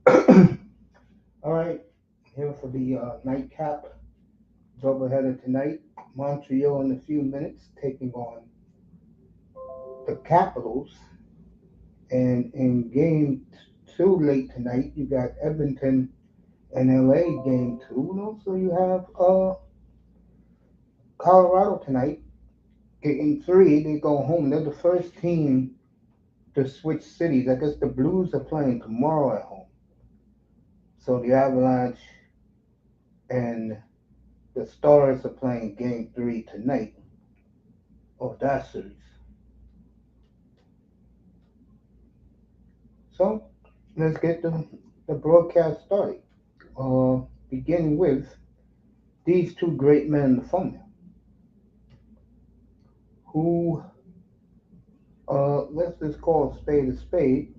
All right, here for the nightcap doubleheader tonight. Montreal in a few minutes taking on the Capitals. And in game two late tonight, you got Edmonton and LA game two. And also you have Colorado tonight. Game three, they go home. They're the first team to switch cities. I guess the Blues are playing tomorrow at home. So the Avalanche and the Stars are playing game three tonight of that series. So let's get the broadcast started. Beginning with these two great men in the thumbnail who, let's just call a spade,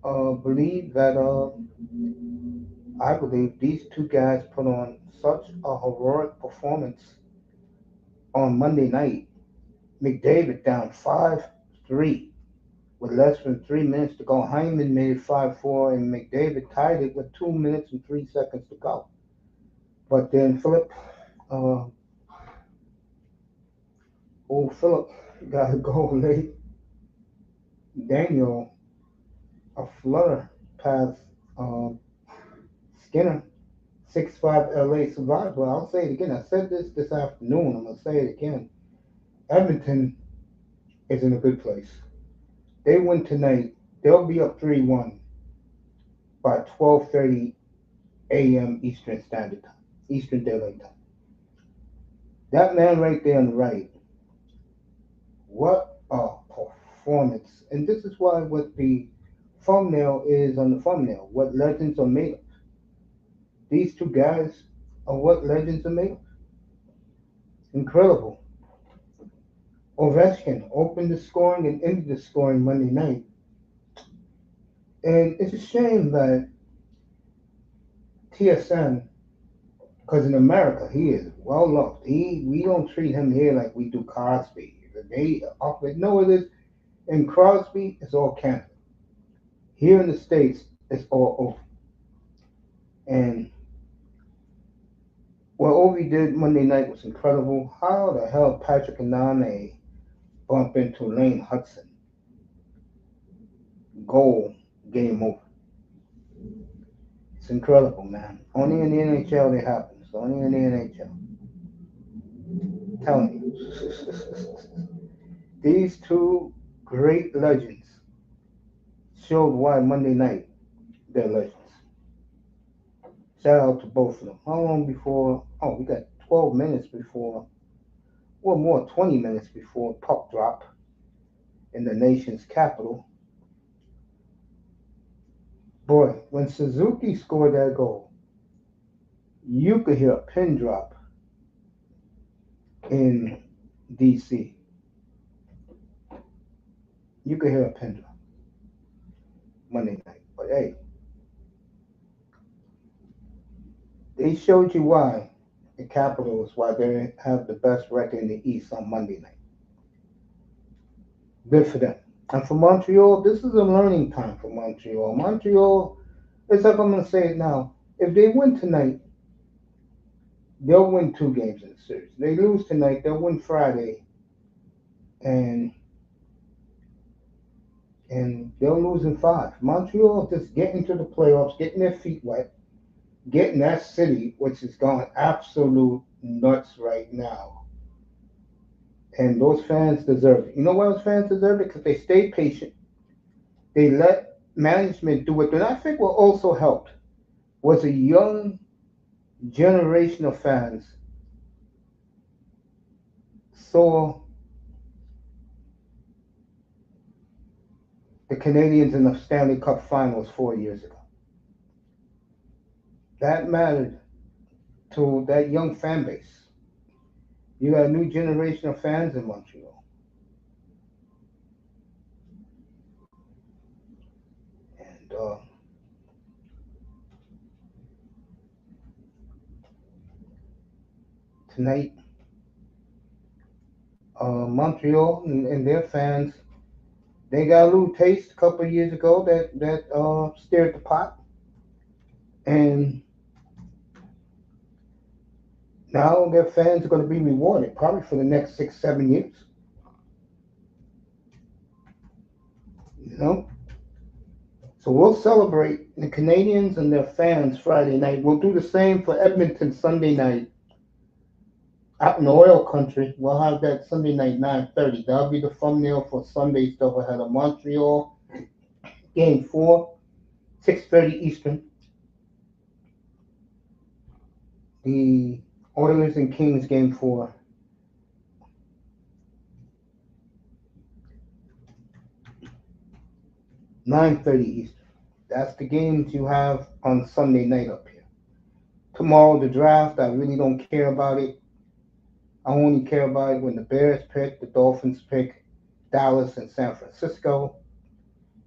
believe that, I believe these two guys put on such a heroic performance on Monday night. McDavid down 5-3 with less than 3 minutes to go. Hyman made it 5-4, and McDavid tied it with 2 minutes and 3 seconds to go. But then uh, Philip got a goal late. Dagnault, a flutter past um, Skinner. 6-5 LA survived. Well, I'll say it again. I said this afternoon. I'm going to say it again. Edmonton is in a good place. They win tonight. They'll be up 3-1 by 12:30 a.m. Eastern Standard Time, Eastern Daylight Time. That man right there on the right, what a performance. And this is why what the thumbnail is on the thumbnail, what legends are made of. These two guys are what legends are made of. Incredible. Ovechkin opened the scoring and ended the scoring Monday night. And it's a shame that TSN, because in America he is well loved. We don't treat him here like we do Cosby. They no, it is in Crosby. It's all Canada. Here in the states, it's all over. And what Ovi did Monday night was incredible. How the hell Patrick and Nane bump into Lane Hudson? Goal, game over. It's incredible, man. Only in the NHL it happens. Only in the NHL. Telling you. These two great legends showed why Monday night they're legends. Shout out to both of them. How long before? Oh, we got 12 minutes before, or more, 20 minutes before puck drop in the nation's capital. Boy, when Suzuki scored that goal, you could hear a pin drop in DC. You could hear a pin drop Monday night. But hey, they showed you why the Capitals, why they have the best record in the East on Monday night. Good for them. And for Montreal, this is a learning time for Montreal. Montreal, it's like I'm going to say it now. If they win tonight, they'll win two games in the series. They lose tonight, they'll win Friday, and they'll lose in five. Montreal just getting to the playoffs, getting their feet wet, getting that city, which is going absolute nuts right now. And those fans deserve it. You know why those fans deserve it? Because they stayed patient. They let management do it. And I think what also helped was a young generation of fans saw the Canadiens in the Stanley Cup Finals 4 years ago. That mattered to that young fan base. You got a new generation of fans in Montreal. And tonight, Montreal and their fans, They got a little taste a couple of years ago that stirred the pot, and now their fans are going to be rewarded probably for the next 6, 7 years. You know, so we'll celebrate the Canadiens and their fans Friday night. We'll do the same for Edmonton Sunday night. Out in the oil country, we'll have that Sunday night 9:30. That'll be the thumbnail for Sunday stuff ahead of Montreal game 4, 6:30 Eastern. The Oilers and Kings game 4, 9:30 Eastern. That's the games you have on Sunday night up here. Tomorrow the draft, I really don't care about it. I only care about it when the Bears pick, the Dolphins pick, Dallas and San Francisco,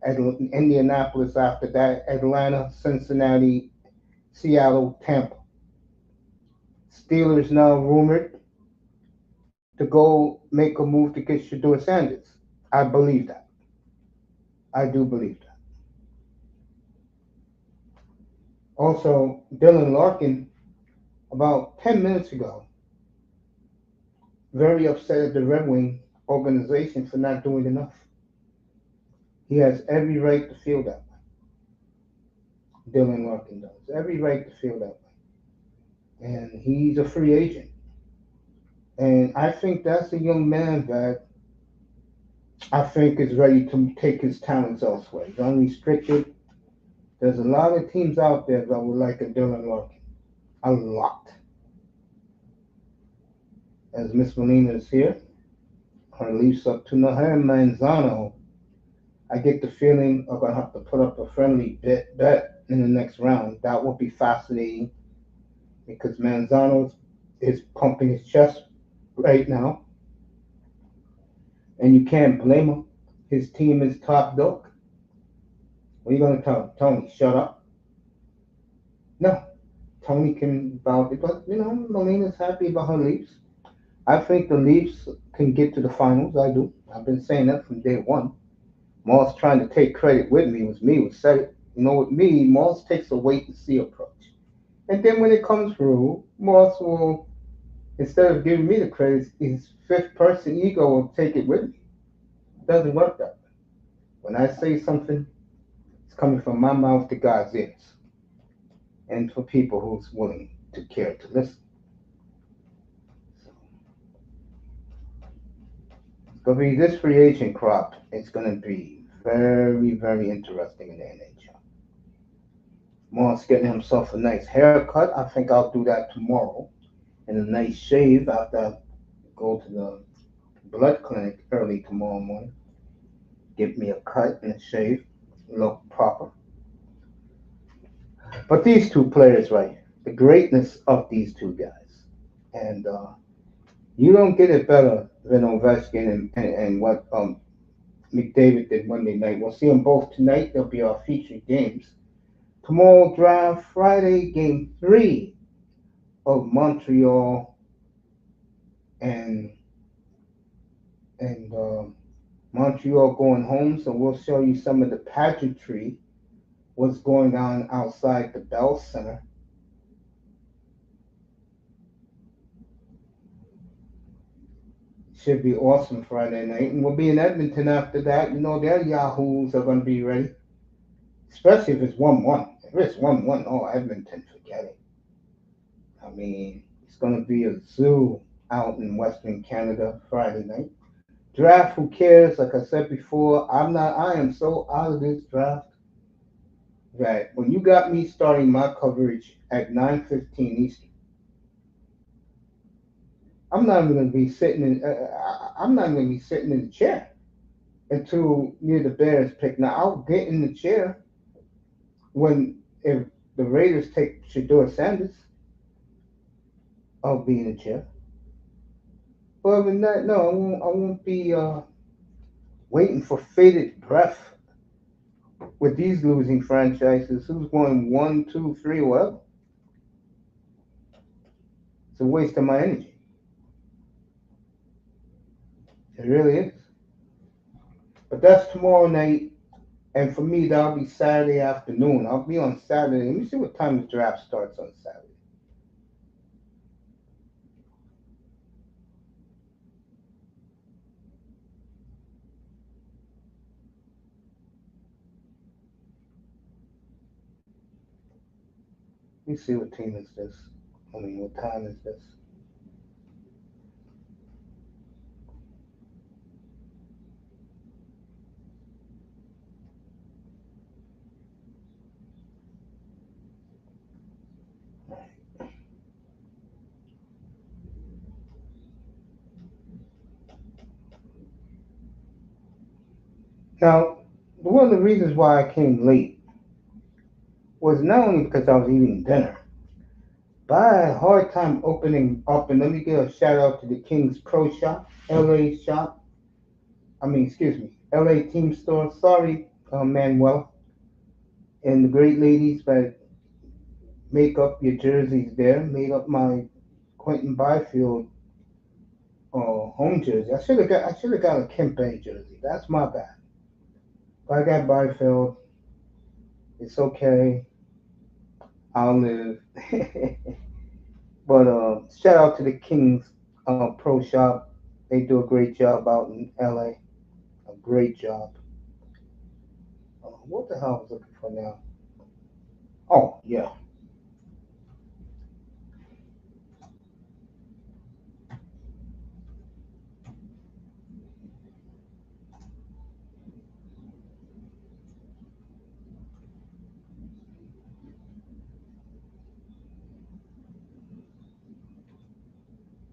Indianapolis after that, Atlanta, Cincinnati, Seattle, Tampa. Steelers now rumored to go make a move to get Shedeur Sanders. I believe that. I do believe that. Also, Dylan Larkin, about 10 minutes ago, very upset at the Red Wing organization for not doing enough. He has every right to feel that way. Dylan Larkin does. Every right to feel that way. And he's a free agent. And I think that's a young man that I think is ready to take his talents elsewhere. He's unrestricted. There's a lot of teams out there that would like a Dylan Larkin. A lot. As Miss Molina is here, her Leafs up to her and Manzano. I get the feeling I'm going to have to put up a friendly bet in the next round. That will be fascinating because Manzano is pumping his chest right now. And you can't blame him. His team is top dog. What are you going to tell him? Tony, shut up? No. Tony can vouch it, but Molina's happy about her Leafs. I think the Leafs can get to the finals. I do. I've been saying that from day one. Moss trying to take credit with me was me who said it. With me, Moss takes a wait and see approach. And then when it comes through, Moss will, instead of giving me the credit, his fifth person ego will take it with me. It doesn't work that way. When I say something, it's coming from my mouth to God's ears. And for people who's willing to care to listen. It's going to be this free agent crop. It's going to be very, very interesting in the NHL. Moss getting himself a nice haircut. I think I'll do that tomorrow. And a nice shave after I go to the blood clinic early tomorrow morning. Get me a cut and a shave. Look proper. But these two players right here, the greatness of these two guys. And you don't get it better than Ovechkin and what McDavid did Monday night. We'll see them both tonight. They'll be our featured games. Tomorrow draft, Friday, game 3 of Montreal and Montreal going home. So we'll show you some of the pageantry, what's going on outside the Bell Center. Should be awesome Friday night. And we'll be in Edmonton after that. Their Yahoos are going to be ready. Especially if it's 1-1. If it's 1-1, oh, Edmonton, forget it. I mean, it's going to be a zoo out in Western Canada Friday night. Draft, who cares? Like I said before, I am so out of this draft that when you got me starting my coverage at 9:15 Eastern, I'm not even going to be sitting in the chair until near the Bears pick. Now I'll get in the chair if the Raiders take Shedeur Sanders. I'll be in the chair. But other than that, no, I won't be waiting for faded breath with these losing franchises. Who's going 1, 2, 3, whatever. It's a waste of my energy. It really is. But that's tomorrow night, and for me, that'll be Saturday afternoon. I'll be on Saturday. Let me see what time the draft starts on Saturday. Let me see what team is this. I mean, what time is this? Now, one of the reasons why I came late was not only because I was eating dinner, but I had a hard time opening up. And let me give a shout out to the King's Pro Shop, LA shop. Excuse me, LA Team Store. Sorry, Manuel, and the great ladies that make up your jerseys there, made up my Quentin Byfield home jersey. I should have got a Kempe jersey. That's my bad. But I got Byfield. It's okay. I'll live. But shout out to the Kings Pro Shop. They do a great job out in LA. A great job. What the hell I was looking for now? Oh yeah,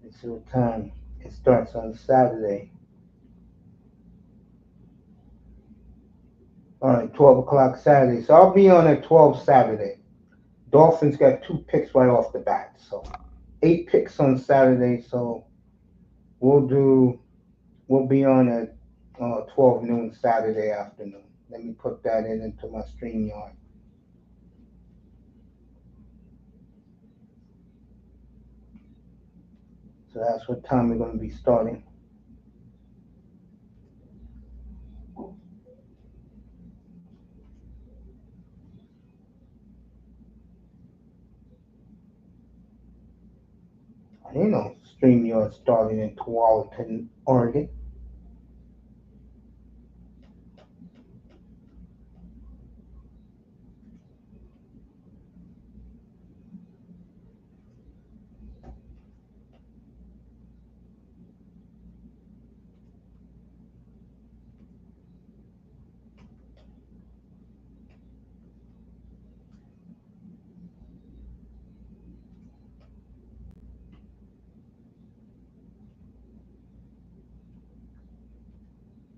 it's your time. It starts on Saturday. All right, 12 o'clock Saturday. So I'll be on at 12 Saturday. Dolphins got 2 picks right off the bat. So 8 picks on Saturday. So we'll do. We'll be on at 12 noon Saturday afternoon. Let me put that in into my StreamYard. So that's what time we're going to be starting. You know, StreamYard starting in Tualatin, Oregon.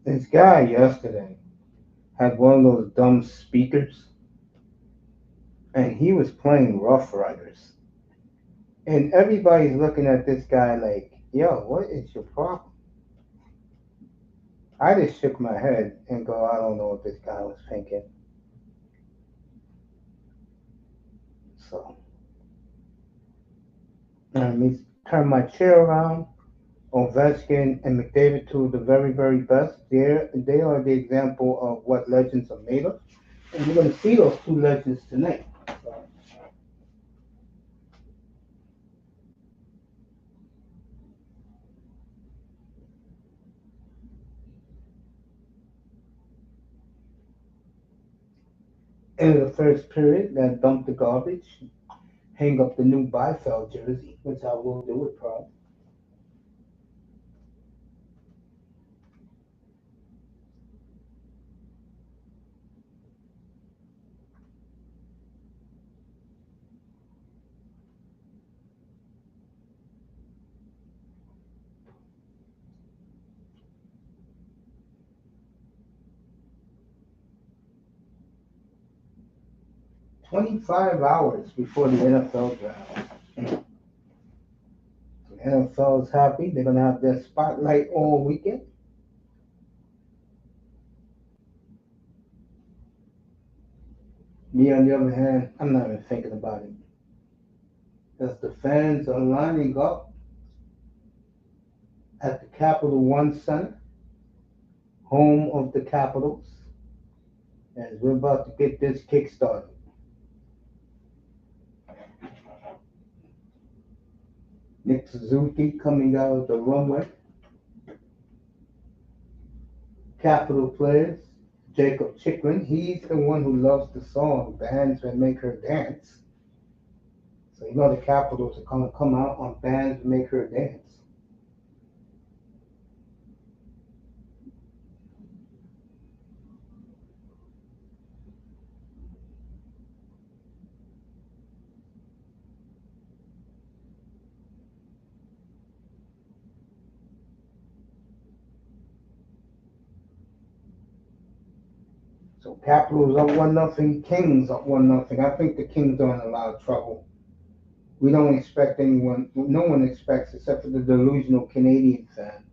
'This guy yesterday had one of those dumb speakers, and he was playing Rough Riders. And everybody's looking at this guy like, yo, what is your problem? I just shook my head and go, I don't know what this guy was thinking. So let me turn my chair around. Ovechkin and McDavid, two of the very, very best. They are the example of what legends are made of. And we're going to see those two legends tonight. In the first period, that dump the garbage, hang up the new Byfeld jersey, which I will do with pride. 25 hours before the NFL draft. The NFL is happy. They're going to have their spotlight all weekend. Me, on the other hand, I'm not even thinking about it. As the fans are lining up at the Capital One Center, home of the Capitals, as we're about to get this kick started. Nick Suzuki coming out of the runway. Capital players, Jacob Chikrin, he's the one who loves the song Bands That Make Her Dance. So you know the Capitals are going to come out on Bands That Make Her Dance. So Capitals up 1-0, Kings up 1-0. I think the Kings are in a lot of trouble. We don't expect anyone, no one expects, except for the delusional Canadian fan,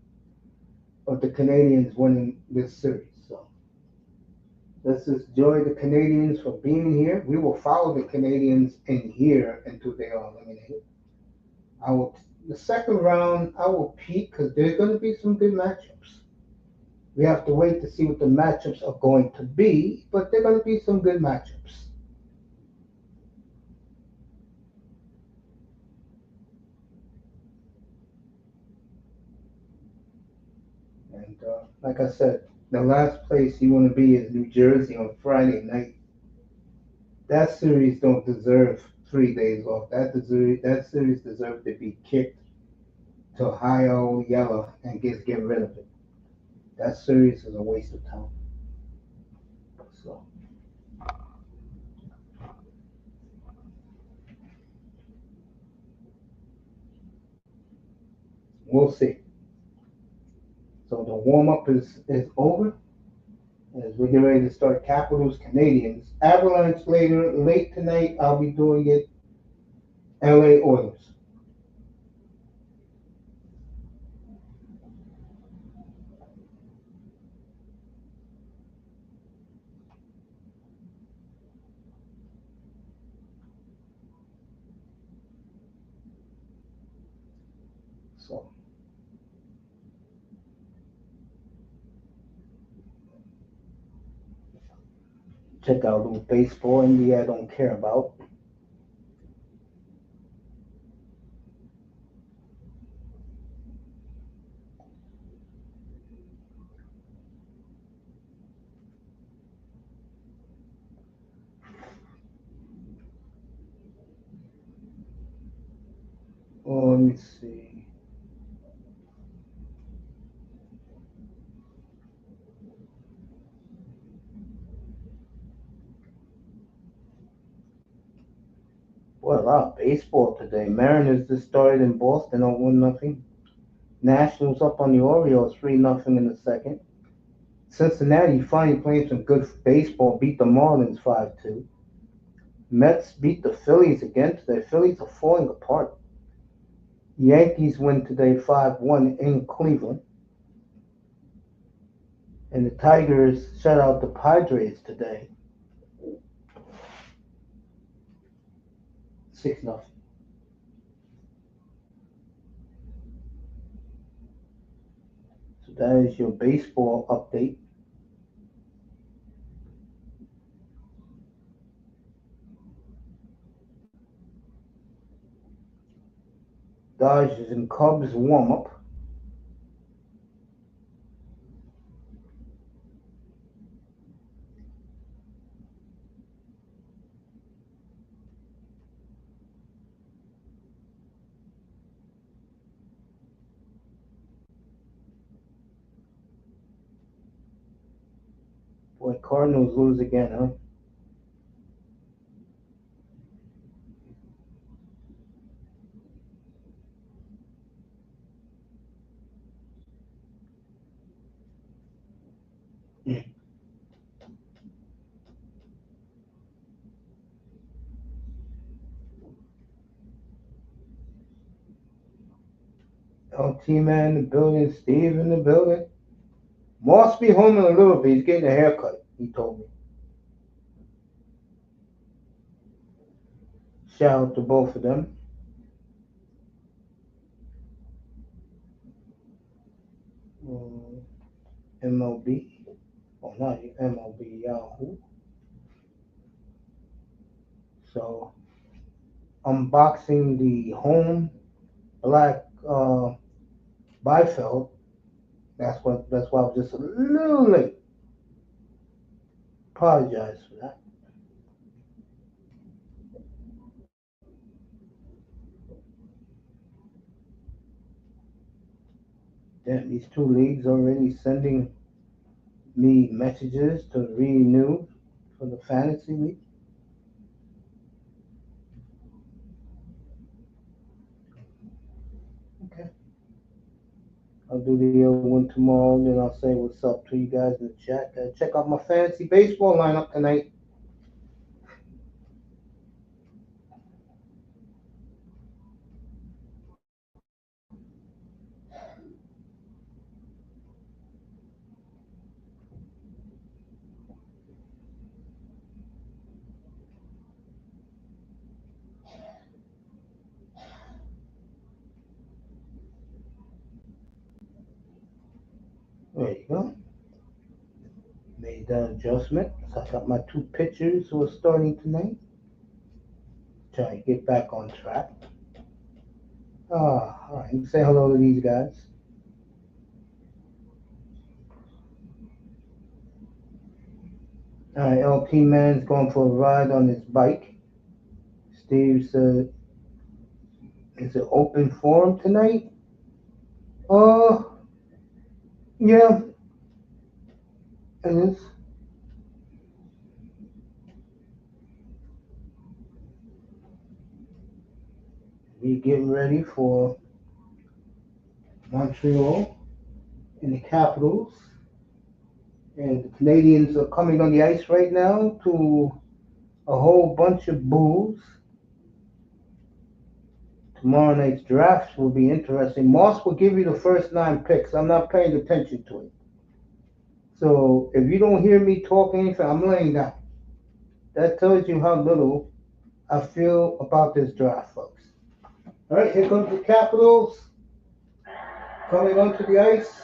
of the Canadiens winning this series. So let's just enjoy the Canadiens for being here. We will follow the Canadiens in here until they are eliminated. The second round, I will peek because there's going to be some good matchups. We have to wait to see what the matchups are going to be, but they're going to be some good matchups. And like I said, the last place you want to be is New Jersey on Friday night. That series don't deserve 3 days off. That series deserves to be kicked to high old yellow and get rid of it. That series is a waste of time. So we'll see. So the warm up is over as we get ready to start Capitals Canadiens. Avalanche late tonight. I'll be doing it. LA Oilers. So check out a little baseball in the I don't care about. Oh, let me see. Boy, a lot of baseball today. Mariners just started in Boston on 1-0. Nationals up on the Orioles 3-0 in the second. Cincinnati finally playing some good baseball, beat the Marlins 5-2. Mets beat the Phillies again today. Phillies are falling apart. Yankees win today 5-1 in Cleveland. And the Tigers shut out the Padres today 6-0. So that is your baseball update. Dodgers and Cubs warm up. Boy, Cardinals lose again, huh? LT man in the building, Steve in the building. Moss be home in a little bit. He's getting a haircut, he told me. Shout out to both of them. MLB. Well, not MLB, Yahoo. So, unboxing the home black bifold. That's why I was just a little late. Apologize for that. Damn, these two leagues already sending me messages to renew for the fantasy league. Okay. I'll do the other one tomorrow, and then I'll say what's up to you guys in the chat. Check out my fantasy baseball lineup tonight. There you go. Made that adjustment. So I got my two pitchers who are starting tonight. Try to get back on track. All right. Say hello to these guys. All right, LP Man's going for a ride on his bike. Steve said, "Is it open forum tonight?" Uh, yeah, it is. We getting ready for Montreal and the Capitals. And the Canadiens are coming on the ice right now to a whole bunch of booze. Tomorrow night's drafts will be interesting. Moss will give you the first 9 picks. I'm not paying attention to it. So if you don't hear me talking anything, I'm laying down. That tells you how little I feel about this draft, folks. All right, here comes the Capitals coming onto the ice.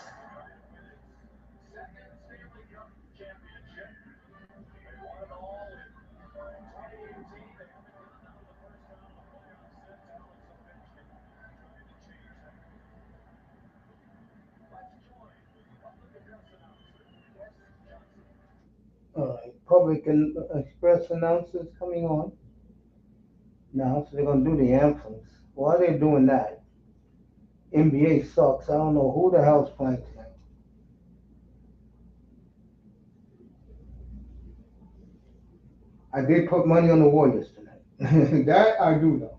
All right, Public and Express announcers coming on now, so they're gonna do the anthems. While they're doing that, NBA sucks. I don't know who the hell's playing tonight. I did put money on the Warriors tonight. That I do know.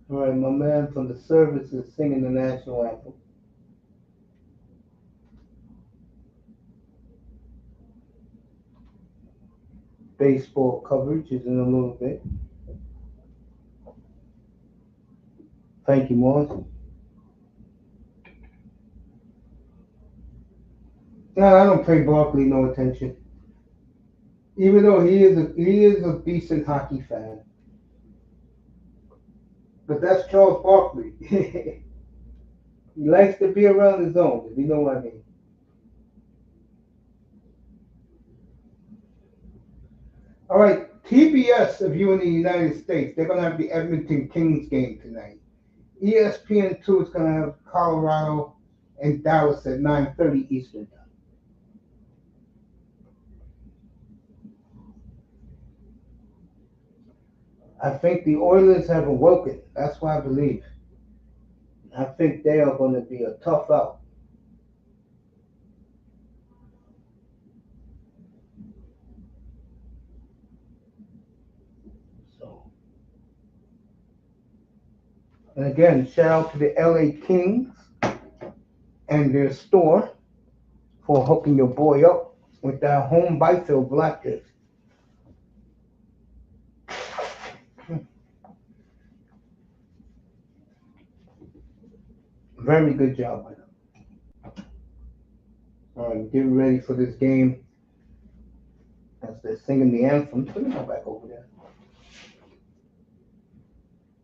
All right, my man from the service is singing the national anthem. Baseball coverage is in a little bit. Thank you, Morris. No, I don't pay Barkley no attention. Even though he is a decent hockey fan. But that's Charles Barkley. He likes to be around his own, if you know what I mean. All right, TBS, if you're in the United States, they're going to have the Edmonton Kings game tonight. ESPN2 is going to have Colorado and Dallas at 9:30 Eastern time. I think the Oilers have awoken. That's what I believe. I think they are going to be a tough out. So, and again, shout out to the LA Kings and their store for hooking your boy up with that home Byfield black jersey. Very good job by them. All right, getting ready for this game as they're singing the anthem. Let me go back over there.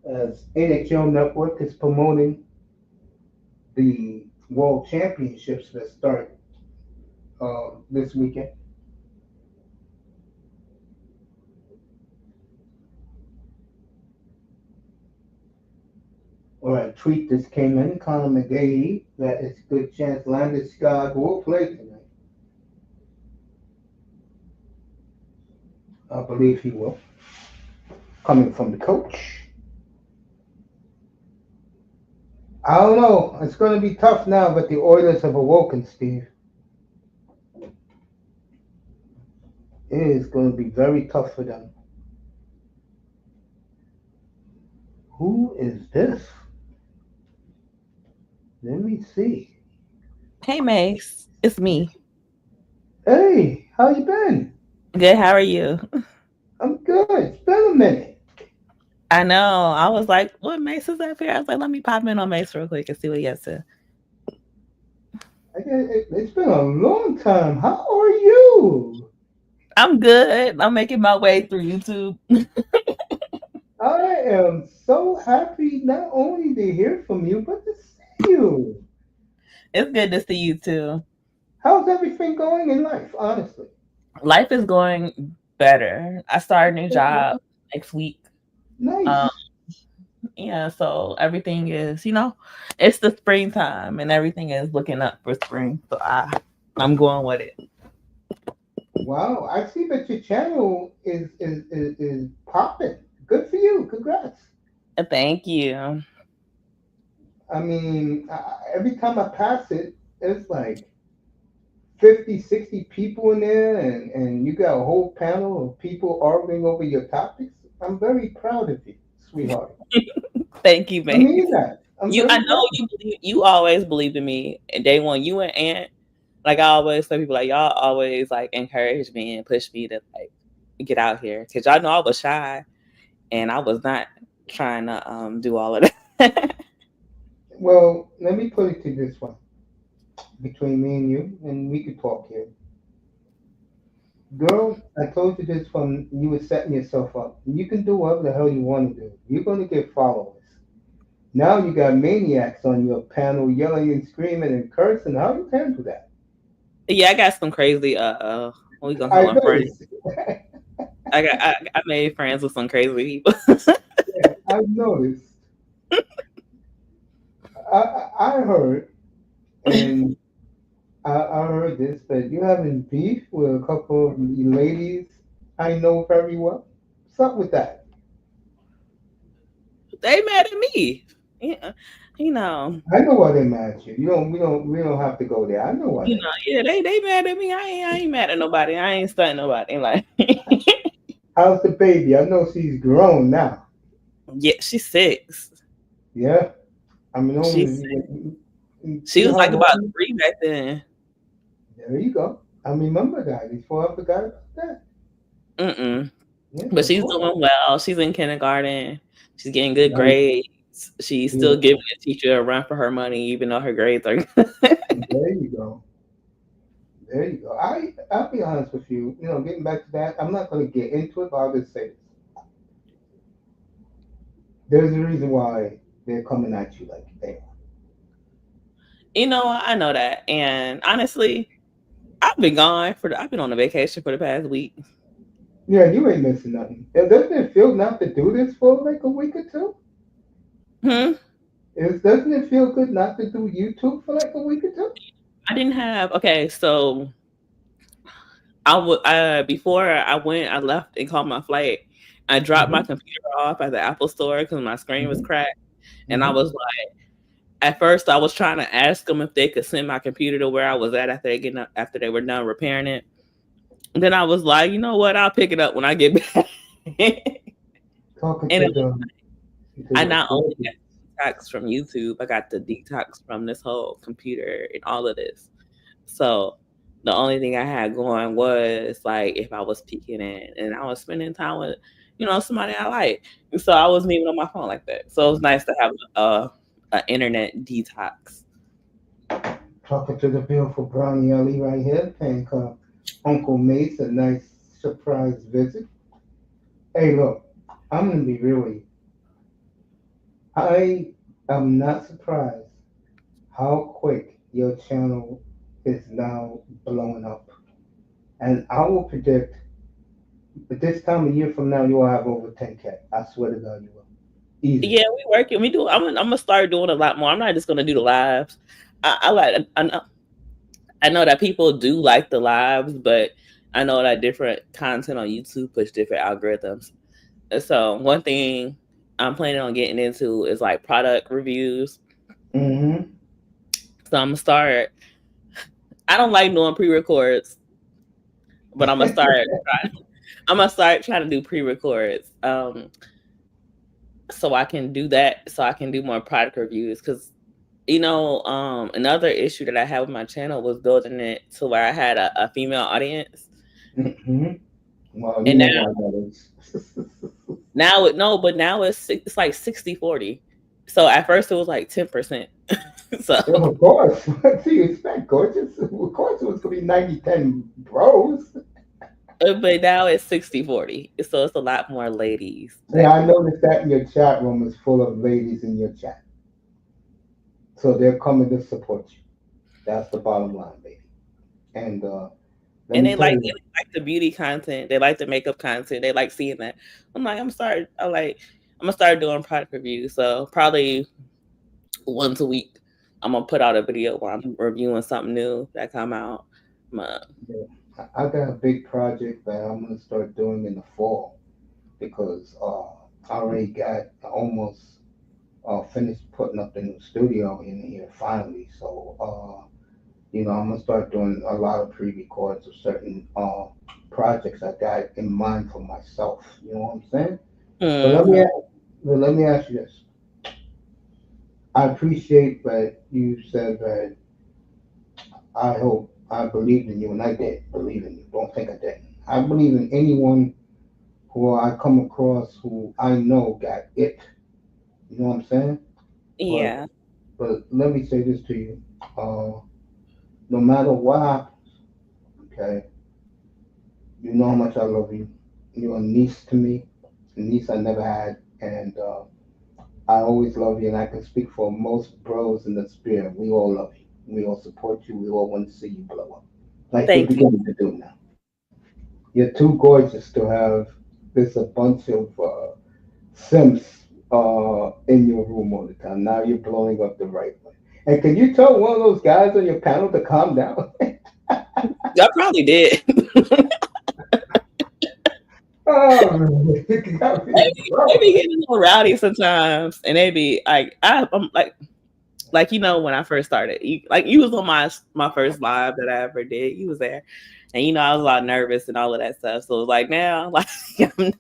As NHL Network is promoting the World Championships that start this weekend. All right, tweet this came in. Conor McDavid that it's a good chance Landon Scott will play tonight. I believe he will. Coming from the coach. I don't know. It's going to be tough now, but the Oilers have awoken, Steve. It is going to be very tough for them. Who is this? Let me see. Hey Mace, it's me. Hey, how you been? Good, how are you? I'm good. It's been a minute. I know. I was like, what Mace is up here? I was like, let me pop in on Mace real quick and see what he has to. It's been a long time. How are you? I'm good. I'm making my way through YouTube. I am so happy not only to hear from you, but to see you. It's good to see you too. How's everything going in life, honestly? Life is going better. I start a new job next week. Um, Nice. yeah, so everything is, it's the springtime and everything is looking up for spring. So I'm going with it. Wow, I see that your channel is popping. Good for you. Congrats. Thank you. I mean, every time I pass it, it's like 50, 60 people in there, and you got a whole panel of people arguing over your topics. I'm very proud of you, sweetheart. Thank you, I Mace. mean that. I'm I very know proud. you always believed in me. And day one, you and Aunt, like I always tell people, like y'all always like encourage me and push me to like get out here because y'all know I was shy and I was not trying to do all of that. Well, let me put it to this one between me and you, and we could talk here. Girl, I told you this when you were setting yourself up. You can do whatever the hell you want to do. You're going to get followers. Now you got maniacs on your panel yelling and screaming and cursing. How you handle that? Yeah, I got some crazy what we gonna call I them friends. noticed. I made friends with some crazy people. Yeah, I noticed. I heard, and I heard this, that you're having beef with a couple of ladies I know very well. What's up with that? They mad at me. Yeah, you know, I know why they're mad at you. We don't have to go there. I know why they're mad. yeah, they mad at me. I ain't mad at nobody. I ain't stunting nobody. Like How's the baby? I know she's grown now. yeah, she's 6. Yeah. I mean, She's She see was how like about long? 3 back then. There you go. I remember that before I forgot about that. Mm-mm. Yes, But of she's course. doing well. She's in kindergarten. She's getting good Nice, grades. She's still giving beautiful. the teacher a run for her money, even though her grades are good. There you go. There you go. I'll be honest with you. Getting back to that, I'm not going to get into it, but I'll just say this. There's a reason why they're coming at you like they are. I know that. And honestly, I've been on a vacation for the past week. Yeah, you ain't missing nothing. Doesn't it feel not to do this for like a week or two? Hmm. Doesn't it feel good not to do YouTube for like a week or two? I didn't have okay, so I would before I left and called my flight. I dropped my Mm-hmm. computer off at the Apple store because my screen was Mm-hmm. cracked. And I Mm-hmm. was like, at first I was trying to ask them if they could send my computer to where I was at after they were done repairing it. And then I was like, you know what? I'll pick it up when I get back. And Talking to it was, I your not only gorgeous. got detox from YouTube, I got the detox from this whole computer and all of this. So the only thing I had going was like if I was peeking in and I was spending time with, somebody I like. And so I wasn't even on my phone like that. So it was nice to have a internet detox. Talking to the beautiful Brownie Ellie right here, paying Uncle Mace a nice surprise visit. Hey, look, I'm gonna be real with you. I am not surprised how quick your channel is now blowing up. And I will predict that this time a year from now, you will have over 10K. I swear to God, you will. Easily. Yeah, we working. We do. I'm gonna start doing a lot more. I'm not just gonna do the lives. I like. I know that people do like the lives, but I know that different content on YouTube push different algorithms. And so one thing I'm planning on getting into is like product reviews. Mm-hmm. So I'm gonna start. I don't like doing pre-records, but I'm gonna start. I'm gonna start trying to do pre-records. So I can do that. So I can do more product reviews because another issue that I had with my channel was building it to where I had a female audience. Mm-hmm. Well, you And know why that is. now it no, but now it's like 60-40. So at first it was like 10%. So Yeah, of course. What do you expect, gorgeous? Of course it was going to be 90-10 bros. but now it's 60-40. So it's a lot more ladies Yeah, that I come on. noticed that in your chat room is full of ladies in your chat. So they're coming to support you. That's the bottom line, baby. And let And me tell you, they like the beauty content. They like the makeup content. They like seeing that. I'm gonna start doing product reviews. So probably once a week, I'm gonna put out a video where I'm reviewing something new that come out. Uh, yeah, I got a big project that I'm going to start doing in the fall because I already got almost finished putting up the new studio in here finally. So, I'm gonna start doing a lot of pre-records of certain projects I got in mind for myself. You know what I'm saying? But mhm. let me ask you this. I appreciate that you said that I hope I believed in you, and I did believe in you. Don't think I didn't. I believe in anyone who I come across who I know got it. You know what I'm saying? But Yeah, but let me say this to you. Uh, no matter what happens, okay, you know how much I love you. You're a niece to me, a niece I never had, and I always love you. And I can speak for most bros in the spirit. We all love you. We all support you. We all want to see you blow up, like you're thank you. beginning to do now. You're too gorgeous to have this a bunch of simps in your room all the time. Now you're blowing up the right way. And can you tell one of those guys on your panel to calm down? I probably did. Oh, man. It got me, They bro. be getting a little rowdy sometimes, and they be like, I'm like when I first started, you was on my first live that I ever did. You was there, and I was a lot nervous and all of that stuff. So it's like now, like I'm,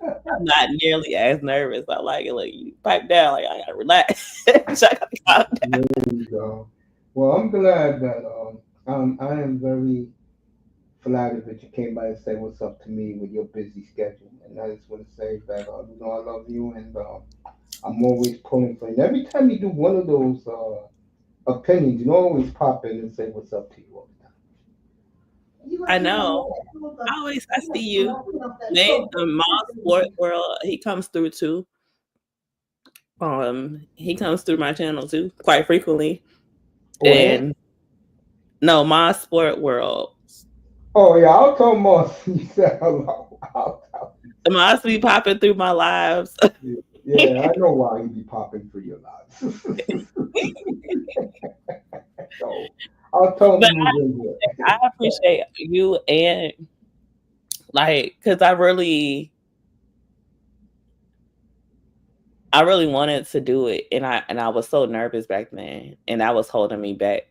I'm not nearly as nervous. I like it. Like you pipe down, like I gotta relax. I gotta calm down. There you go. Well, I'm glad that I am very flattered that you came by and said what's up to me with your busy schedule. And I just want to say that I love you, and I'm always pulling for you. And every time you do one of those opinions, you always pop in and say what's up to you all the time. I know. I see you. Man, Mall Sport World, he comes through too. He comes through my channel too, quite frequently. Where? And no, my sport world. Oh yeah, I'll tell Moss you said hello. I'll tell Must be popping through my lives. you. Yeah, I know why he be popping through your lives. So I'll tell him But to move in I here. appreciate you and like because I really wanted to do it and I was so nervous back then and that was holding me back.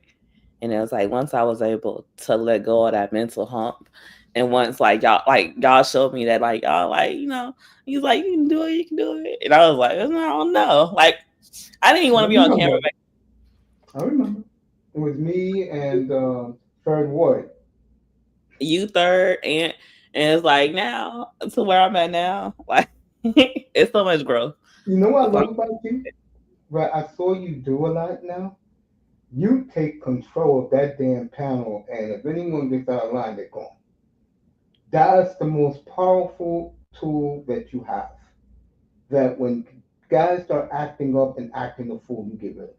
And it was like once I was able to let go of that mental hump and once y'all showed me that y'all he's like you can do it. And I was like, no, no. Like I didn't even I want to be on camera remember. back. I remember. It was me and Fred Wood. You third and it's like now to where I'm at now. Like it's so much growth. You know what I So love about you? Right, I saw you do a lot now. You take control of that damn panel, and if anyone gets out of line, they're gone. That's the most powerful tool that you have. That when guys start acting up and acting a fool, you get rid of them.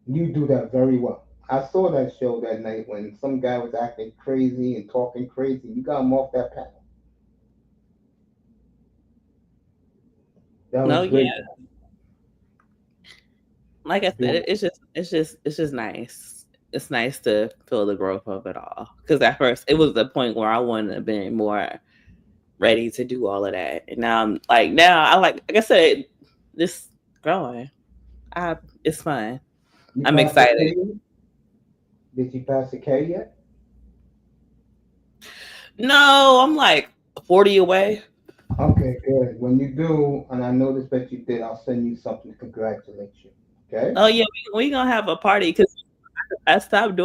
You do that very well. I saw that show that night when some guy was acting crazy and talking crazy. You got him off that panel. That No, was yeah. great. Like I said, Doing it's just nice. It's nice to feel the growth of it all. Because at first, it was the point where I wanted to be more ready to do all of that, and now I like I said, this growing. It's fun. you I'm passed the excited. K yet? Did you pass the K yet? No, I'm like 40 away. Okay, good. When you do, and I noticed that you did, I'll send you something to congratulate you. Okay? Oh yeah, we gonna have a party because I stopped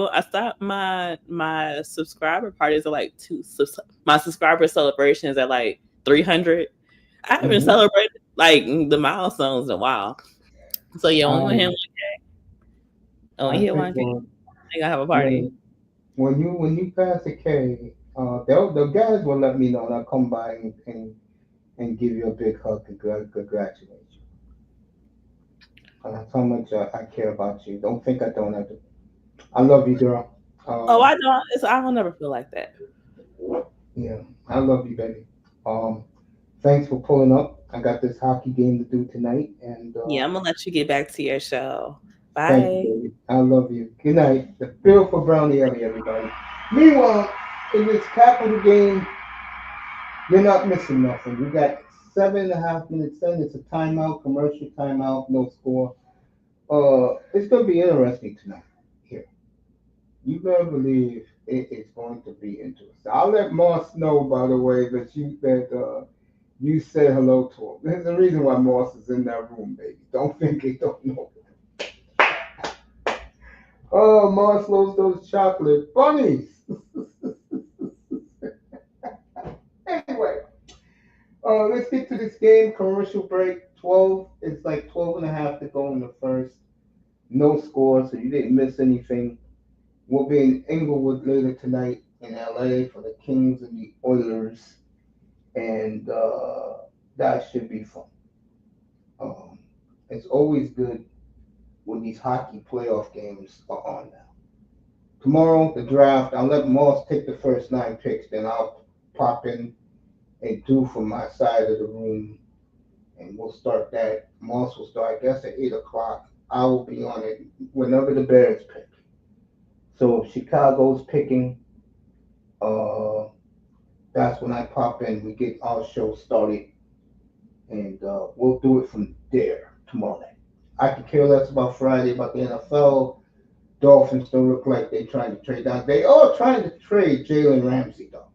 my subscriber parties at like my subscriber celebrations at like 300. I haven't Mm-hmm. celebrated like the milestones in a while. So yeah, Um, when we I hit think 1K, they gonna have a yeah, party. when you pass the K, the guys will let me know, and I'll come by and give you a big hug, congratulate you. That's how much I care about you. Don't think I don't. I love you, girl. Oh, Um, I don't never feel like that. yeah, I love you, baby. Um, Thanks for pulling up. I got this hockey game to do tonight, and Yeah, I'm gonna let you get back to your show. thank you, Bye. baby. I love you. Good night. The feel for Brownie Ellie, everybody. Meanwhile, in this capital game, you're not missing nothing. We got 7.5 minutes in. It's a timeout, commercial timeout, no score. It's gonna be interesting tonight. Here, you better believe it's going to be interesting. I'll let Moss know, by the way, that you said hello to him. There's a reason why Moss is in that room, baby. Don't think he don't know. Oh, Moss loves those chocolate bunnies. Anyway, let's get to this game. Commercial break. 12. It's like 12 and a half to go in the first. No score, so you didn't miss anything. We'll be in Inglewood later tonight in LA for the Kings and the Oilers, and that should be fun. Um, it's always good when these hockey playoff games are on now. Tomorrow, the draft. I'll let Moss take the first 9 picks, then I'll pop in and do from my side of the room, and we'll start that. Moss will start, I guess, at 8 o'clock. I will be on it whenever the Bears pick. So if Chicago's picking, uh, that's when I pop in. We get our show started, and we'll do it from there tomorrow night. I could care less about Friday, about the NFL. Dolphins don't look like they're trying to trade down. They are trying to trade Jalen Ramsey, though.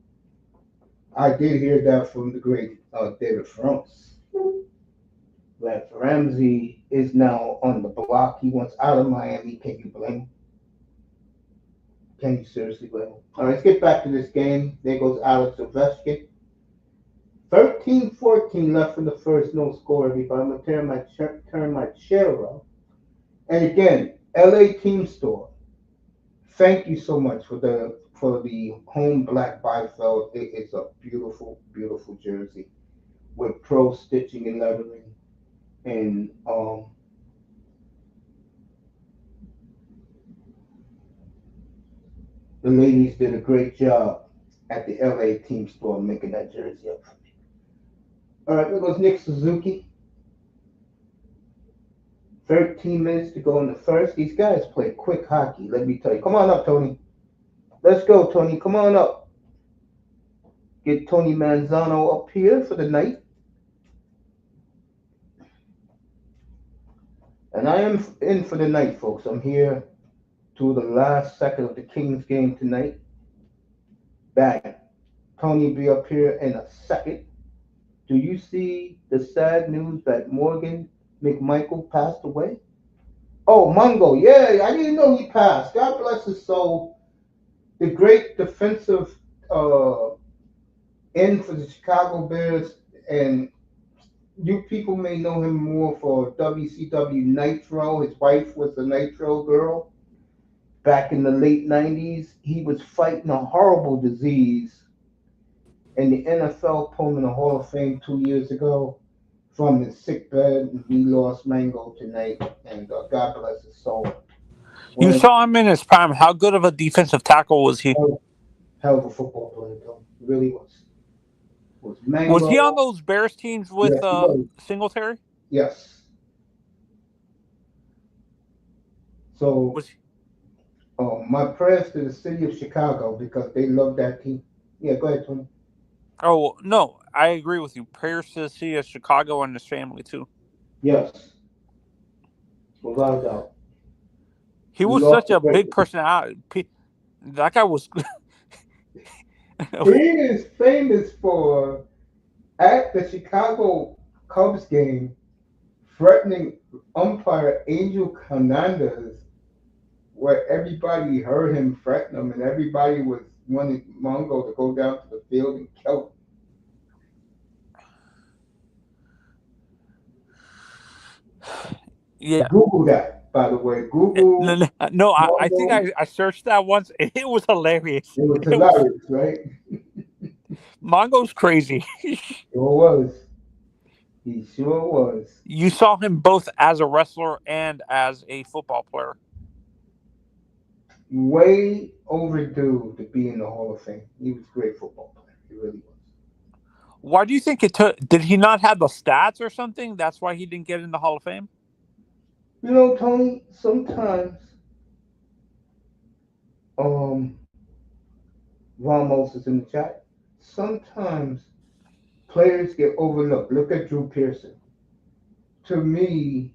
I did hear that from the great David France. That Ramsey is now on the block. He wants out of Miami. Can you blame him? Can you seriously blame him? All right, let's get back to this game. There goes Alex Ovechkin. 13-14 left in the first, no score. Everybody, I'm gonna turn my chair up. And again, LA Team Store. Thank you so much for the home black bifold. It is a beautiful, beautiful jersey with pro stitching and lettering. And the ladies did a great job at the LA Team Store making that jersey up for me. All right, there goes Nick Suzuki. 13 minutes to go in the first. These guys play quick hockey, let me tell you. Come on up, Tony. Let's go, Tony. Come on up. Get Tony Manzano up here for the night. And I am in for the night, folks. I'm here to the last second of the Kings game tonight. Bang. Tony be up here in a second. Do you see the sad news that Morgan McMichael passed away? Oh, Mungo. Yeah, I didn't know he passed. God bless his soul. The great defensive uh, end for the Chicago Bears, and you people may know him more for WCW Nitro. His wife was the Nitro girl back in the late 90s. He was fighting a horrible disease, and the NFL put him in the Hall of Fame 2 years ago from his sick bed. We lost Mango tonight, and God bless his soul. You When saw him in his prime. How good of a defensive tackle was he? hell of a football player, though. He really was. Was Was he on Mango? those Bears teams with Yes, he was. Singletary? Yes. So, Was my prayers to the city of Chicago because they love that team. Yeah, go ahead, Tony. Oh no, I agree with you. Prayers to the city of Chicago and his family too. Yes, without a doubt. He We was lost such a a great big one. personality. That guy was. He is famous for at the Chicago Cubs game threatening umpire Angel Hernandez, where everybody heard him threaten him, and everybody was wanting Mongo to go down to the field and kill him. Yeah. Google that, by the way. Google No, I think Mongo. I searched that once. It was hilarious. It was It was hilarious, right? Mongo's crazy. Sure was. He sure was. You saw him both as a wrestler and as a football player. Way overdue to be in the Hall of Fame. He was a great football player. He really was. Why do you think it took? Did he not have the stats or something? That's why he didn't get in the Hall of Fame. You know, Tony, sometimes um Ramos is in the chat. Sometimes players get overlooked. Look at Drew Pearson. To me,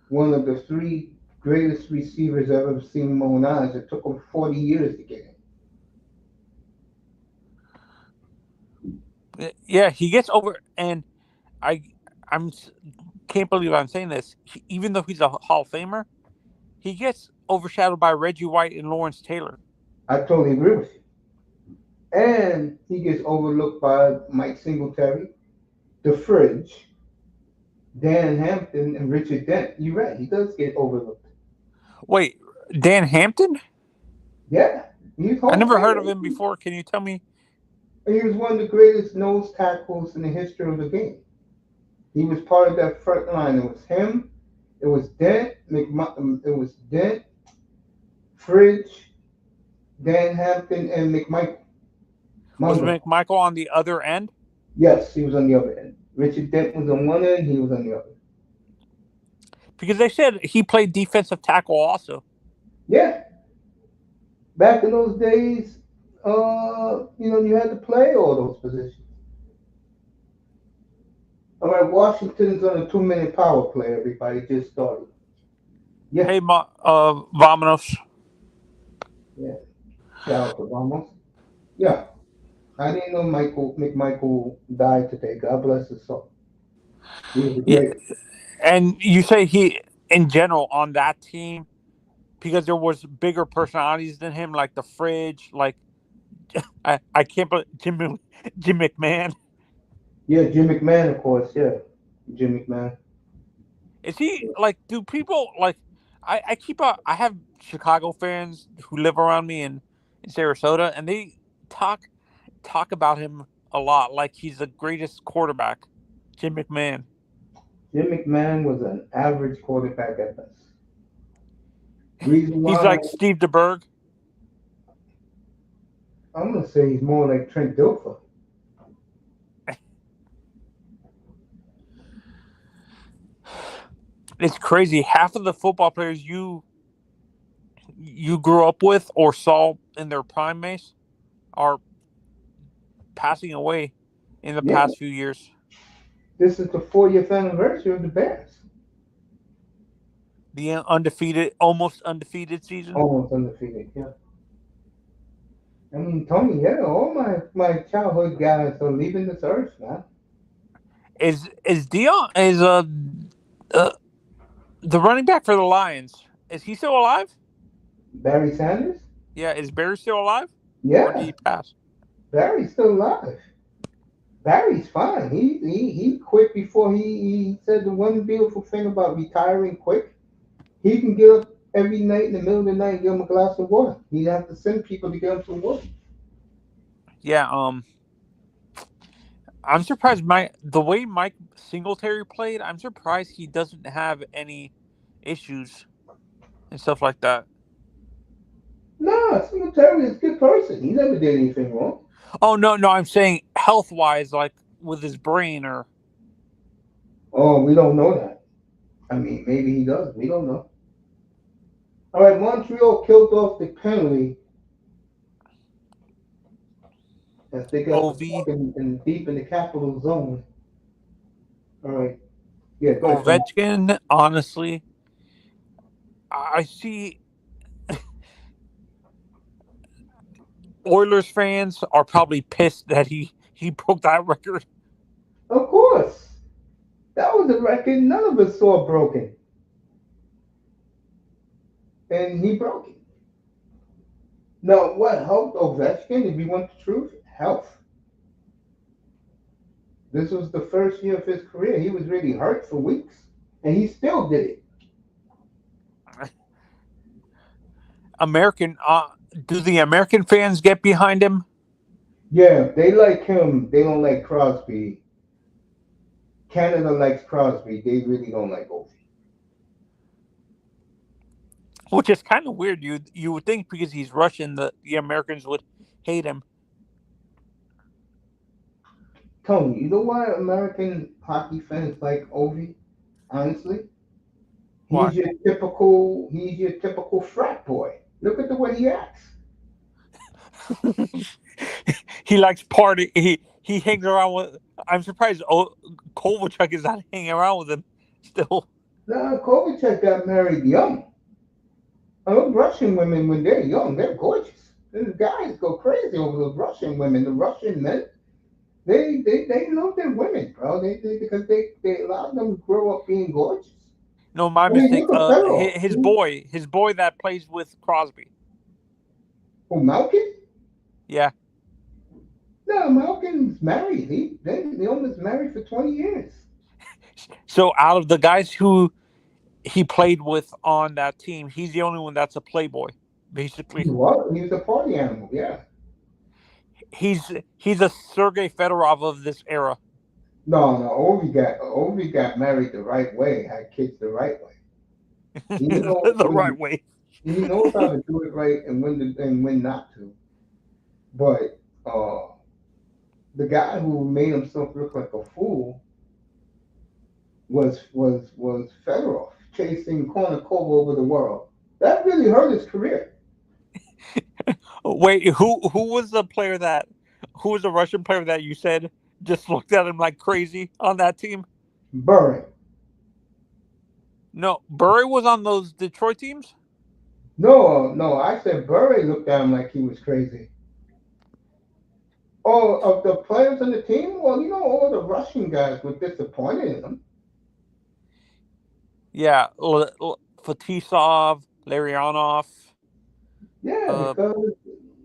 one of the three greatest receivers I've ever seen in my own eyes. It took him 40 years to get in. Yeah, he gets over, and I, I'm can't believe I'm saying this. Even though he's a Hall of Famer, he gets overshadowed by Reggie White and Lawrence Taylor. I totally agree with you. And he gets overlooked by Mike Singletary, the Fridge, Dan Hampton, and Richard Dent. You're right. He does get overlooked. Wait, Dan Hampton? Yeah, he's I Hall of never heard of Fame. him before. Can you tell me? He was one of the greatest nose tackles in the history of the game. He was part of that front line. It was him. It was it was Dent, Fridge, Dan Hampton, and McMichael. Was Mungo. McMichael on the other end? Yes, he was on the other end. Richard Dent was on one end. He was on the other. Because they said he played defensive tackle also. Yeah, back in those days, you had to play all those positions. All right, Washington's on a 2-minute power play. Everybody just started. Yeah, Hey, Vamonos. yeah. Shout out to Ramos. Yeah, I didn't know Michael McMichael died today. God bless his soul. He was a Yeah, great. and you say he, in general, on that team, because there was bigger personalities than him, like the Fridge, like I can't believe Jim McMahon. Yeah, Jim McMahon, of course. Yeah, Jim McMahon. Is he like? Do people like? I keep up. I have Chicago fans who live around me in Sarasota, and they talk talk about him a lot, like he's the greatest quarterback, Jim McMahon. Jim McMahon was an average quarterback at best. Reason He's why like Steve DeBerg. I'm gonna say he's more like Trent Dilfer. It's crazy. Half of the football players you grew up with or saw in their prime mace are passing away in the Yeah, past few years. this is the 40th anniversary of the Bears. The almost undefeated season. Almost undefeated. Yeah. I mean, Tony. Yeah, all my childhood guys are leaving this earth, man. Is Dion is uh the running back for the Lions? Is he still alive? Barry Sanders. Yeah, is Barry still alive, or did Yeah, he pass? Barry's still alive. Barry's fine. He quit before he said the one beautiful thing about retiring quick. He can get up every night in the middle of the night and give him a glass of water. He'd have to send people to get him some water. Yeah. I'm surprised the way Mike Singletary played. I'm surprised he doesn't have any issues. and stuff like that. Nah, Singletary is a good person. He never did anything wrong. Oh no, I'm saying health wise, like with his brain or. Oh, we don't know that. I mean, maybe he does. We don't know. All right, Montreal killed off the penalty as they got the Ov puck in deep in the capital zone. All right. Yeah, go ahead, Tom. Ovechkin. Honestly, I see Oilers fans are probably pissed that he broke that record. Of course. That was a record none of us saw broken. And he broke it. Now, what helped Ovechkin, if you want the truth? Health. This was the first year of his career. He was really hurt for weeks. And he still did it. American. Do the American fans get behind him? Yeah, they like him. They don't like Crosby. Canada likes Crosby. They really don't like Ovi. Which is kind of weird. You would think because he's Russian, the Americans would hate him. Tony, you know why American hockey fans like Ovi? Honestly, Why? he's your typical frat boy. Look at the way he acts. He likes party. He hangs around with. I'm surprised. Kovalchuk is not hanging around with him still. Now, Kovacic got married young. I know Russian women, when they're young, they're gorgeous. These guys go crazy over those Russian women. The Russian men, they love their women, bro. Because they allow them to grow up being gorgeous. No, my I mean, mistake. look at Federer. His boy that plays with Crosby. Who, Malkin? Yeah. No, Malkin's married. They almost married for 20 years. So out of the guys who he played with on that team, he's the only one that's a playboy. Basically, He was a party animal, yeah. he's a Sergei Fedorov of this era. No, Ovi got married the right way, had kids the right way. He knows The right way. he knows how to do it right and when not to. But the guy who made himself look like a fool was Fedorov, chasing Kornikova over the world. That really hurt his career. Wait, who was the player that? Who was the Russian player that you said just looked at him like crazy on that team? Burry. No, Burry was on those Detroit teams. No, I said Burry looked at him like he was crazy. Oh, of the players on the team, well, all the Russian guys were disappointed in him. Yeah, Fetisov, Larionov. Yeah, because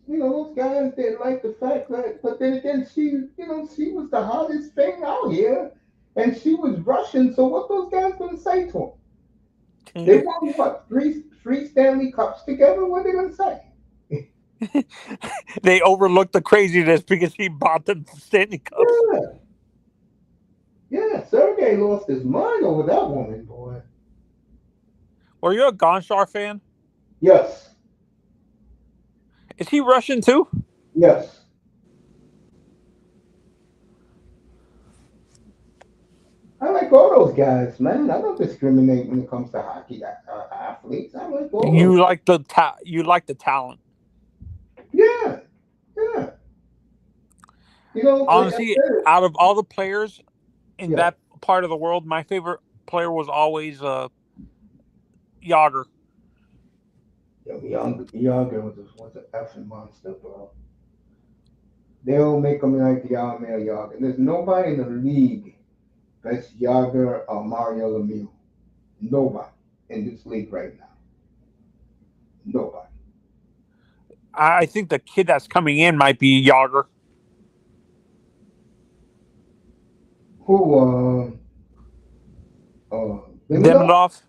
those guys didn't like the fact that, but then again, she was the hottest thing out here, and she was Russian. So what those guys gonna say to him? They won what, three Stanley Cups together? What are they gonna say? They overlooked the craziness because he bought them Stanley Cups. Yeah, Sergey lost his mind over that woman, boy. Were you a Gonchar fan? Yes. Is he Russian too? Yes. I like all those guys, man. I don't discriminate when it comes to hockey athletes. I like all You those. like you like the talent. Yeah, yeah. Honestly, out of all the players in Yeah. that part of the world, my favorite player was always Yager. Yager was an effing monster, bro. They'll make him like Yager. There's nobody in the league that's Yager or Mario Lemieux. Nobody in this league right now. Nobody. I think the kid that's coming in might be Yager. Who? Demidov? Demidov.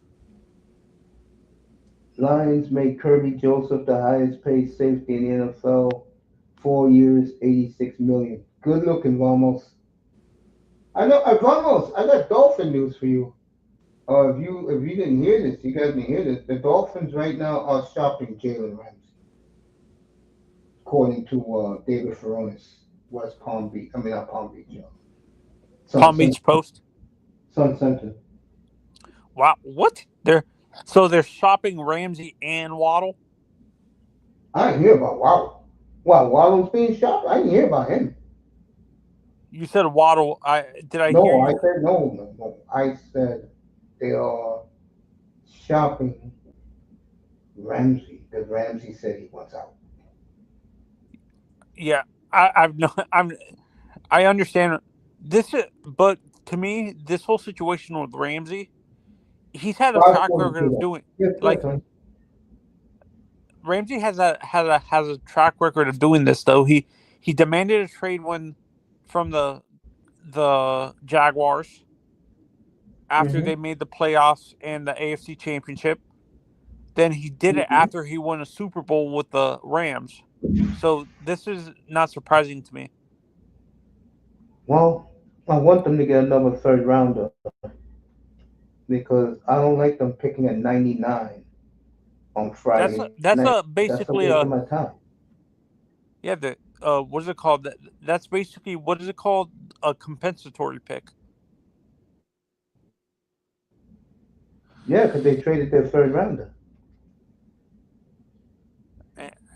Lions made Kirby Joseph the highest paid safety in the NFL. 4 years, $86 million. Good looking, Vamos. I know, Vamos. I got Dolphin news for you. If you didn't hear this, you guys didn't hear this. The Dolphins right now are shopping Jalen Ramsey, according to David Furonis, West Palm Beach. I mean, not Palm Beach, Sun, Palm Sun, Beach Post. Sun Center. Wow, what? They're shopping Ramsey and Waddle. I didn't hear about Waddle. Wow, Waddle's being shopped. I didn't hear about him. You said Waddle. I hear No, I you? said no, no, no. I said they are shopping Ramsey because Ramsey said he wants out. Yeah, I've no. I understand this, but to me, this whole situation with Ramsey, he's had a Why track wouldn't record you do of that? doing Yes, yes, like son. Ramsey has a track record of doing this though. He demanded a trade when from the Jaguars after Mm-hmm. they made the playoffs and the AFC Championship. Then he did it Mm-hmm. after he won a Super Bowl with the Rams. So this is not surprising to me. Well, I want them to get another third rounder because I don't like them picking at 99 on Friday That's night. a That's a basically waste of a my time. yeah the what is it called? That's basically what is it called? A compensatory pick. Yeah, because they traded their third rounder.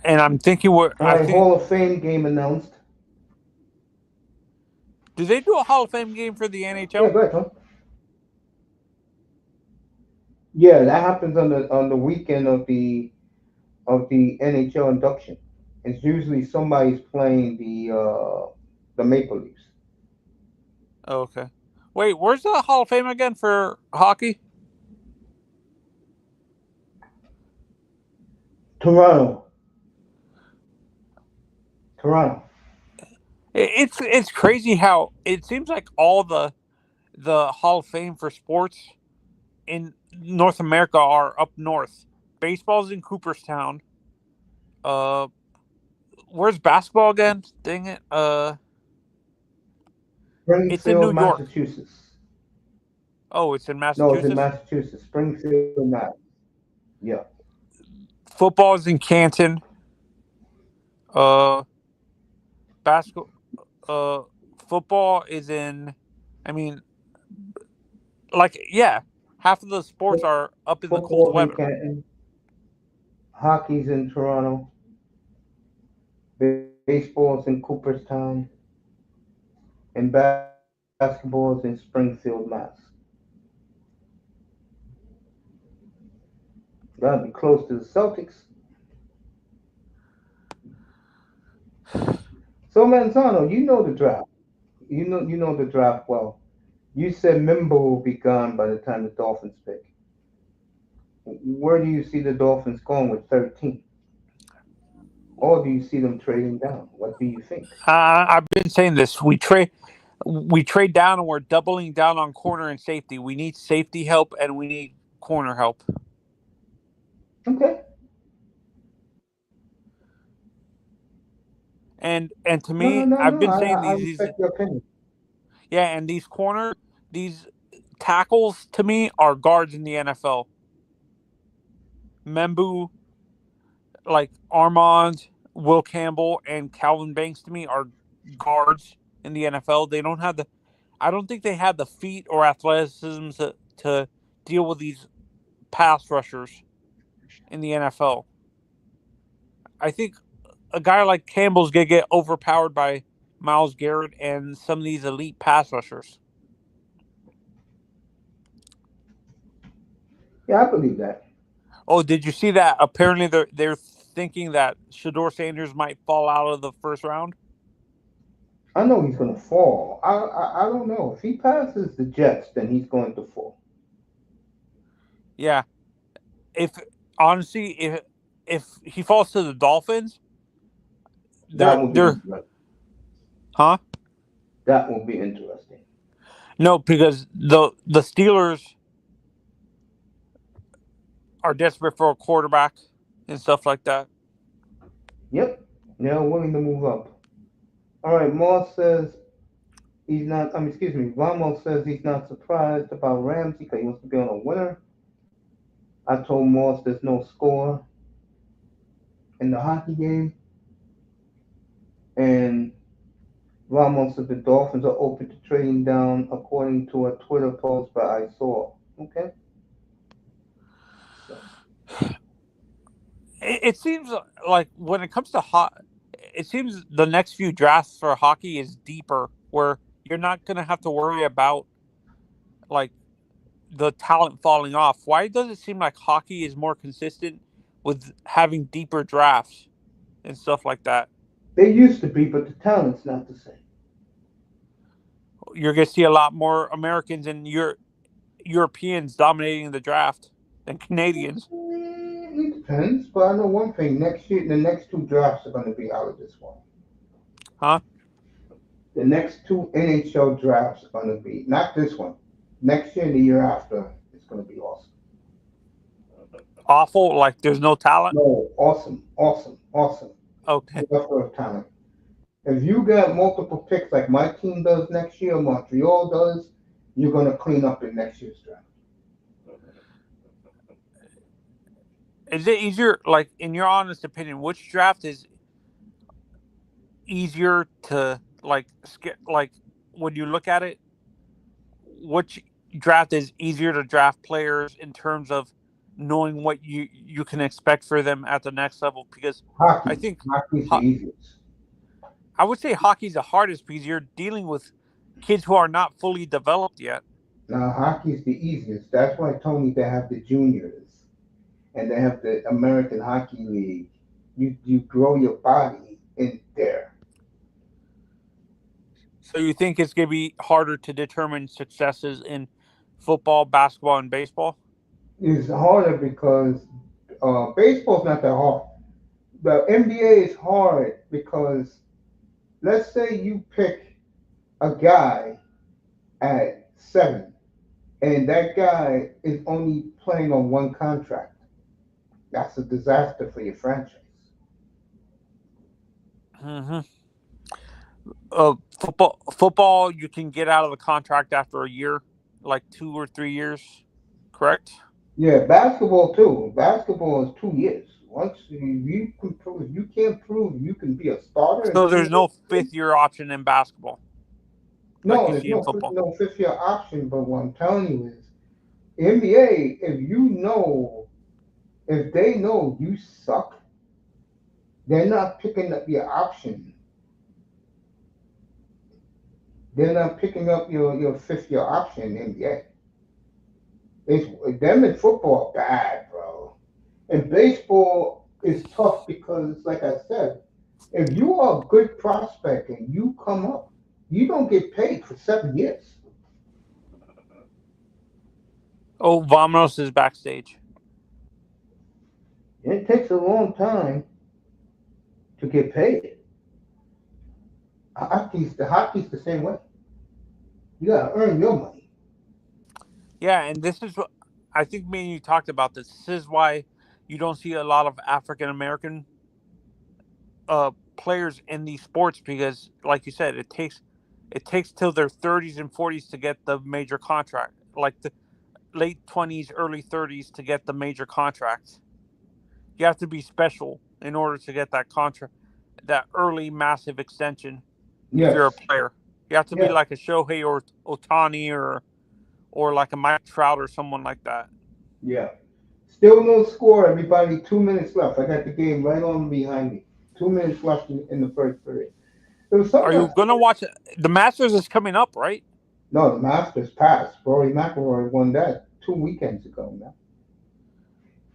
And I'm thinking what All I right, think. Hall of Fame game announced. Do they do a Hall of Fame game for the Yeah, NHL? go ahead, Tom. Yeah, that happens on the weekend of the NHL induction. It's usually somebody's playing the Maple Leafs. Oh, okay. Wait, where's the Hall of Fame again for hockey? Toronto, Toronto. It's crazy how it seems like all the Hall of Fame for sports in North America are up north. Baseball's in Cooperstown. Uh, where's basketball again? Dang it. It's in New Springfield, York. Massachusetts. Oh, it's in No, it's in Massachusetts. Massachusetts. Springfield, Mass. Yeah. Football's in Canton. Uh, basketball. Uh, football is in. I mean, like yeah, half of the sports are up in the cold Football's in weather. Canton. Hockey's in Toronto. Baseball's in Cooperstown. And basketball's in Springfield, Mass. Gotta be close to the Celtics. So Manzano, you know the draft. You know the draft well. You said Mimbo will be gone by the time the Dolphins pick. Where do you see the Dolphins going with 13? Or do you see them trading down? What do you think? I've been saying this. We trade down and we're doubling down on corner and safety. We need safety help and we need corner help. Okay. And to No, no, me, no, I've no. been I, saying I I these respect your opinion. yeah, and these tackles to me are guards in the NFL. Membu, like Armand, Will Campbell, and Calvin Banks to me are guards in the NFL. They don't have the I don't think they have the feet or athleticism to deal with these pass rushers in the NFL. I think a guy like Campbell's gonna get overpowered by Miles Garrett and some of these elite pass rushers. Yeah, I believe that. Oh, did you see that? Apparently, they're thinking that Shador Sanders might fall out of the first round. I know he's going to fall. I don't know. If he passes the Jets, then he's going to fall. Yeah, if honestly, if he falls to the Dolphins, That will be they're interesting. huh? That will be interesting. No, because the Steelers are desperate for a quarterback and stuff like that. Yep. They're willing to move up. All right. Moss says He's not. Excuse me. Ramos says he's not surprised about Ramsey because he wants to be on a winner. I told Moss there's no score in the hockey game, and Ramos said the Dolphins are open to trading down, according to a Twitter post by I saw. Okay. So, It seems like when it comes to it seems the next few drafts for hockey is deeper, where you're not going to have to worry about like the talent falling off. Why does it seem like hockey is more consistent with having deeper drafts and stuff like that? they used to be, but the talent's not the same. You're going to see a lot more Americans and Europeans dominating the draft than Canadians. It depends, but I know one thing. Next year, the next two drafts are going to be out of this one. Huh? The next two NHL drafts are going to be, not this one, next year and the year after, it's going to be awesome. Awful, like there's no talent. No, awesome, awesome, awesome. Okay. Plethora of talent. If you got multiple picks like my team does next year, Montreal does, you're going to clean up in next year's draft. Is it easier, like in your honest opinion, which draft is easier to like when you look at it? Which draft is easier to draft players in terms of knowing what you can expect for them at the next level? Because I think Hockey's the easiest. I would say hockey's the hardest because you're dealing with kids who are not fully developed yet. Now, hockey's the easiest. That's why, Tony, they have the juniors and they have the American Hockey League. You grow your body in there. So you think it's going to be harder to determine successes in football, basketball, and baseball? It's harder because baseball's not that hard. The NBA is hard because let's say you pick a guy at 7 and that guy is only playing on one contract. That's a disaster for your franchise. Mm-hmm. Football, you can get out of the contract after a year, like 2 or 3 years, correct? Yeah, basketball too. Basketball is 2 years. Once you can prove, if you can't prove you can be a starter in So two there's no years, 5th-year option in basketball, like no, you there's see in football. no fifth year option. But what I'm telling you is, NBA, if they know you suck, they're not picking up your option. They're not picking up your fifth year option in the NBA. It's them in football bad, bro. And baseball is tough because, like I said, if you are a good prospect and you come up, you don't get paid for 7 years. Oh, Vamos is backstage. It takes a long time to get paid. The hockey's the same way. You gotta earn your money. Yeah, and this is what I think me and you talked about this. This is why you don't see a lot of African American players in these sports because, like you said, it takes till their 30s and 40s to get the major contract, like the late 20s, early 30s to get the major contract. You have to be special in order to get that contract, that early massive extension. If you're a Yes, player, you have to be yes, like a Shohei or Otani or like a Mike Trout or someone like that. yeah. Still no score, everybody. 2 minutes left. I got the game right on behind me. 2 minutes left in the first period. There was Are something you gonna watch it? The Masters is coming up, right? No, the Masters passed. Rory McIlroy won that 2 weekends ago now.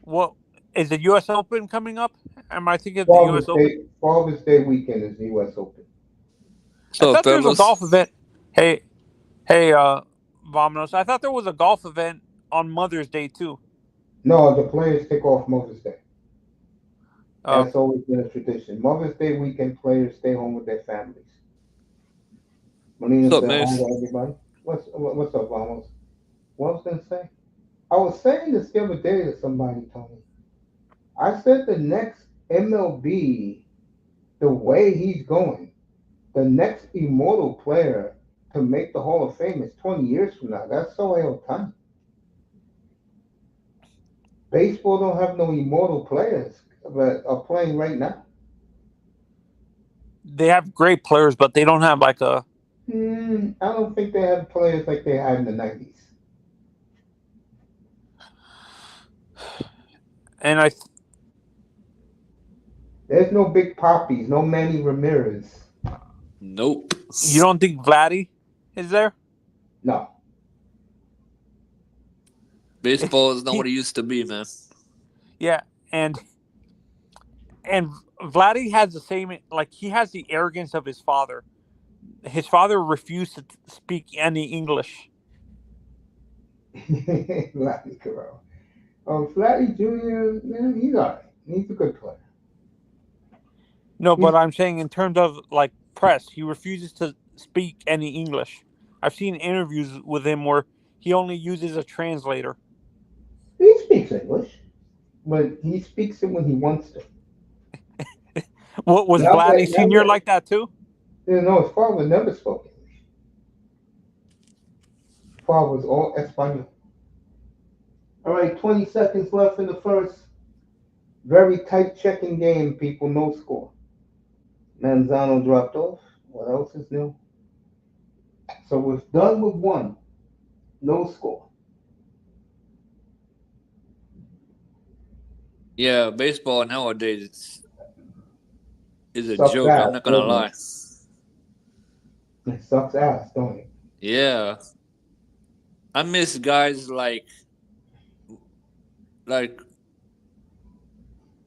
Well, is the U.S. Open coming up? Am I thinking of the Father's U.S. Open? Day, Father's Day weekend is the U.S. Open. I So, thought there was a golf fellas, event. Hey, hey, Vominos. I thought there was a golf event on Mother's Day too. No, the players take off Mother's Day. Uh, That's always been a tradition. Mother's Day weekend, players stay home with their families. Melina what's up, said hi man? to everybody. What's up, Vamos? What I was gonna say? I was saying this the other day to somebody, Tony. I said the next MLB, the way he's going, the next immortal player to make the Hall of Fame is 20 years from now. That's so Ohtani. Baseball don't have no immortal players that are playing right now. They have great players, but they don't have like a. I don't think they have players like they had in the 90s. And I, There's no big poppies, no Manny Ramirez. Nope. you don't think Vladdy is there? No. Baseball is not what it used to be, man. Yeah, and Vladdy has the same, like, he has the arrogance of his father. His father refused to speak any English. Vladdy Guerrero. Vladdy Jr., man, he's all right. He's a good player. No, but I'm saying in terms of like press, he refuses to speak any English. I've seen interviews with him where he only uses a translator. He speaks English, but he speaks it when he wants to. What was Now Vladdy that- Senior like that too? No, his father never spoke English. His father was all Espanol. All right, 20 seconds left in the first. Very tight checking game, people. No score. Manzano dropped off. What else is new? So we're done with one. No score. Yeah, baseball nowadays is a Sucks joke. ass, I'm not gonna doesn't it? lie. It sucks ass, don't it? Yeah, I miss guys like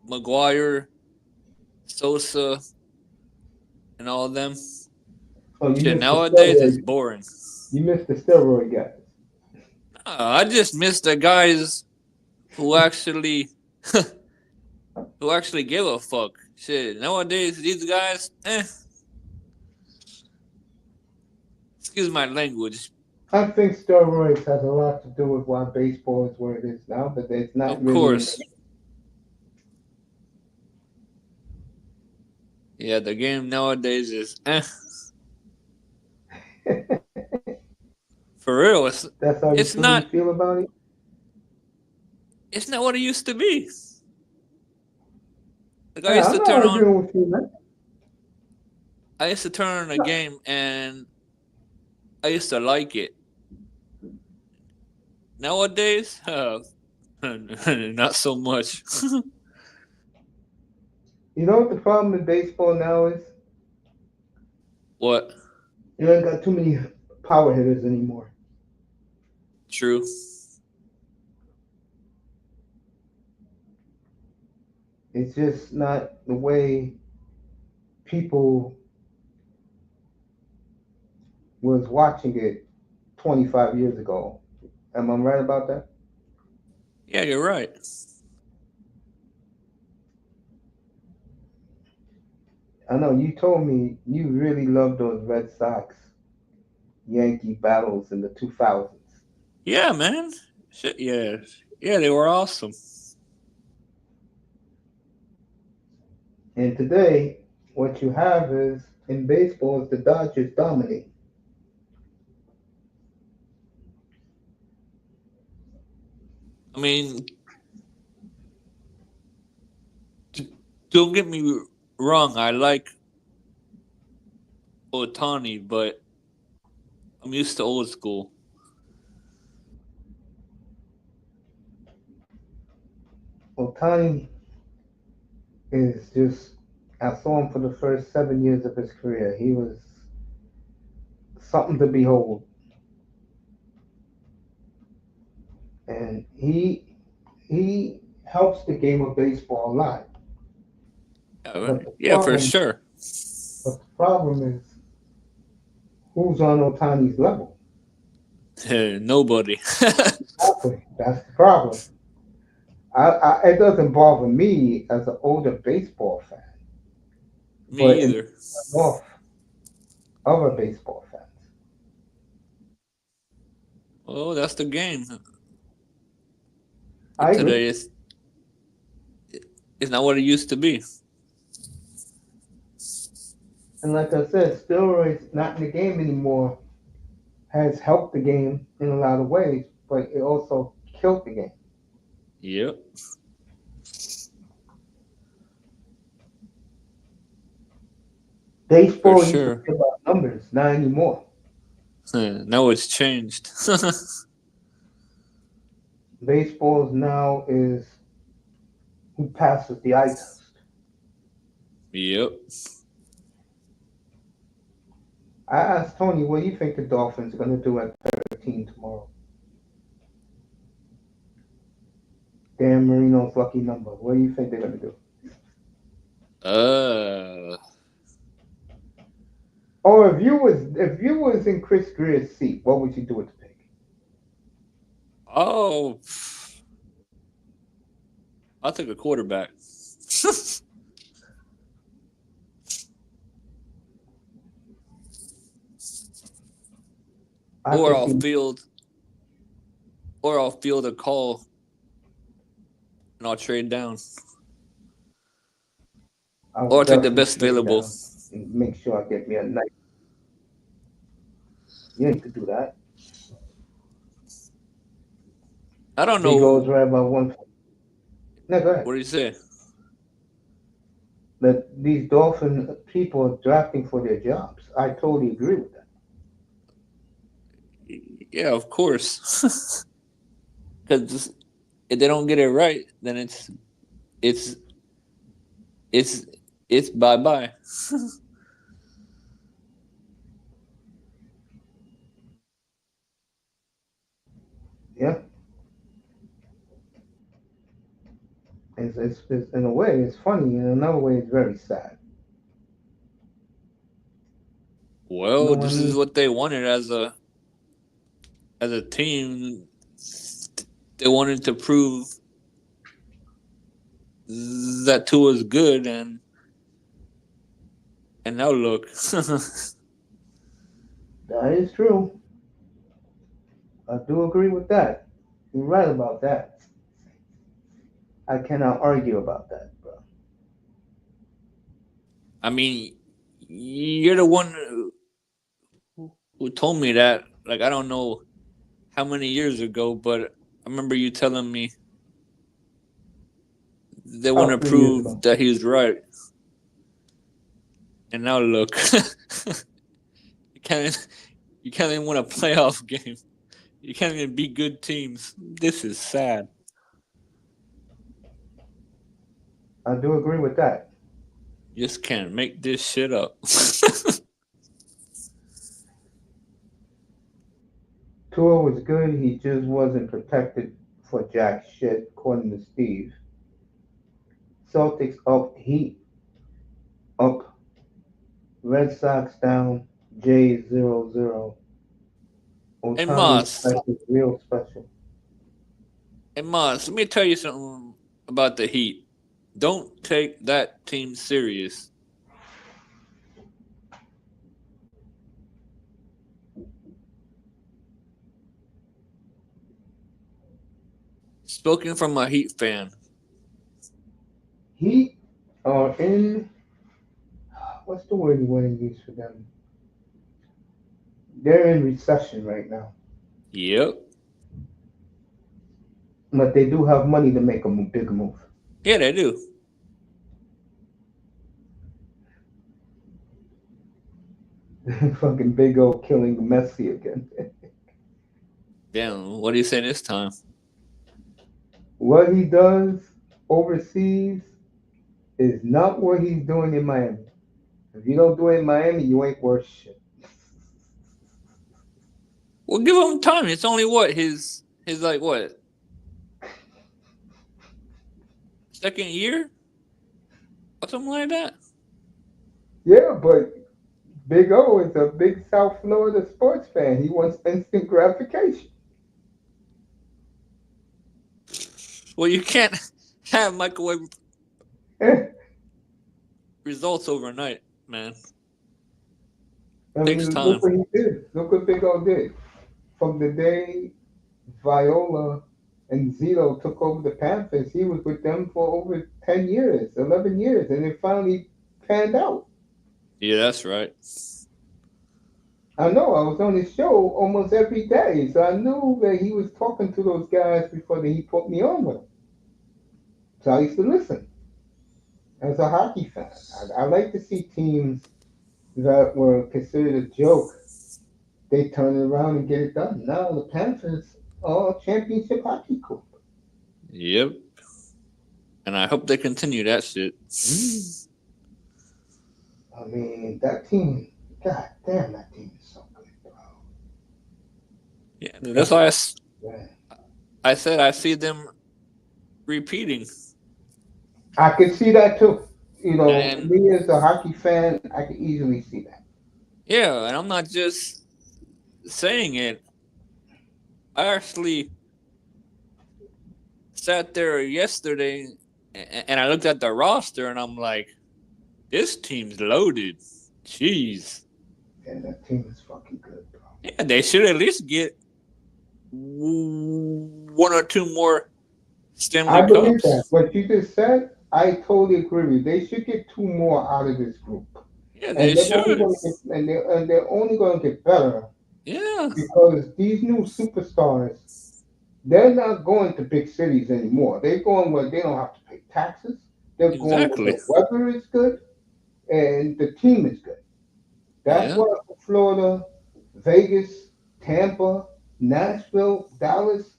McGuire, Sosa, and all of them. Oh, you Shit, missed the nowadays it's steroid. boring. You missed the steroid guys. I just miss the guys who actually give a fuck. Shit, nowadays these guys, excuse my language. I think steroids has a lot to do with why baseball is where it is now, but it's not Of really. course. Yeah, the game nowadays is For real, That's how you it's truly not feel about it? it's not what it used to be. Like Yeah, I'm not arguing with you, man. I used to turn on a game and I used to like it. Nowadays, not so much. You know what the problem in baseball now is? What? You ain't got too many power hitters anymore. True. It's just not the way people was watching it 25 years ago. Am I right about that? Yeah, you're right. I know you told me you really loved those Red Sox Yankee battles in the 2000s. Yeah, man. Shit, yeah. Yeah, they were awesome. And today, what you have is in baseball is the Dodgers dominate. I mean, don't get me wrong. I like Otani, but I'm used to old school. Otani is just, I saw him for the first 7 years of his career. He was something to behold. And he helps the game of baseball a lot. Yeah, for sure. But the problem is, who's on Otani's level? Nobody. Exactly. That's the problem. It doesn't bother me as an older baseball fan. Me either. Off other baseball fans. Oh, that's the game. I agree. Today it's not what it used to be. And like I said, steroids not in the game anymore has helped the game in a lot of ways, but it also killed the game. Yep. For Baseball used to sure. be about numbers, not anymore. Now it's changed. Baseball now is who passes the eye test. Yep. I asked Tony, what do you think the Dolphins are going to do at 13 tomorrow? Dan Marino's lucky number. What do you think they're going to do? Or if you was in Chris Greer's seat, what would you do with the pick? Oh, I'll take a quarterback. Or I'll field a call and I'll trade down. Or I'll take the best available. And make sure I get me a nice. You need to do that. I don't know. He goes right about one. No, go ahead. What do you say? That these Dolphin people are drafting for their jobs. I totally agree with that. Yeah, of course. Because if they don't get it right, then it's bye-bye. Yeah. It's in a way it's funny, in another way it's very sad. Well, this is what they wanted as a team. They wanted to prove that Tua's good, and now look. That is true. I do agree with that. You're right about that. I cannot argue about that, bro. I mean, you're the one who told me that. Like, I don't know how many years ago, but I remember you telling me they want to prove that he's right. And now look, you can't even win a playoff game. You can't even beat good teams. This is sad. I do agree with that. You just can't make this shit up. Tua was good. He just wasn't protected for jack shit, according to Steve. Celtics up, Heat up, Red Sox down, Jays 0-0. Hey, Moss. Real special. Hey, Moss, let me tell you something about the Heat. Don't take that team serious. Spoken from a Heat fan. Heat are in, what's the word you want to use for them? They're in recession right now. Yep. But they do have money to make a big move. Yeah, they do. Fucking Big O killing Messi again. Damn, what do you say this time? What he does overseas is not what he's doing in Miami. If you don't do it in Miami, you ain't worth shit. Well, give him time. It's only what his like what second year or something like that. Yeah, but Big O is a big South Florida sports fan. He wants instant gratification. Well, you can't have microwave results overnight, man. Takes time. Look what he did. Look what Big O did. From the day Viola and Zito took over the Panthers, he was with them for over 10 years, 11 years, and it finally panned out. Yeah, that's right. I know I was on his show almost every day, so I knew that he was talking to those guys before he put me on with him. So I used to listen as a hockey fan. I like to see teams that were considered a joke. They turn it around and get it done. Now the Panthers are a championship hockey club. Yep. And I hope they continue that shit. I mean, that team, god damn, that team is so good, bro. Yeah, that's why Yeah. I said I see them repeating. I could see that too. You know, And me as a hockey fan, I could easily see that. yeah, and I'm not just saying it. I actually sat there yesterday and I looked at the roster and I'm like, this team's loaded. Jeez. And that team is fucking good, bro. Yeah, they should at least get one or two more I Stanley believe that. Cups. What you just said, I totally agree with you. They should get two more out of this group. Yeah, And they they're only should. going to get, and they're only going to get better Yeah, because these new superstars, they're not going to big cities anymore. They're going where they don't have to pay taxes. They're going where exactly. the weather is good and the team is good. That's Yeah, why Florida, Vegas, Tampa, Nashville, Dallas,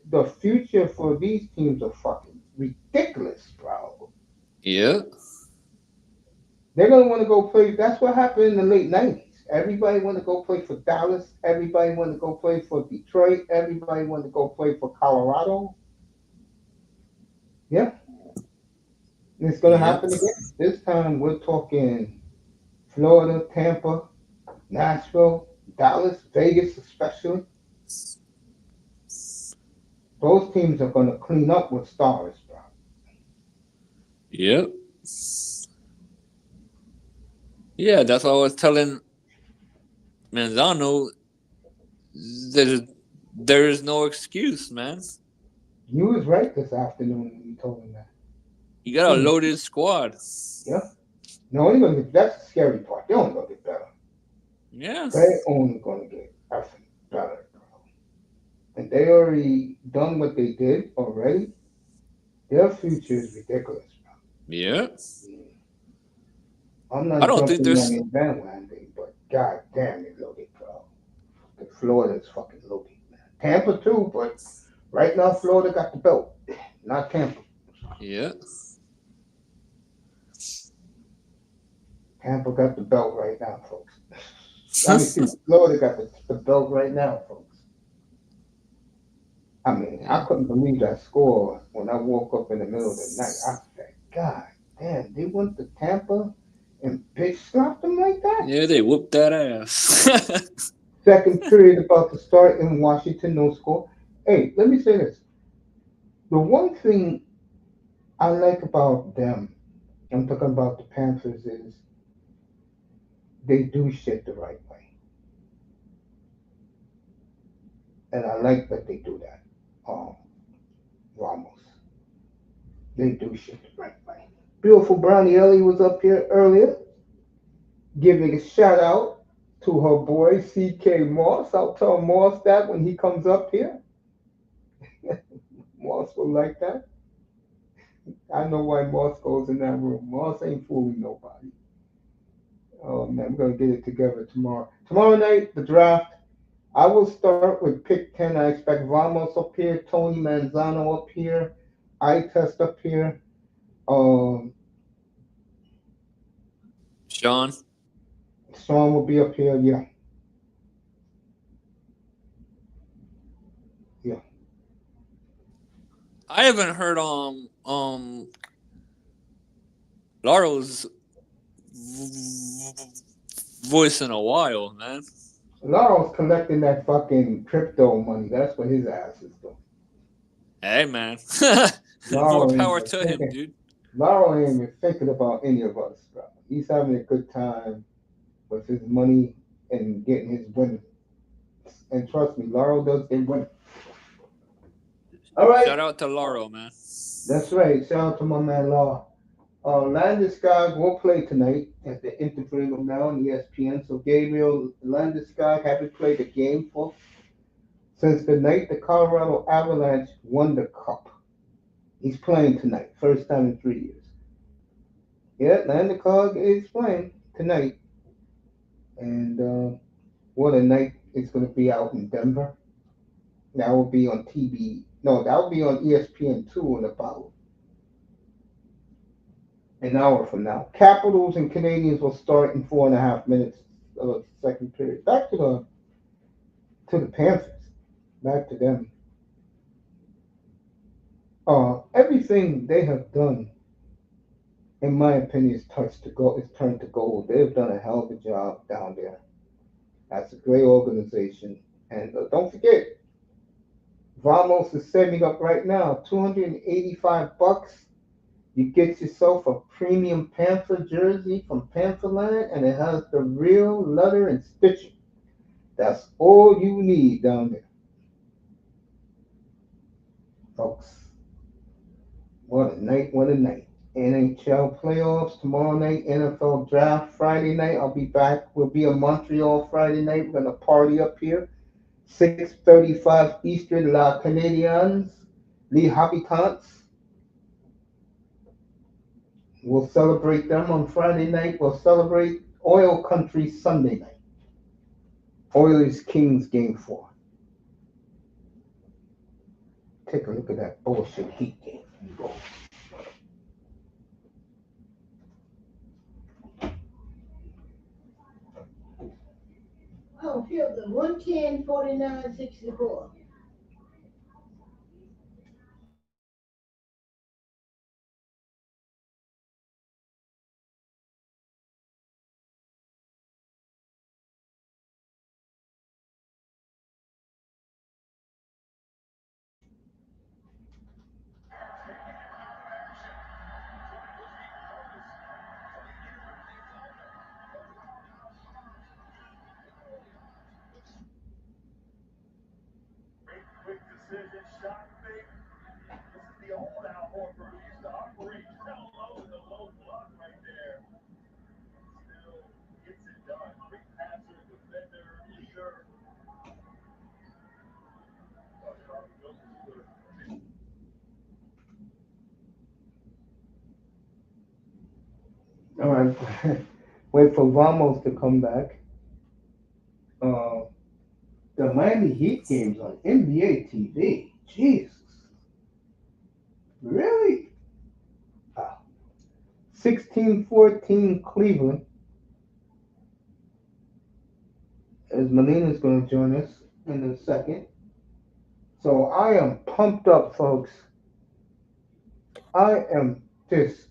the future for these teams are fucking ridiculous, bro. yeah, They're gonna want to go play. That's what happened in the late '90s. Everybody want to go play for Dallas. Everybody want to go play for Detroit. Everybody want to go play for Colorado. Yeah, and it's gonna yeah, happen again. This time we're talking Florida, Tampa, Nashville, Dallas, Vegas, especially. Those teams are gonna clean up with stars, bro. yeah. Yeah, that's what I was telling Manzano. There's there is no excuse, man. You was right this afternoon when you told me that. You got a Hmm. loaded squad. Yeah. No, only gonna get, that's the scary part. They're only gonna get better. Yeah, They're only gonna get effing better, bro. And they already done what they did already. Their future is ridiculous, bro. yeah. I'm I not don't think jumping on there's. the bandwagon, but god damn it loaded, bro. The Florida's fucking loaded, man. Tampa too, but right now Florida got the belt, not Tampa. Yeah, Tampa got the belt right now, folks. I mean, excuse me, Florida got the belt right now, folks. I mean, I yeah. couldn't believe that score when I woke up in the middle of the night. I said, God damn, they went to Tampa and bitch slapped them like that? Yeah, they whooped that ass. Second period about to start in Washington, no score. Hey, let me say this. The one thing I like about them, I'm talking about the Panthers, is they do shit the right way. And I like that they do that. Um, Ramos. They do shit the right way. Beautiful Brownie Ellie was up here earlier, giving a shout out to her boy CK Moss. I'll tell Moss that when he comes up here. Moss will like that. I know why Moss goes in that room. Moss ain't fooling nobody. Oh man, we're gonna get it together tomorrow. Tomorrow night, the draft. I will start with pick 10. I expect Ramos up here, Tony Manzano up here, I test up here. Um, Sean, Sean will be up here. Yeah, yeah. I haven't heard Laro's voice in a while, man. Laro's collecting that fucking crypto money. That's what his ass is doing. Hey, man. More Laro ain't power even to him, thinking. dude. Laro ain't even thinking about any of us, bro. He's having a good time with his money and getting his winning. And trust me, Laro does get winning. All right, Shout out to Laro, man. that's right. Shout out to my man Law. Landeskog will play tonight as they're interviewing him now on ESPN. So Gabriel Landeskog haven't played a game for since the night the Colorado Avalanche won the cup. He's playing tonight, first time in 3 years. Yeah, Landeskog is playing tonight, and what a night it's going to be out in Denver. That will be on TV. No, that will be on ESPN2 in about an hour from now. Capitals and Canadiens will start in 4.5 minutes of the second period. Back to the Panthers. Back to them. Everything they have done, in my opinion, is touched to go. Is turned to gold. They've done a hell of a job down there. That's a great organization. And don't forget, Vamos is setting up right now. $285. You get yourself a premium Panther jersey from Pantherland, and it has the real leather and stitching. That's all you need down there, folks. What a night! What a night! NHL playoffs tomorrow night. NFL draft Friday night. I'll be back. We'll be in Montreal Friday night. We're gonna party up here. 6:35 Eastern. La Canadiens, Les Habitants. We'll celebrate them on Friday night. We'll celebrate Oil Country Sunday night. Oilers Kings game 4. Take a look at that bullshit Heat game. Oh, Fielder, 110-49-64. All right. Wait for Vamos to come back. The Miami Heat games on NBA TV. Jesus. Really? 16-14 Cleveland. As Melina's going to join us in a second. So I am pumped up, folks. I am just.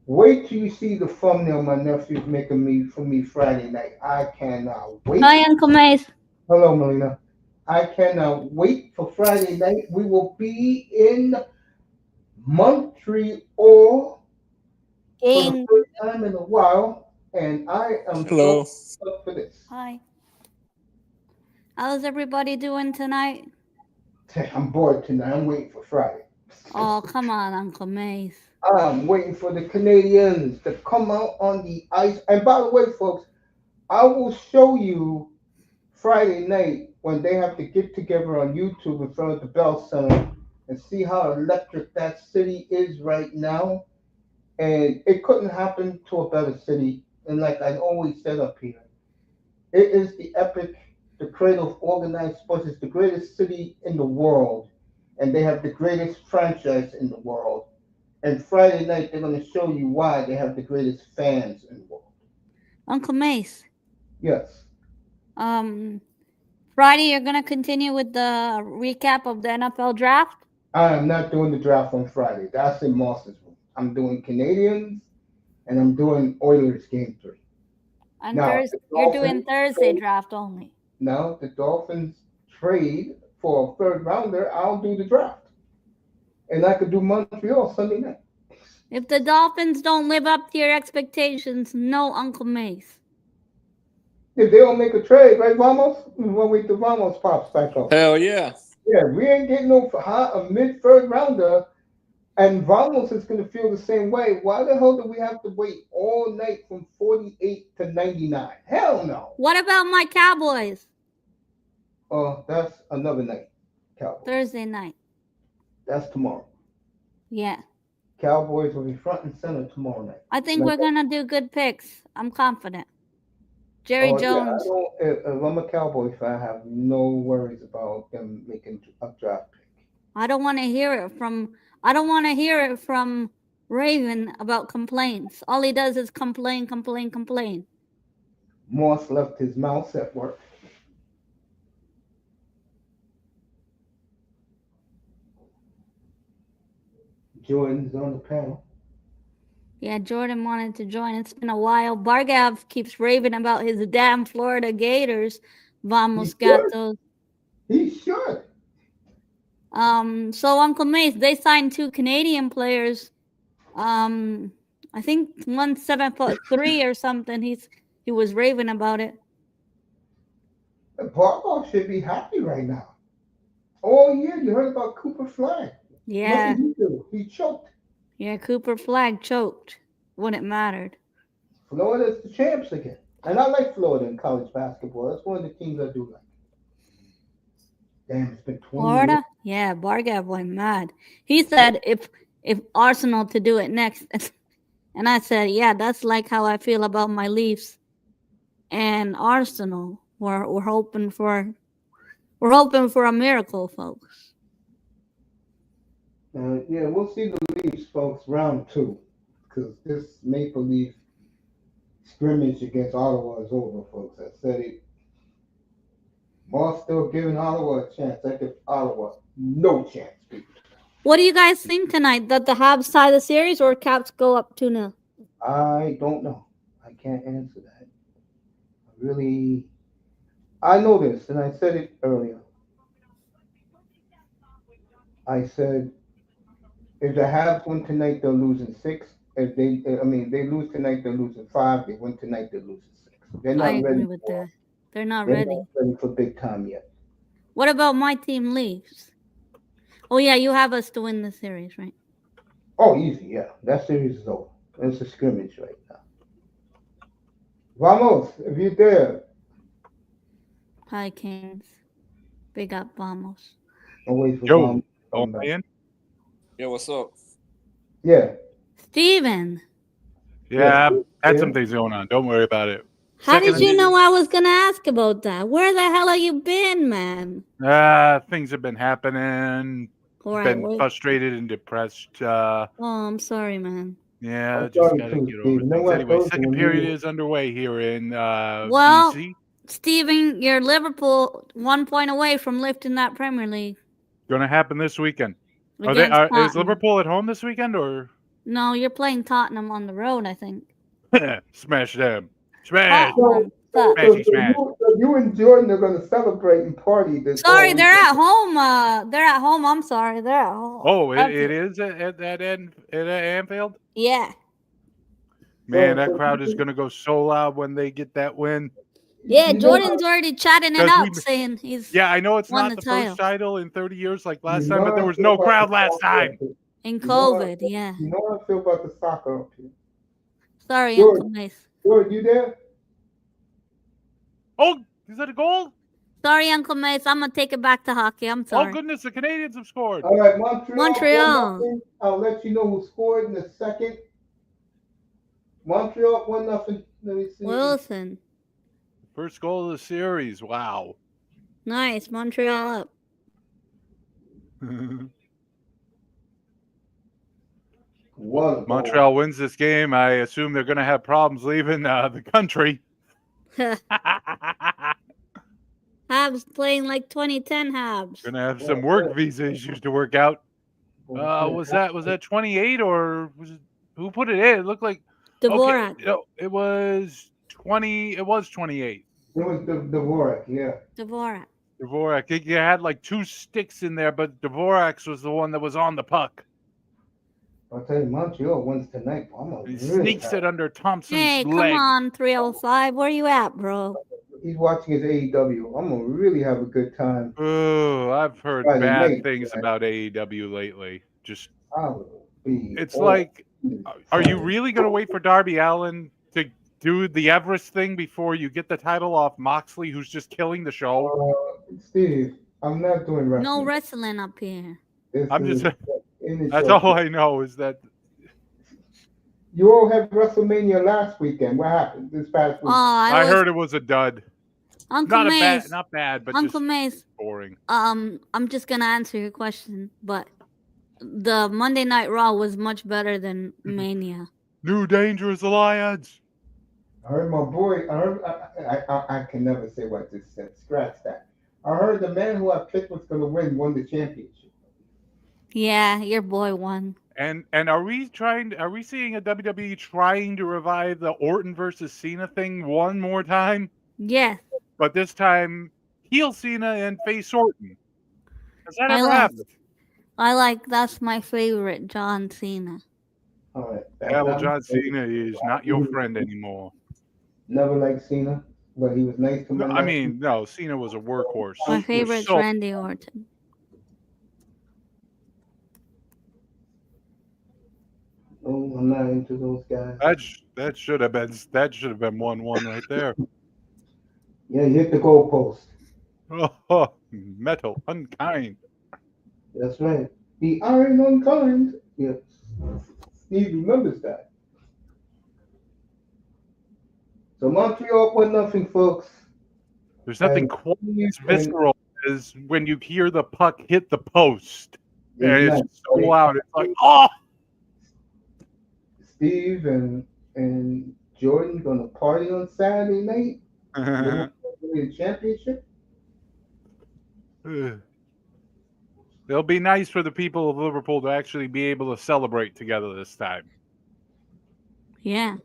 Wait till you see the thumbnail my nephew's making me for me Friday night. I cannot wait. Hi, Uncle Mace. Hello, Melina. I cannot wait for Friday night. We will be in Montreal for the first time in a while, and I am Hello. so up for this. Hi. How's everybody doing tonight? I'm bored tonight. I'm waiting for Friday. Oh, come on, Uncle Mace. I'm waiting for the Canadiens to come out on the ice. And by the way, folks, I will show you Friday night when they have to get together on YouTube in front of the Bell Center and see how electric that city is right now. And it couldn't happen to a better city. And like I always said up here, it is the epic, the cradle of organized sports. It's the greatest city in the world. And they have the greatest franchise in the world. And Friday night, they're going to show you why they have the greatest fans in the world. Uncle Mace. Yes. Friday, you're going to continue with the recap of the NFL draft? I am not doing the draft on Friday. That's in Moss's room. I'm doing Canadiens, and I'm doing Oilers game 3. On Thursday, you're doing Thursday draft only. Now, the Dolphins trade for a third rounder, I'll do the draft. And I could do Montreal Sunday night. If the Dolphins don't live up to your expectations, no Uncle Mace. If they don't make a trade, right, Vamos? We'll wait till Vamos pops back up. Hell yeah. Yeah, we ain't getting no a mid-third rounder And Ramos is going to feel the same way. Why the hell do we have to wait all night from 48 to 99? Hell no. What about my Cowboys? That's another night. Cowboys. Thursday night. That's tomorrow. Yeah. Cowboys will be front and center tomorrow night. I think we're going to do good picks. I'm confident. Jerry Jones. Yeah, if I'm a Cowboy fan, I have no worries about them making a draft pick. I don't want to hear it from Raven about complaints. All he does is complain. Moss left his mouse at work. Jordan's on the panel. Yeah, Jordan wanted to join. It's been a while. Bargav keeps raving about his damn Florida Gators. Vamos Gatos. He should. So Uncle Mace, they signed 2 Canadian players. I think one's 7'3" or something. He was raving about it. Barkov should be happy right now. All year you heard about Cooper Flag. Yeah. What did he do? He choked. Yeah, Cooper Flag choked when it mattered. Florida's the champs again. And I like Florida in college basketball. That's one of the teams I do like. Damn, it's been 20 Florida? years. Yeah, Bargav went mad. He said if Arsenal to do it next. And I said, yeah, that's like how I feel about my Leafs and Arsenal. We're hoping for a miracle, folks. Yeah, we'll see the Leafs, folks, round 2. Because this Maple Leaf scrimmage against Ottawa is over, folks. I said it. Moss still giving Ottawa a chance. I give Ottawa no chance, people. What do you guys think tonight? That the Habs tie the series or Caps go up 2-0? I don't know. I can't answer that. I know this, and I said it earlier. I said, if the Habs win tonight, they'll lose in 6. If they lose tonight, they'll lose in 5. They win tonight, they'll lose in 6. They're not I ready agree with that. They're not They're ready. not ready for big time yet. What about my team Leafs? Oh yeah, you have us to win the series, right? Oh, easy, yeah. That series is over. It's a scrimmage right now. Vamos, if you're there. Hi, Kings. Big up, Vamos. I'll wait for Yo, Vamos. oh man. Yeah, what's up? Yeah. Steven. Yeah, I had some things going on. Don't worry about it. How did you know I was going to ask about that? Where the hell have you been, man? Things have been happening. Been frustrated and depressed. I'm sorry, man. Yeah, just got to get over things. Anyway, second period is underway here in BC. Steven, you're Liverpool 1 point away from lifting that Premier League. Going to happen this weekend. Is Liverpool at home this weekend or? No, you're playing Tottenham on the road, I think. Smash them. Smash. Smash. You and Jordan are going to celebrate and party this. Sorry, they're at home. They're at home. I'm sorry, they're at home. Oh, it is at Anfield. Yeah. Man, that crowd is going to go so loud when they get that win. Yeah, Jordan's already chatting it up, saying he's. Yeah, I know it's not the first title in 30 years like last time, but there was no crowd last time. In COVID, yeah. You know how I feel about the soccer up here. Sorry, Uncle Mace. Jordan, you there? Oh, is that a goal? Sorry, Uncle Mace. I'm going to take it back to hockey. I'm sorry. Oh, goodness. The Canadiens have scored. All right, Montreal. I'll let you know who scored in a second. Montreal 1-0. Let me see. Wilson. First goal of the series. Wow. Nice. Montreal up. Montreal wins this game. I assume they're going to have problems leaving the country. Habs playing like 2010 Habs. Going to have some work visa issues to work out. Was that 28 or who put it in? It looked like Dvorak. Okay, no, it was 20. It was 28. It was Dvorak, yeah. Dvorak. You had like 2 sticks in there, but Dvorak's was the one that was on the puck. I'll tell you, Montreal wins tonight. He sneaks it under Thompson's leg. Hey, come on, 305. Where you at, bro? He's watching his AEW. I'm going to really have a good time. Oh, I've heard bad things about AEW lately. Just It's like, are you really going to wait for Darby Allin to do the Everest thing before you get the title off Moxley, who's just killing the show? Steve, I'm not doing wrestling. No wrestling up here. That's all I know is that. You all had WrestleMania last weekend. What happened this past week? I heard it was a dud. Uncle Mace, not bad, but Uncle just Mace, boring. I'm just gonna answer your question, but the Monday Night Raw was much better than Mania. New Dangerous Alliance. I heard my boy. I can never say what I just said. Scratch that. I heard the man who I picked was going to won the championship. Yeah, your boy won. And are we seeing a WWE trying to revive the Orton versus Cena thing one more time? Yes. But this time, heel Cena and face Orton. Has that ever happened? That's my favorite, John Cena. All right. Yeah, well, John Cena is not your friend anymore. Never liked Cena, but he was nice to me. No, Cena was a workhorse. My favorite's Randy Orton. Oh, I'm not into those guys. That should have been 1-1 right there. Yeah, you hit the goalpost. Oh, metal, unkind. That's right. The iron unkind. Yes. Steve remembers that. So Montreal 1-0, folks. There's nothing quite as visceral as when you hear the puck hit the post. And it's so loud. It's like, oh! Steve and Jordan gonna party on Saturday night. The championship. It'll be nice for the people of Liverpool to actually be able to celebrate together this time. Yeah.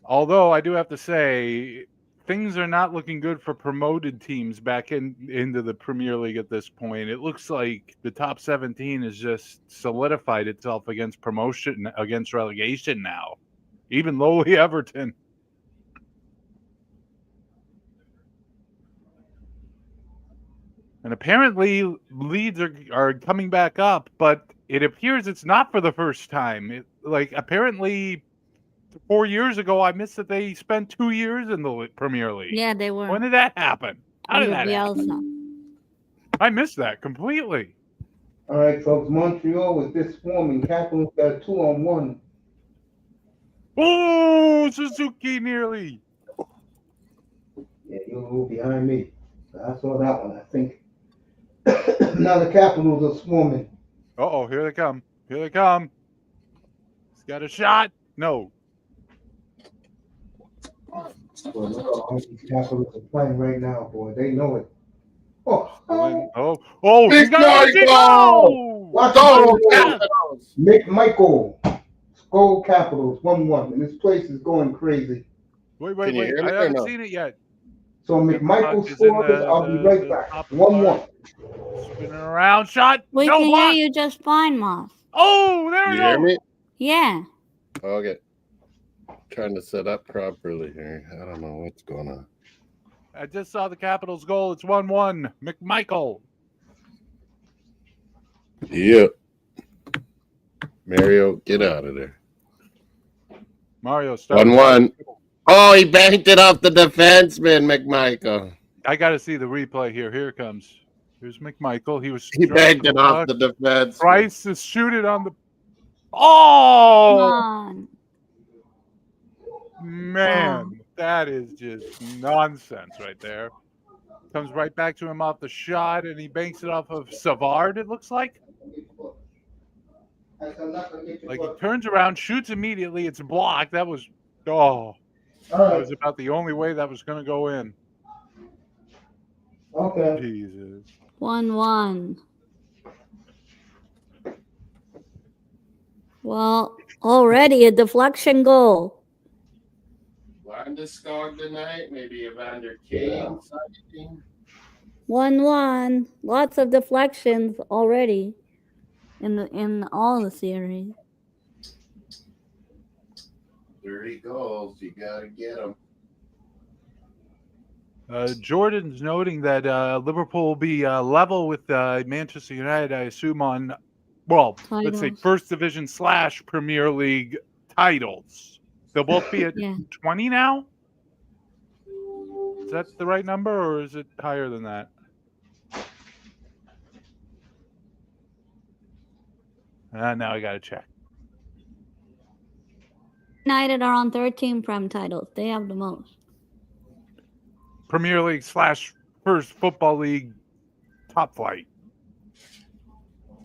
Although I do have to say, things are not looking good for promoted teams back into the Premier League at this point. It looks like the top 17 has just solidified itself against promotion, against relegation now. Even lowly Everton. And apparently Leeds are coming back up, but it appears it's not for the first time. Apparently 4 years ago, I missed that they spent 2 years in the Premier League. Yeah, they were. When did that happen? How did that happen? I missed that completely. All right, folks. Montreal with this swarming. Capitals got a 2-on-1. Oh, Suzuki nearly. Yeah, you're a little behind me. I saw that one, I think. Now the Capitals are swarming. Uh-oh, here they come. Here they come. He's got a shot. No. Well, look how these Capitals are playing right now, boy. They know it. He's got a goal! Watch out, McMichael. Skull Capitals 1-1. And this place is going crazy. Wait. I haven't seen it yet. So McMichael scores. I'll be right back. 1-1. Spinning around, shot. We can hear you just fine, Moss. Oh, there we go. You hear me? Yeah. Okay. Trying to set up properly here. I don't know what's going on. I just saw the Capitals goal. It's 1-1. McMichael. Yep. Mario, get out of there. Mario, 1-1. Oh, he banked it off the defenseman, McMichael. I got to see the replay here. Here it comes. Here's McMichael. He banked it off the defense. Price is shooting on the. Oh! Come on. Man, that is just nonsense right there. Comes right back to him off the shot, and he banks it off of Savard, it looks like. Like he turns around, shoots immediately. It's blocked. That was, that was about the only way that was going to go in. Okay. Jesus. 1-1. Well, already a deflection goal. Landeskog tonight, maybe Evander Kane. 1-1. Lots of deflections already in all the series. 30 goals, you gotta get them. Jordan's noting that Liverpool will be level with Manchester United, I assume, on Well, let's say Titles. First Division / Premier League titles. They'll both be at Yeah. 20 now? Is that the right number, or is it higher than that? Now I got to check. United are on 13 Prem titles. They have the most. Premier League / First Football League top flight.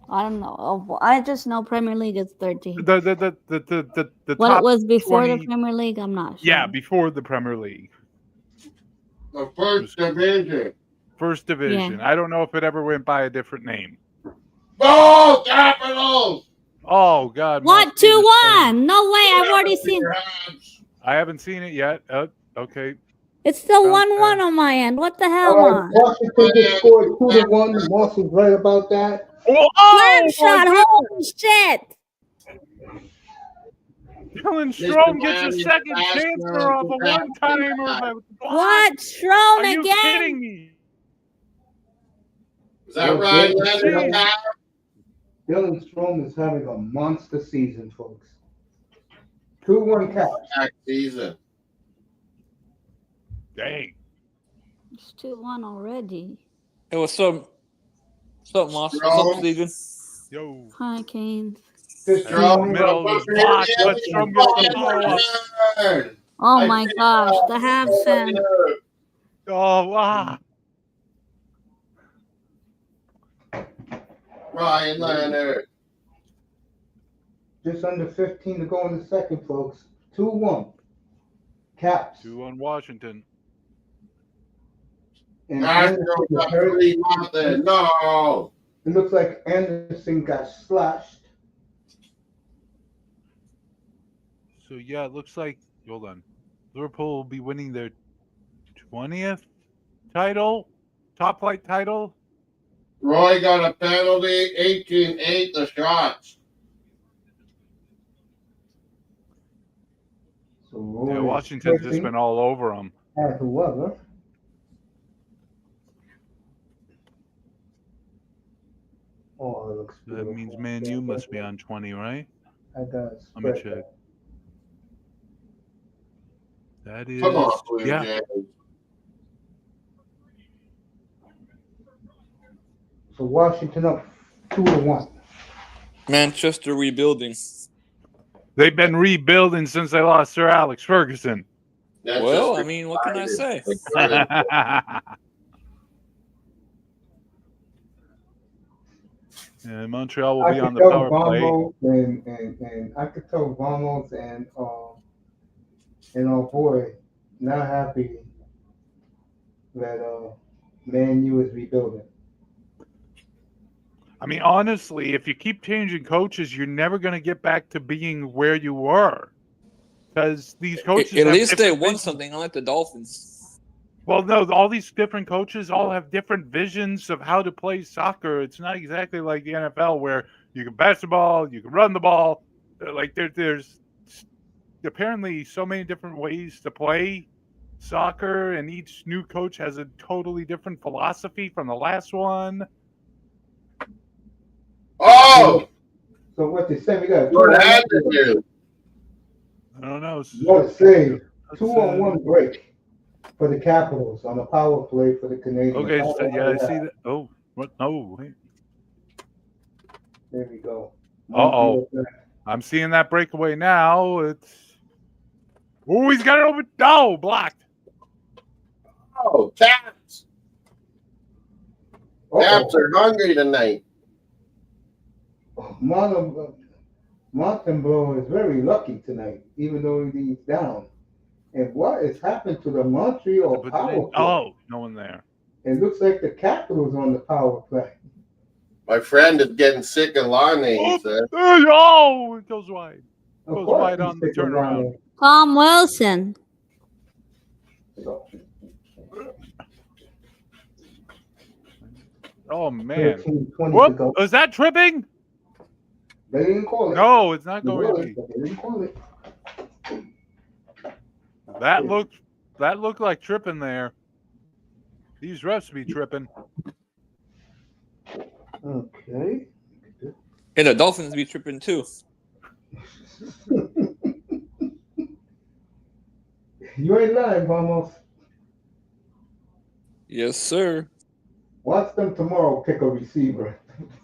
I don't know. Oh, I just know Premier League is 13. The What top it was before 20, the Premier League, I'm not sure. Yeah, before the Premier League. The First Division. First Division. Yeah. I don't know if it ever went by a different name. Go Capitals! Oh, God. What? 2-1? No way. I've already seen. I haven't seen it yet. Okay. It's still 1-1 on my end. What the hell, man? Washington just scored 2-1. Moss was right about that. Slap shot. Holy shit. Dylan Strome gets a second chancer off a one-timer. What? Strome Are you again? kidding me? Is that right? Dylan Strome is having a monster season, folks. 2-1 Caps. Season. Dang. It's 2-1 already. Hey, what's up? What's up, Moss? What's up, Steven? Yo. Hi, Kane. Strome Middle of the block. Let Strome get the ball up. Oh my gosh, the Habs fan. Oh, wow. Ryan Leonard. Just under 15 to go in the second, folks. 2-1. Caps. 2-1 Washington. And Anderson Anderson got hurt. 3-0. No. It looks like Anderson got slashed. So, yeah, it looks like, hold on. Liverpool will be winning their 20th title, top flight title. Roy got a penalty, 18-8 the shots. So Roy Yeah, is Washington's just pushing been all over them. at whoever. Oh, it looks That beautiful. means Man U must be on 20, right? I got Let me check. That is, Come on, Blue yeah. Jays. So Washington up 2-1. Manchester rebuilding. They've been rebuilding since they lost Sir Alex Ferguson. That's Well, just I mean, what can I say? And Montreal will I be could on the tell power play. Vamos and I could tell Vamos and our boy not happy that Man U is rebuilding. I mean, honestly, if you keep changing coaches, you're never going to get back to being where you were. Because these coaches At have least they different won visions. something, unlike the Dolphins. Well, no, all these different coaches all have different visions of how to play soccer. It's not exactly like the NFL where you can pass the ball, you can run the ball. Like there's apparently so many different ways to play soccer, and each new coach has a totally different philosophy from the last one. Oh! So what they say, we got What happened here? I don't know. Let's say Let's, 2-1 break for the Capitals on the power play for the Canadiens. Okay, so yeah, I see that. Oh, what? No. Wait. There we go. Uh-oh. I'm seeing that breakaway now. It's. Oh, he's got it over. No, blocked. Oh, Caps. Caps are hungry tonight. Montembeau is very lucky tonight, even though he's down. And what has happened to the Montreal power play? Oh, no one there. It looks like the Capitals on the power play. My friend is getting sick of Lane, he said. Oh, it goes wide. Of Goes course wide he's on the sick of turnaround. Lane. Tom Wilson. So, Oh, man. 13, 20 to Whoop. go. Was that tripping? They didn't call it. No, it's not They going called to it, but they didn't call it. be. That looked like tripping there. These refs be tripping. Okay. And the Dolphins be tripping too. You ain't lying, Vamos. Yes, sir. Watch them tomorrow pick a receiver.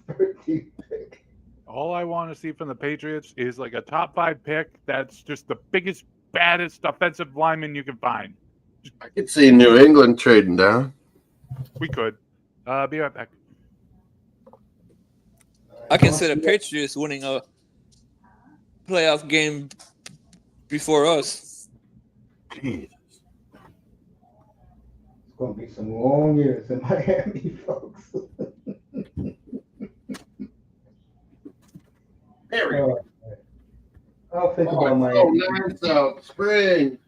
13th pick. All I want to see from the Patriots is like a top 5 pick that's just the biggest, baddest offensive lineman you can find. I could see New England trading down. We could. Be right back. I can see the Patriots winning a playoff game before us. Jeez. It's going to be some long years in Miami, folks. I'll think about Miami. Oh, nice out. Spring.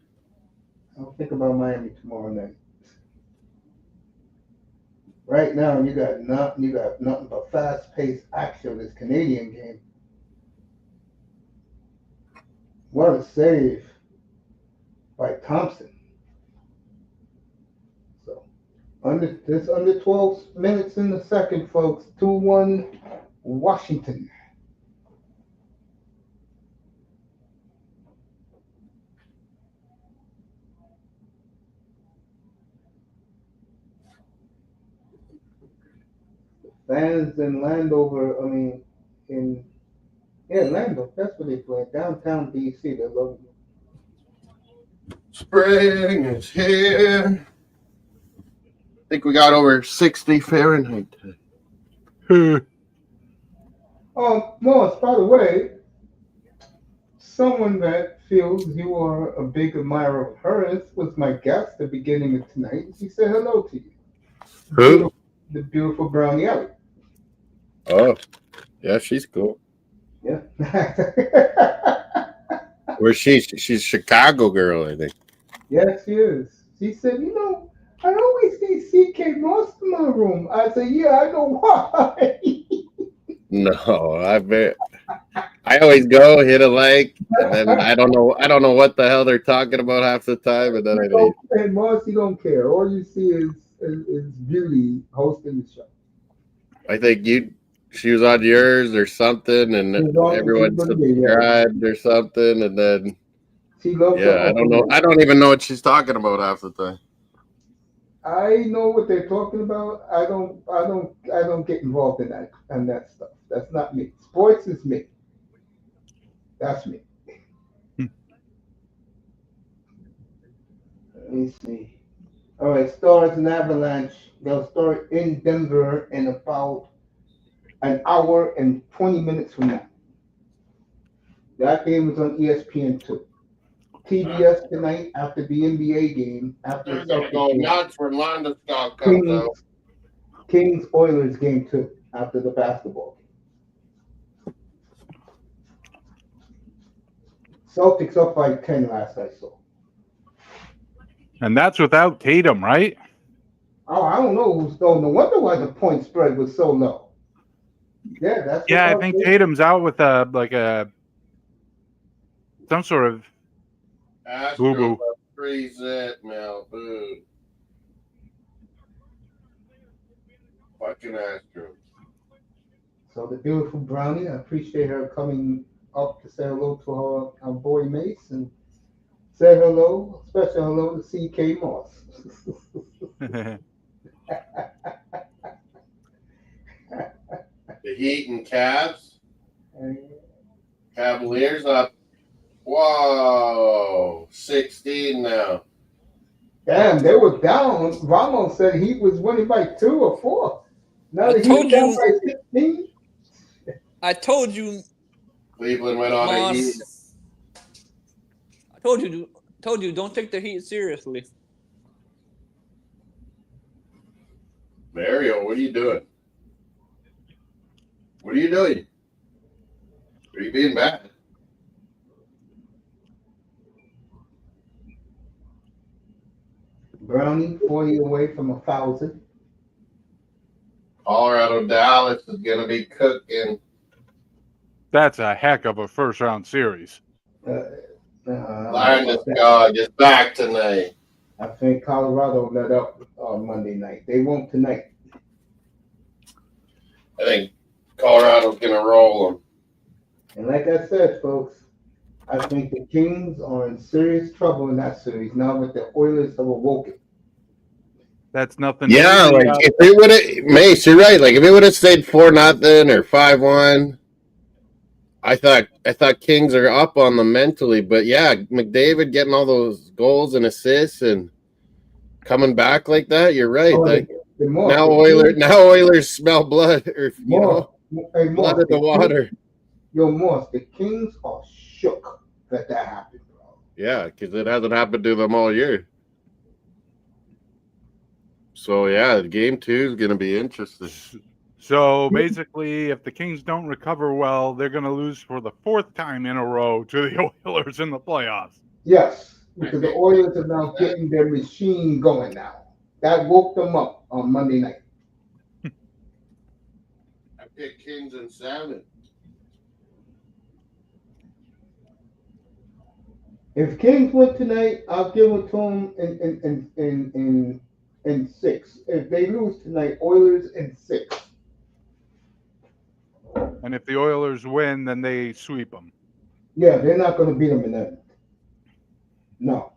I'll think about Miami tomorrow night. Right now, you got nothing but fast-paced action this Canadian game. What a save by Thompson. So, under 12 minutes in the second, folks. 2-1 Washington. Fans in Landover, Landover, that's where they play. Downtown DC, they love it. Spring is here. I think we got over 60 Fahrenheit today. Morris, by the way, someone that feels you are a big admirer of hers was my guest at the beginning of tonight. She said hello to you. Who? The beautiful Brownie Alley. Oh, yeah, she's cool. Yeah. Where's she? She's a Chicago girl, I think. Yes, she is. She said, I always see CK Moss in my room. I said, yeah, I know why. No, I always go hit a like, and then I don't know what the hell they're talking about half the time, and then I leave. And Moss, you don't care. All you see is Beauty hosting the show. I think she was on yours or something, and everyone subscribed or something, and then she loves I don't know. I don't even know what she's talking about half the time. I know what they're talking about. I don't get involved in that stuff. That's not me. Sports is me. That's me. Let me see. All right, Stars and Avalanche. They'll start in Denver in about an hour and 20 minutes from now. That game is on ESPN2. TBS tonight after the NBA game. After They're going to go nuts for Landeskog comes out. Kings Oilers game 2 after the basketball game. Celtics up by 10 last I saw. And that's without Tatum, right? Oh, I don't know who's going. No wonder why the point spread was so low. Yeah, that's. Yeah, I think Tatum's out with some sort of boo-boo. Freeze it, Mel. Boo. Fucking Astros. So the beautiful Brownie, I appreciate her coming up to say hello to her boy Mace and say hello, special hello to CK Moss. The Heat and Cavs. Cavaliers up. Whoa, 16 now. Damn, they were down. Ramos said he was winning by 2 or 4. Now that he's down by 16. I told you. Cleveland went on a Heat. I told you, don't take the Heat seriously. Mario, what are you doing? What are you doing? Are you being bad? Brownie 40 away from 1,000. Colorado Dallas is going to be cooking. That's a heck of a first-round series. Landeskog is back tonight. I think Colorado let up on Monday night. They won't tonight. I think Colorado's gonna roll them. And like I said, folks, I think the Kings are in serious trouble in that series now that the Oilers have awoken. That's nothing. Yeah, new. like if it would have, Mace, you're right. Like if it would have stayed 4-0 or 5-1, I thought Kings are up on them mentally. But yeah, McDavid getting all those goals and assists and coming back like that, you're right. Like now Oilers smell blood, or blood in the water. Yo, Moss, the Kings are shook that happened, bro. Yeah, because it hasn't happened to them all year. So yeah, game 2 is going to be interesting. So basically, if the Kings don't recover well, they're going to lose for the 4th time in a row to the Oilers in the playoffs. Yes, because the Oilers are now getting their machine going now. That woke them up on Monday night. I picked Kings in 7. If Kings win tonight, I'll give it to them in 6. If they lose tonight, Oilers in 6. And if the Oilers win, then they sweep them. Yeah, they're not going to beat them in that. No.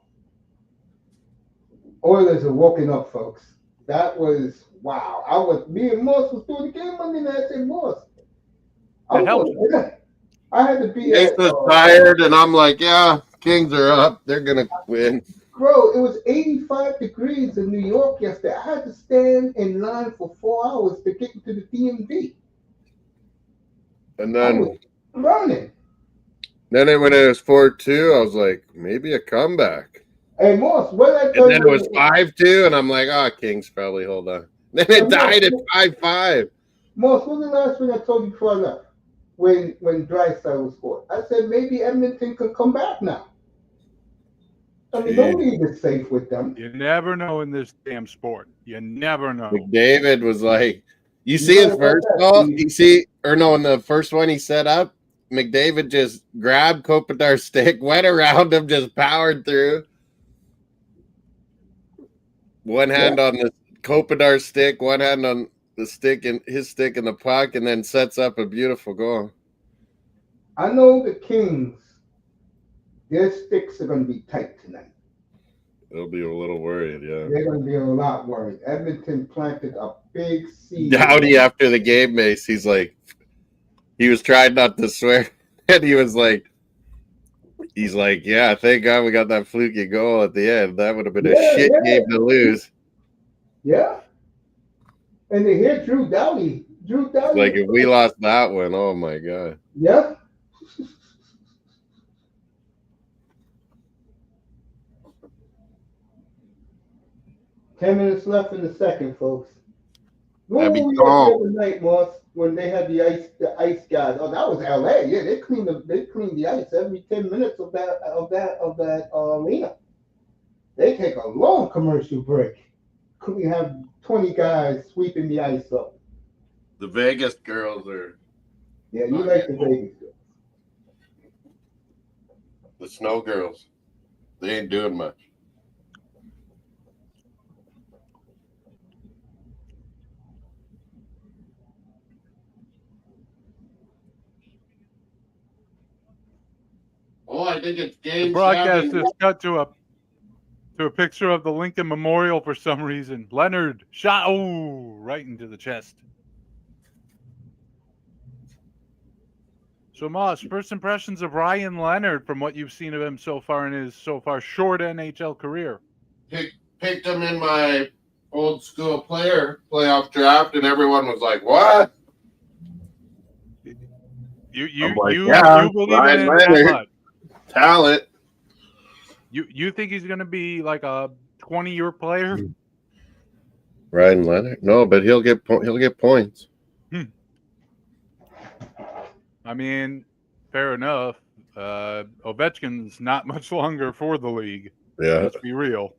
Oilers are woken up, folks. That was wow. Me and Moss was doing the game Monday night. I said, Moss, I had to be. Ace was tired, and I'm like, yeah, Kings are up. They're gonna win. Bro, it was 85 degrees in New York yesterday. I had to stand in line for 4 hours to get into the DMV. And then running. When it was 4-2, I was like, maybe a comeback. Hey, Moss, what I tell you? And then it was 5-2, and I'm like, Kings probably hold on. Then it died at 5-5. Moss, what was the last thing I told you before I left? When Draisaitl scored, I said maybe Edmonton could come back now. I mean, no league is safe with them. You never know in this damn sport. You never know. McDavid was like, you see his first goal? In the first one he set up, McDavid just grabbed Kopitar's stick, went around him, just powered through. One hand on the Kopitar's stick, one hand on the stick and his stick in the puck, and then sets up a beautiful goal. I know the Kings, their sticks are going to be tight tonight. They'll be a little worried, yeah. They're going to be a lot worried. Edmonton planted a big seed. Dowdy after the game, Mace, he's like, he was trying not to swear, and he's like, yeah, thank God we got that fluky goal at the end. That would have been a shit game to lose. Yeah. And then here, Drew Dowdy. Like, if we lost that one, oh my God. Yeah. Ten minutes left in the second, folks. What were we the other night, Moss, when they had the ice guys? Oh, that was LA. Yeah, they cleaned the ice every 10 minutes of that arena. They take a long commercial break. We have 20 guys sweeping the ice up. The Vegas girls are. Yeah, you like the Vegas girls. The snow girls. They ain't doing much. Oh, I think it's game. The broadcast is cut to a picture of the Lincoln Memorial for some reason. Leonard shot right into the chest. So Moss, first impressions of Ryan Leonard from what you've seen of him so far in his short NHL career. Picked him in my old school playoff draft, and everyone was like, "What?" You believe Ryan in Leonard, talent. You think he's going to be like a 20-year player? Ryan Leonard? No, but he'll get points. I mean, fair enough. Ovechkin's not much longer for the league. Yeah, let's be real.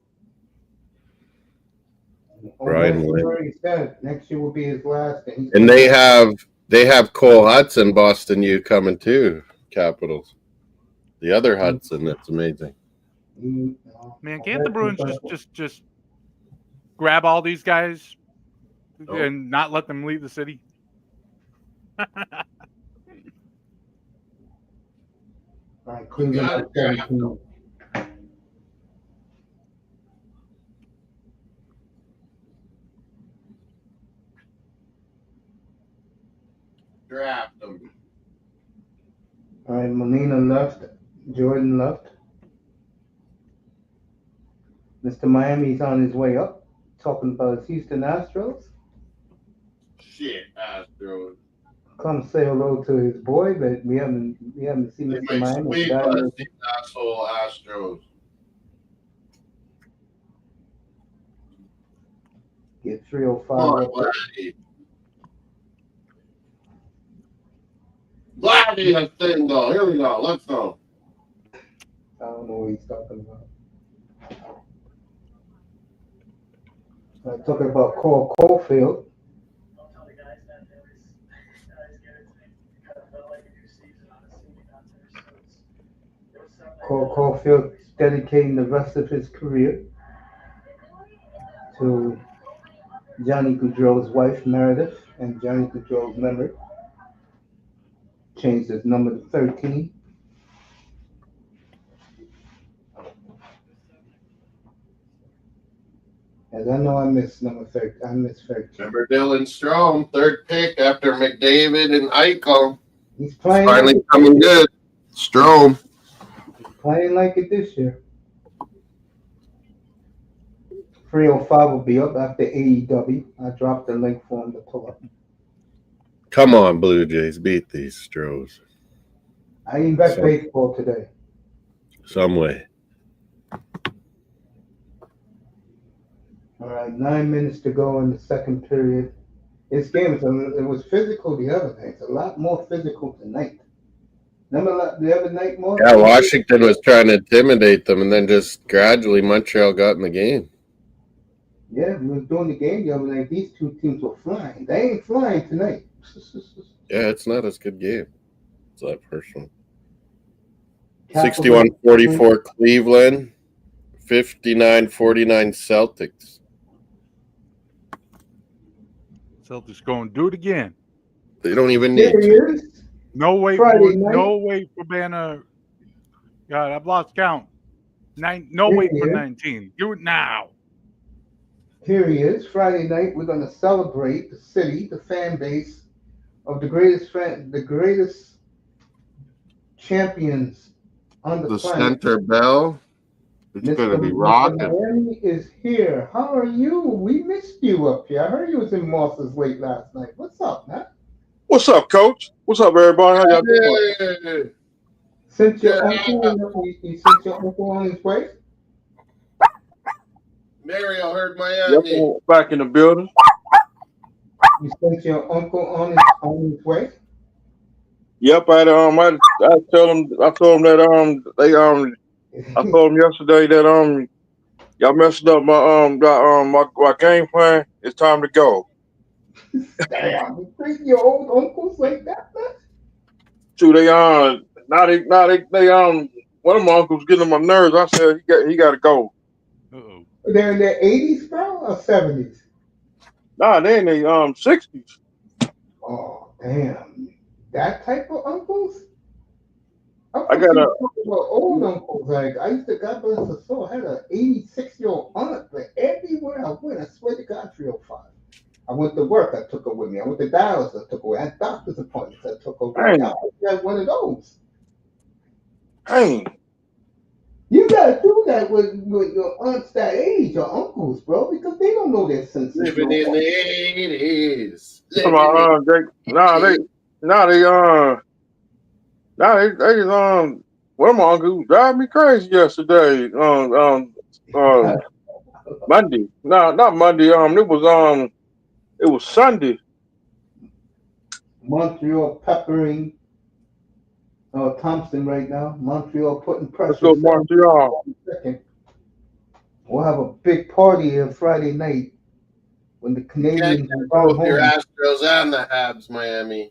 Ryan Leonard. Next year will be his last. And they have Cole Hudson, Boston U coming too. Capitals. The other Hudson, that's amazing. Man, can't the Bruins just grab all these guys and not let them leave the city? All right, Cleveland gotta up 17. Draft them. All right, Molina left. Jordan left. Mr. Miami's on his way up. Talking about his Houston Astros. Shit, Astros. Come say hello to his boy, but we haven't seen They Mr. might Miami. sweep us, these asshole Astros. Get 305 Come on, up. Vladdy. Vladdy has thing though. Here we go. Let's go. I don't know what he's talking about. Talking about Cole Caulfield. Cole Caulfield dedicating the rest of his career to Johnny Gaudreau's wife, Meredith, and Johnny Gaudreau's memory. Changed his number to 13. And I know I missed number 13. I missed 13. Remember Dylan Strome, third pick after McDavid and Eichel. He's playing Finally like coming good. Strome. Playing like it this year. 305 will be up after AEW. I dropped the link for him to pull up. Come on, Blue Jays. Beat these Stros. I ain't bet baseball today. Some way. All right, 9 minutes to go in the second period. This game, it was physical the other night. It's a lot more physical tonight. Remember the other night more? Yeah, Washington was trying to intimidate them, and then just gradually Montreal got in the game. Yeah, we was doing the game the other night. These two teams were flying. They ain't flying tonight. Yeah, it's not as good game. It's that personal. 61-44 Cleveland, 59-49 Celtics. Celtics going to do it again. They don't even need to. No wait for Banner. God, I've lost count. No wait for 19. Do it now. Here he is. Friday night, we're going to celebrate the city, the fan base of the greatest champions on the planet. Center Bell. It's going to be rocking. Miami is here. How are you? We missed you up here. I heard you was in Moss's late last night. What's up, man? What's up, Coach? What's up, everybody? How y'all doing? Sent your uncle on his way? Mario heard Miami. Yep, back in the building. You sent your uncle on his way? Yep, I told him that I told him yesterday that y'all messed up my game plan. It's time to go. Damn, you treat your old uncles like that, man? So they one of my uncles getting on my nerves. I said he got to go. Uh-oh. They're in their 80s, bro, or 70s? Nah, they in their 60s. Oh, damn. That type of uncles? I got old uncles. Like, I used to, God bless her soul, I had an 86-year-old aunt, but everywhere I went, I swear to God, 305. I went to work, I took her with me. I went to Dallas, I took her with me. I had doctor's appointments, I took her with me. I had one of those. Dang. You gotta do that with your aunts that age, your uncles, bro, because they don't know their sense. Living in the 80s. One of my uncles drive me crazy yesterday. Monday. No, not Monday. It was Sunday. Montreal peppering Thompson right now. Montreal putting pressure. Let's go Montreal. We'll have a big party here Friday night when the Canadiens both your Astros and the Habs, Miami.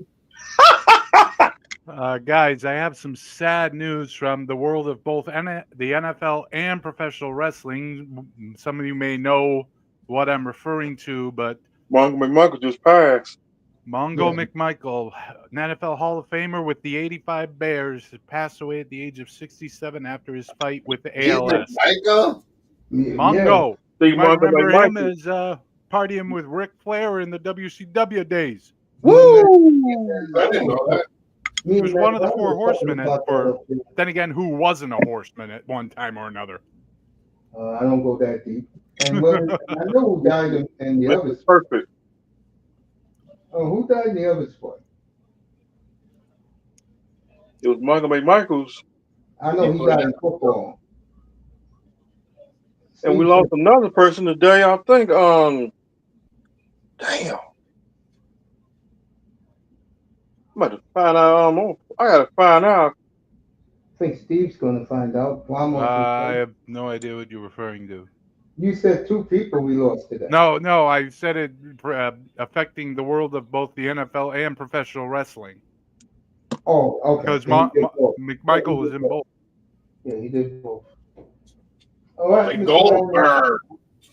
Guys, I have some sad news from the world of both the NFL and professional wrestling. Some of you may know what I'm referring to, but Michael just passed. Mongo Yeah. McMichael, an NFL Hall of Famer with the 85 Bears, passed away at the age of 67 after his fight with the ALS. Michael? Yeah. Mongo. See, You might Mongo remember him McMichael. as partying with Ric Flair in the WCW days. Woo! I didn't know that. Me He and was Matt one of the Brown four were talking horsemen. about that For up there. then again, who wasn't a horseman at one time or another? I don't go that deep. And when I know who died in the other Mr. sport. Perfect. Who died in the other sport? It was Michael McMichaels. I know he died in football. And we Steve lost another person today, I think. Damn. I'm about to find out. I gotta find out. I think Steve's going to find out. I have no idea what you're referring to. You said 2 people we lost today. No, I said it affecting the world of both the NFL and professional wrestling. Oh, okay. Because So he did both. McMichael was in both. Yeah, he did both. All right, Like Mr. Goldberg.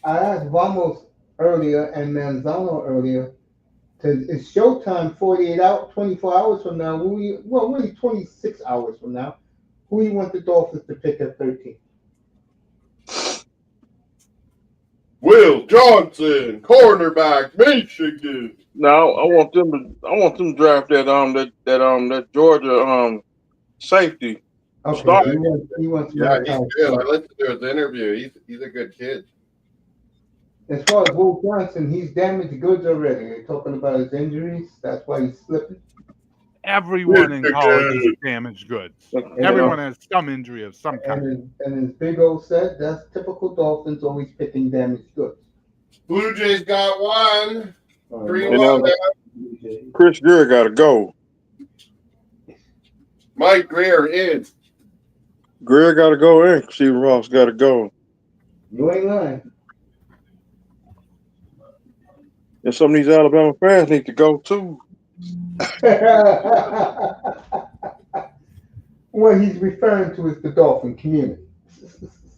I asked Vamos earlier and Manzano earlier. It's showtime 24 hours from now. Really 26 hours from now. Who you want the Dolphins to pick at 13? Will Johnson, cornerback, Michigan. No, I want them to draft that Georgia safety. Okay, Stop. he wants Yeah, he's Malachi good. I Stark. listened to his interview. He's a good kid. As far as Will Johnson, he's damaged goods already. They're talking about his injuries. That's why he's slipping. Everyone in college is damaged goods. And, Everyone has some injury of some kind. And as Big O said, that's typical Dolphins, always picking damaged goods. Blue Jays got one. Oh, 3-1 now. Chris Greer got to go. Mike Greer in. Greer got to go in. Stephen Ross got to go. You ain't lying. And some of these Alabama fans need to go too. What he's referring to is the Dolphin community.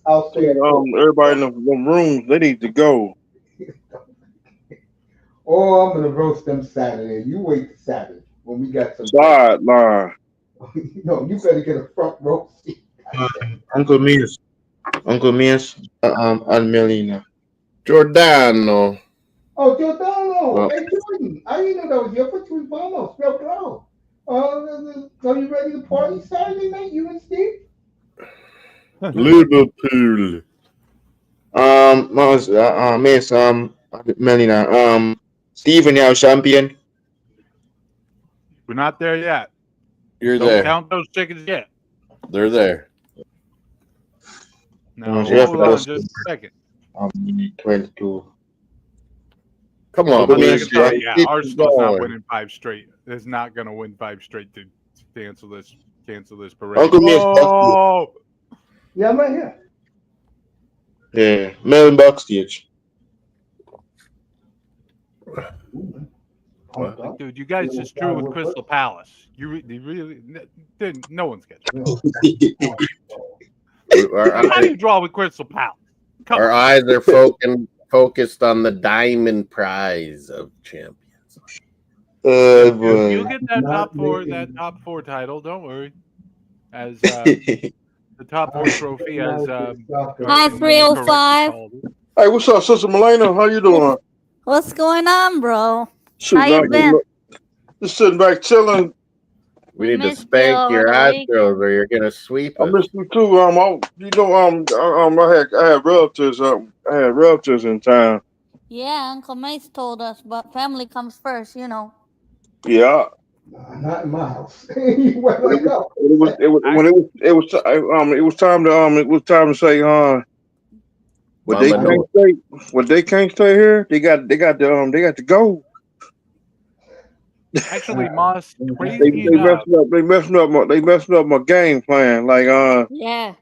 I'll say it. Everybody in them rooms, they need to go. Oh, I'm gonna roast them Saturday. You wait till Saturday when we got some Sideline. No, you better get a front row seat. Uncle Mias, and Melina. Giordano. Oh, Giordano. Well- Hey, Jordan. I didn't know that was your first Vamos. Real proud. Are you ready to party Saturday night, you and Steve? Liverpool. Miss, Melina, Steven now champion. We're not there yet. You're Don't there. count those chickens yet. They're there. No, Yeah, hold but on that's- just a second. 22. Come on, But Blue Miss, Jays. Yeah, Keep Arsenal's not going. winning 5 straight. It's not going to win 5 straight to cancel this parade. Uncle Miss, Oh, Yeah, I'm right here. yeah, Melon backstage. What? dude, you guys just drew with Crystal Palace. You really didn't. No one's getting. How do you draw with Crystal Palace? Come Our on. eyes are focused on the diamond prize of champions. You'll Boy. get that top four title. Don't worry. As the top four trophy, as Hi, 305. Hey, what's up, Sister Melina? How you doing? What's going on, bro? Shit, How you been? Just sitting back chilling. We need to Missed you spank over your the Astros or you're gonna sweep I us. miss you too. I had relatives. I had relatives in town. Yeah, Uncle Mace told us, but family comes first, you know. Yeah. Not in my house. You went like, oh. It was time to say what they can't stay here. They got to go. Actually, Moss, They crazy enough. messing up my game plan. Like Yeah.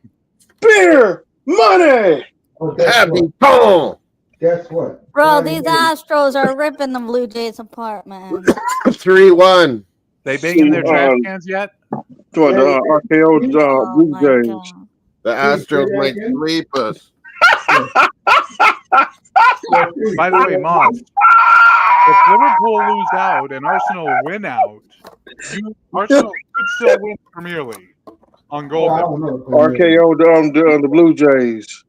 beer, money. Oh, guess Happy what? Pong! Guess what? Bro, Friday these night, Astros are ripping the Blue Jays apart, man. 3-1. They banging their trash cans yet? To the RKO Oh Blue my Jays. God. The Astros might sweep us. By the way, Moss, if Liverpool lose out and Arsenal win out, Arsenal could still win the Premier League on goal. I don't know. RKO the Blue Jays.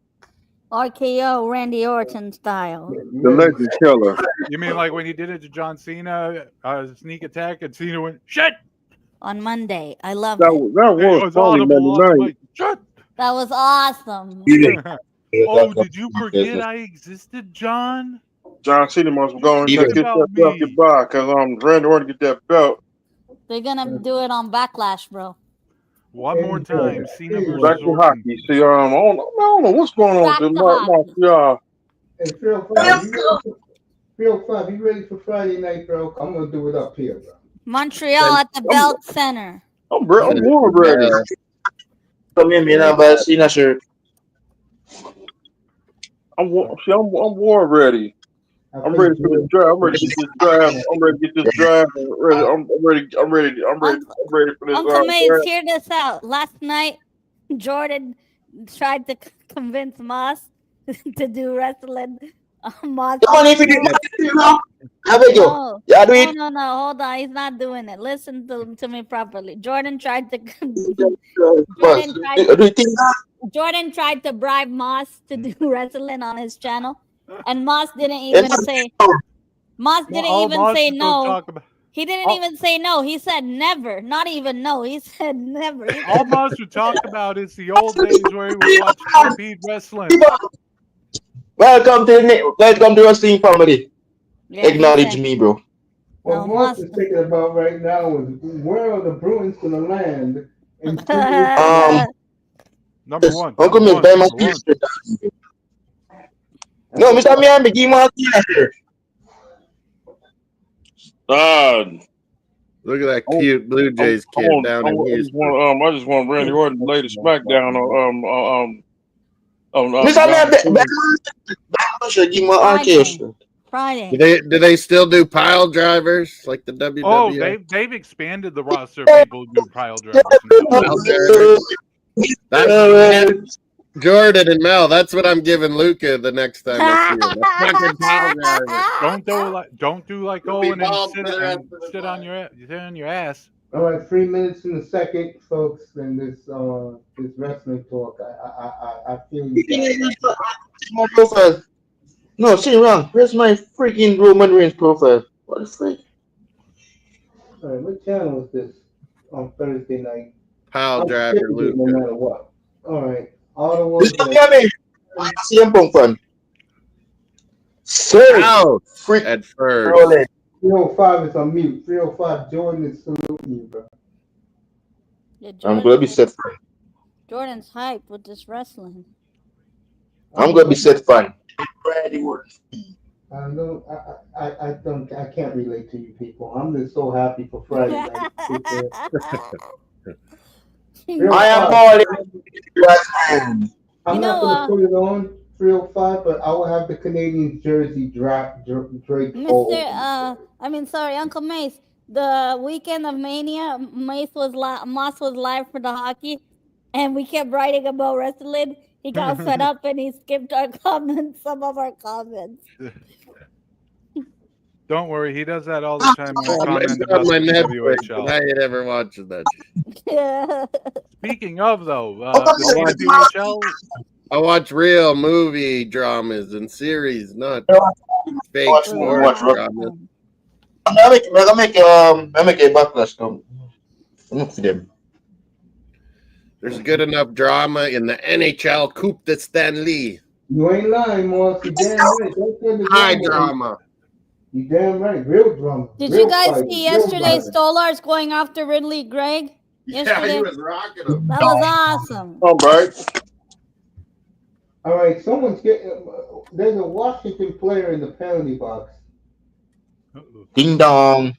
RKO Randy Orton style. The legend killer. You mean like when he did it to John Cena, sneak attack, and Cena went, shit! On Monday. I love That it. was funny, man. Shit! That was awesome. Oh, did you forget I existed, John? John Cena must be going to get that belt goodbye because Randy Orton get that belt. They're gonna do it on Backlash, bro. One more time, Cena versus Back to Orton. hockey. See, I don't know what's going on Back with to Montreal. Hey, 305, you ready for Friday night, bro? I'm gonna do it up here, bro. Montreal at the Belt Center. I'm warm ready. Come in, man. I'm Cena shirt. I'm war ready. I'm ready for this drive. I'm ready to get this drive. I'm ready to get this drive. I'm ready for this. Uncle Mace, hear this out. Last night, Jordan tried to convince Moss to do wrestling. Moss. Come on, if you do it, No, yeah, do it. no, hold on. He's not doing it. Listen to me properly. Jordan tried to Jordan tried to bribe Moss to do wrestling on his channel, and Moss didn't even say. Moss didn't even say no. He didn't even say no. He said never. Not even no. He said never. All Moss would talk about is the old days where he would watch Stampede Wrestling. Welcome to wrestling family. Yeah, Acknowledge me, bro. What Moss is thinking about right now is where are the Bruins going to land? Number one. Uncle Miss, buy my t-shirt. No, Mr. Miami, give me a t-shirt. Look at that cute Blue Jays kid down in Houston. I just want Randy Orton to lay the smackdown on Mr. Miami, give me an RKO shirt. Friday. Do they still do pile drivers like the WWE? Oh, they've expanded the roster of people who do pile drivers. That's Jordan and Mel. That's what I'm giving Luca the next time I see him. The fucking pile driver. Don't do like Owen and sit on your ass. All right, 3 minutes in a second, folks. And this wrestling talk, I feel you. My profile. No, see wrong. Where's my freaking Roman Reigns profile? What the freak? All right, what channel is this on Thursday night? Pile driver, Luca. No matter what. All right, Ottawa. CM Punk fan. Sir, out at first. 305 is on mute. 305, Jordan is saluting you, bro. Yeah, I'm gonna be set fun. Jordan's hyped with this wrestling. I'm gonna be set fun. I can't relate to you people. I'm just so happy for Friday night. I am all I'm not gonna put it on 305, but I will have the Canadiens jersey Drake. Uncle Mace. The weekend of Mania, Moss was live for the hockey, and we kept writing about wrestling. He got fed up and he skipped our comments, some of our comments. Don't worry, he does that all the time. My Netflix. I ain't ever watching that. Speaking of though, the WHL. I watch real movie dramas and series, not fake sports dramas. I make a backlash come. Look for them. There's good enough drama in the NHL Coupe de Stanley. You ain't lying, Moss. You damn right. High drama. You damn right. Real drama. Did you guys see yesterday Stolars going after Ridley Gregg? Yesterday? Yeah, he was rocking him. That was awesome. All right. All right. Someone's getting. There's a Washington player in the penalty box. Ding dong.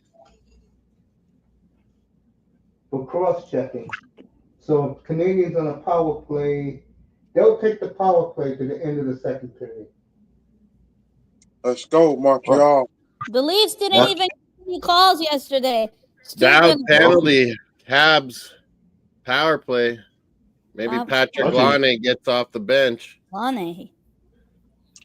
For cross-checking. So Canadians on a power play, they'll take the power play to the end of the second period. Let's go, Montreal. The Leafs didn't even get any calls yesterday. Down penalty, Habs power play. Maybe Patrick Laine gets off the bench. Laine.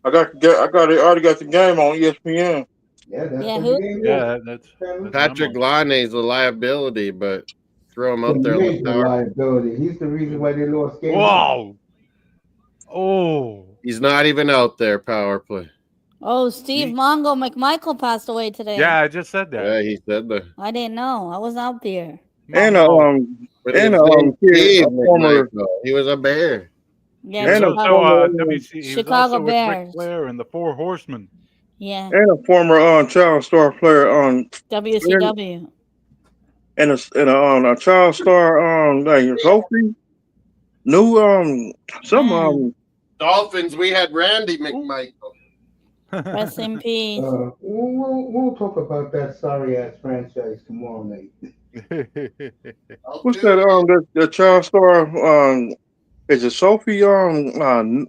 I already got the game on ESPN. Yeah, that's Yeah, what who? the game is. Yeah, that's Patrick Laine is a liability, but throw him A out there on the major power. liability. He's the reason why they lost game. Whoa! Oh, He's not even out there, power play. Oh, Steve Mongo McMichael passed away today. yeah, I just said that. Yeah, he said that. I didn't know. I was out there. And But and his name's kid, Steve a former McMichael. He was a Bear. Yeah, He was And a also former WC. He was Chicago also with Ric Bears. Flair and the Four Horsemen. Yeah, and a former child star player WCW. and a child star like Sophie new some Man, Dolphins, we had Randy McMichael. rest in peace. We'll talk about that sorry ass franchise tomorrow night. what's that the child star is it Sophie damn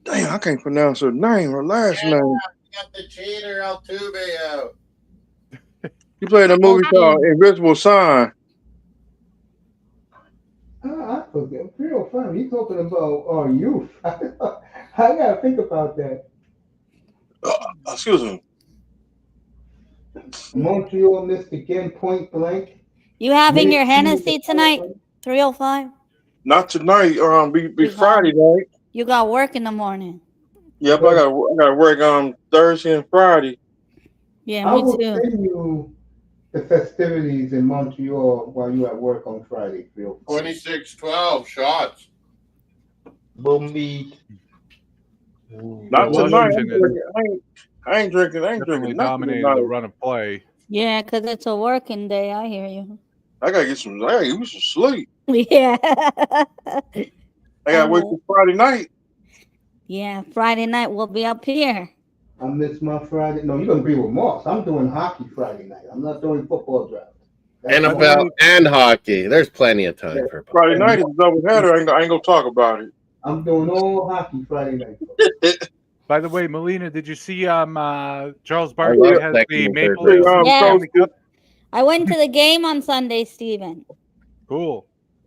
I can't pronounce her name, her last name. Got the cheater Altuve out. She played in a movie called Invisible Sign. I forget. 305. You talking about our youth? I gotta think about that. Excuse me. Montreal missed again, point blank. You having your Hennessy tonight? 305. Not tonight. Be Friday night. You got work in the morning. Yep, I gotta work on Thursday and Friday. Yeah, I me will too. send you the festivities in Montreal while you at work on Friday, Phil. 26-12 shots. Boom beat. Not Yeah, tonight. Washington I ain't drinking definitely nothing dominated tonight. the run of play. Yeah, because it's a working day. I hear you. I gotta get some sleep. Yeah. I gotta wait till Friday night. Yeah, Friday night we'll be up here. I miss my Friday. No, you're gonna be with Moss. I'm doing hockey Friday night. I'm not doing football draft. NFL and hockey. There's plenty of time for Friday night is a double header. I ain't gonna talk about it. I'm doing all hockey Friday night. By the way, Melina, did you see Charles I Barkley love has second the and Maple third Leafs down. Yes. Stanley Cup? I went to the game on Sunday, Steven. Cool.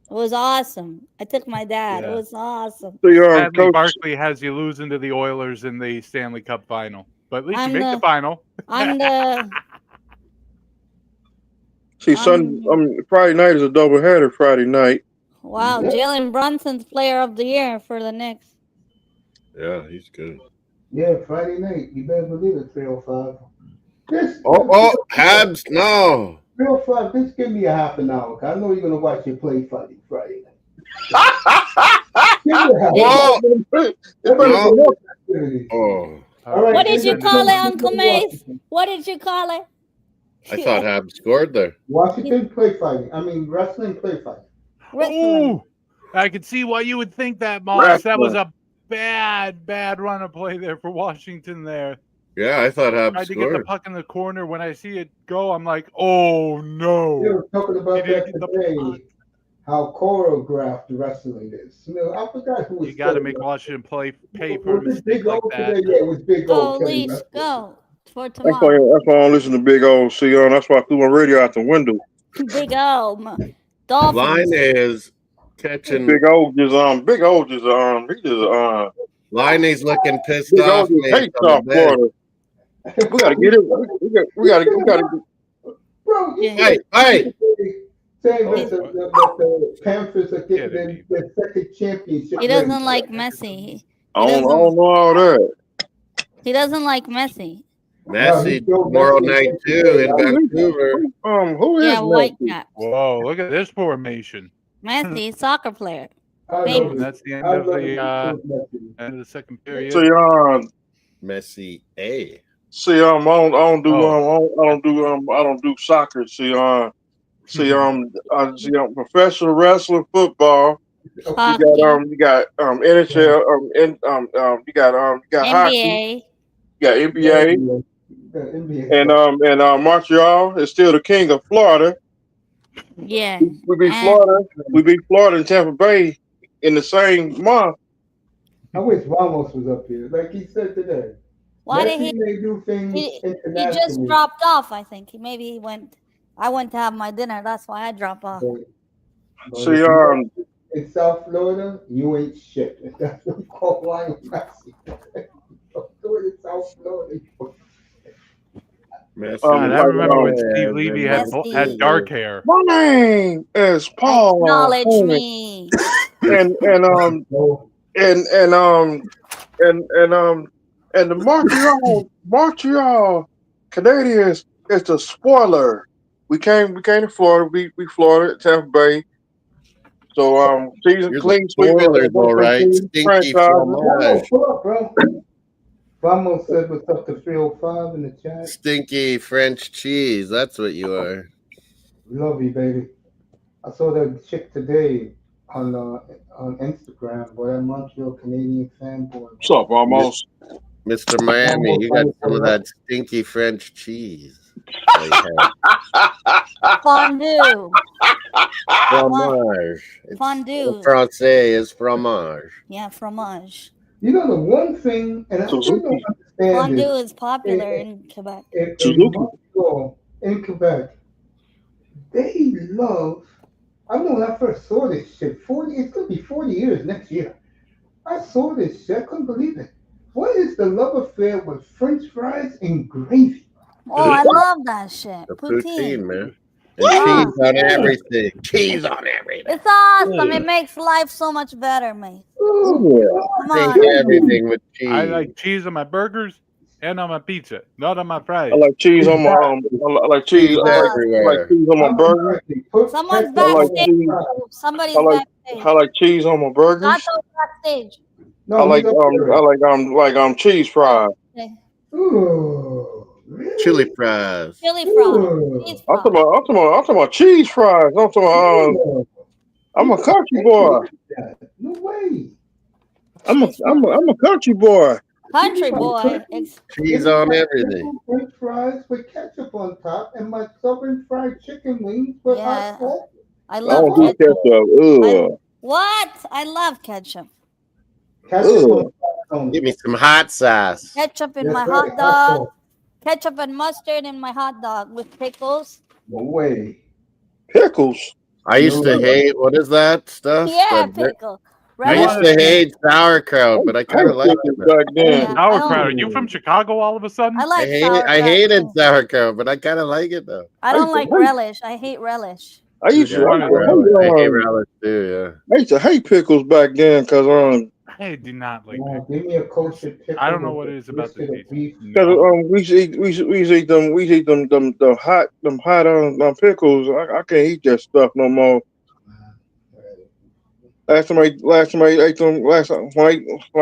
It was awesome. I took my dad. Yeah. It was awesome. Sadly, Coach, Barkley has you losing to the Oilers in the Stanley Cup final. But at least I'm you make the- the final. I'm the see, Friday night is a double header. Friday night. wow, Yeah. Jalen Brunson's player of the year for the Knicks. Yeah, he's good. Yeah, Friday night. You better believe it, 305. Habs, no. 305, just give me a half an hour. 'Cause I know you're gonna watch your play Friday night. Give me a half an hour. Oh, All right, What did you listen, call it, listen, Uncle listen, Mace? Washington. What did you call it? I thought Habs scored there. Washington play fighting. I mean, wrestling play fighting. Wrestling. Ooh, I can see why you would think that, Moss. That was a bad run of play there for Washington there. Yeah, I thought Habs Tried to get the scored. puck in the corner. When I see it go, I'm like, oh We no. were talking about He didn't that get the today. puck. How choreographed wrestling is. You know, I forgot who was. You got to make choreographed. Washington pay for a Was it mistake Big like O that. today? Yeah, it was Big Go O. Kelly Leafs, wrestling. go for That's why tomorrow. I don't listen to Big O. See, that's why I threw my radio out the window. Big O, Dolphins. Line is catching. Big O just Line is looking pissed Big O off. just Nate, hates on the South bench. Florida. We gotta get it. We gotta. Bro, you Yeah. Hey, saying Oh, that the Panthers are getting their second championship. He doesn't ring. like Messi. I don't know all that. He doesn't like Messi. Messi tomorrow night too in Vancouver. Who is Yeah, white Messi? cap. Whoa, look at this formation. Messi, soccer player. I Maybe. love And it. that's the end I of love the it. end of the second period. See, Messi, A. I don't do soccer. I see, professional wrestling, football. Hockey. You got NHL, you got hockey, NBA. you got NBA, The NBA and Montreal is still the king of Florida. Yeah. We beat And- Florida and Tampa Bay in the same month. I wish Ramos was up here, like he said today. Why did Messi may do things he internationally. just dropped off, I think. Maybe he went. I went to have my dinner. That's why I dropped off. But See, if you in South Florida, you ain't shit. That's what we call Lionel Messi. Don't do it in South Florida. God, I like remember when Steve Levy had Messi. dark hair. my name is Paul, Acknowledge me. and Oh, and the Montreal Canadiens is the spoiler. We came to Florida. We Florida, Tampa Bay. So season You're the clean sweep is spoilers, all right. Stinky franchise. fromage. pull up, bro. Vamos said what's up to 305 in the chat. Stinky French cheese. That's what you are. Love you, baby. I saw that chick today on Instagram, boy, that Montreal Canadian fanboy. What's up, almost? Mr. Miami, you got some of that stinky French cheese. Fondue. Fromage. Fondue. Francais is fromage. Yeah, fromage. You know the one thing, and I still don't understand Fondue this. is popular in Quebec. In Montreal, in Quebec, they love. I know when I first saw this shit. It's gonna be 40 years next year. I saw this shit. I couldn't believe it. What is the love affair with French fries and gravy? Oh, I love that shit. The Poutine, poutine, man. And cheese on everything. Cheese on everything. It's awesome. It makes life so much better, mate. Oh, Come I on. think everything with cheese. I like cheese on my burgers and on my pizza, not on my fries. I like cheese on my I like cheese. I like cheese on my burger. Someone's I like backstage. cheese. Somebody's I like cheese on my burgers. Not backstage. I like cheese fries. Okay. Ooh, really? Chili fries. Chili fries. Cheese I'm fries. talking about cheese fries. I'm talking about, I'm a country boy. No way. I'm a country boy. Country boy. Cheese on everything. French fries with ketchup on top, and my southern fried chicken wings with hot sauce. I I love don't do ketchup. Ugh. What? I love ketchup. Ketchup on Give me some hot sauce. Ketchup in That's my right, hot hot dog. sauce. Ketchup and mustard in my hot dog with pickles. No way. Pickles. I used to hate, what is that stuff? Yeah, That- pickle. I used to hate sauerkraut, but I kind of like it. back then. Sauerkraut. Are you from Chicago all of a sudden? I like I hated sauerkraut, but I kind of like it though. I don't like relish. I hate relish. I used to. I hate relish too. Yeah. I used to hate pickles back then because I do not like No, pickles. give me a kosher pickle. I don't know what it is about the brisket of beef. we used to eat them hot pickles. I can't eat that stuff no more. Last time I ate them, when I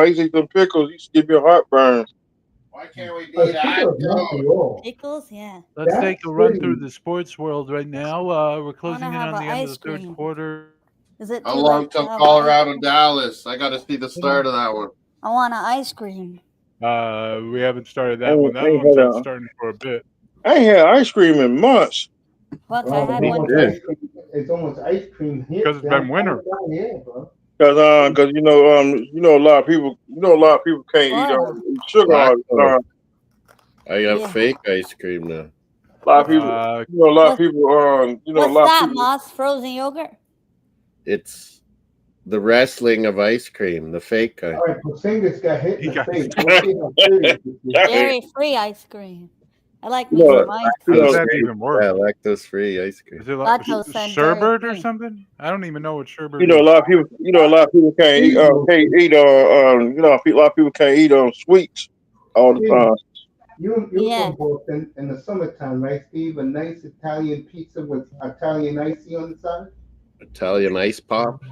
used to eat them pickles, it used to give me a heartburn. Why can't we beat that? Pickles, yeah. Let's That's take a run pretty- through the sports world right now. We're closing in have on the a end of ice the third cream. quarter. Is it How too long late to till have Colorado Dallas? I got to see the start of that one. I want an ice cream. We haven't started that Oh, one. That ain't one's had not a- starting for a bit. I ain't had ice cream in months. Fuck, Bro, I had one. it's almost ice cream here. 'Cause it's been winter. Yeah, bro. Cause a lot of people can't eat sugar all the time. I got Yeah. fake ice cream now. A lot of people, a lot of people, a What's lot that, of people. Moss? Frozen yogurt? It's the wrestling of ice cream, the fake kind. All right, Porzingis got hit in the got- face. Let's see how serious this is. Dairy-free ice cream. I like me Yeah. some ice How cream. does that even work? Yeah, lactose-free ice cream. Is it like Lactose and sherbet or dairy-free. something? I don't even know what sherbet A is. lot of people can't eat a lot of people can't eat sweets all the time. You're Yeah. from Boston in the summertime, right, Steve? A nice Italian pizza with Italian icy on the side. Italian ice pop.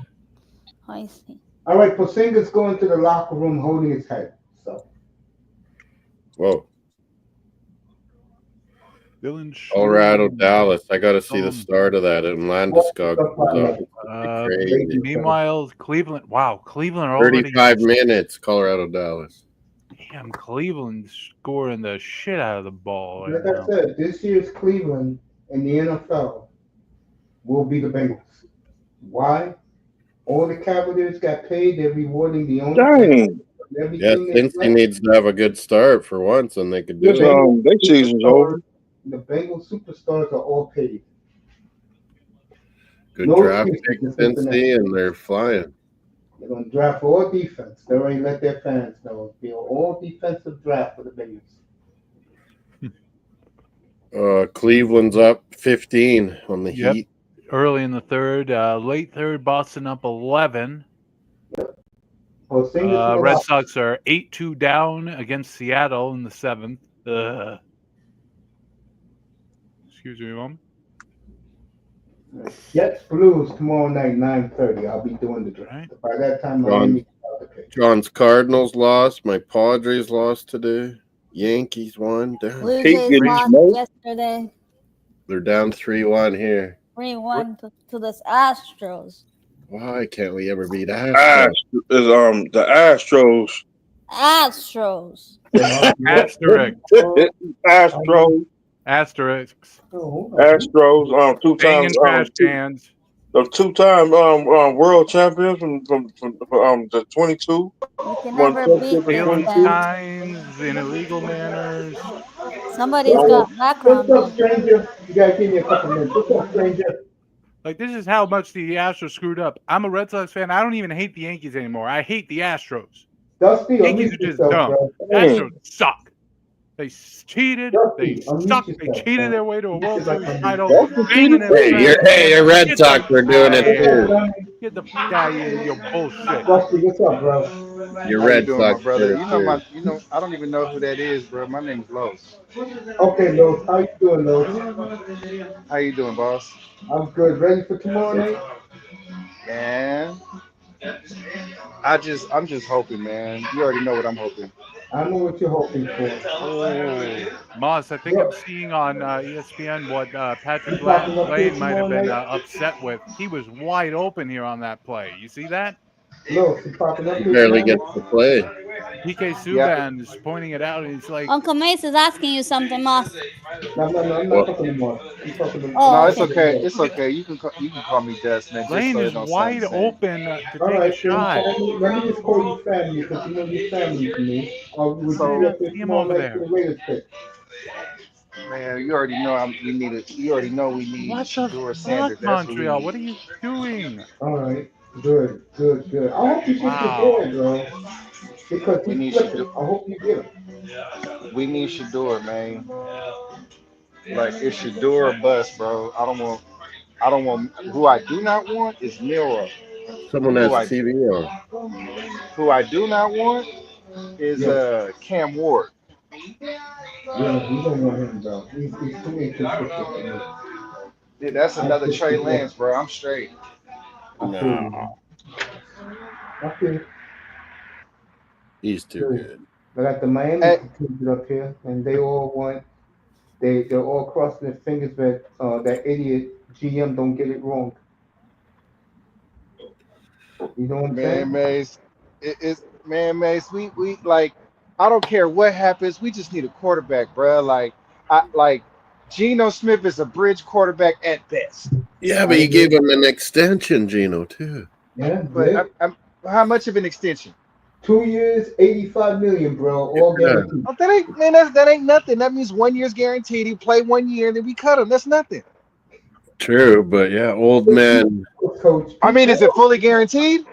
I see. All right, Porzingis going to the locker room holding his head. So Whoa. Dylan Colorado, Schulman. Dallas. I got to see the start of that. And Landeskog comes up. Crazy. Meanwhile, Cleveland. Wow, Cleveland are already 35 minutes, Colorado, Dallas. Damn, Cleveland scoring the shit out of the ball right like now. I said, this year's Cleveland in the NFL will be the Bengals. Why? All the Cavaliers got paid. They're rewarding the owners. Dang. Yeah, Everything they Cincy play. needs to have a good start for once, and they could do This it. their season's over. The Bengals superstars are all paid. Good No draft excuses pick, in Cincinnati. Cincy, and they're flying. They're going to draft all defense. They already let their fans know. It'll be an all defensive draft for the Bengals. Cleveland's up 15 on the Yep. Heat. Early in the third, late third, Boston up 11. Well, sing it to the Red Hawks. Sox are 8-2 down against Seattle in the seventh. Excuse me, Mom. Jets Blues tomorrow night, 9:30. I'll be doing the draft. Right. By that time, Miami out the pick. John's Cardinals lost. My Padres lost today. Yankees won. Damn. Blue Pete Jays getting lost smoked. yesterday, They're down 3-1 here. 3-1 to the Astros. Why can't we ever beat Astros? The Astros. Astros. Asterisk. Astros. Asterisks. Astros. Two Banging times. trash cans. The two-time world champions from the 22. You can One never beat championship Stealing them. signs in illegal manners. Somebody's got background What's up, noise. stranger? You gotta give me a couple minutes. What's up, stranger? Like, this is how much the Astros screwed up. I'm a Red Sox fan. I don't even hate the Yankees anymore. I hate the Astros. Dusty, Yankees unmute are just yourself, dumb. bro. Astros suck. They cheated. Dusty, They unmute suck. They yourself, cheated bro. their way to a World Like, Series title. Dusty Banging cheated? in Hey, Red Sox were doing it too. Get the fuck out of here, you bullshit. Dusty, what's up, bro? Your How you Red doing, Sox my brother? did it You too. know, I don't even know who that is, bro. My name's Los. Okay, Los, how you doing, Los? How you doing, boss? I'm good. Ready for tomorrow night? Man, I'm just hoping, man. You already know what I'm hoping. I know what you're hoping for. Oh, Moss, I think I'm seeing on ESPN what Patrick You popping up here Lane might have tomorrow been night? upset with. He was wide open here on that play. You see that? Los, you popping up He here barely tomorrow gets to play. PK Yeah. Subban is pointing it out, and he's like, Uncle Mace is asking you something, Moss. No, I'm not talking anymore. I'm talking to Oh, No, okay. it's okay. It's okay. You can call me Dust, man. Just Lane so it is don't sound wide the same. open to All take a right, then, shot. family. Let me just call you family because you know you're family to me. Would So- you be up here See him tomorrow over night for there. the Raiders pick? Man, you already know You already know we need What the Shador Sanders. fuck, That's what we Montreal? need. What are you doing? All right, good. I hope you get Wow. your boy, bro. Because We he's need flipping. Shador. I hope you get him. We need Shador, man. Like it's Shador or bust, bro. I don't want. Who I do not want is Miro. Someone has Who I TV on. who I do not want is Yes. Cam Ward. Yeah, we don't want him, bro. He's too inconsistent for me. Dude, that's another just Trey think Lance, bro. I'm straight. I feel you, man. I feel He's too good. I got the Miami Hey. teams up here, and they all want. They're all crossing their fingers that that idiot GM don't get it wrong. You know what I'm Man, saying? Mace, Mace. We like. I don't care what happens. We just need a quarterback, bro. Like Geno Smith is a bridge quarterback at best. Yeah, but you gave him an extension, Gino, too. Yeah, But how much of an extension? 2 years, 85 million, bro. All Yeah. guaranteed. Oh, that ain't nothing. That means 1 year's guaranteed. He play 1 year, and then we cut him. That's nothing. True, but yeah, old man. Coach. I mean, is it fully guaranteed?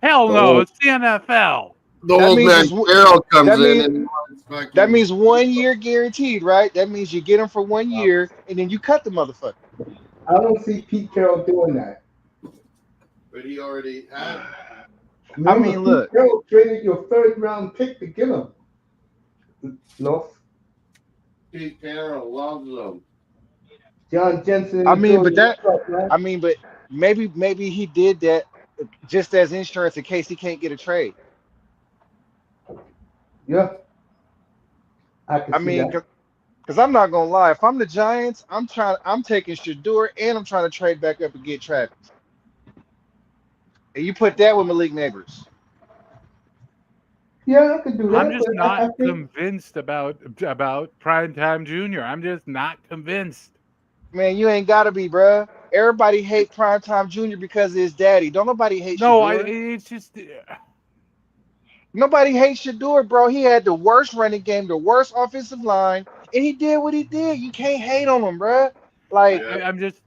Hell no, Oh. it's the NFL. The That old means man it's- Carroll comes that in means- and wants fucking- That means 1 year guaranteed, right? That means you get him for 1 year, and then you cut the motherfucker. I don't see Pete Carroll doing that. But he already had. Remember, mean, look. Pete Carroll traded your third-round pick to get him. No, Pete Carroll loves them. John Jensen. I mean, but that- Truck, right? I mean, but maybe he did that just as insurance in case he can't get a trade. Yeah. I can I see mean, that. because I'm not gonna lie, if I'm the Giants, I'm taking Shador and I'm trying to trade back up and get Travis. And you put that with Malik Neighbors. Yeah, I could do that. I'm just but I not think convinced about Primetime Junior. I'm just not convinced. Man, you ain't gotta be, bruh. Everybody hate Primetime Junior because of his daddy. Don't nobody hate No, Shador. it's just Nobody hates Shador, bro. He had the worst running game, the worst offensive line, and he did what he did. You can't hate on him, bruh. Like, I'm just.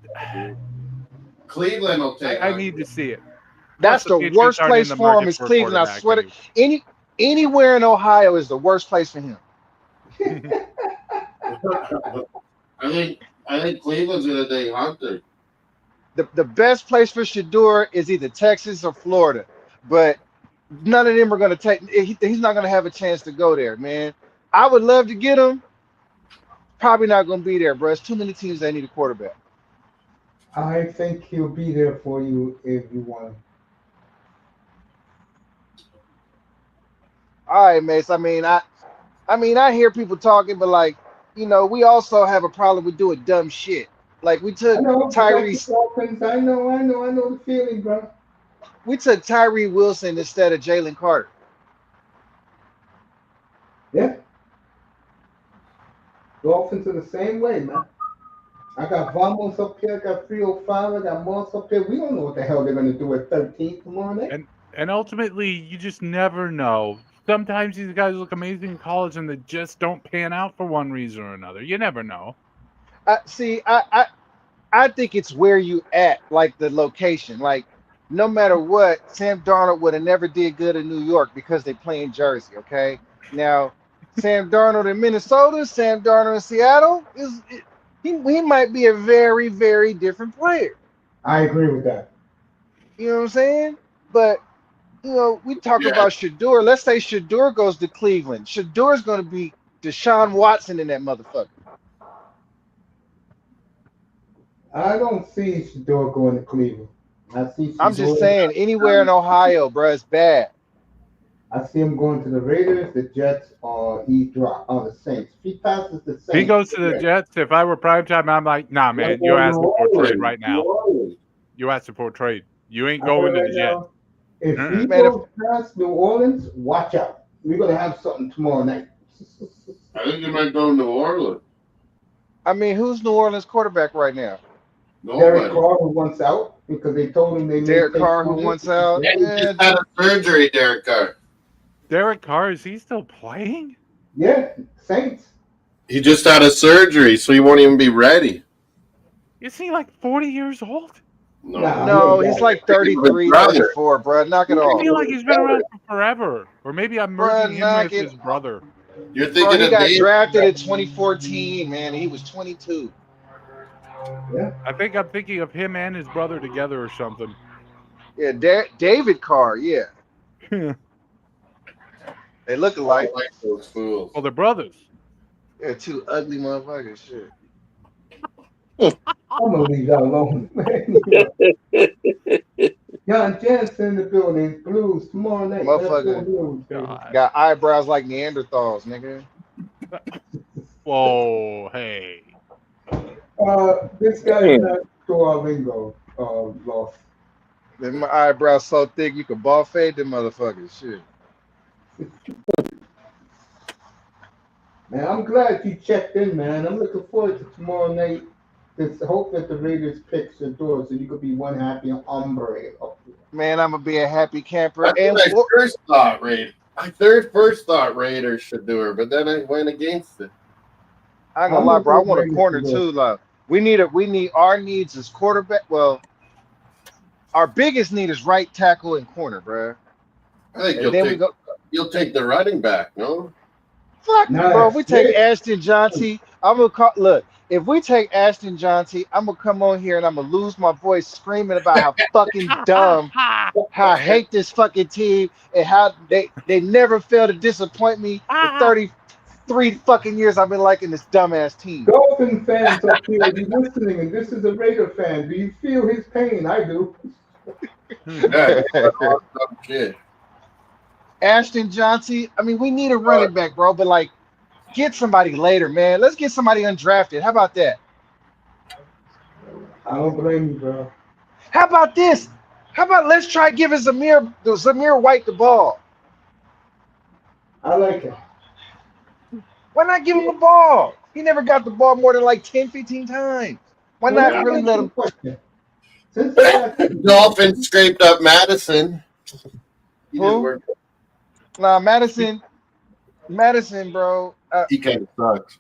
Cleveland will take. I need to see it. that's Plus, the Patriots worst aren't place in the for him market is for a Cleveland. I quarterback swear to anymore. anywhere in Ohio is the worst place for him. I think Cleveland's gonna take Hunter. The best place for Shador is either Texas or Florida, but none of them are going to take. He's not going to have a chance to go there, man. I would love to get him. Probably not going to be there, bro. It's too many teams that need a quarterback. I think he'll be there for you if you want him. All right, Mace. I mean, I hear people talking, but like, we also have a problem with doing dumb shit. Like we took I know, Tyrese. I know the feeling, bro. We took Tyree Wilson instead of Jalen Carter. Yeah. Dolphins are the same way, man. I got Vamos up here, I got 305, I got Moss up here. We don't know what the hell they're going to do at 13 tomorrow night. And ultimately, you just never know. Sometimes these guys look amazing in college and they just don't pan out for one reason or another. You never know. I think it's where you at, like the location. Like, no matter what, Sam Darnold would have never did good in New York because they play in Jersey, okay? Now, Sam Darnold in Minnesota, Sam Darnold in Seattle, he might be a very, very different player. I agree with that. You know what I'm saying? But, we talk about Shador. Let's say Shador goes to Cleveland. Shador's going to be Deshaun Watson in that motherfucker. I don't see Shador going to Cleveland. I'm just saying, anywhere in Ohio, bro, it's bad. I see him going to the Raiders, the Jets, or the Saints. If he passes the Saints, If he goes to the Jets, if I were primetime, I'm like, nah, man, you asking for a trade right now. You asking for a trade. You ain't going to the Jets. If he goes past New Orleans, watch out. We're going to have something tomorrow night. I think he might go to New Orleans. I mean, who's New Orleans quarterback right now? Derek Carr, who wants out because they told him they Derek Carr, who wants out? Yeah, he just had a surgery, Derek Carr. Derek Carr, is he still playing? Yeah, Saints. He just had a surgery, so he won't even be ready. Is he like 40 years old? No, he's like 33, 34, bro. Knock it off. I feel like he's been around for forever. Or maybe I'm merging him with his brother. You're thinking he got drafted in 2014, man. He was 22. Yeah. I think I'm thinking of him and his brother together or something. Yeah, David Carr, yeah. They look alike. I like those fools. Well, they're brothers. They're two ugly motherfuckers. Shit. I'm going to leave that alone, man. John Jansen in the building. Blues tomorrow night. Motherfucker got eyebrows like Neanderthals, nigga. Whoa, hey. This guy is not to our lingo, lost. My eyebrows so thick you can ball fade them motherfuckers. Shit. Man, I'm glad you checked in, man. I'm looking forward to tomorrow night. Just hope that the Raiders pick Shador so you could be one happy hombre. Man, I'm gonna be a happy camper. That's my first thought, Raiders. My first thought Raiders should do her, but then I went against it. I ain't gonna lie, bro. I want a corner too. Like we need our needs as quarterback. Well, our biggest need is right tackle and corner, bro. I think you'll take the running back, no? Fuck, bro. If we take Ashton Johnson, I'm gonna call. Look, if we take Ashton Johnson, I'm gonna come on here and I'm gonna lose my voice screaming about how fucking dumb, how I hate this fucking team, and how they never fail to disappoint me for 33 fucking years I've been liking this dumbass team. Dolphin fans up here, you listening, and this is a Raider fan. Do you feel his pain? I do. Shit. Ashton Johnson, I mean, we need a running back, bro, but like, get somebody later, man. Let's get somebody undrafted. How about that? I don't blame you, bro. How about this? How about let's try giving Zamir White the ball? I like it. Why not give him the ball? He never got the ball more than like 10, 15 times. Why not really let him? Dolphins scraped up Madison. Who? Nah, Madison, bro. He kind of sucks.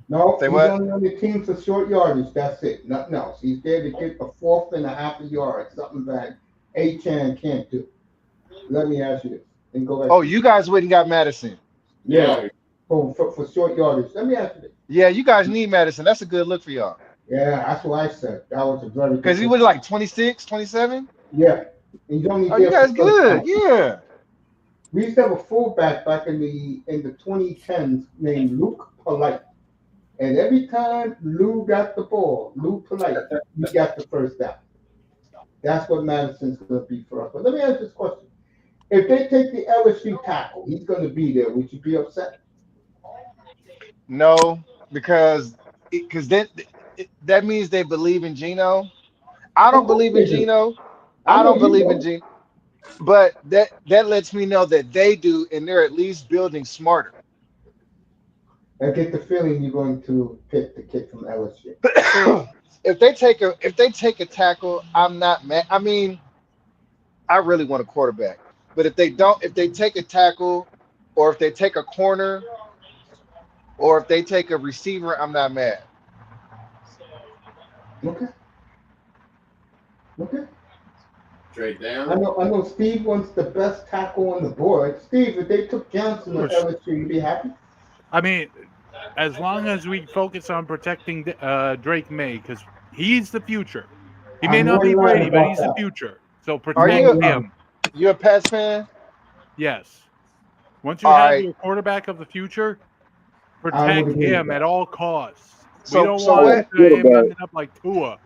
No, he's only on the team for short yardage. That's it. Nothing else. He's there to get a 4.5 a yard. Something that A-Chan can't do. Let me ask you this. And go back. Oh, you guys went and got Madison. Yeah. for short yardage. Let me ask you this. Yeah, you guys need Madison. That's a good look for y'all. Yeah, that's what I said. That was a very good Because he pick. was like 26, 27. Yeah. He's only Oh, you there guys for good. Yeah. We used to have a fullback back in the 2010s named Luke Polite. And every time Lou got the ball, Lou Polite, we got the first down. That's what Madison's going to be for us. But let me ask this question. If they take the LSU tackle, he's going to be there. Would you be upset? No, because that means they believe in Geno. I Of don't course believe in they do. Geno. I I know don't you believe in don't. Geno. But that lets me know that they do, and they're at least building smarter. I get the feeling you're going to pick the kid from LSU. If they take a tackle, I'm not mad. I mean, I really want a quarterback. But if they don't, if they take a tackle, or if they take a corner, or if they take a receiver, I'm not mad. Okay. Okay. Trade I down. know Steve wants the best tackle on the board. Steve, if they took Johnson or LSU, you'd be happy? I mean, as long as we focus on protecting Drake May, because he's the future. He may I'm not more be in line Brady, but about he's the that. future. So Are protect him. you a Pats fan? Yes. Once you All have right. your quarterback of the future, I would protect agree with him that. at all costs. We So don't so want what him Quarterback. ending up like Tua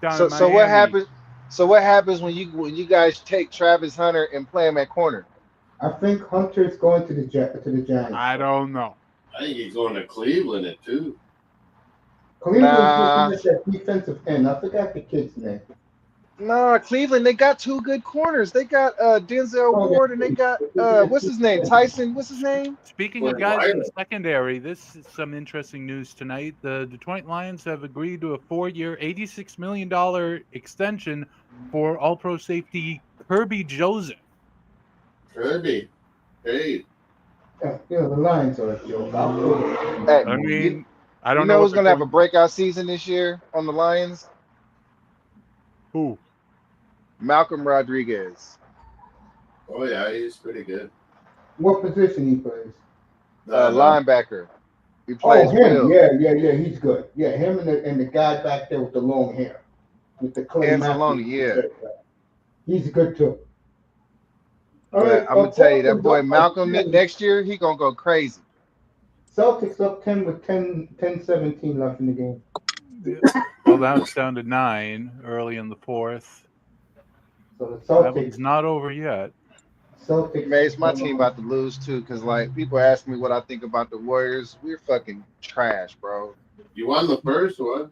down so in so what Miami. happens? So what happens when you guys take Travis Hunter and play him at corner? I think Hunter's going to the Giants. I don't know. I think he's going to Cleveland at 2. Cleveland's Nah, looking at that defensive end. I forgot the kid's name. nah. Cleveland, they got two good corners. They got Denzel Oh, Ward, and they got what's his name? Tyson. What's his name? Speaking of guys in the secondary, this is some interesting news tonight. The Detroit Lions have agreed to a 4-year, $86 million extension for All-Pro safety Kirby Joseph. Kirby. Hey. the Lions are a joke. I'll put it. Hey, I mean, I you don't know know what who's they're gonna have a doing. breakout season this year on the Lions? Who? Malcolm Rodriguez. Oh, yeah, he's pretty good. What position he plays? Linebacker. He Oh, plays him. well. Yeah. He's good. Yeah, him and the guy back there with the long hair, with the Clay Matthews. Anzalone, yeah. He's good too. All But right. I'm gonna tell you that Boston's boy up by Malcolm 10. next year he gonna go crazy. Celtics up 10 with 10-17 left in the game. Well, now it's down to 9 early in the fourth. So the That Celtics. one's not over yet. Celtics. Mace, my team about to lose too, cause like people ask me what I think about the Warriors. We're fucking trash, bro. You won the first one.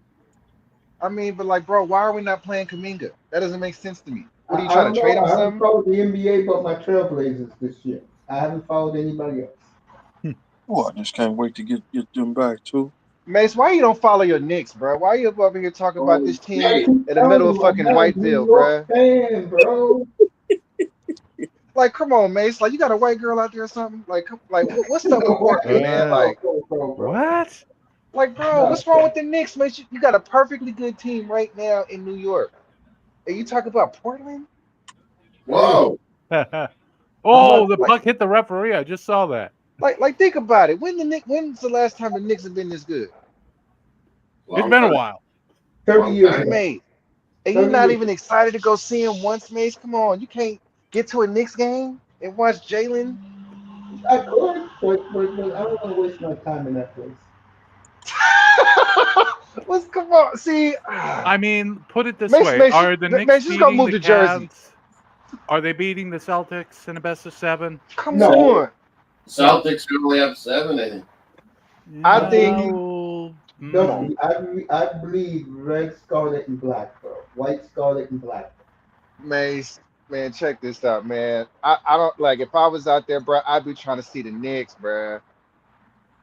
I mean, but like, bro, why are we not playing Kaminga? That doesn't make sense to me. What are you I trying don't to trade know. him I haven't something? followed the NBA but my Trailblazers this year. I haven't followed anybody else. Oh, I just can't wait to get them back too. Mace, why you don't follow your Knicks, bro? Why you up over here talking about this I team keep in the telling middle of you, I'm fucking not a Whiteville, New York bro? fan, bro. Like, come on, Mace. Like, you got a white girl out there or something? Like, what's up with Portland, man? Like, What? like, bro, what's wrong with the Knicks, man? You got a perfectly good team right now in New York, and you talk about Portland? Whoa. Oh, the puck hit the referee. I just saw that. Like, think about it. When's the last time the Knicks have been this good? It's been a while. 30 years ago. Mace, and you're not even excited to go see him once, Mace? Come on, you can't get to a Knicks game and watch Jalen? I could, but I don't want to waste my time in that place. Let's come on. See, I mean, put it this Mace, way: Mace, are the Mace, Knicks just gonna beating move the to Jersey. Cavs? Are they beating the Celtics in a best of 7? Come on. Celtics only have 7, I think. I think I bleed red, scarlet, and black, bro. White, scarlet, and black. Mace, man, check this out, man. I don't like if I was out there, bro, I'd be trying to see the Knicks, bro.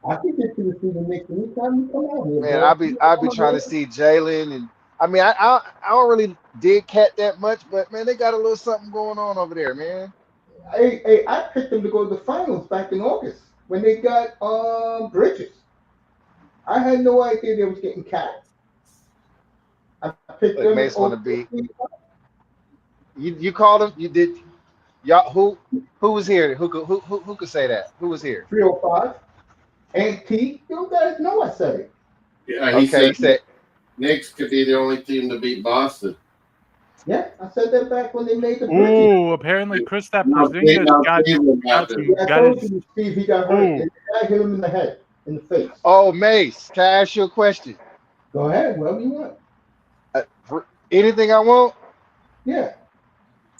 I can get you to see the Knicks anytime you come out here, Man, bro. I'd be trying to see Jalen, and I mean I don't really dig Cat that much, but man, they got a little something going on over there, man. Hey, I picked them to go to the finals back in August when they got Bridges. I had no idea they was getting Cat. I picked Look, them Mace want to over. be. You called him. You did. Y'all who was here? Who could say that? Who was here? 305. Ain't T? You guys know I said it. Yeah, Okay, he said. Knicks could be the only team to beat Boston. Yeah, I said that back when they made the bridge. Ooh, apparently Kristaps Porzingis I told you, Steve, he got hurt. The guy hit him in the head, in the face. Oh, Mace, can I ask you a question? Go ahead, whatever you want. Anything I want? Yeah.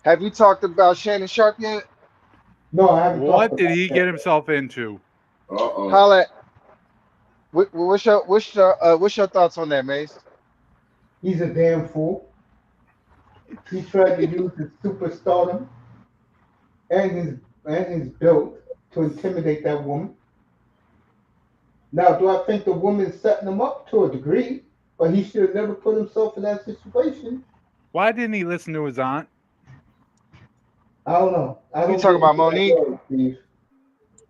Have you talked about Shannon Sharp yet? No, I haven't. What did he get himself into? Holla. What's your thoughts on that, Mace? He's a damn fool. He tried to use his superstardom and his build to intimidate that woman. Now, do I think the woman's setting him up to a degree, but he should have never put himself in that situation? Why didn't he listen to his aunt? I don't know. You talking about Monique?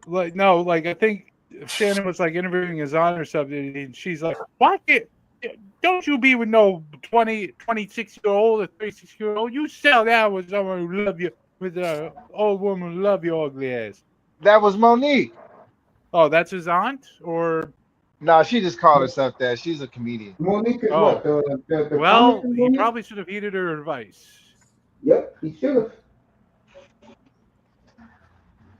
Like no, like I think Shannon was like interviewing his aunt or something, and she's like, "Why don't you be with no 26-year-old or 36-year-old? You sell that with someone who love you, with an old woman who love your ugly ass." That was Monique. Oh, that's his aunt, or? No, she just called herself that. She's a comedian. Monique is what? The well, comic he Monique? probably should have heeded her advice. Yep, he should have.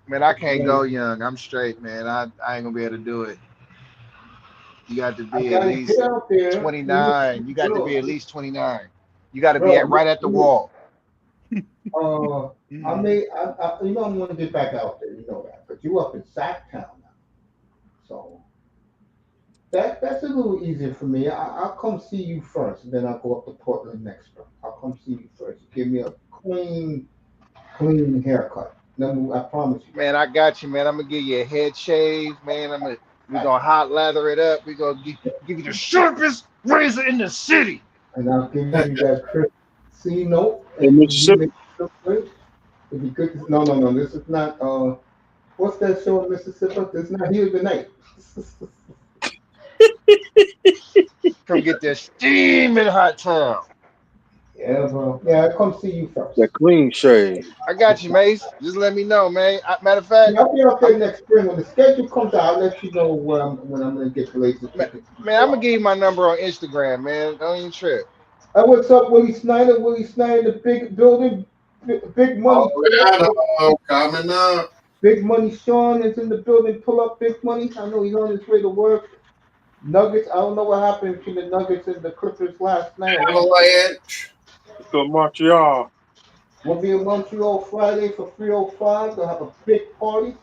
Man, I can't go young. I'm straight, man. I ain't gonna be able to do it. You got to be at least 29. You got to be at least 29. You got to be right at the wall. I may, you know, I'm gonna get back out there. You know that, but you up in Sacktown now, so that's a little easier for me. I'll come see you first, and then I'll go up to Portland next spring. I'll come see you first. Give me a clean haircut. I promise you. Man, I got you, man. I'm gonna give you a head shave, man. We're gonna hot lather it up. We're gonna give you the sharpest razor in the city. And I'll give you that Chris C note. In Mississippi. It'd be good. No. This is not. What's that show in Mississippi? This is not Here Tonight. Come get that steaming hot tub. Yeah, bro. Yeah, I'll come see you first. The clean shave. I got you, Mace. Just let me know, man. Matter of fact, I'll be out there next spring. When the schedule comes out, I'll let you know when I'm going to get the latest tickets. Man, I'm going to give you my number on Instagram, man. Don't even trip. Hey, what's up, Willie Snyder? Willie Snyder, the big building, big money. Coming up. Big money Sean is in the building. Pull up Big Money. I know he's on his way to work. Nuggets. I don't know what happened between the Nuggets and the Clippers last night. To Montreal. We'll be in Montreal Friday for 305. They'll have a big party.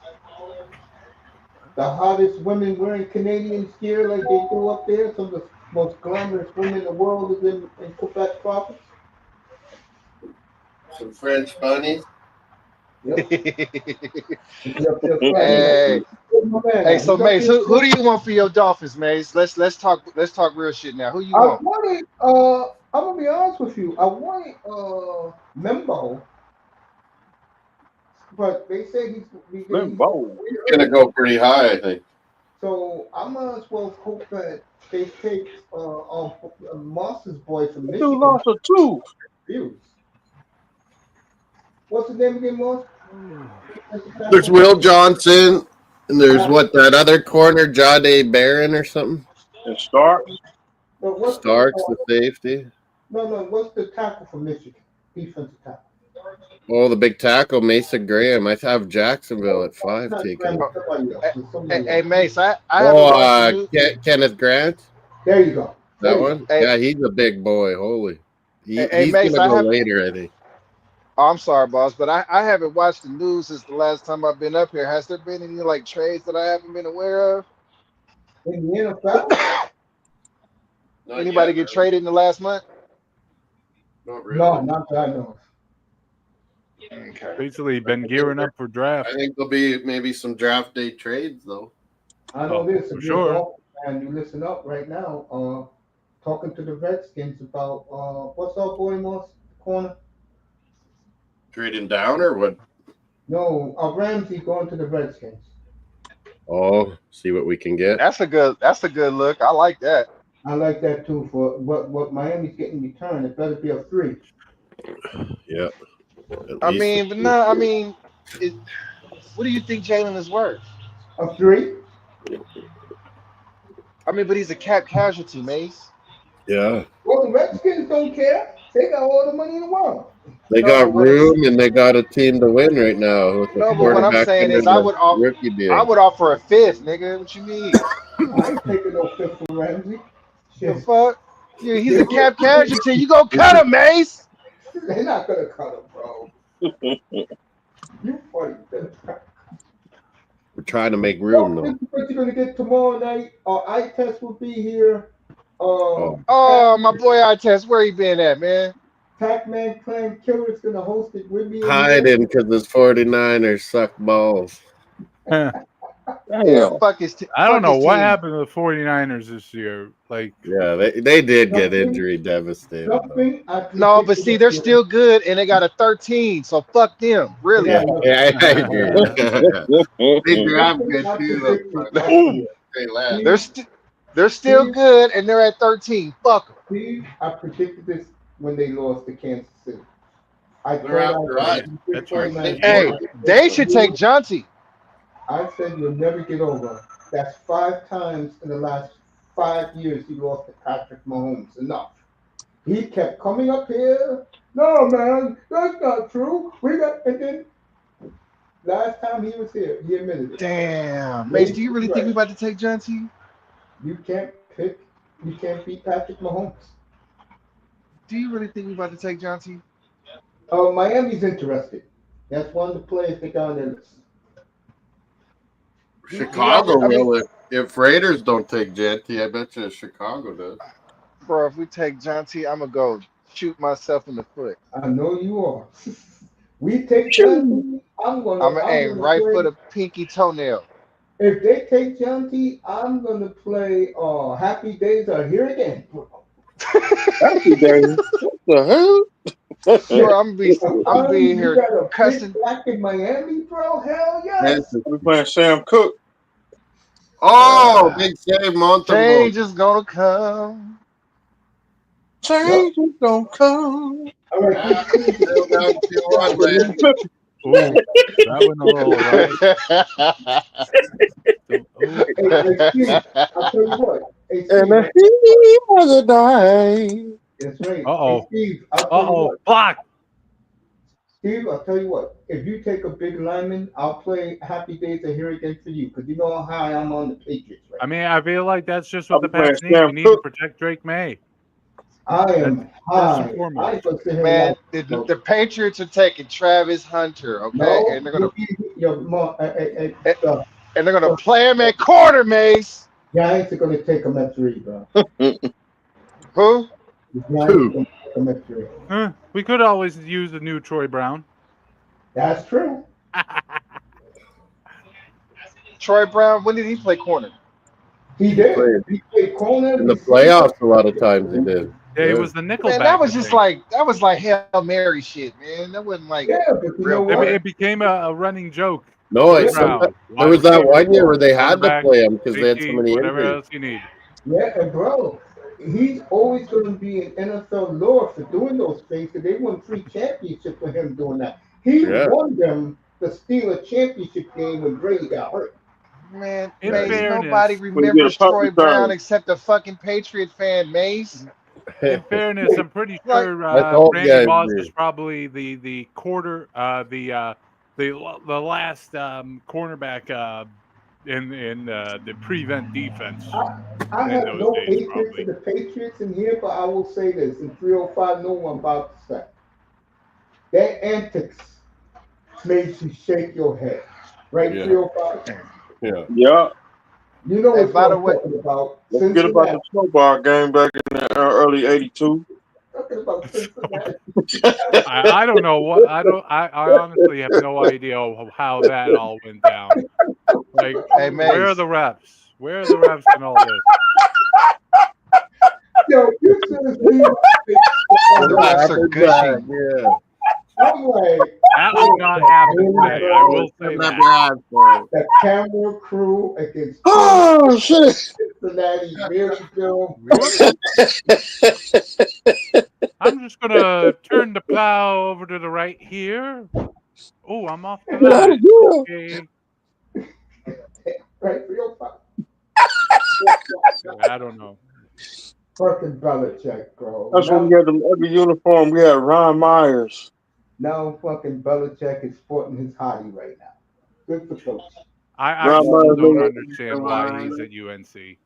The hottest women wearing Canadiens gear like they do up there. Some of the most glamorous women in the world is in Quebec province. Some French bunnies. Yep. Hey, so Mace, who do you want for your Dolphins, Mace? Let's talk real shit now. Who you want? I wanted, I'm gonna be honest with you. I wanted Membo, but they say he's gonna go pretty high, I think. So I might as well hope that they take Moss's boy from Michigan. You lost a tooth. What's the name again, Moss? There's Will Johnson, and there's that other corner, Jade Barron or something. And Starks. Starks, the safety. No. What's the tackle for Michigan? Defensive tackle. Oh, the big tackle, Mason Graham. I have Jacksonville at 5 taken. Hey, Mace, I Kenneth Grant. There you go. That one? Yeah, he's a big boy. Holy. He's Mace, going to go later, I think. Oh, I'm sorry, boss, but I haven't watched the news since the last time I've been up here. Has there been any trades that I haven't been aware of? In the NFL? Anybody get traded in the last month? Not really. No, not that I know. Okay. Basically, been gearing up for draft. I think there'll be maybe some draft day trades, though. I know this. For sure. And you listen up right now. Talking to the Redskins about what's our boy Moss corner? Trading down or what? No, Ramsey going to the Redskins. Oh, see what we can get. That's a good look. I like that. I like that too. For what Miami's getting in return, it better be a 3. Yeah. What do you think Jalen is worth? A 3. I mean, but he's a cap casualty, Mace. Yeah. Well, the Redskins don't care. They got all the money in the world. They No, got but what I'm room and they got a team to win right now with the no, but what I'm quarterback saying under is, I the would rookie deal. offer a fifth, nigga. What you mean? I ain't taking no fifth for Ramsey. The Shit. fuck? Yeah, he's a cap casualty. You go cut him, Mace. They're not gonna cut him, bro. You funny. We're trying to make room though. This is what you're gonna get tomorrow night. Eye test will be here. Oh, my boy, I test. Where he been at, man? Pac-Man Clan Killer's gonna host it with me. Hiding because his 49ers suck balls. Yeah, fuck his I don't know his what team. happened to the 49ers this year. Like, Yeah, they did get injury devastated. No, but see, they're still good, and they got a 13, so fuck them. Really. Yeah, I agree. They draft good too. They're still good, and they're at 13. Fuck them. See, I predicted this when they lost to Kansas City. They're after us. That's right. Hey, they should take Jonty. I said you'll never get over. That's 5 times in the last 5 years he lost to Patrick Mahomes. Enough. He kept coming up here. No, man, that's not true. And then last time he was here, he admitted it. Damn, Mace, do you really think we about to take Jonty? You can't beat Patrick Mahomes. Do you really think we about to take Jonty? Miami's interested. That's one of the players they got on their list. Chicago will. If Raiders don't take Janty, I bet you Chicago does. Bro, if we take Jonty, I'm going to go shoot myself in the foot. I know you are. We take Jonty, I'm going to aim right for the pinky toenail. If they take Jonty, I'm going to play Happy Days Are Here Again. Happy Days? What the hell? Bro, I'm being here cussing. Back in Miami, bro? Hell yes. We're playing Sam Cook. Oh, big save, Montembeau. Change is going to come. Change is going to come. All right. Still down 2-1, man. Ooh, that went a little right. Hey, I'll tell you what. Hey, And he was a die. That's right. Uh-oh. Hey, Steve, I'll tell you what. Block. Steve, I'll tell you what. If you take a big lineman, I'll play Happy Days Are Here Again for you because you know how high I'm on the Patriots. Right? I mean, I feel like that's just what the I'm Pats need. playing You need to protect Drake May. I am high. Man, the Patriots are taking Travis Hunter, okay? No, and they're gonna and they're gonna play him at corner, Mace. Giants are gonna take him at 3, bro. Who? The Giants are gonna take him at 3. We could always use the new Troy Brown. That's true. Troy Brown, when did he play corner? He did. He played corner In the playoffs, a lot of times he did. Yeah, it was the nickel Man, back. that was just like Hail Mary shit, man. That wasn't like real. It became a running joke. No, there was that one year where they had to play him because they had so many whatever injuries. else you need. Yeah, and bro, he's always going to be in NFL lore for doing those things because they won 3 championships for him doing that. He won them the Steelers championship game when Brady got hurt. Man, nobody remembers Troy Brown except a fucking Patriot fan, Mace. In fairness, I'm pretty sure Randy Moss is probably the quarter the last cornerback in the prevent defense. I have no hatred for the Patriots in here, but I will say this: in 305, no one about to say their antics made you shake your head, right? Yeah. 305. Yeah. You know what by the I'm way, talking about. Let's get about the snowball game back in the early '82. Talking about Cincinnati. I don't know what I honestly have no idea how that all went down. Like, hey, where are the refs? Where are the refs in all this? Yo, you should have seen the refs are gushy. Yeah. I'm like, that would not happen today. I will say that. The camera crew against Cincinnati, Maryville. I'm just gonna turn the plow over to the right here. Oh, I'm off the line. Okay. Right, 305. I don't know. Fucking Belichick, bro. That's when we had them every uniform. We had Ron Myers. Now fucking Belichick is sporting his hottie right now. Good for coach. I Ron still Myers don't and understand why he's at UNC.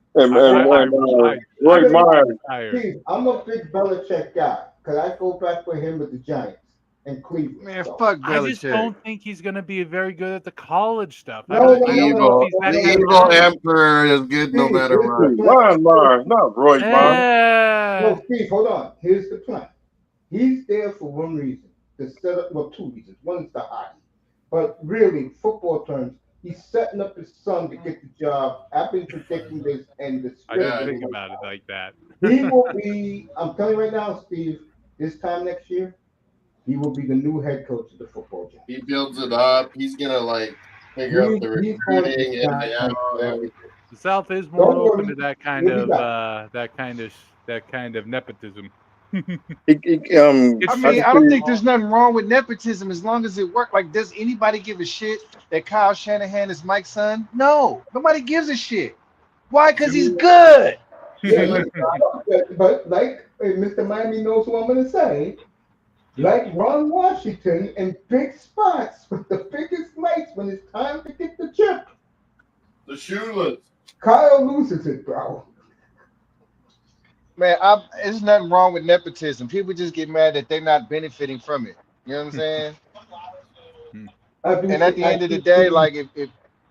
Roy Myers. Steve, I'm a big Belichick guy because I go back with him with the Giants and Cleveland. Man, so. fuck I just Belichick. don't think he's going to be very good at the college stuff. I No, don't no, know no, if he's that The kind of evil guy. emperor is good no Steve, matter here's the what. plan. Ron Myers, not Roy Myers. No, Steve, hold on. Here's the plan. He's there for one reason. To set up, well, two reasons. One is the hockey. But really, football terms, he's setting up his son to get the job. I've been predicting this and the I script. didn't think about it like that. He will be, I'm telling you right now, Steve, this time next year, he will be the new head coach of the football team. He builds it up. He's gonna figure out the recruiting and everything. The South is more Don't open worry. to that kind He'll be of that kind of nepotism. I don't think there's nothing wrong with nepotism as long as it works. Like, does anybody give a shit that Kyle Shanahan is Mike's son? No, nobody gives a shit. Why? Because he's good. Yeah, but like Mr. Miami knows what I'm going to say. Like Ron Washington in big spots with the biggest lights when it's time to get the chip. The shoeless. Kyle loses it, bro. Man, there's nothing wrong with nepotism. People just get mad that they're not benefiting from it. You know what I'm saying? And at the end of the day, like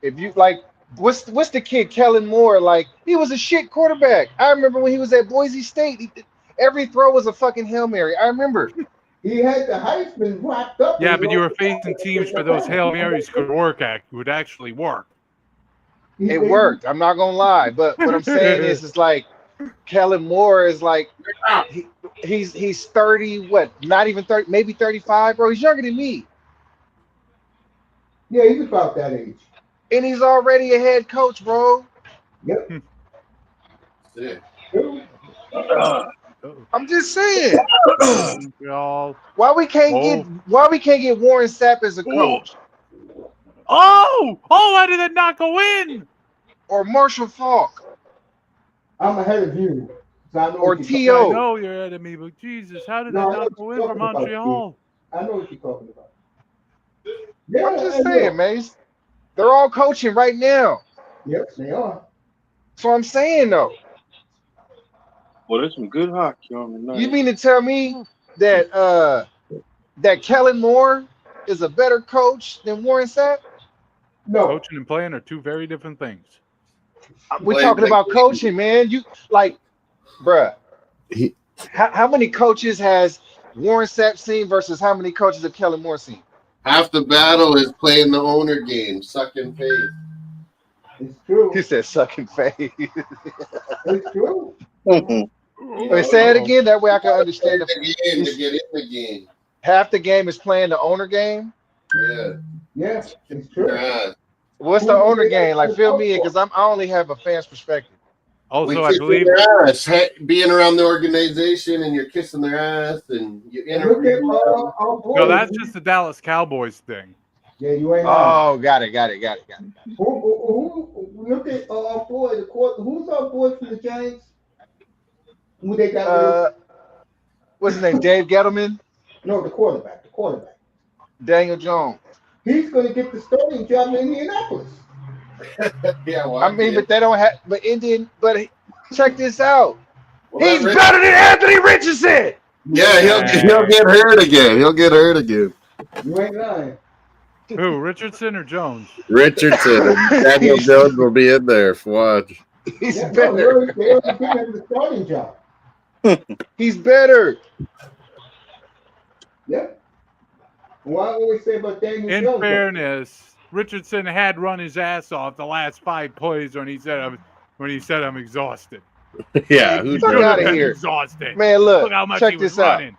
if you like, what's the kid Kellen Moore? Like, he was a shit quarterback. I remember when he was at Boise State. Every throw was a fucking Hail Mary. I remember. He had the Heisman wrapped up. Yeah, but you were facing teams where those Hail Marys would actually work. It worked. I'm not gonna lie, but what I'm saying is, it's like Kellen Moore is like he's 30, what? Not even 30, maybe 35, bro. He's younger than me. Yeah, he's about that age. And he's already a head coach, bro. Yep. I'm just saying. Why we can't get Warren Sapp as a coach? Why did that not go in? Or Marshall Faulk. I'm ahead of you. Or T.O. I know you're ahead of me, but Jesus, how did that not go in for Montreal? I know what you're talking about. Yeah, I'm just saying, Mace. They're all coaching right now. Yep, they are. So I'm saying, though. Well, there's some good hockey on tonight. You mean to tell me that that Kellen Moore is a better coach than Warren Sapp? No. Coaching and playing are two very different things. We're talking about coaching, man. You like, bruh. How many coaches has Warren Sapp seen versus how many coaches have Kellen Moore seen? Half the battle is playing the owner game, sucking face. It's true. He said sucking face. It's true. Wait, say it again. That way I can understand to get in the game. Half the game is playing the owner game. Yeah. Yeah, it's true. What's the owner game? Like, fill me in, because I only have a fan's perspective. Also, I believe being around the organization and you're kissing their ass and you interview them. No, that's just the Dallas Cowboys thing. Yeah, you ain't. Oh, got it. Who look at our boy, who's our boy from the Giants? Who they got? What's his name? Dave Gettleman? No, the quarterback. Daniel Jones. He's going to get the starting job in Indianapolis. Yeah, well, I mean, but they don't have. But check this out. He's better than Anthony Richardson. Yeah, he'll get hurt again. You ain't lying. Who, Richardson or Jones? Richardson. Daniel Jones will be in there. Watch. He's better. They already giving him the starting job. He's better. Yeah. Why always say about Daniel In Jones? fairness, Richardson had run his ass off the last 5 plays when he said I'm exhausted. Yeah, who's out of here? Exhausted. Man, look how much check he was this out. running.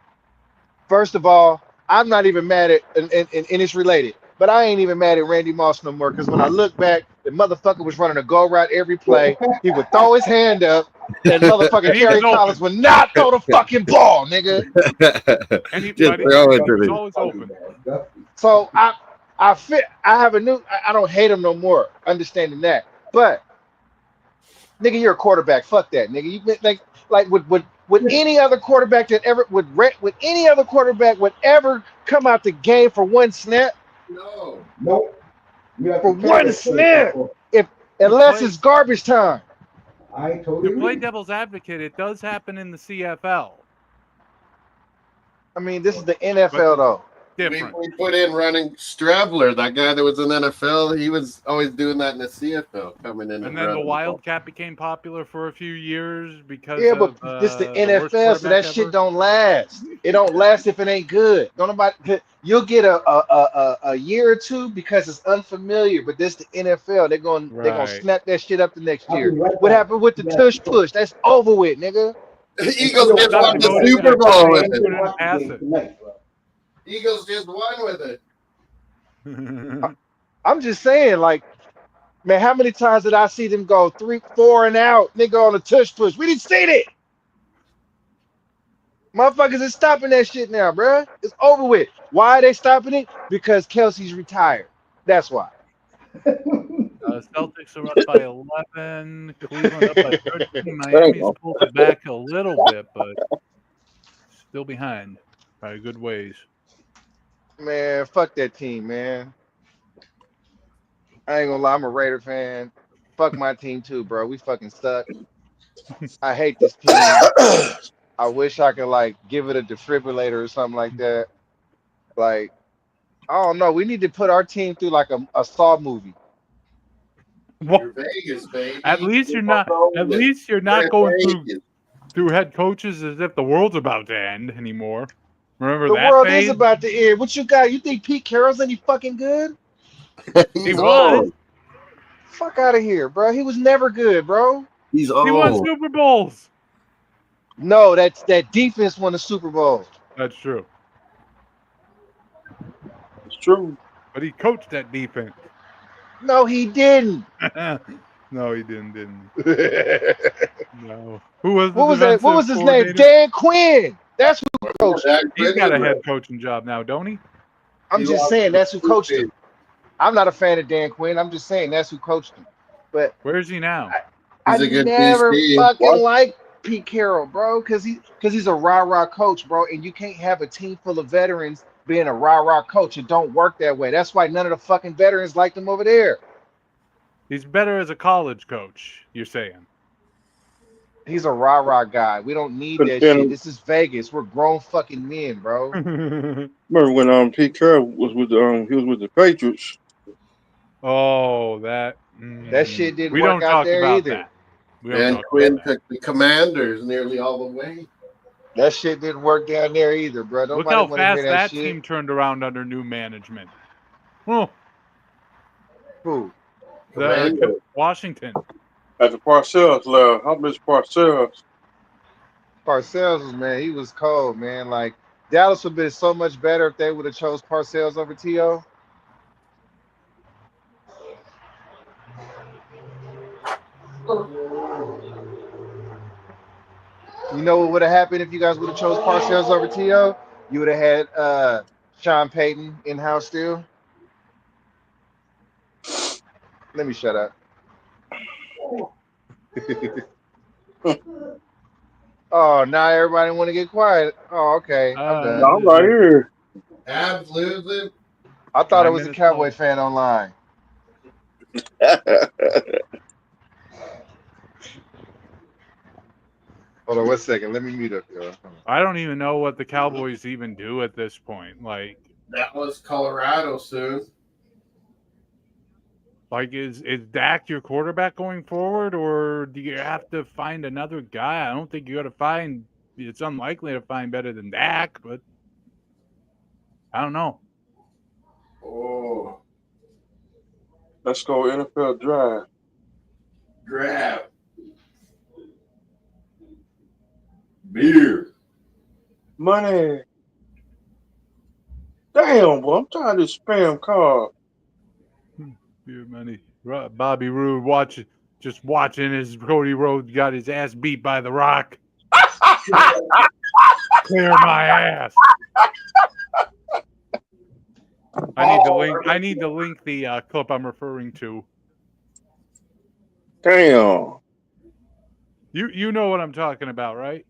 First of all, I'm not even mad at, and it's related, but I ain't even mad at Randy Moss no more, because when I look back, the motherfucker was running a go route every play. He would throw his hand up, and motherfucking Terry Collins would not throw the fucking ball, nigga. Anybody was always open. So I have a new. I don't hate him no more, understanding that, but Nigga, you're a quarterback. Fuck that, nigga. You like would any other quarterback that ever would any other quarterback would ever come out the game for one snap? No. Nope. You have For to carry one the snap. for. If unless it's garbage time. I totally To play agree. devil's advocate, it does happen in the CFL. I mean, this is the NFL though. Different. We put in running Stravler, that guy that was in NFL. He was always doing that in the CFL, coming in And then the running Wildcat became popular for a few years because Yeah, of but this the the worst NFL, so that quarterback shit ever. don't last. It don't last if it ain't good. Don't nobody. You'll get a year or two because it's unfamiliar. But this the NFL. They're gonna Right. snap that shit up the next I'll year. be right What back. happened with the tush push? That's over with, nigga. Eagles just Stop won the devoting Super that Bowl time with and it. put it in pass it. Tonight, bro. Eagles just won with it. I'm just saying, like, man, how many times did I see them go 3, 4 and out, nigga, on a tush push? We didn't see that. Motherfuckers is stopping that shit now, bruh. It's over with. Why are they stopping it? Because Kelsey's retired. That's why. Celtics are up by 11. Cleveland up by 13. Miami's pulled it back a little bit, but still behind by a good ways. Man, fuck that team, man. I ain't gonna lie, I'm a Raider fan. Fuck my team too, bro. We fucking suck. I hate this team. I wish I could like give it a defibrillator or something like that. Like, I don't know. We need to put our team through like a Saw movie. You're Vegas, baby. At least you're not going through head coaches as if the world's about to end anymore. Remember The that world phase? is about to end. What you got? You think Pete Carroll's any fucking good? He was. Fuck out of here, bro. He was never good, bro. He's He won old. Super Bowls. No, that defense won the Super Bowl. That's true. It's true. But he coached that defense. No, he didn't. No, he didn't. No. Who was the What was that? What was his name? coordinator? Dan Quinn. That's who coached him. He's got a head coaching job now, don't he? I'm just saying that's who coached him. I'm not a fan of Dan Quinn. I'm just saying that's who coached him. But where's he now? I He's a good never DC. fucking liked Pete Carroll, bro, because he's a rah-rah coach, bro, and you can't have a team full of veterans being a rah-rah coach. It don't work that way. That's why none of the fucking veterans liked him over there. He's better as a college coach, you're saying. He's a rah-rah guy. We don't need that shit. This is Vegas. We're grown fucking men, bro. Remember when Pete Carroll was with he was with the Patriots. Oh, that shit didn't we work don't out talk there about either. that. We don't And talk Quinn about that. took the Commanders nearly all the way. That shit didn't work down there either, bro. Look Nobody how want to hear fast that that shit. team turned around under new management. Oh, Who? Washington. After Parcells left, how much Parcells? Parcells was, man, he was cold, man. Like, Dallas would have been so much better if they would have chose Parcells over T.O. You know what would have happened if you guys would have chose Parcells over T.O.? You would have had Sean Payton in-house still. Let me shut up. Oh, now everybody want to get quiet. Oh, okay. I'm done. I'm right here. Habs losing. I thought it was a Cowboy fan online. Hold on 1 second. Let me mute up, y'all. I don't even know what the Cowboys even do at this point. Like, That was Colorado soon. Like, is Dak your quarterback going forward, or do you have to find another guy? I don't think you got to find. It's unlikely to find better than Dak, but I don't know. Oh, Let's go NFL draft. draft. Beer. Money. Damn, boy, I'm trying to spam call. Beer money. Bobby Roode just watching as Cody Rhodes got his ass beat by The Rock. Clear my ass. I need to link the clip I'm referring to. Damn. You know what I'm talking about, right?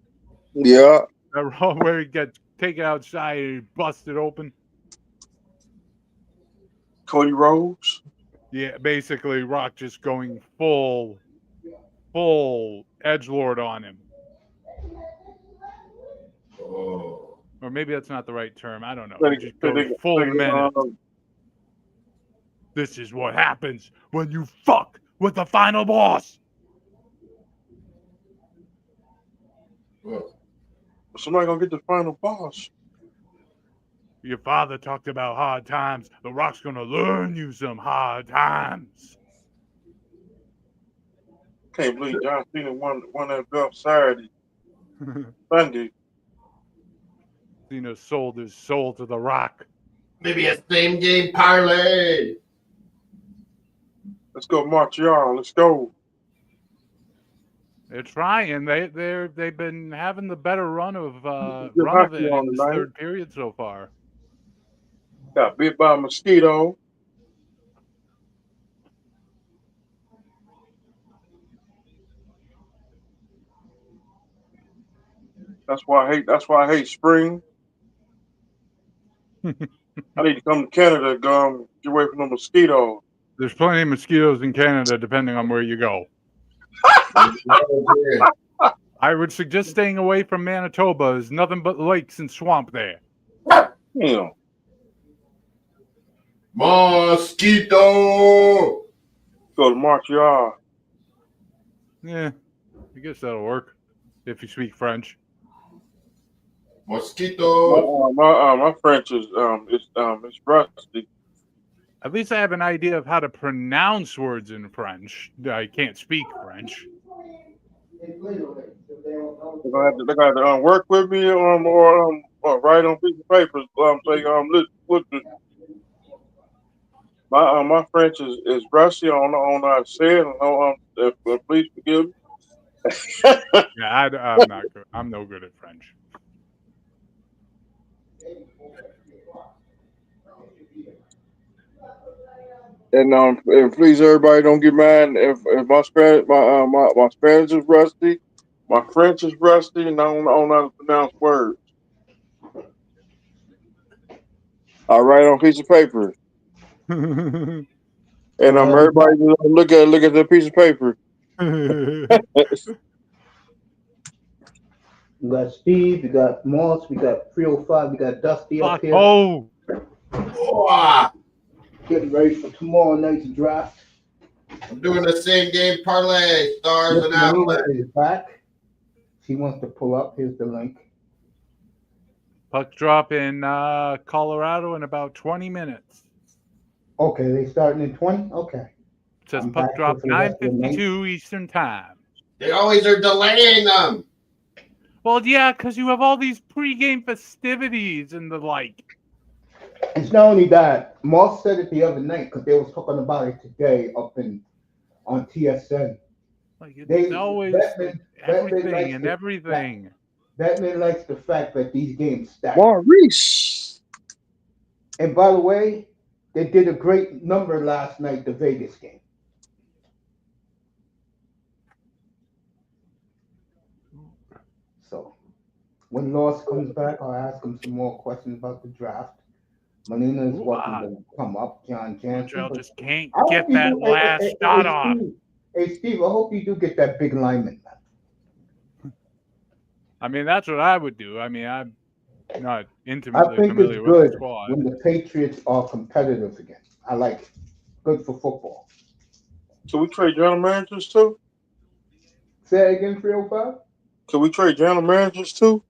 Yeah. That where he gets taken outside and busted open. Cody Rhodes. Yeah, basically Rock just going full edgelord on him. Oh. Or maybe that's not the right term. I don't know. They- He just goes they- full they, menace. This is what happens when you fuck with the final boss. Somebody gonna get the final boss. Your father talked about hard times. The Rock's gonna learn you some hard times. Can't believe John Cena won that belt Saturday, Sunday. Cena sold his soul to the Rock. Maybe a same game parlay. Let's go Montreal. Let's go. They're trying. They've been having the better run of Good it hockey on in this tonight. third period so far. Got bit by a mosquito. That's why I hate spring. I need to come to Canada, get away from the mosquitoes. There's plenty of mosquitoes in Canada, depending on where you go. I would suggest staying away from Manitoba. There's nothing but lakes and swamp there. Damn. Mosquito. Go to Montreal. Yeah, I guess that'll work if you speak French. Mosquito. My French is it's rusty. At least I have an idea of how to pronounce words in French. I can't speak French. They're gonna have to work with me or write on piece of paper. Say listen. My French is rusty. I don't know how to say it. Please forgive me. Yeah, I'm not good. I'm no good at French. And please, everybody, don't get mad if my Spanish is rusty, my French is rusty, and I don't know how to pronounce words. I write on a piece of paper, and everybody just look at the piece of paper. We got Steve, we got Moss, we got 305, we got Dusty up here. Oh! Getting ready for tomorrow night's draft. I'm doing the same game parlay. Stars and Avalanche is back. She wants to pull up. Here's the link. Puck drop in Colorado in about 20 minutes. Okay, they starting in 20? Okay. It says puck drop 9:52 Eastern Time. They always are delaying them. Well, yeah, because you have all these pregame festivities and the like. It's not only that. Moss said it the other night because they was talking about it today up on TSN. Like it's always everything. Batman likes the fact that these games stack. Maurice. And by the way, they did a great number last night, the Vegas game. So when Loss comes back, I'll ask him some more questions about the draft. Melina is welcome to come up. John Jansen. Montreal just can't get that last shot off. Hey, Steve, I hope you do get that big lineman. I mean, that's what I would do. I mean, I'm not intimately familiar with the squad. When the Patriots are competitive again. I like it. Good for football. So we trade general managers too? Say it again, 305? Can we trade general managers too?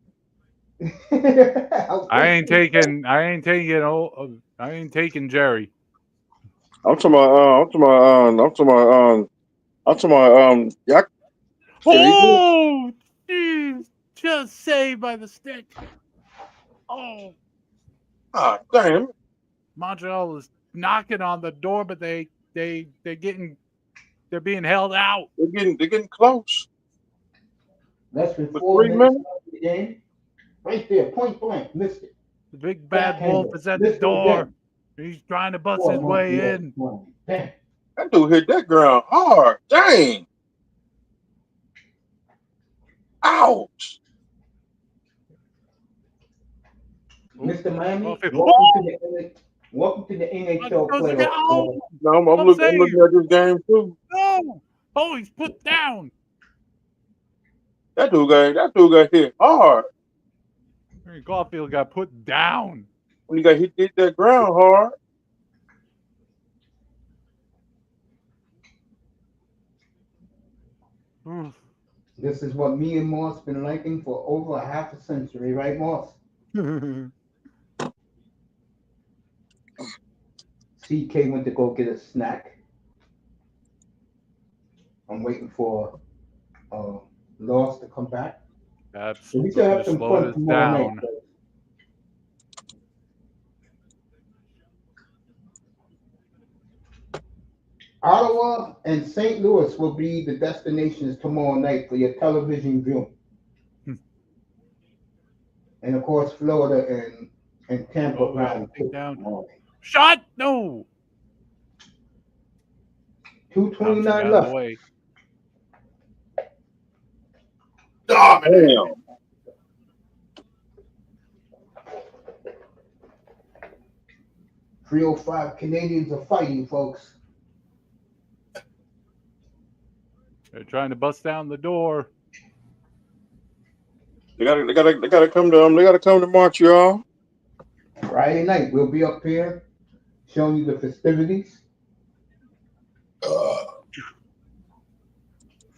I ain't taking Jerry. I'm talking about yeah. Oh, jeez, just saved by the stick. Oh, damn! Montreal is knocking on the door, but they're being held out. They're getting close. That's before 3 minutes. The game. Right there, point blank, missed it. The big bad wolf is at the door. He's trying to bust his way in. That dude hit that ground hard. Dang. Ouch! Mr. Miami, Caulfield. welcome to the NHL Goes playoff. down. No, I'm looking at this game too. No. Oh, he's put down. That dude got hit hard. Caulfield got put down. When he got hit that ground hard. This is what me and Moss been liking for over a half a century, right, Moss? CK went to go get a snack. I'm waiting for Loss to come back. So we should have some fun tomorrow night. Ottawa and St. Louis will be the destinations tomorrow night for your television viewing. And of course, Florida and Tampa round two. Shot! No! 2:29 left. Damn. .305 Canadiens are fighting, folks. They're trying to bust down the door. They gotta come to Montreal. Friday night, we'll be up here showing you the festivities.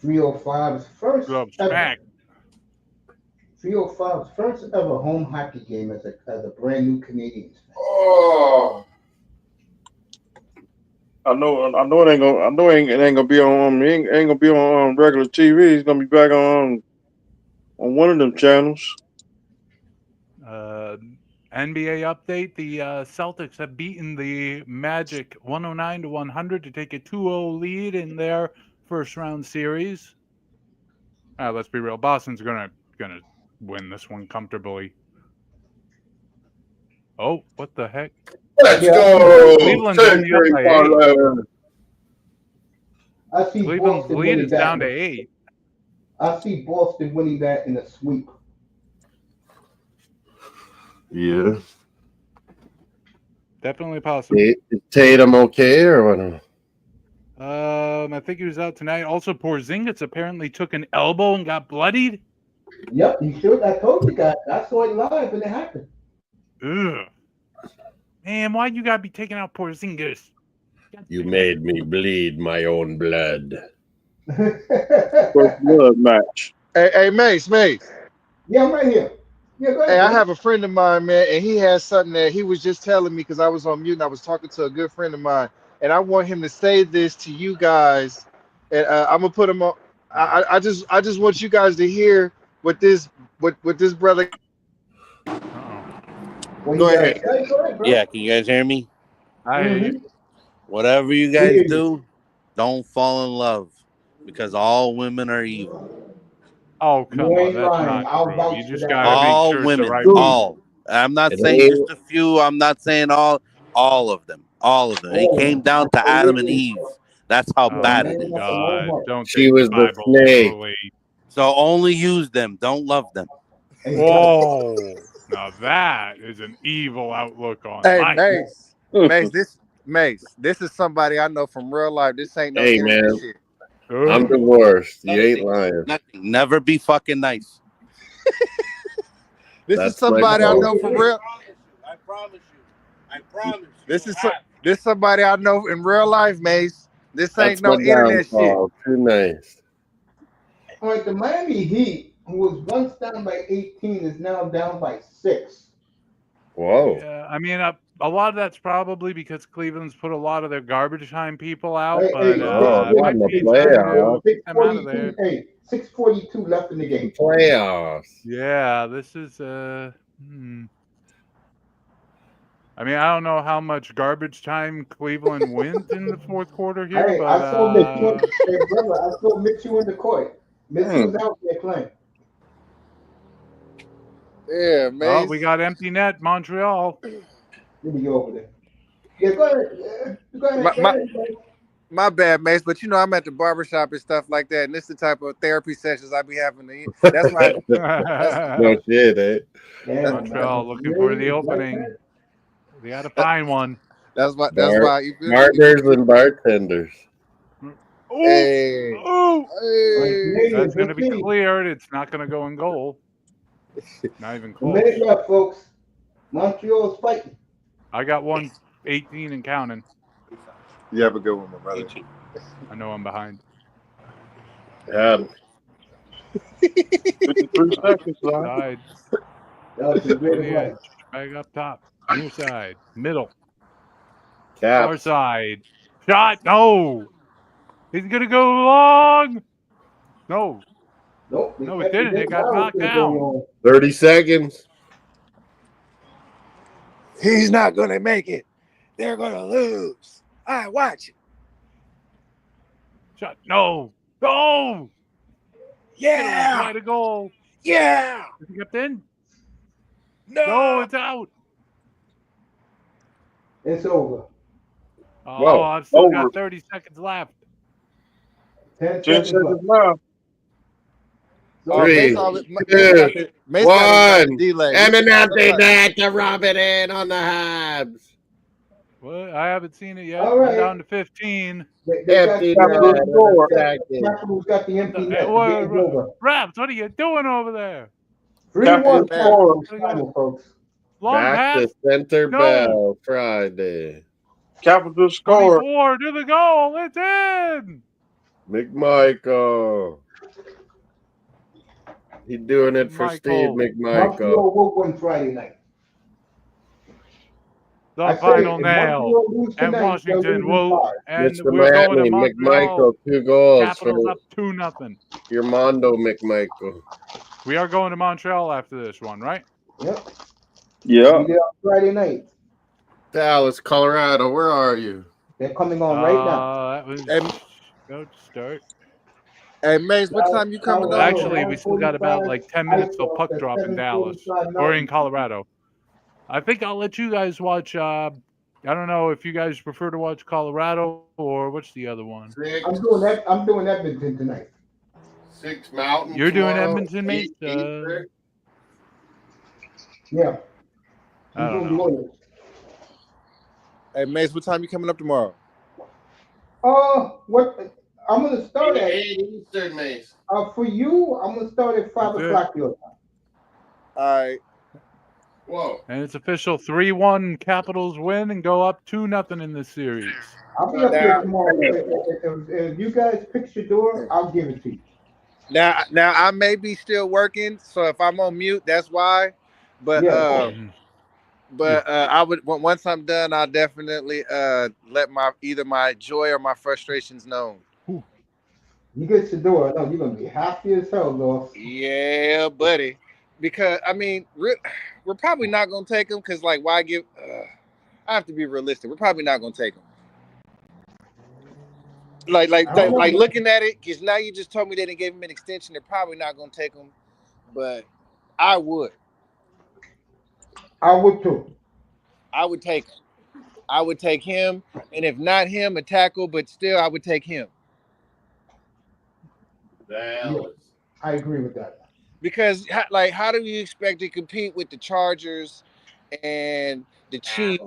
305's first ever. 305's first ever home hockey game as a brand new Canadiens fan. Oh. I know it ain't gonna be on. It ain't gonna be on regular TV. It's gonna be back on one of them channels. NBA update: the Celtics have beaten the Magic 109-100 to take a 2-0 lead in their first round series. Let's be real. Boston's gonna win this one comfortably. Oh, what the heck? Let's go! Cleveland's only up by 8. I see Cleveland's Boston lead winning is that down to one. 8. I see Boston winning that in a sweep. Yeah. Definitely possible. Is Tatum okay or what? I think he was out tonight. Also, Porzingis apparently took an elbow and got bloodied. Yep, he should. I told you guys. I saw it live when it happened. Ugh. Man, why'd you gotta be taking out Porzingis? You made me bleed my own blood. First blood match. Hey, Mace. Yeah, I'm right here. Yeah, go ahead. Hey, I have a friend of mine, man, and he has something that he was just telling me because I was on mute and I was talking to a good friend of mine, and I want him to say this to you guys, and I'm gonna put him on. I just want you guys to hear what this brother. Go ahead. Yeah, can you guys hear me? I Whatever you guys do, don't fall in love because all women are evil. Oh, come on. That's not true. You just got to all make sure women, it's the right all. I'm not saying just a few. I'm not saying all of them. All of them. It came down to Adam and Eve. That's how bad it is. God, don't she was the snake. So only use them. Don't love them. Whoa. Now that is an evil outlook on life. Mace, this is somebody I know from real life. This ain't no internet man. shit. I'm divorced. You ain't lying. Nothing. Never be fucking nice. This is somebody I know from real. I promise you. This is somebody I know in real life, Mace. This ain't no internet shit. Too nice. All right, the Miami Heat, who was once down by 18, is now down by 6. Whoa. Yeah, I mean, a lot of that's probably because Cleveland's put a lot of their garbage time people out, but might be time to come out of there. 6:42 left in the game. Playoffs. Yeah, this is I mean, I don't know how much garbage time Cleveland wins in the fourth quarter here, Hey, but I saw Mitchell in the court. Mitchell's out there playing. Yeah, man. Oh, we got empty net, Montreal. Let me go over there. Yeah, go ahead. Go ahead. My bad, Mace, but I'm at the barbershop and stuff like that, and this is the type of therapy sessions I be having. That's why. No shit, eh? Damn, Montreal looking for the opening. They got to find one. That's why you feel me? Barbers and bartenders. Hey, Hey. That's going to be cleared. It's not going to go in goal. Not even A close. minute left, folks. Montreal's fighting. I got 1:18 and counting. You have a good one, my brother. I know I'm behind. 53 seconds left. Side. That was a To great the advice. edge. Back up top. Near side. Middle. Cap. Far side. Shot. No. He's going to go long. No. Nope. No, it didn't. It got knocked down. 30 seconds. He's not gonna make it. They're gonna lose. I watch it. Shot. No. No. Yeah. Try to goal. Yeah. Is he kept in? No. It's out. It's over. Oh, Whoa, I've still over. got 30 seconds left. 10 10 seconds seconds left. left. Three, Mace 2, got 1. delay. And nothing that to rub it in on the Habs. Well, I haven't seen it yet. All I'm right. down to 15. They got Empty Capital net. score. Capitals got the empty net. The Hey, game's over. Raps, what are you doing over there? 3-1 Capital Capitals final, folks. Long Back pass. to center No. bell Friday. Capital score. 24 to the goal. It's in. McMichael. He's doing it for Steve Michael. McMichael. Montreal will win Friday night. The I say, final if nail. Montreal lose And tonight, they'll Washington lose in will. 5. And Mr. we're going to Miami, Montreal. McMichael, 2 goals Capitals for up 2-0. your Mondo McMichael. We are going to Montreal after this one, right? Yep. Yeah. Be there on Friday night. Dallas, Colorado, where are you? They're coming on right now. That was go to start. Hey, Mace, what time you coming on? Actually, we still got about like 10 minutes till puck drop in Dallas or in Colorado. I think I'll let you guys watch. I don't know if you guys prefer to watch Colorado or what's the other one. I'm doing Edmonton tonight. 6 Mountain. You're doing tomorrow, Edmonton, mate? 8 Eastern. Yeah. I don't know. Hey, Mace, what time you coming up tomorrow? What? I'm gonna start at 8 Eastern, Mace. for you. I'm gonna start at 5 o'clock your time. All right. Whoa. And it's official 3-1 Capitals win and go up 2-0 in this series. I'll be up there tomorrow. If you guys pick your door, I'll give it to you. Now I may be still working, so if I'm on mute, that's why. But I would once I'm done, I'll definitely let either my joy or my frustrations known. You get your door, I know you're gonna be happy as hell, though. Yeah, buddy. Because I mean, we're probably not gonna take them because, like, why give? I have to be realistic. We're probably not gonna take them. Like looking at it, because now you just told me they didn't give him an extension. They're probably not gonna take him, but I would. I would too. I would take him. I would take him, and if not him, a tackle. But still, I would take him. Yes, I agree with that. Because, like, how do you expect to compete with the Chargers and the Chiefs?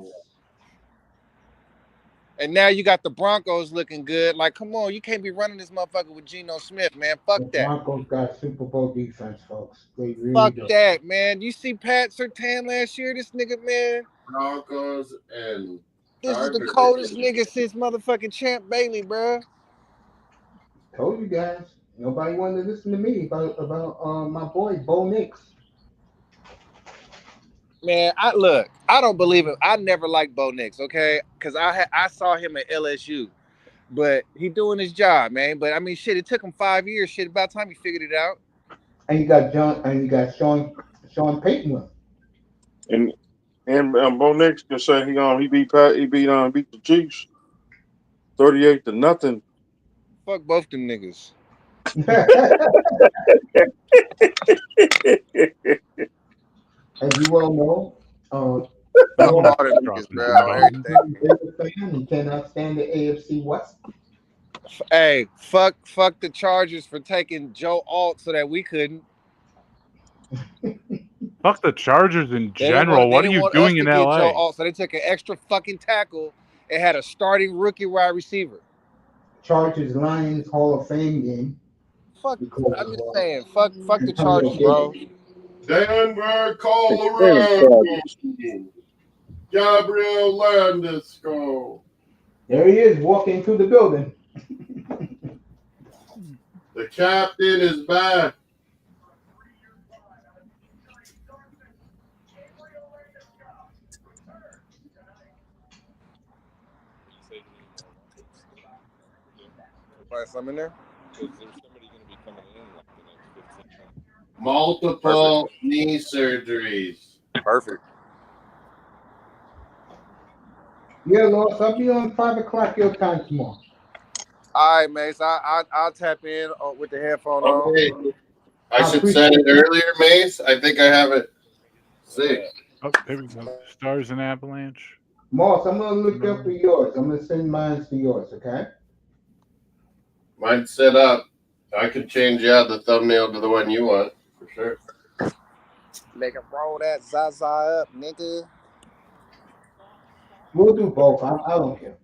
And now you got the Broncos looking good. Like, come on, you can't be running this motherfucker with Geno Smith, man. Fuck The that. Broncos got Super Bowl defense, folks. They really Fuck do. that, man. You see Pat Surtain last year? This nigga, man. Broncos and This is the coldest nigga since motherfucking Champ Bailey, bro. Told you guys. Nobody wanted to listen to me about my boy Bo Nix. Man, I don't believe it. I never liked Bo Nix, okay? Because I saw him at LSU, but he doing his job, man. But I mean, shit, it took him 5 years. Shit, about time he figured it out. And you got Sean Payton. And Bo Nix can say he beat the Chiefs 38-0. Fuck both them niggas. As you well know, Fuck all them niggas, bro. he cannot stand the AFC West. Hey, fuck the Chargers for taking Joe Alt so that we couldn't. Fuck the Chargers in They general. What are didn't you want us doing to in get LA? Joe Alt, so they took an extra fucking tackle and had a starting rookie wide receiver. Chargers Lions Hall of Fame game. Fuck, Because I'm of, just saying, fuck the Chargers, bro. Denver, Colorado. Gabriel Landeskog. There he is walking through the building. The captain is back. Some in there. Multiple knee surgeries. Perfect. Yeah, Lois, I'll be on 5 o'clock your time tomorrow. All right, Mace. I'll tap in with the headphone on. Okay. I should send it earlier, Mace. I think I have it. 6. Oh, there we go. Stars and Avalanche. Moss, I'm gonna look up for yours. I'm gonna send mine to yours, okay? Mine's set up. I can change out the thumbnail to the one you want, for sure. Make him roll that Zaza up, nigga. We'll do both. I don't care.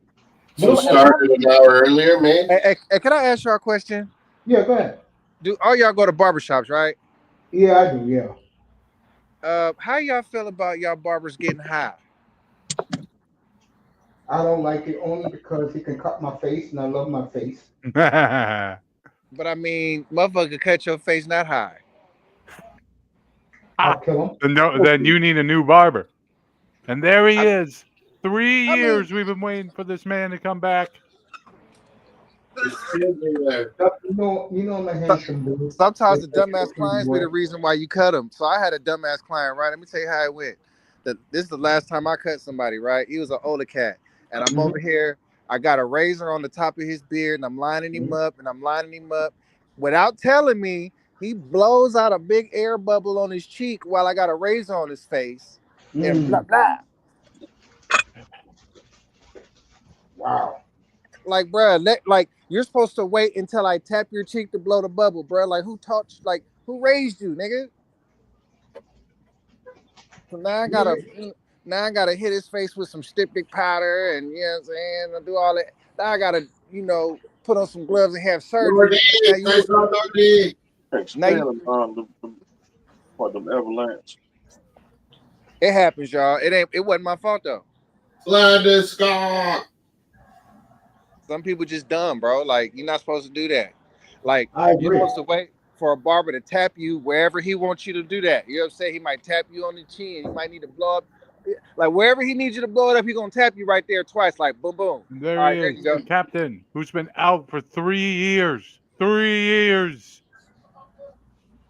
So started an hour earlier, man. Hey, can I ask y'all a question? Yeah, go ahead. Do all y'all go to barbershops, right? Yeah, I do, yeah. How y'all feel about y'all barbers getting high? I don't like it only because he can cut my face, and I love my face. But I mean, motherfucker, cut your face not high. I'll kill him. Then you need a new barber. And there he is. 3 years we've been waiting for this man to come back. You know I'm a handsome dude. Sometimes the dumbass clients be the reason why you cut them. So I had a dumbass client, right? Let me tell you how it went. This is the last time I cut somebody, right? He was an older cat. And I'm over here. I got a razor on the top of his beard, and I'm lining him up, Without telling me, he blows out a big air bubble on his cheek while I got a razor on his face. And blah, blah. Wow. Like, bro, you're supposed to wait until I tap your cheek to blow the bubble, bro. Like, who raised you, nigga? So now I gotta hit his face with some styptic powder, and you know what I'm saying, I do all that. Now I gotta, put on some gloves and have surgery. For the Avalanche. It happens, y'all. It wasn't my fault though. Landeskog. Some people just dumb, bro. Like, you're not supposed to do that. Like, you're supposed to wait for a barber to tap you wherever he wants you to do that. You know what I'm saying? He might tap you on the chin. He might need to blow up. Like, wherever he needs you to blow it up, he's going to tap you right there twice. Like, boom, boom. There he is, the captain, who's been out for 3 years. 3 years.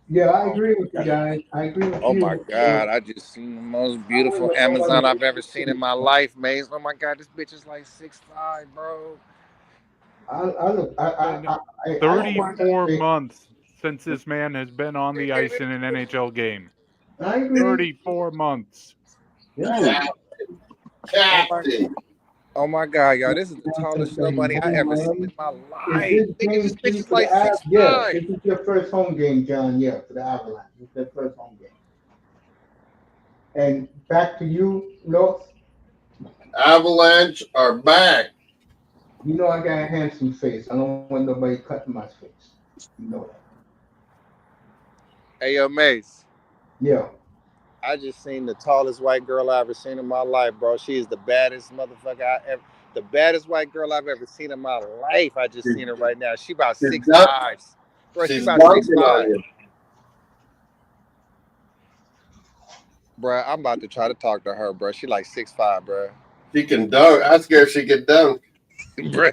Yeah, I agree with you guys. I agree with you. Oh, my God. I just seen the most beautiful Amazon I've ever seen in my life, man. Oh, my God. This bitch is like 6'5", bro. 34 months since this man has been on the ice in an NHL game. 34 months. Yeah. Oh my God, y'all! This is the tallest nobody I ever seen in my life. This bitch is like 6'5". Yeah, this is your first home game, John. Yeah, for the Avalanche. It's their first home game. And back to you, Los. Avalanche are back. You know I got a handsome face. I don't want nobody cutting my face. You know that. Hey, yo, Mace. Yeah. I just seen the tallest white girl I ever seen in my life, bro. She is the baddest motherfucker the baddest white girl I've ever seen in my life. I just seen her right now. She about 6'5". Bro, she's about 6'5". Bro, I'm about to try to talk to her, bro. She like 6'5", bro. She can dunk. Ask her if she can dunk. Bro.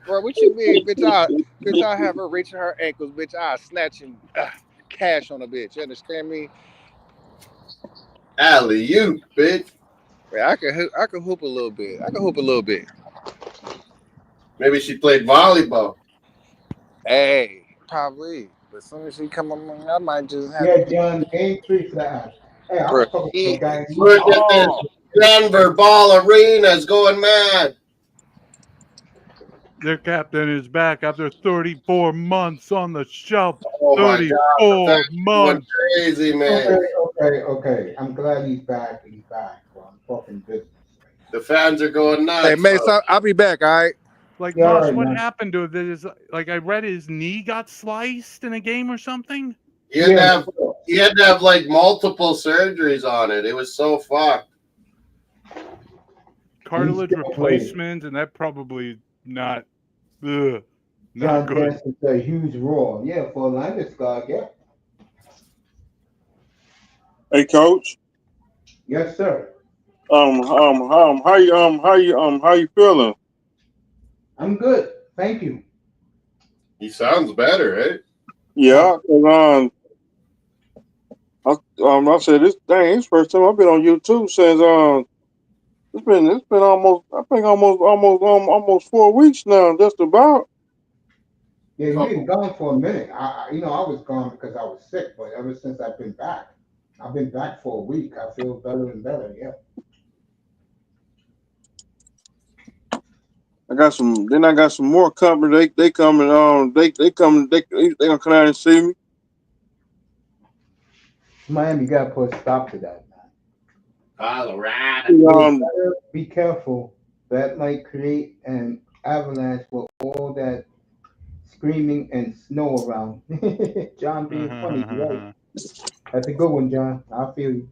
Bro, what you mean, bitch? I'll have her reaching her ankles, bitch. I'll snatch and cash on a bitch. You understand me? Alley-oop, bitch. Yeah, I can hoop a little bit. Maybe she played volleyball. Hey, probably. But as soon as she come on, I might just have. Yeah, John, game 3 for that. Hey, I'm talking to a guy. Look at this. Denver Ball Arena's going mad. Their captain is back after 34 months on the shelf. Oh my God, the 34 fans went months. crazy, man. Okay. I'm glad he's back. He's back. Well, I'm talking business. The fans are going nuts. Hey, Mason, I'll be back. All right. Like, Yeah, all Moss, right, what man. happened to it? Like, I read his knee got sliced in a game or something. He had to have like multiple surgeries on it. It was so fucked. Cartilage replacement, and that probably not John good. Jansen's a huge role. Yeah, for a Landeskog, yeah. Hey, Coach. Yes, sir. How you feeling? I'm good. Thank you. He sounds better, right? Yeah. I said this thing. It's first time I've been on YouTube since it's been almost 4 weeks now, just about. Yeah, you've been gone for a minute. I was gone because I was sick, but ever since I've been back for a week. I feel better and better. Yeah. I got some more company. They coming they gonna come out and see me. Miami got to put a stop to that, man. Colorado. Be careful. That might create an avalanche with all that screaming and snow around. John being funny, right? That's a good one, John. I feel you.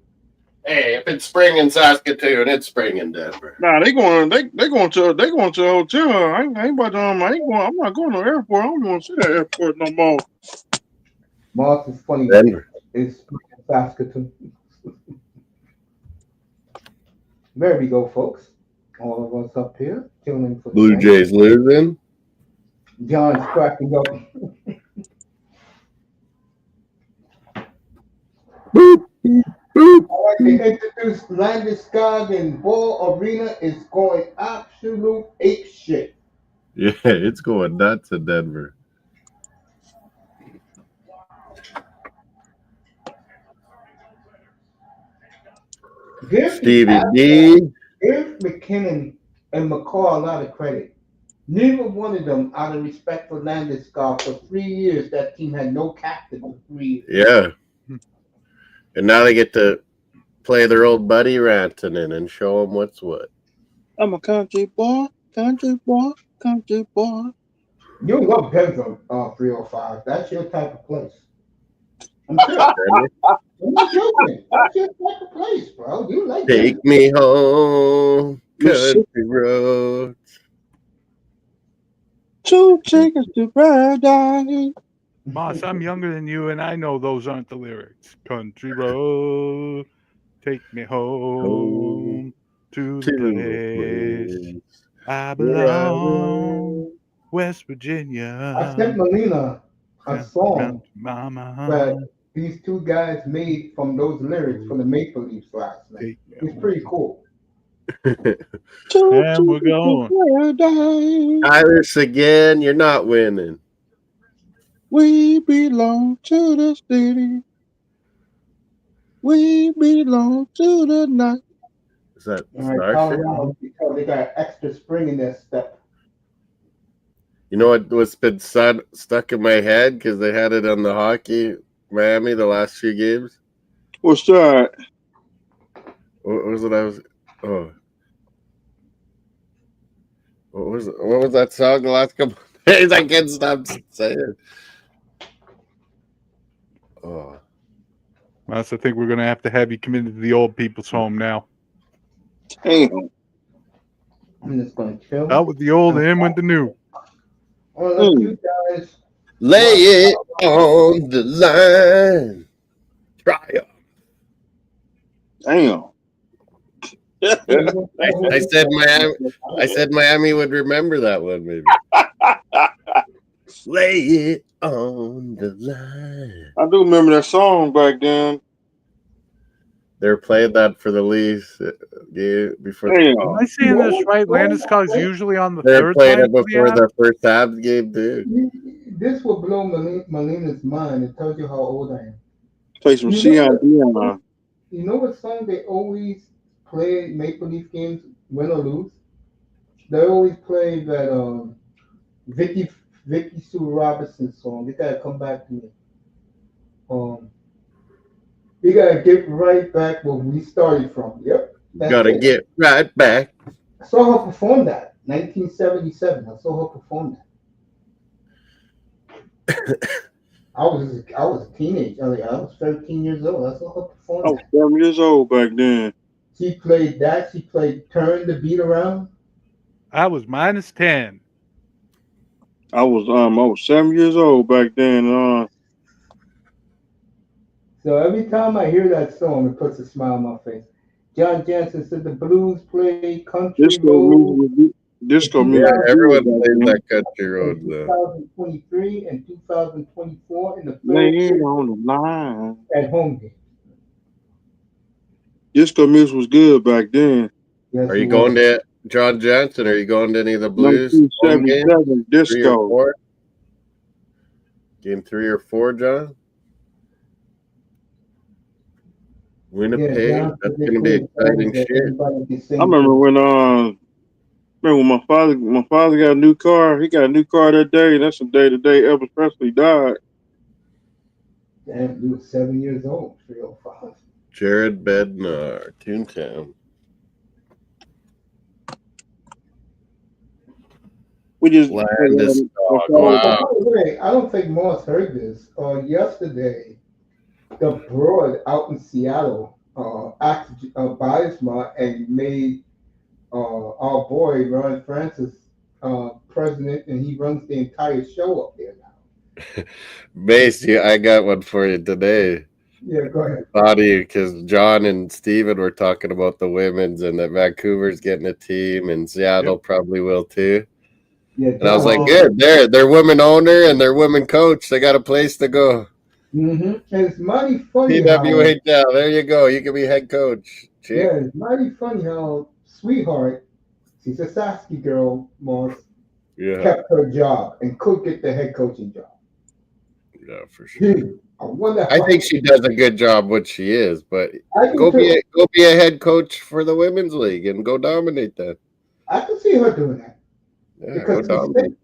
Hey, if it's spring in Saskatoon, it's spring in Denver. Nah, they going to the hotel. I'm not going to the airport. I don't want to see that airport no more. Moss is funny. Denver. It's spring in Saskatoon. There we go, folks. All of us up here tuning for the Blue game. Jays losing. John's cracking up. Boop, boop. I'd like to introduce Landeskog and Ball Arena is going absolute ape shit. Yeah, it's going nuts in Denver. Stevie B. Give McKinnon and McCall a lot of credit. Neither one of them, out of respect for Landeskog, for 3 years, that team had no captain for 3 years. Yeah. And now they get to play their old buddy Rantanen and show them what's what. I'm a country boy. You love Denver 305. That's your type of place. I'm serious. I'm not joking. That's your type of place, bro. You like Take Denver. me home, country road. 2 chickens to paradise. Moss, I'm younger than you, and I know those aren't the lyrics. Country road, take me home to the place I belong, West Virginia. I sent Melina a song Mama. that these two guys made from those lyrics from the Maple Leafs last night. It's pretty cool. And we're going. Iris again, you're not winning. We belong to the city. We belong to the night. Is that All right, Colorado, because they got extra spring in their step. You know what's been stuck in my head because they had it on the hockey Miami the last few games? What's that? What was it? What was that song the last couple of days? I can't stop saying. Oh. Moss, I think we're going to have you committed to the old people's home now. Damn. I'm just going to chill. Out with the old and in with the new. Well, you guys lay it on the line. Triumph. Damn. I said Miami. I said Miami would remember that one, maybe. Lay it on the line. I do remember that song back then. They were playing that for the Leafs before. Damn. Am I saying this right? Landeskog is usually on the They're third playing line it before the first Habs game, dude. This will blow Melina's mind. It tells you how old I am. Play some Dion. You know what song they always play Maple Leaf games, win or lose? They always play that Vicky Sue Robinson song. You gotta come back to me. Um, we gotta get right back where we started from. Yep, that's Gotta it. get right back. I saw her perform that. 1977. I saw her perform that. I was a teenager. I was 13 years old. I saw her I perform was that. 7 years old back then. She played that. She played Turn the Beat Around. I was -10. I was 7 years old back then. So every time I hear that song, it puts a smile on my face. John Jansen said the blues play country Disco road music was in disco Yeah, music was 2000, good everyone back plays then. that country road in though. 2023 and 2024 in the third Laying period on the line. at home game. Disco music was good back then. Yes, Are it you going was. to John Johnson? Are you going to any of the Blues home games? 1977 3 or disco. 4? Game 3 or 4, John? Yeah, Winnipeg? John That's said they gonna be played songs exciting that shit. everybody can I sing remember to. when my father got a new car. He got a new car that day. That's the day Elvis Presley died. Damn, you were 7 years old, 305. Jared Bednar, Toontown. We just Landeskog. Oh, Wow. by the way, I don't think Moss heard this. Yesterday, the Broad out in Seattle asked Biasma and made our boy Ron Francis president, and he runs the entire show up there now. Mace, I got one for you today. Yeah, go ahead. Funny, because John and Steven were talking about the women's and that Vancouver's getting a team and Seattle probably will too. Yeah, And I was like, John. good, they're women owner and they're women coach. They got a place to go. And it's mighty funny how PWHL, there you go. You can be head coach. Chick. yeah, it's mighty funny how Sweetheart, she's a Sasky girl, Moss, Yeah, kept her job and could get the head coaching job. yeah, for sure. I wonder. I think she does a good job what she is, but I do go too. be a head coach for the women's league and go dominate that. I can see her doing that Yeah, because go she's dominate. safe.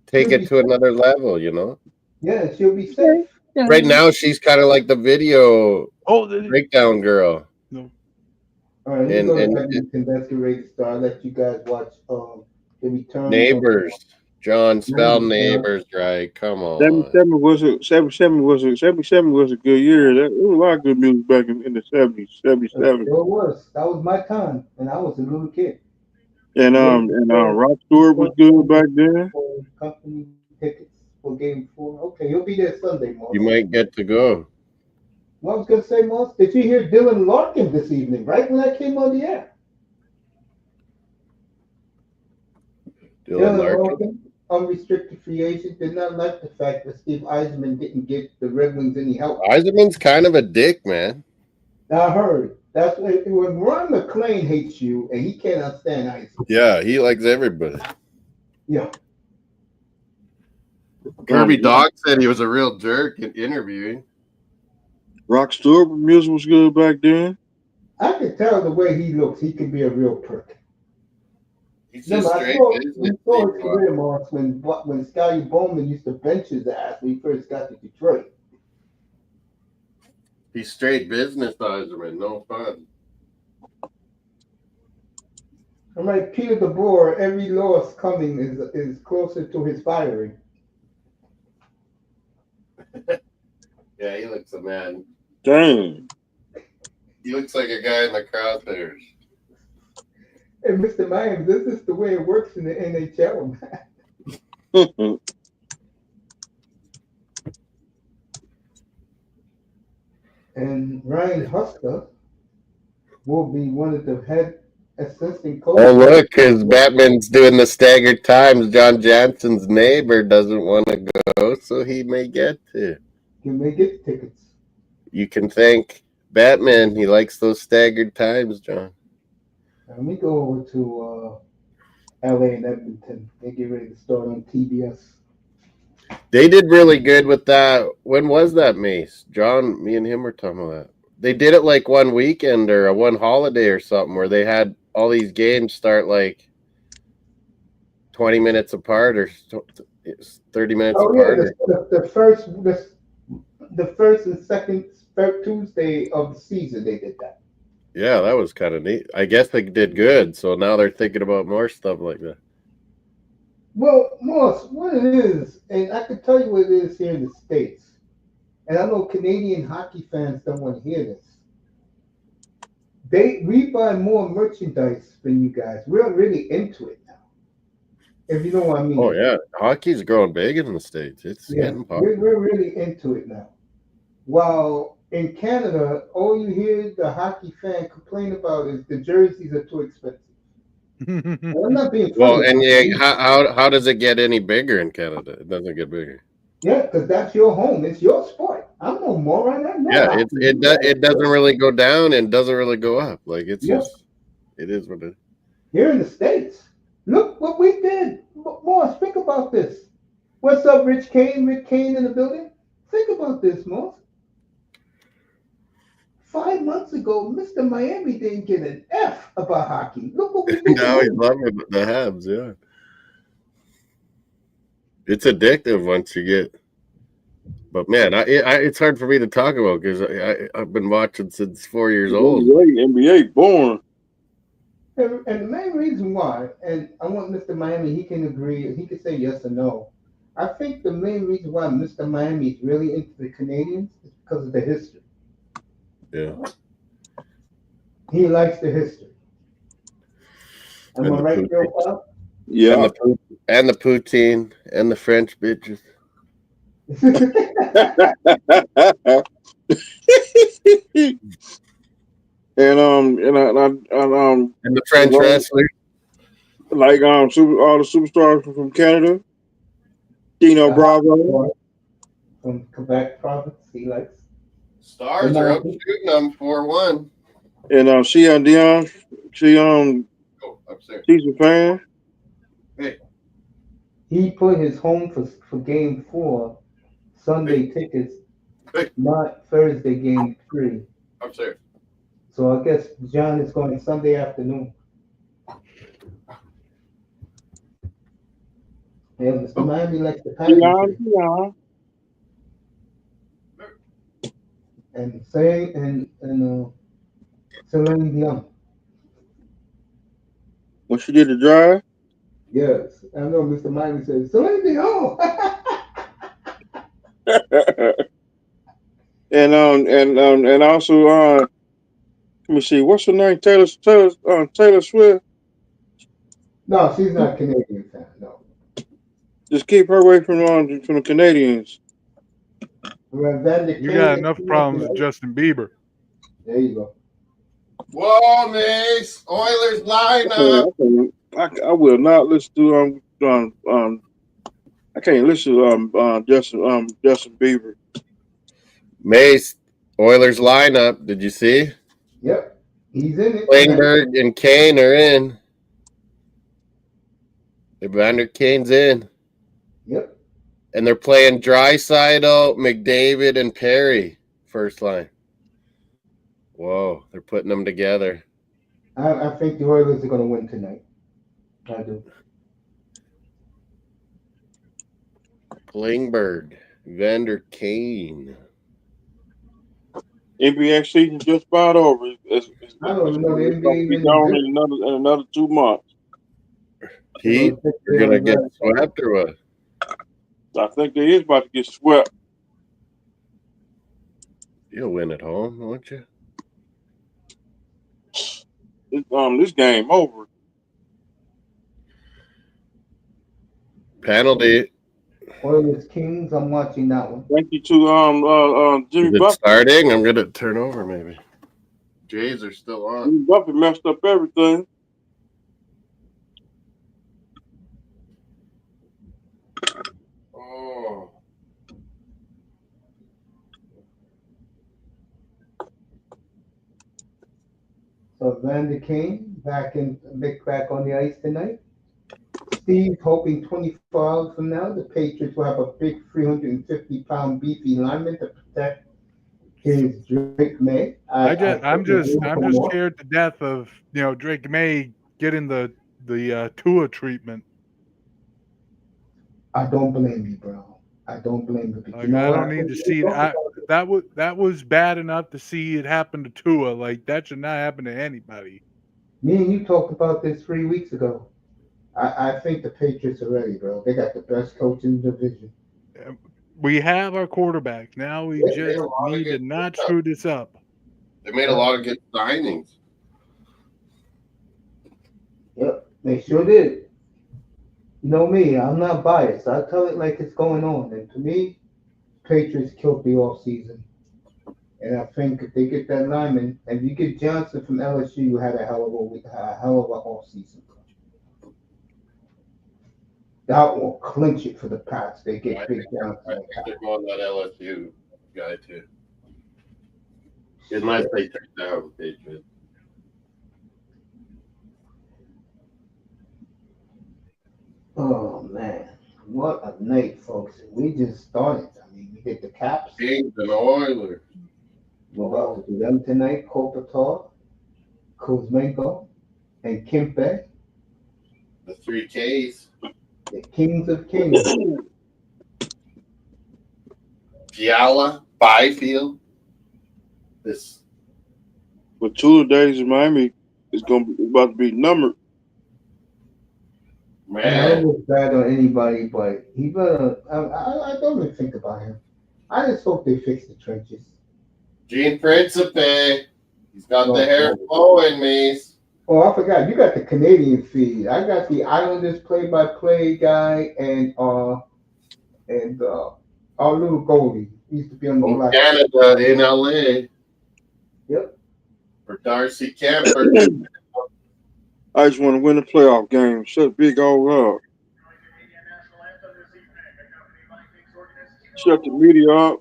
Take She'll it be to another level, you know. Yeah, she'll be safe. Right now, she's kind of like the video Oh, breakdown girl. no. All right, let me And go to Edmonton. That's the ready to start. I'll let you guys watch the return. Neighbors, John, spell Neighbors, neighbors right. Come on. 77 was a good year. There was a lot of good music back in the 70s, 77. Sure was. That was my time, and I was a little kid. And Rob Stewart was good back then. Company tickets for Game 4. Okay, you'll be there Sunday, Moss. You might get to go. What I was gonna say, Moss, did you hear Dylan Larkin this evening? Right when I came on the air. Dylan Larkin. Unrestricted free agent, did not like the fact that Steve Eisenman didn't get the Red Wings any help. Eisenman's kind of a dick, man. I heard. That's when Ron McClain hates you and he cannot stand Eisenman. Yeah, he likes everybody. Yeah. Kirby Dog said he was a real jerk in interviewing. Rock Stewart music was good back then. I could tell the way he looks, he could be a real prick. He's Remember, just I straight saw business. his career marks when Scotty Bowman used to bench his ass when he first got to Detroit. He's straight business, Eisenman. No fun. I'm like Peter DeBoer, every loss coming is closer to his firing. Yeah, he looks a man. Dang. He looks like a guy in the crosshairs. Hey, Mr. Miami, this is the way it works in the NHL, man. And Ryan Husker will be one of the head assistant coaches. Oh, look, because Batman's doing the staggered times. John Johnson's neighbor doesn't want to go, so he may get to. He may get tickets. You can thank Batman. He likes those staggered times, John. Let me go over to LA and Edmonton. They get ready to start on TBS. They did really good with that. When was that, Mace? John, me and him were talking about that. They did it like one weekend or one holiday or something where they had all these games start like 20 minutes apart or 30 minutes Oh yeah, apart. the first and second third Tuesday of the season they did that. Yeah, that was kind of neat. I guess they did good, so now they're thinking about more stuff like that. Well, Moss, what it is, and I can tell you what it is here in the States, and I know Canadian hockey fans don't want to hear this. We buy more merchandise than you guys. We're really into it now. If you know what I mean. Oh yeah, hockey's growing big in the States. It's getting popular. We're really into it now. While in Canada, all you hear the hockey fan complain about is the jerseys are too expensive. I'm not being funny. Well, and yeah, how does it get any bigger in Canada? It doesn't get bigger. Yeah, because that's your home. It's your sport. I'm no moron. Yeah, it doesn't really go down and doesn't really go up. Like it's just it is what it is. Here in the States, look what we did. Moss, think about this. What's up, Rich Kane? Rick Kane in the building. Think about this, Moss. 5 months ago, Mr. Miami didn't get an F about hockey. Look what we did. Now he's loving the Habs, yeah. It's addictive once you get. But man, it's hard for me to talk about because I've been watching since 4 years old. NBA born. And the main reason why, and I want Mr. Miami, he can agree, he can say yes or no. I think the main reason why Mr. Miami is really into the Canadiens is because of the history. Yeah. He likes the history. Am I right, Joe Pop? Yeah. And the poutine and the French bitches. and the French wrestlers, like all the superstars from Canada. Dino Bravo from Quebec province. He likes Stars are up shooting them 4-1. And she's a fan. Hey. He put his home for game 4 Sunday tickets, not Thursday game 3. Upstairs. So I guess John is going Sunday afternoon. Yeah, Mr. Miami likes the package. Yeah. And Celine Dion. When she did the drive? Yes. I know Mr. Miami says Celine Dion. and also let me see, what's her name? Taylor Swift. No, she's not Canadian fan. No. Just keep her away from the Canadians. You got enough problems with Justin Bieber. There you go. Whoa, Mace! Oilers line up. I will not listen to I can't listen to Justin Bieber. Mace, Oilers lineup. Did you see? Yep, he's in it. Klingberg and Kane are in. Evander Kane's in. Yep. And they're playing Draisaitl, McDavid, and Perry first line. Whoa, they're putting them together. I think the Oilers are going to win tonight. I do. Klingberg, Evander Kane. NBA season just about over. I don't know. The NBA is gone in another 2 months. Heat, you're going to get swept or what? I think they is about to get swept. You'll win at home, won't you? This game over. Penalty. Oilers Kings. I'm watching that one. Thank you to Jimmy Buffett. Starting. I'm gonna turn over maybe. Jays are still on. Jimmy Buffett messed up everything. Oh. So Evander Kane back on the ice tonight. Steve hoping 24 hours from now the Patriots will have a big 350-pound beefy lineman to protect his Drake May. I'm just scared to death of Drake May getting the Tua treatment. I don't blame you, bro. I don't blame you. But Like, you know I what? don't need to see that was bad enough to see it happen to Tua. Like, that should not happen to anybody. Me and you talked about this 3 weeks ago. I think the Patriots are ready, bro. They got the best coach in the division. We have our quarterback. Now we just need to not screw this up. They made a lot of good signings. Yep, they sure did. You know me, I'm not biased. I tell it like it's going on. And to me, Patriots killed the offseason. And I think if they get that lineman, and you get Johnson from LSU, you had a hell of a offseason. That will clinch it for the Pats. They get Big Johnson. I think they're going that LSU guy too. Unless they take down Patriots. Oh man, what a night, folks! We just started. I mean, we did the Caps. Kings and Oilers. We're about to do them tonight. Kopitar, Kuzmenko, and Kempe. The 3 Ks. The Kings of Kings. Fiala, Byfield. This. But 2 days in Miami is about to be numbered. Man, I don't look bad on anybody, but he better. I don't even think about him. I just hope they fix the trenches. Gene Principe. He's got the hair flowing, Mace. Oh, I forgot. You got the Canadian feed. I got the Islanders play-by-play guy and our little goalie. He used to be on the Black. Canada in LA. Yep. For Darcy Camper. I just want to win the playoff game. Shut big old up. Shut the media up.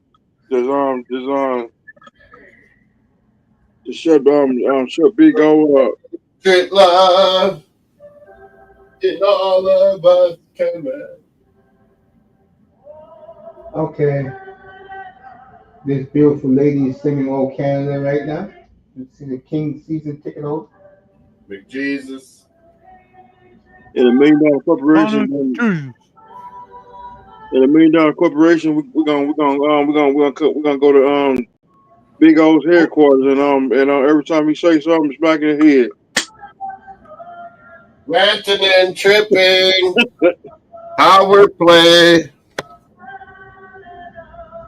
Shut big old up. Good love. And all of us come back. Okay. This beautiful lady is singing "Old Canada" right now. You see the King season ticket holder. McJesus. In $1 million corporation. In $1 million corporation, we're gonna go to Big O's headquarters, and every time he say something, it's back in the head. Ranting and tripping. Power play.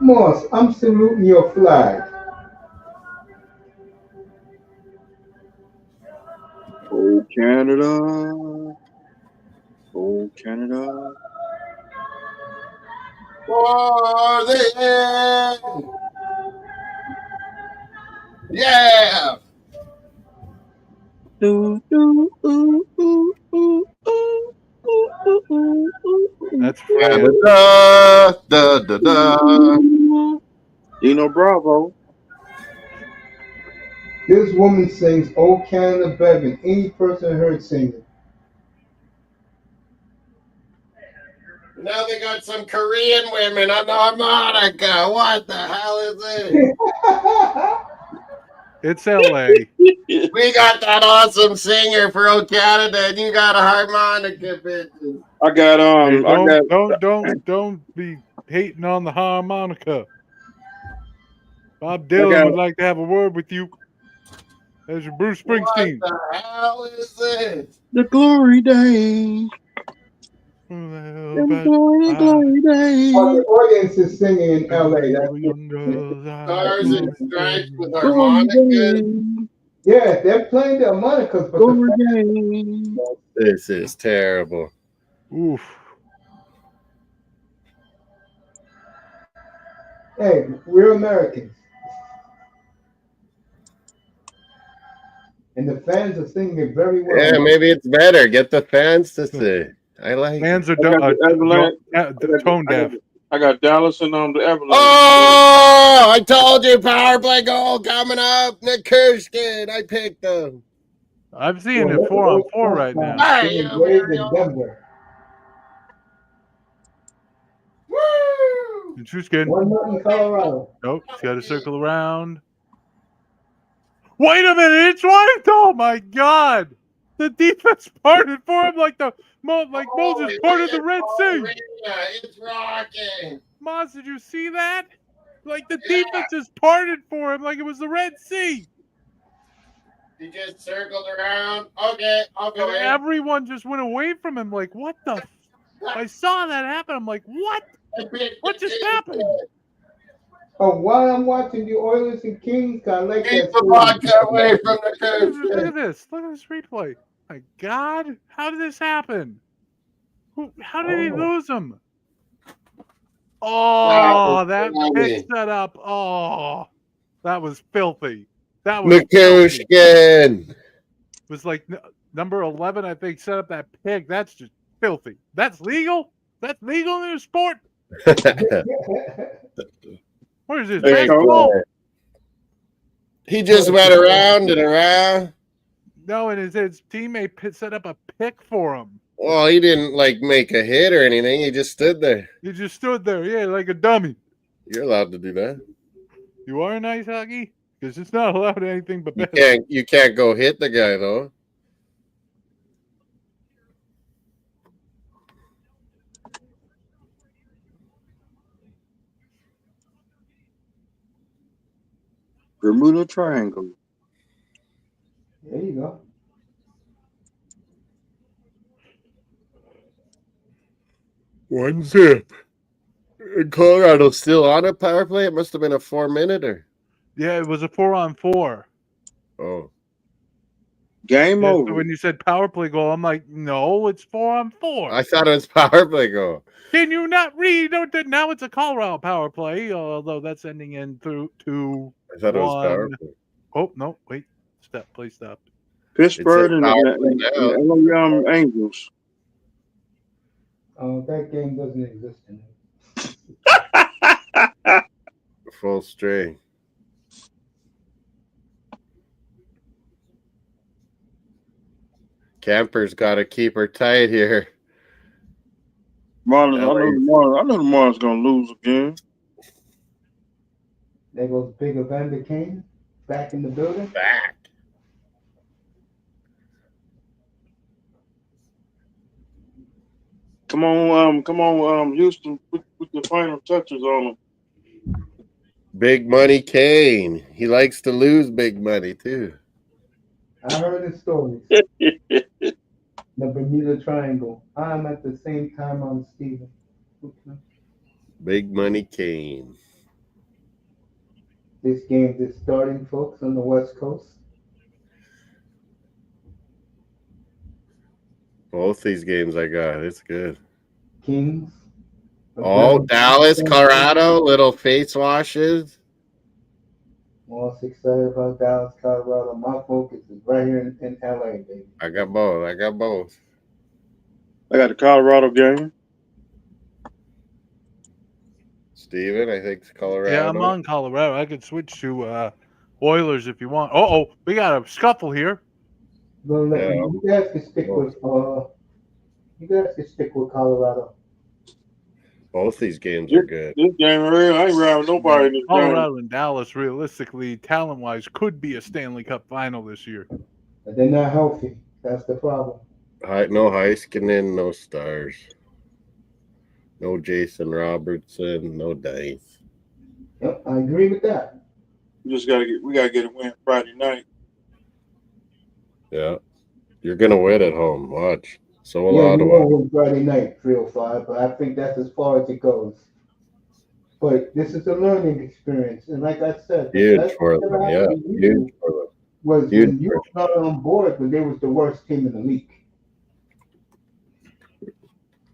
Moss, I'm saluting your flag. Oh Canada. Oh Canada. For the end. Yeah. That's Canada. Da, da, da. Bravo. This woman sings "Old Canada" better than any person I heard singing. Now they got some Korean women on the harmonica. What the hell is this? It's LA. We got that awesome singer for Old Canada, and you got a harmonica, bitches. I got Don't be hating on the harmonica. Bob Dylan would like to have a word with you. There's your Bruce Springsteen. What the hell is this? The glory days. Glory days. The audience is singing in LA. Stars and stripes with harmonicas. Yeah, they're playing the harmonicas, but this is terrible. Oof. Hey, we're Americans. And the fans are singing it very well. Yeah, maybe it's better. Get the fans to sing. I like fans it. are tone deaf. I got Dallas and the Avalanche. Oh, I told you, power play goal coming up. Nick Kirsten, I picked them. I'm seeing it 4-on-4 right now. Hey, Denver. Woo! And Truskin. 1-0 Colorado. Nope, he's got to circle around. Wait a minute, it's right! Oh my God! The defense parted for him like Moses parted the Red Sea. It's rocking. Moz, did you see that? Like the defense is parted for him like it was the Red Sea. He just circled around. Okay, I'll go And in. everyone just went away from him like, what the I saw that happen. I'm like, what? What just happened? Oh, while I'm watching the Oilers and Kings, I like Keep that. the vodka away from the coach. Look at this. Look at this replay. My God, how did this happen? How did he lose him? Oh, that pick set up. Oh, that was filthy. That was filthy. Mikushkin. It was like number 11, I think, set up that pick. That's just filthy. That's legal? That's legal in the sport? What is this, basketball? He just went around and around. No, and his teammate set up a pick for him. Well, he didn't make a hit or anything. He just stood there. He just stood there, yeah, like a dummy. You're allowed to do that. You are in ice hockey? Because it's not allowed anything but you can't go hit the guy though. Bermuda Triangle. There you go. One zip. Colorado's still on a power play. It must have been a 4-minute. Yeah, it was a 4-on-4. Oh. Game over. So when you said power play goal, I'm like, no, it's 4-on-4. I thought it was power play goal. Can you not read? Now it's a Colorado power play, although that's ending in 2-1. I thought it was power play. Oh, no, wait. Play stop. Pittsburgh and the Angels. Oh, that game doesn't exist anymore. Full string. Camper's got to keep her tight here. I know the Marlins going to lose again. There goes Big Evander Kane back in the building. Back. Come on, Houston, put the final touches on them. Big Money Kane. He likes to lose big money, too. I heard the stories. The Bermuda Triangle. I'm at the same time on Steven. Okay. Big Money Kane. This game is starting, folks, on the West Coast. Both these games I got. It's good. Kings. Oh, Dallas, Colorado, little face washes. Most excited about Dallas, Colorado. My focus is right here in LA, baby. I got both. I got the Colorado game. Steven, I think it's Colorado. Yeah, I'm on Colorado. I could switch to Oilers if you want. Oh, we got a scuffle here. Well, you guys can stick with Colorado. Both these games are good. This game, I ain't riding nobody in this Colorado and Dallas, realistically, talent-wise, could be a Stanley Cup final this year. But they're not healthy. That's the problem. No Heiskanen, no Stars. No Jason Robertson, no Dice. Yep, I agree with that. We gotta get a win Friday night. Yeah. You're gonna win at home. Watch. So will Ottawa. Win Friday night, 305, but I think that's as far as it goes. But this is a learning experience, and like I said, huge for them. Yeah, huge for them. Was when you were not on board when they was the worst team in the league.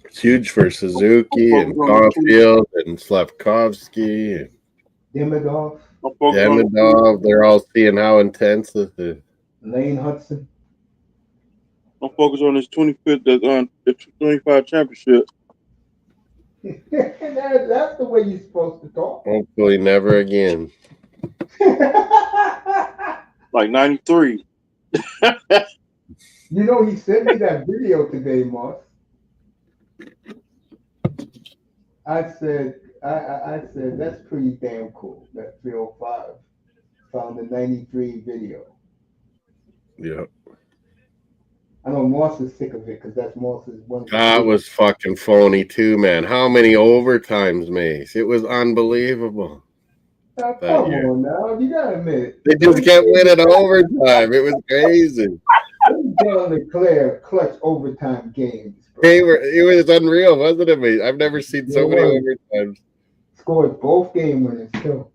It's huge for Suzuki and Caulfield and Slavkovsky and Demidov. They're all seeing how intense this is. Lane Hudson. I'm focused on this 25th, the 25 championship. That's the way you're supposed to talk. Hopefully, never again. Like 93. You know, he sent me that video today, Moss. I said, that's pretty damn cool. That 305 found the 93 video. Yeah. I know Moss is sick of it because that's Moss's one. That was fucking phony too, man. How many overtimes, Mace? It was unbelievable. Now, come on now, you gotta admit it. They just kept winning overtime. It was crazy. John Leclerc clutch overtime games. It was unreal, wasn't it, mate? I've never seen so many overtimes. Scored both game winners too.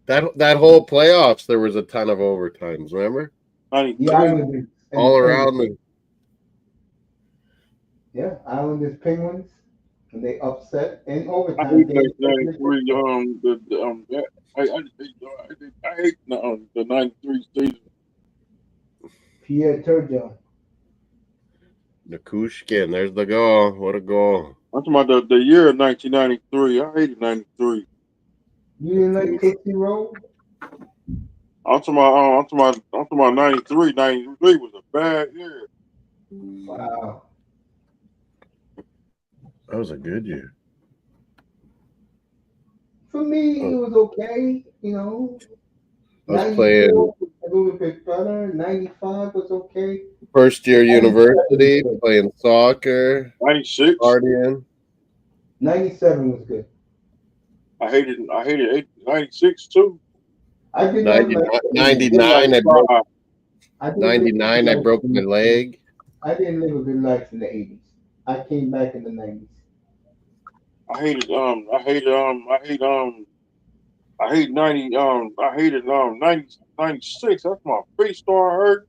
That whole playoffs, there was a ton of overtimes. Remember? The Islanders all around me. Yeah, Islanders Penguins, and they upset in overtime. I hate that 93. I hate the 93 season. Pierre Turgeon. Nikushkin, there's the goal. What a goal! I'm talking about the year of 1993. I hated 93. You didn't like Tootsie Roll? I'm talking about 93. 93 was a bad year. Wow. That was a good year. For me, it was okay. You know, I was playing a little bit better. 95 was okay. First year university, playing soccer. 96. Partying. 97 was good. I hated 96 too. I did 99. I broke my leg. I didn't live a good life in the 80s. I came back in the 90s. I hated 96. That's my face started hurt.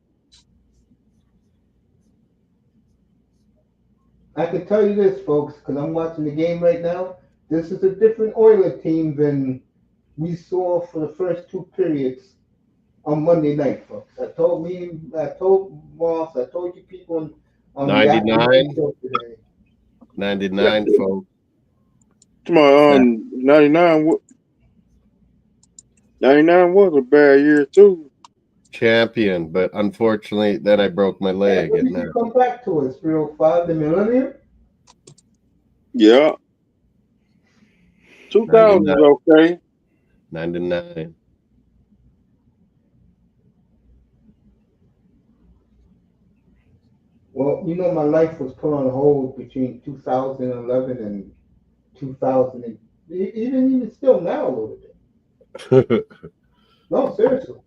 I can tell you this, folks, because I'm watching the game right now. This is a different Oiler team than we saw for the first two periods on Monday night, folks. I told Moss, I told you people on 99. 99, folks. Come on, 99. 99 was a bad year too. Champion, but unfortunately, then I broke my leg. When did you come back to us, 305, the millennium? Yeah. 2000 was okay. 99. Well, you know, my life was put on hold between 2011 and 2000, and even still now a little bit. No, seriously.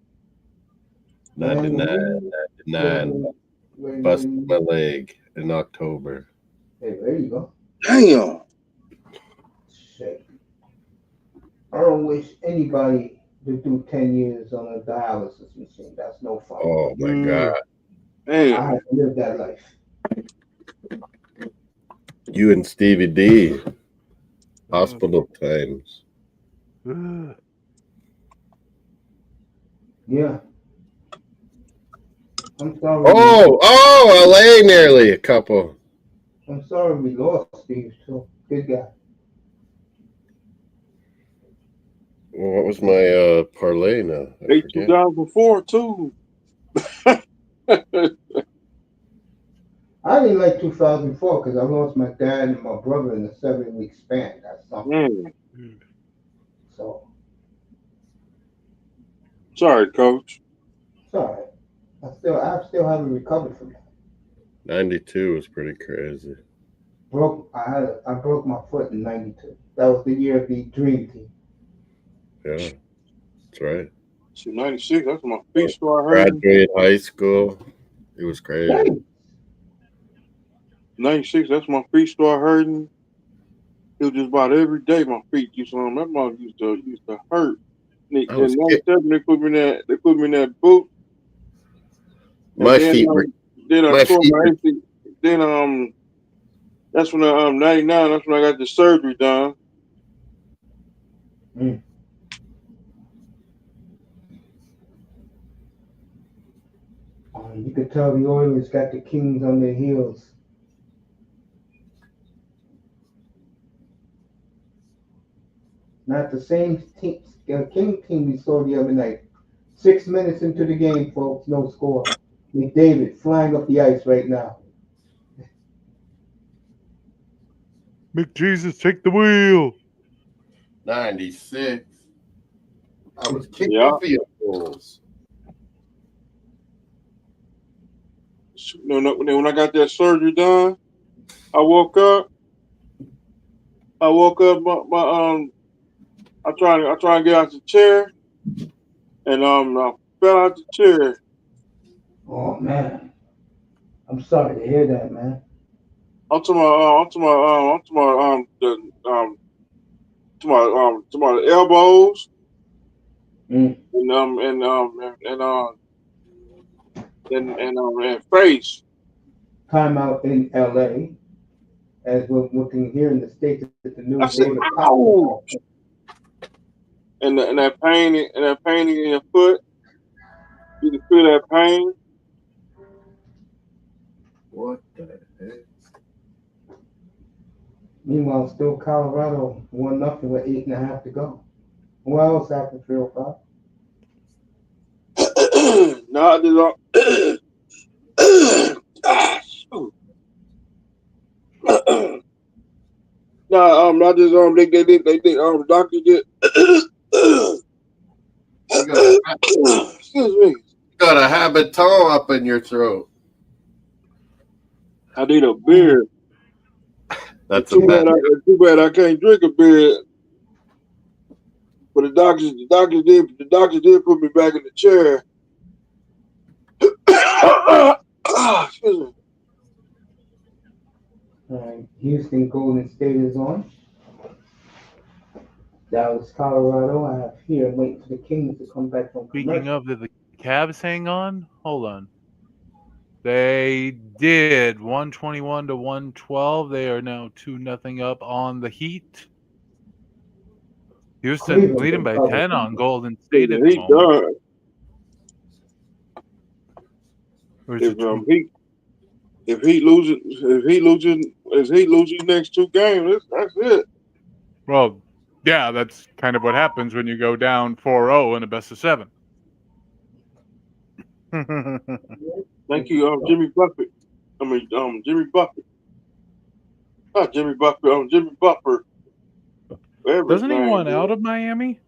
99. Busted my leg in October. Hey, there you go. Damn. Shit. I don't wish anybody to do 10 years on a dialysis machine. That's no fun. Oh, my God. Damn. I have to live that life. You and Stevie D. Hospital times. Yeah. I'm sorry. LA nearly a couple. I'm sorry we lost Steve, too. Good guy. Well, what was my parlay now? 2004 too. I didn't like 2004 because I lost my dad and my brother in a 7-week span. That's something. So. Sorry, Coach. Sorry. I still haven't recovered from that. 92 was pretty crazy. I broke my foot in 92. That was the year of the Dream Team. Yeah, that's right. So 96, that's when my feet started hurting. Graduated high school. It was crazy. 96, that's when my feet started hurting. It was just about every day my feet used to my mom used to hurt. In 97, they put me in that boot. My feet were. Then I tore my AC. Then that's when 99. That's when I got the surgery done. You could tell the Oilers got the Kings on their heels. Not the same team, King team we saw the other night. 6 minutes into the game, folks, no score. McDavid flying up the ice right now. McJesus, take the wheel. 96. I was kicking field goals. when I got that surgery done, I woke up. My I try to get out the chair, and I fell out the chair. Oh man, I'm sorry to hear that, man. To my elbows, Mm. and face. Time out in LA, as we're looking here in the States at the new I said, game of "Ow!" basketball. And that pain in your foot. You can feel that pain. What the heck? Meanwhile, still Colorado 1-0 with 8.5 to go. What else happened, 305? No, I did not. No, I just doctor did. Excuse me. Got a habitant up in your throat. I need a beer. That's too bad I can't drink a beer. But the doctor did put me back in the chair. Excuse me. All right, Houston Golden State is on. Dallas, Colorado. I have here waiting for the Kings to come back from Speaking commercial. of the Cavs hang on, hold on. They did 121 to 112. They are now 2-0 up on the Heat. Houston Cleveland leading by covered. 10 on Golden State at the He moment. done. Where's If the he loses next two games, that's it. Well, yeah, that's kind of what happens when you go down 4-0 in a best of 7. Thank you, Jimmy Buffett. Jimmy Buffett. Not Jimmy Buffett. Jimmy Buffer. Doesn't he want out of Miami?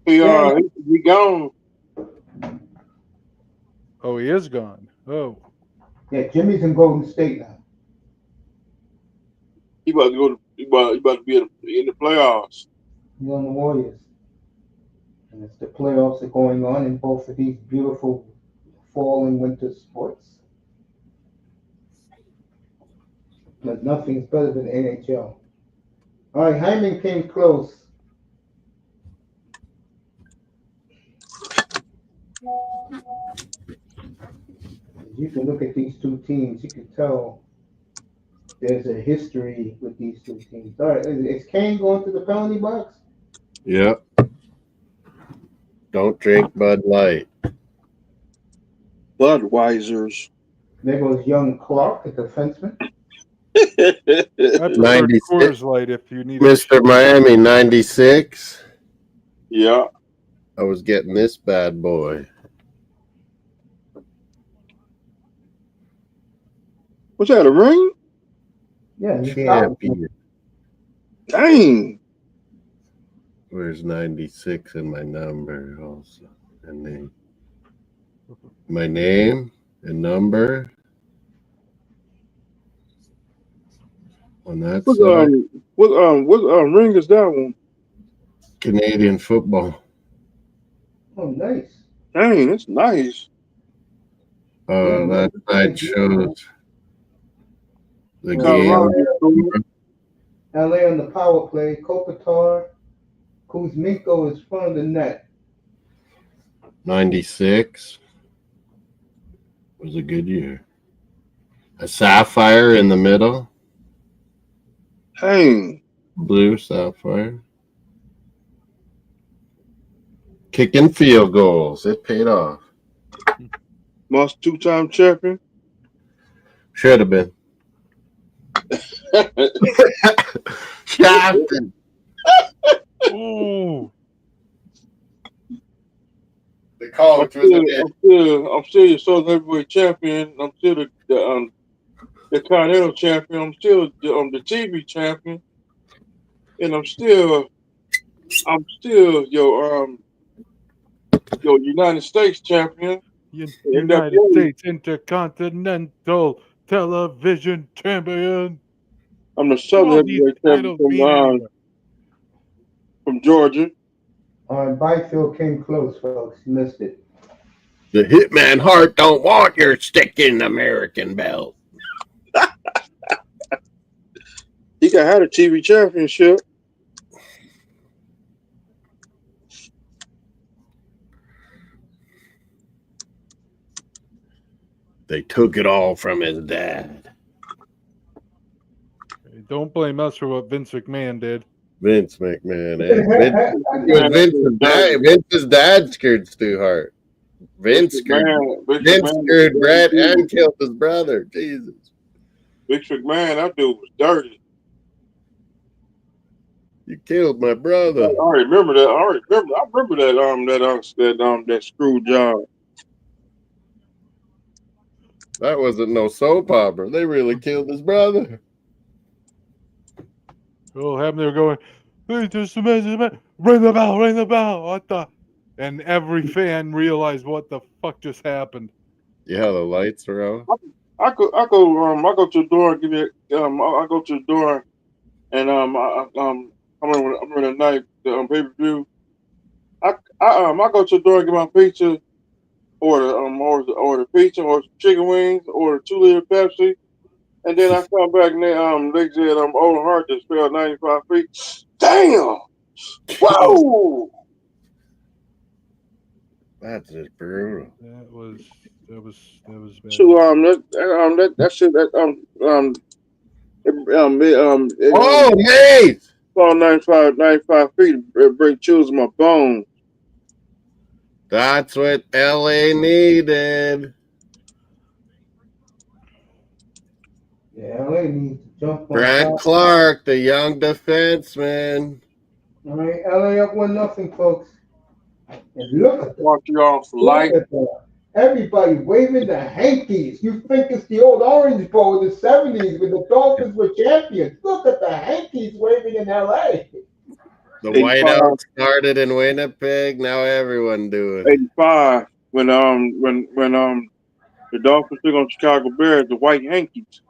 He gone. Oh, he is gone. Oh. Yeah, Jimmy's in Golden State now. He about to go. He about to be in the playoffs. He's on the Warriors. And it's the playoffs are going on in both of these beautiful fall and winter sports. But nothing's better than NHL. All right, Hyman came close. You can look at these two teams. You can tell there's a history with these two teams. All right, is Kane going to the penalty box? Yep. Don't drink Bud Light. Budweisers. There goes young Clark, a defenseman. I prefer Coors Light if you need Mr. Miami 96. Yeah. I was getting this bad boy. Was that a ring? Yeah, Champion. Dang. Where's 96 in my number also? And then my name and number. On that side. What ring is that one? Canadian football. Oh, nice. Dang, that's nice. That side shows the game. LA on the power play. Kopitar. Kuzmenko is front of the net. 96 was a good year. A sapphire in the middle. Dang. Blue sapphire. Kicking field goals. It paid off. Most two-time champion. Should have been. Captain. Ooh. The coach I'm still your Southern Heavyweight champion. I'm still the Continental champion. I'm still the TV champion, and I'm still your United States champion. United States Intercontinental Television Champion. I'm the All Southern these heavyweight champion titles mean anyway. from Georgia. Byfield came close, folks. He missed it. The Hitman Hart don't want your sticking American belt. He had a TV championship. They took it all from his dad. Don't blame us for what Vince McMahon did. Vince McMahon. Vince's dad scared Stu Hart. Vince screwed Brett and killed his brother. Jesus. Vince McMahon, that dude was dirty. You killed my brother. I remember that. I remember that screw job. That wasn't no soap opera. They really killed his brother. Oh, having they were going, hey, there's some ring the bell. What the? And every fan realized what the fuck just happened. Yeah, the lights were on. I go to the door and give you. I go to the door, and I'm in the night the pay per view. I go to the door and get my pizza, order pizza or chicken wings or 2 liter Pepsi, and then I come back and they said Owen Hart just fell 95 feet. Damn! Whoa! That's just brutal. That was bad. So that shit oh, Nate! Fall 95 feet, it bring chills in my bones. That's what LA needed. Yeah, LA needs to jump on Brent top. Clark, the young defenseman. All right, LA up 1-0, folks. And look at Montreal for life. Everybody waving the hankies. You think it's the old Orange Bowl of the 70s when the Dolphins were champions. Look at the hankies waving in LA. The whiteout started in Winnipeg. Now everyone doing 85 when the Dolphins took on Chicago Bears, the white hankies.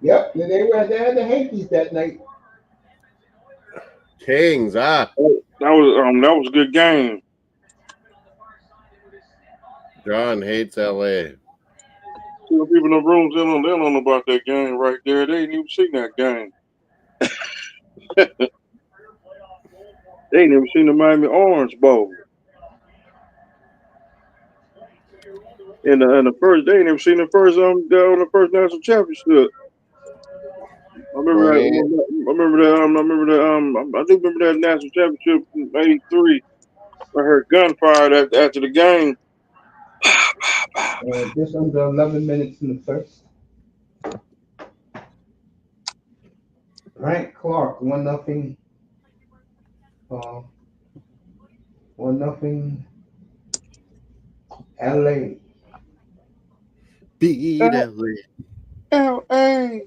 Yep, they had the hankies that night. Kings, That was a good game. John hates LA. Some people in the rooms, they don't know about that game right there. They ain't even seen that game. They ain't even seen the Miami Orange Bowl. In the first, they ain't even seen the first on the first national championship. I remember that. I do remember that national championship in '83. I heard gunfire after the game. Just under 11 minutes in the first. Frank Clark, 1-0. 1-0. LA. Beat LA. LA.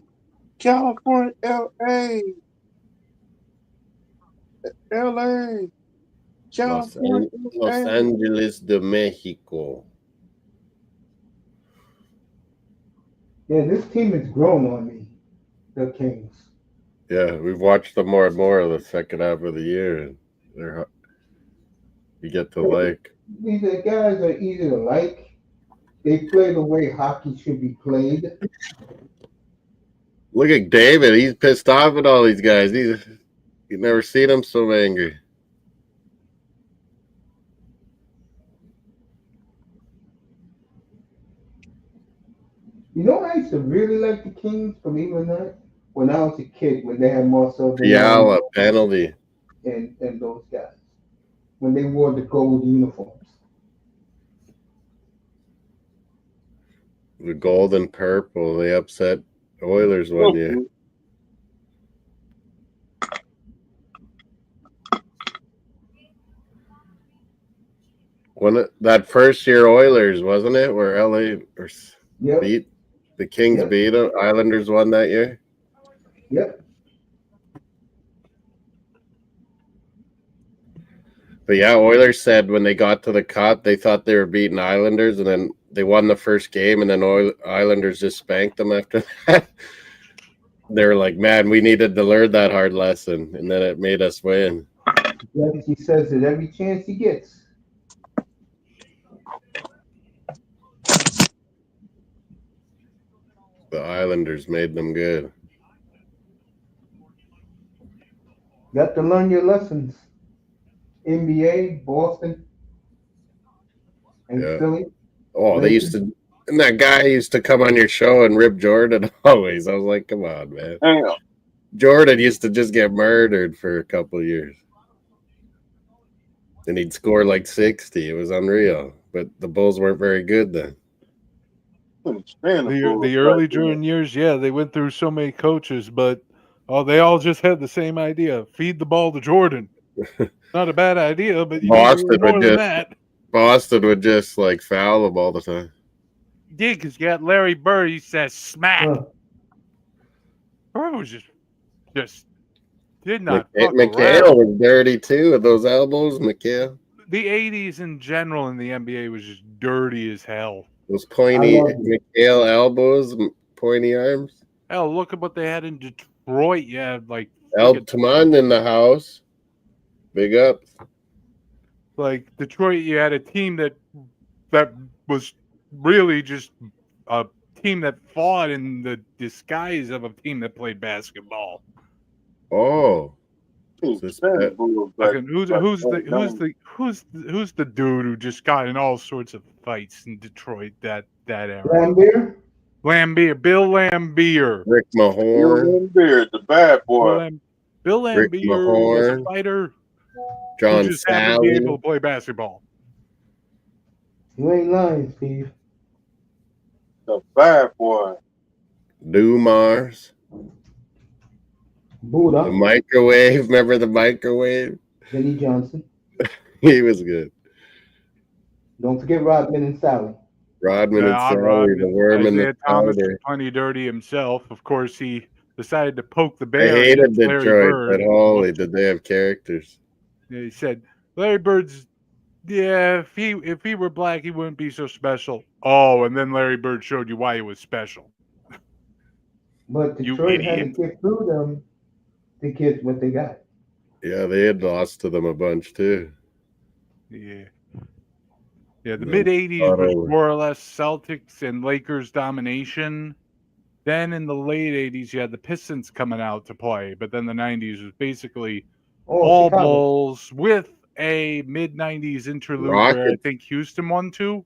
California, LA. LA. California, Los Angeles de Mexico. Yeah, this team has grown on me, the Kings. Yeah, we've watched them more and more of the second half of the year, and you get to like. These guys are easy to like. They play the way hockey should be played. Look at David. He's pissed off at all these guys. You've never seen him so angry. You know, I used to really like the Kings, believe it or not, when I was a kid, when they had Marcel Fiala, penalty. And those guys, when they wore the gold uniforms. The gold and purple. They upset Oilers one year. That first year Oilers, wasn't it? Where LA beat the Kings beat them. Islanders won that year. Yep. But yeah, Oilers said when they got to the Cup, they thought they were beating Islanders, and then they won the first game, and then Islanders just spanked them after that. They were like, man, we needed to learn that hard lesson, and then it made us win. Yes, he says it every chance he gets. The Islanders made them good. Got to learn your lessons. NBA, Boston, and Yeah. Philly. Oh, they used to, and that guy used to come on your show and rip Jordan always. I was like, come on, man. Damn. Jordan used to just get murdered for a couple of years. And he'd score like 60. It was unreal. But the Bulls weren't very good then. The early Jordan years, yeah, they went through so many coaches, but they all just had the same idea: feed the ball to Jordan. Not a bad idea, but you Boston would just like foul them all the time. Yeah, because you got Larry Bird. He says smack. Bird was just did not. McHale was dirty too with those elbows. McHale. The '80s in general in the NBA was just dirty as hell. Those pointy McHale elbows, pointy arms. Hell, look at what they had in Detroit. Yeah, like Eltman in the house. Big up. Like Detroit, you had a team that was really just a team that fought in the disguise of a team that played basketball. Oh. Who's the dude who just got in all sorts of fights in Detroit that era? Bill Lambier. Rick Mahorn. Lambier, the bad boy. Bill Lambier was a fighter. John who just happened to be able to play basketball. You ain't lying, Steve. The bad boy. Dumars. Buddha. The microwave. Remember the microwave? Benny Johnson. He was good. Don't forget Rodman and Sally. Rodman and Sally, the worm in the Thomas powder. was plenty dirty himself. Of course, he decided to poke the bear. I hated Larry Detroit, Bird. but holy, did they have characters. He said, Larry Bird's, if he were black, he wouldn't be so special. Oh, and then Larry Bird showed you why he was special. But Detroit had to get through them to get what they got. Yeah, they had lost to them a bunch, too. Yeah. Yeah, the mid-'80s was more or less Celtics and Lakers domination. Then in the late 80s, you had the Pistons coming out to play. But then the 90s was basically all Chicago. Bulls with a mid-90s interlude where I think Houston won too.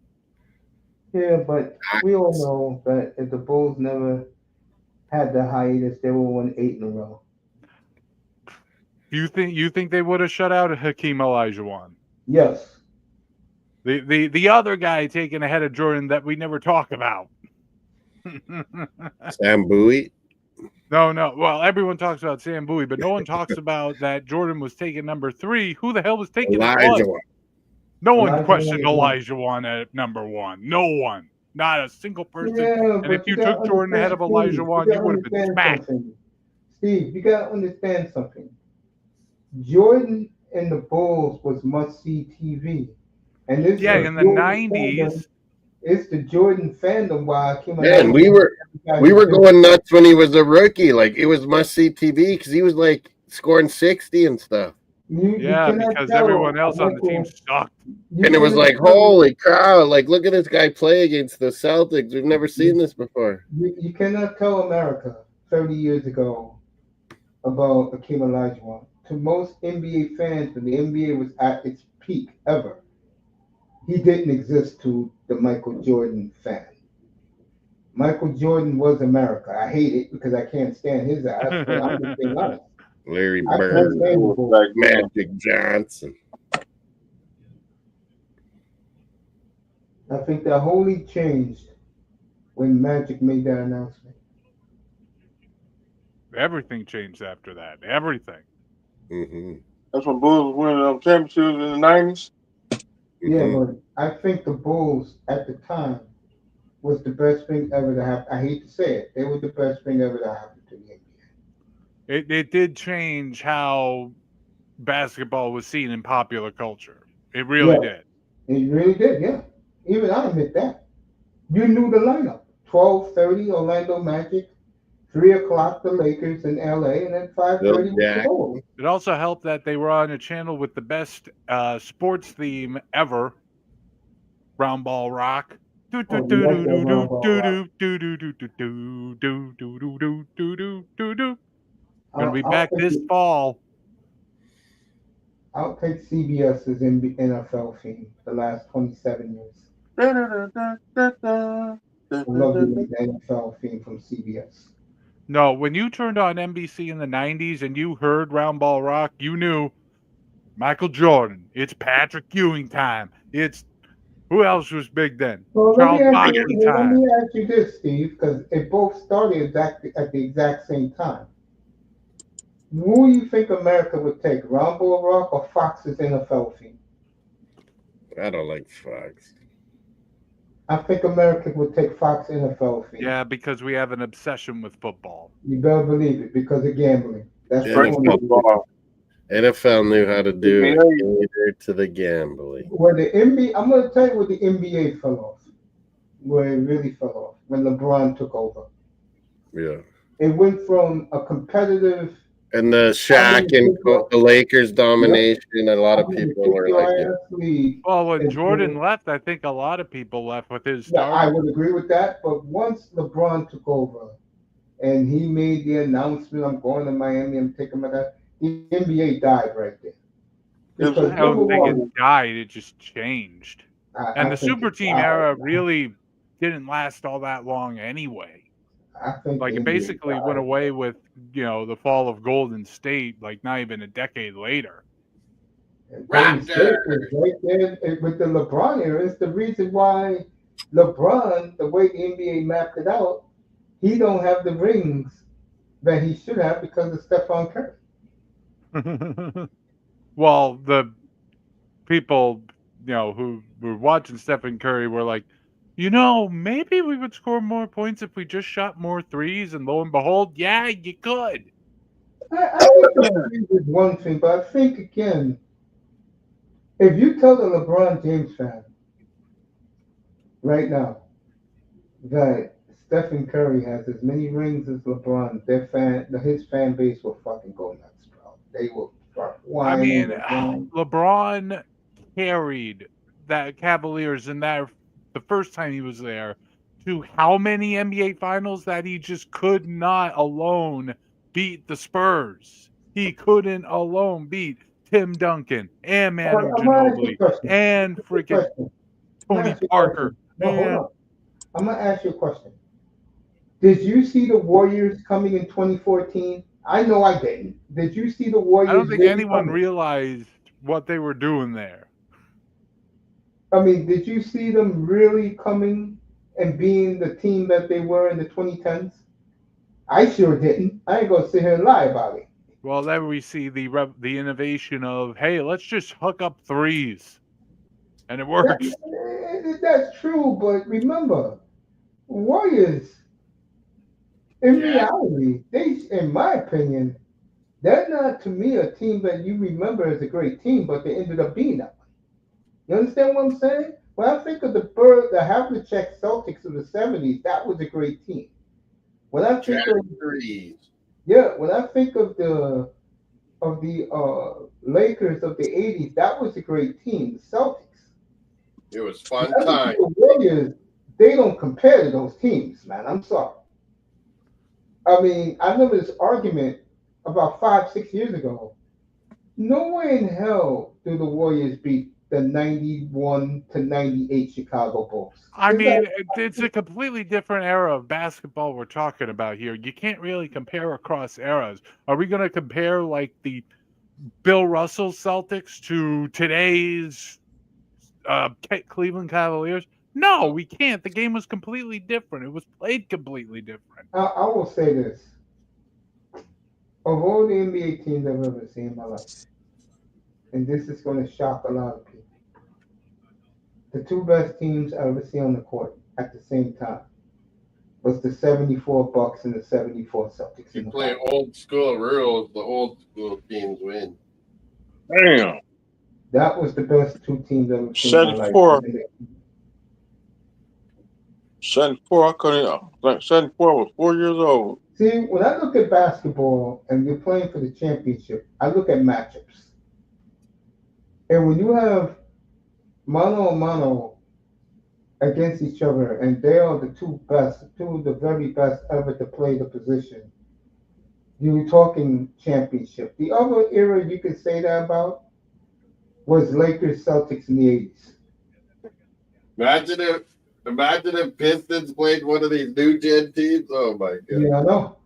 Yeah, but we all know that if the Bulls never had the hiatus, they would have won 8 in a row. You think they would have shut out Hakeem Olajuwon? Yes. The other guy taken ahead of Jordan that we never talk about. Sam Bowie? No. Well, everyone talks about Sam Bowie, but no one talks about that Jordan was taking number 3. Who the hell was taking Olajuwon? No one questioned Olajuwon at number 1. No one. Not a single person. Yeah, and if you took Jordan ahead of Olajuwon, you would have been smacked. Steve, you got to understand something. Jordan and the Bulls was must-see TV. And this in the 90s. It's the Jordan fandom why I came out. Man, we were going nuts when he was a rookie. Like, it was must-see TV because he was, like, scoring 60 and stuff. Because everyone else on the team sucked. And it was like, holy cow, like, look at this guy play against the Celtics. We've never seen this before. You cannot tell America 30 years ago about Hakeem Olajuwon. To most NBA fans, when the NBA was at its peak ever, he didn't exist to the Michael Jordan fan. Michael Jordan was America. I hate it because I can't stand his ass, but I'm just being honest. Larry Bird, like Magic Johnson. I think that wholly changed when Magic made that announcement. Everything changed after that. Everything. Mm-hmm. That's when Bulls winning championships in the 90s. Yeah, but I think the Bulls at the time was the best thing ever to happen. I hate to say it. They were the best thing ever to happen to the NBA. It did change how basketball was seen in popular culture. It really did. It really did, yeah. Even I admit that. You knew the lineup. 12:30 Orlando Magic, 3 o'clock the Lakers in LA, and then 5:30 the Bulls. It also helped that they were on a channel with the best sports theme ever, Round Ball Rock. Gonna be back this fall. I'll take CBS's NFL theme the last 27 years. I love the NFL theme from CBS. No, when you turned on NBC in the 90s and you heard Round Ball Rock, you knew Michael Jordan. It's Patrick Ewing time. It's who else was big then? Well, Charles let Barkley me time. ask you this, Steve, because it both started at the exact same time. Who do you think America would take, Round Ball Rock or Fox's NFL theme? I don't like Fox. I think America would take Fox NFL theme. Yeah, because we have an obsession with football. You better believe it, because of gambling. That's NFL knew how to do it. Cater to the gambling. Where the NBA, I'm going to tell you where the NBA fell off. Where it really fell off when LeBron took over. Yeah. It went from a competitive. And the Shaq and the Lakers domination, a lot of people were like, well, when Jordan left, I think a lot of people left with his start. I would agree with that. But once LeBron took over and he made the announcement, I'm going to Miami, I'm taking my dad, the NBA died right there. I don't think it died, it just changed. And the super team era really didn't last all that long anyway. I think like it basically went away with the fall of Golden State, like not even a decade later. Golden State was right there with the LeBron era. It's the reason why LeBron, the way the NBA mapped it out, he don't have the rings that he should have because of Stephon Curry. Well, the people who were watching Stephen Curry were like, maybe we would score more points if we just shot more threes, and lo and behold, yeah, you could. I think the threes is one thing, but I think, again, if you tell the LeBron James fan right now that Stephen Curry has as many rings as LeBron, his fan base will fucking go nuts, bro. They will start whining. LeBron carried that Cavaliers in that the first time he was there to how many NBA finals that he just could not alone beat the Spurs. He couldn't alone beat Tim Duncan and Manu Ginobili and freaking Tony Parker. No, hold on. I'm going to ask you a question. Did you see the Warriors coming in 2014? I know I didn't. Did you see the Warriors? I don't think anyone realized what they were doing there. I mean, did you see them really coming and being the team that they were in the 2010s? I sure didn't. I ain't gonna sit here and lie about it. Well, then we see the innovation of, hey, let's just hook up threes, and it works. That's true, but remember, Warriors, in reality, in my opinion, they're not, to me, a team that you remember as a great team, but they ended up being that. You understand what I'm saying? When I think of the Havlicek Celtics of the 70s, that was a great team. When I think of when I think of the Lakers of the 80s, that was a great team. The Celtics. It was fun time. The Warriors, they don't compare to those teams, man. I'm sorry. I mean, I remember this argument about 5-6 years ago. No way in hell do the Warriors beat the 91 to 98 Chicago Bulls. I mean, it's a completely different era of basketball we're talking about here. You can't really compare across eras. Are we going to compare like the Bill Russell Celtics to today's Cleveland Cavaliers? No, we can't. The game was completely different. It was played completely different. I will say this. Of all the NBA teams I've ever seen in my life, and this is going to shock a lot of people, the two best teams I ever seen on the court at the same time was the 74 Bucks and the 74 Celtics. You play old school rules, the old school teams win. Damn. That was the best two teams I've ever seen in my life. 74. 74. I couldn't. Like 74. I was 4 years old. See, when I look at basketball and you're playing for the championship, I look at matchups. And when you have mano a mano against each other, and they are the two of the very best ever to play the position, you're talking championship. The other era you could say that about was Lakers Celtics in the 80s. Imagine if Pistons played one of these new gen teams. Oh my god! Yeah, I know.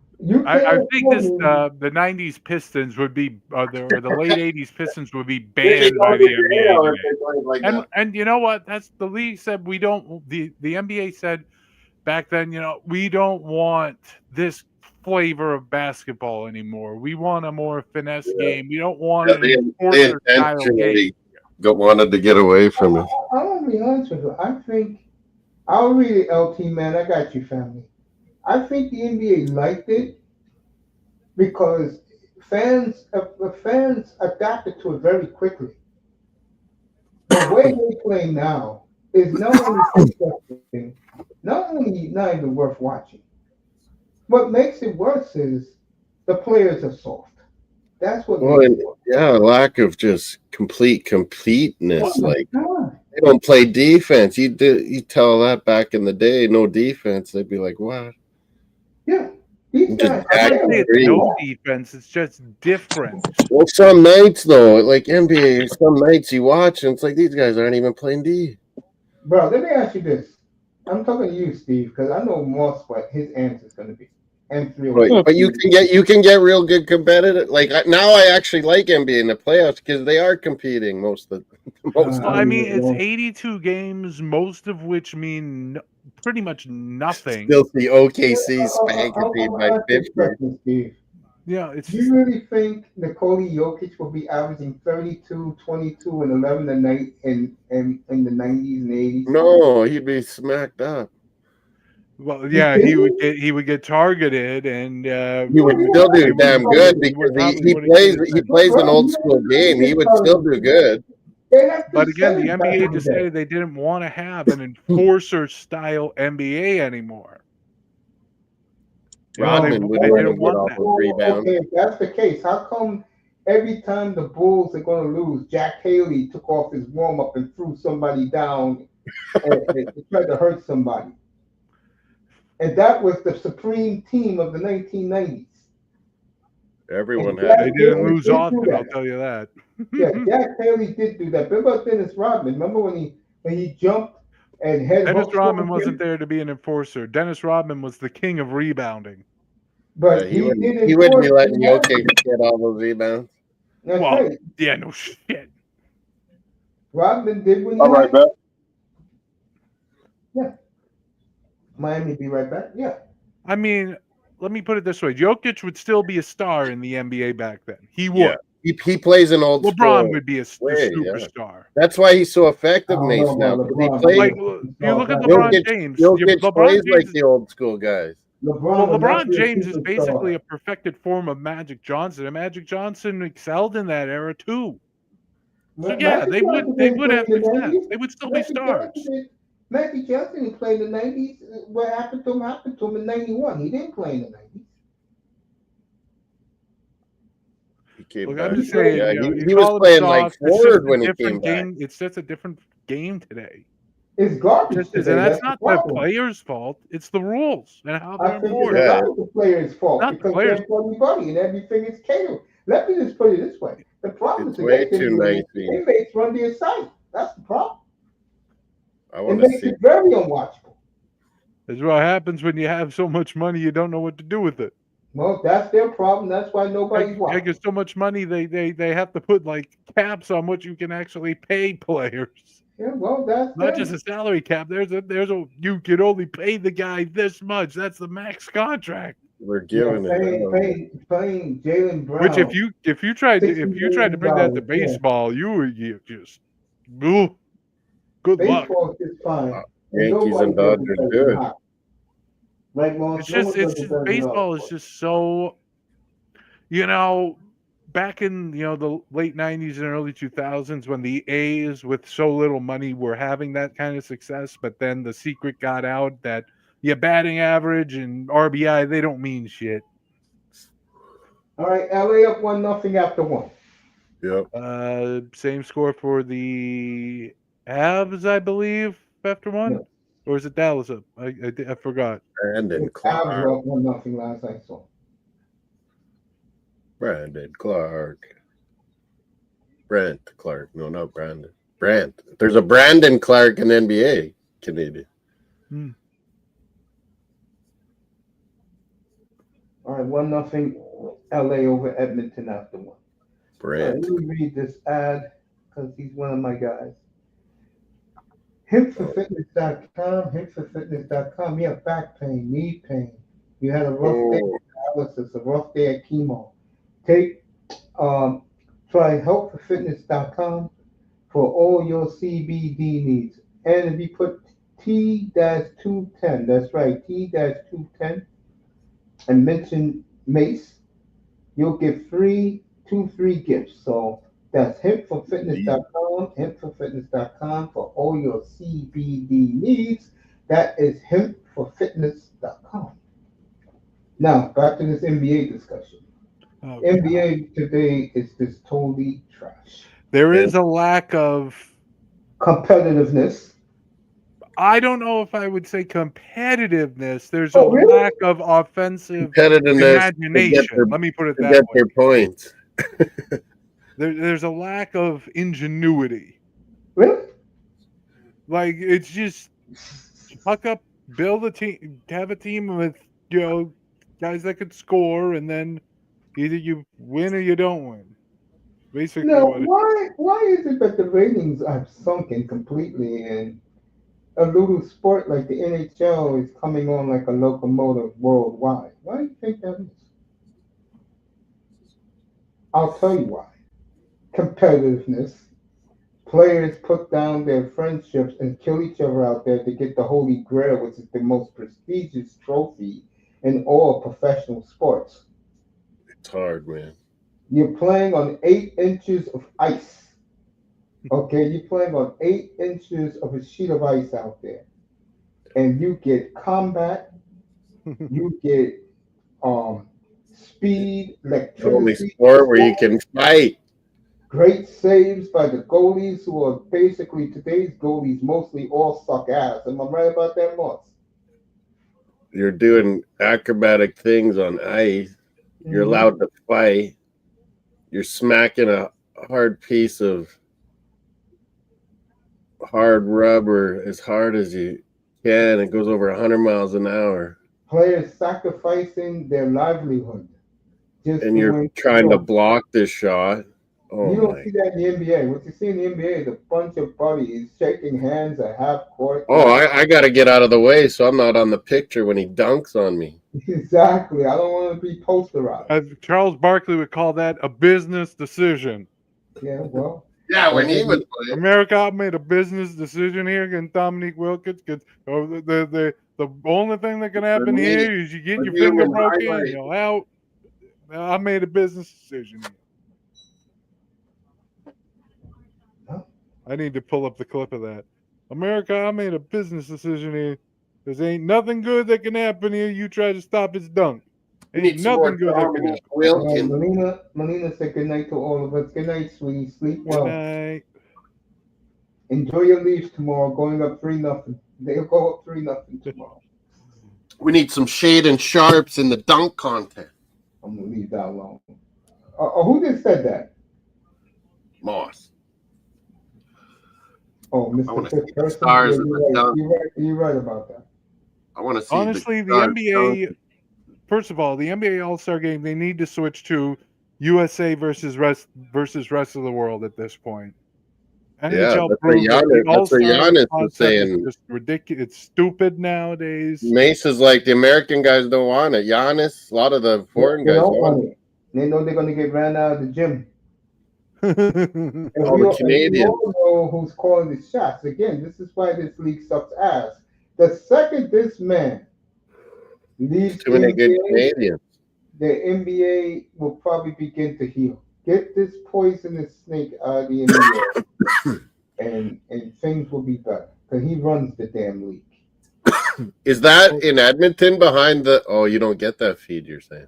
I think the '90s Pistons would be, or the late '80s Pistons would be banned by the NBA. And you know what? That's the league said we don't. The NBA said back then, we don't want this flavor of basketball anymore. We want a more finesse game. We don't want an enforcer style game. Wanted to get away from it. I want to be honest with you. I think I'll read it, LT man. I got you, family. I think the NBA liked it because fans adapted to it very quickly. The way they play now is not only disgusting, not only not even worth watching. What makes it worse is the players are soft. That's what. Lack of just completeness. Like they don't play defense. You tell that back in the day, no defense. They'd be like, what? Yeah. It's no defense. It's just different. Well, some nights though, like NBA, some nights you watch and it's like these guys aren't even playing D. Bro, let me ask you this. I'm talking to you, Steve, because I know Moss what his answer is going to be. Right. But you can get real good competitive. Like now, I actually like NBA in the playoffs because they are competing most of the. I mean, it's 82 games, most of which mean pretty much nothing. Still the OKC spanking by 50. Yeah, it's. Do you really think Nikola Jokic will be averaging 32, 22, and 11 a night in the 90s and 80s? No, he'd be smacked up. Well, yeah, he would get targeted, and he would still do damn good because he plays an old school game. He would still do good. But again, the NBA decided they didn't want to have an enforcer style NBA anymore. Rodman they didn't want that. Rebound. Okay, if that's the case, how come every time the Bulls are going to lose, Jack Haley took off his warm up and threw somebody down and tried to hurt somebody? And that was the supreme team of the 1990s. Everyone had. They didn't lose often, I'll tell you that. Yeah, Jack Haley did do that. But about Dennis Rodman, remember when he jumped and head? Dennis Rodman wasn't there to be an enforcer. Dennis Rodman was the king of rebounding. But he wouldn't be letting Jokic get all those rebounds. That's right. Yeah, no shit. Rodman did when he all right, man. Yeah. Miami be right back. Yeah. I mean, let me put it this way: Jokic would still be a star in the NBA back then. He would. Yeah. He plays an old. LeBron would be a superstar. Yeah. That's why he's so effective, Mace. Now he plays. Like, you look at LeBron James. Jokic plays like the old school guys. LeBron James is basically a perfected form of Magic Johnson, and Magic Johnson excelled in that era too. So yeah, they would have success. They would still be stars. Magic Johnson, he played in the 90s. What happened to him in 91. He didn't play in the 90s. Look, I'm just saying, he was playing like forward when he came back. It's just a different game today. It's garbage. And that's not the player's fault. It's the rules and how they're enforced. It's not the player's fault not because they're everybody and everything is catered. Let me just put it this way: the problem is the inmates run their site. That's the problem. It makes it very unwatchable. That's what happens when you have so much money you don't know what to do with it. Well, that's their problem. That's why nobody's watching. Because so much money, they have to put like caps on what you can actually pay players. Yeah, well, that's not just a salary cap. You can only pay the guy this much. That's the max contract. We're giving paying Jaylen Brown. Which if you tried to bring that to baseball, you just good luck. Baseball is fine. Yankees and Dodgers good. Right, it's just baseball is just so, back in the late 90s and early 2000s when the A's with so little money were having that kind of success, but then the secret got out that batting average and RBI, they don't mean shit. All right, LA up 1-0 after one. Yep. Same score for the Habs, I believe, after one. No. Or is it Dallas up? I forgot. Brandon Avs were Clark. up 1-0 last I saw. Brandon Clark. Brent Clark. No, not Brandon. Brant. There's a Brandon Clark in NBA, Canadian. All right, 1-0 LA over Edmonton after one. Brant. Let me read this ad because he's one of my guys. Hipforfitness.com. You have back pain, knee pain. You had a rough day at dialysis, a rough day at chemo. Try helpforfitness.com for all your CBD needs. And if you put T-210, that's right, T-210, and mention Mace, you'll get two free gifts. So that's hempforfitness.com for all your CBD needs. That is hempforfitness.com. Now, back to this NBA discussion. NBA today is just totally trash. There is a lack of competitiveness. I don't know if I would say competitiveness. There's a lack of offensive imagination. Let me put it that way. Get their points. There's a lack of ingenuity. Really? Like, it's just huck up, build a team, have a team with guys that could score, and then either you win or you don't win. Basically, no. Why is it that the ratings have sunken completely and a little sport like the NHL is coming on like a locomotive worldwide? Why do you think that is? I'll tell you why. Competitiveness. Players put down their friendships and kill each other out there to get the Holy Grail, which is the most prestigious trophy in all professional sports. It's hard, man. You're playing on 8 inches of ice. Okay, you're playing on 8 inches of a sheet of ice out there. And you get combat, you get speed, electricity. The only sport where you can fight. Great saves by the goalies, who are basically today's goalies mostly all suck ass. Am I right about that, Moss? You're doing acrobatic things on ice. You're allowed to fight. You're smacking a hard piece of hard rubber as hard as you can. It goes over 100 miles an hour. Players sacrificing their livelihood. And you're trying to block this shot. Oh, you don't see that in the NBA. What you see in the NBA is a bunch of buddies shaking hands at half court. Oh, I got to get out of the way so I'm not on the picture when he dunks on me. Exactly. I don't want to be posterized. Charles Barkley would call that a business decision. Yeah, well. Yeah, when he was playing. America made a business decision here against Dominique Wilkins. The only thing that can happen here is you get your finger broken, you're out. I made a business decision here. I need to pull up the clip of that. America, I made a business decision here. There ain't nothing good that can happen here. You try to stop his dunk. Ain't nothing good that can happen. Melina said good night to all of us. Good night, sweetie. Sleep well. Good night. Enjoy your Leafs tomorrow. Going up 3-0. They'll go up 3-0 tomorrow. We need some shade and sharps in the dunk contest. I'm gonna leave that alone. Who just said that? Moss. Oh, Mr. Fifth Person. Stars You're right about that. I want to see. Honestly, the NBA. First of all, the NBA All-Star Game, they need to switch to USA versus rest of the world at this point. NHL that's what Giannis was saying. It's ridiculous. It's stupid nowadays. Mace is like, the American guys don't want it. Giannis, a lot of the foreign guys don't want it. They know they're going to get ran out of the gym. All the Canadians. We all know who's calling the shots. Again, this is why this league sucks ass. The second this man leaves too many good Canadians. The NBA will probably begin to heal. Get this poisonous snake out of the NBA, and things will be better. Because he runs the damn league. Is that in Edmonton behind the? Oh, you don't get that feed. You're saying?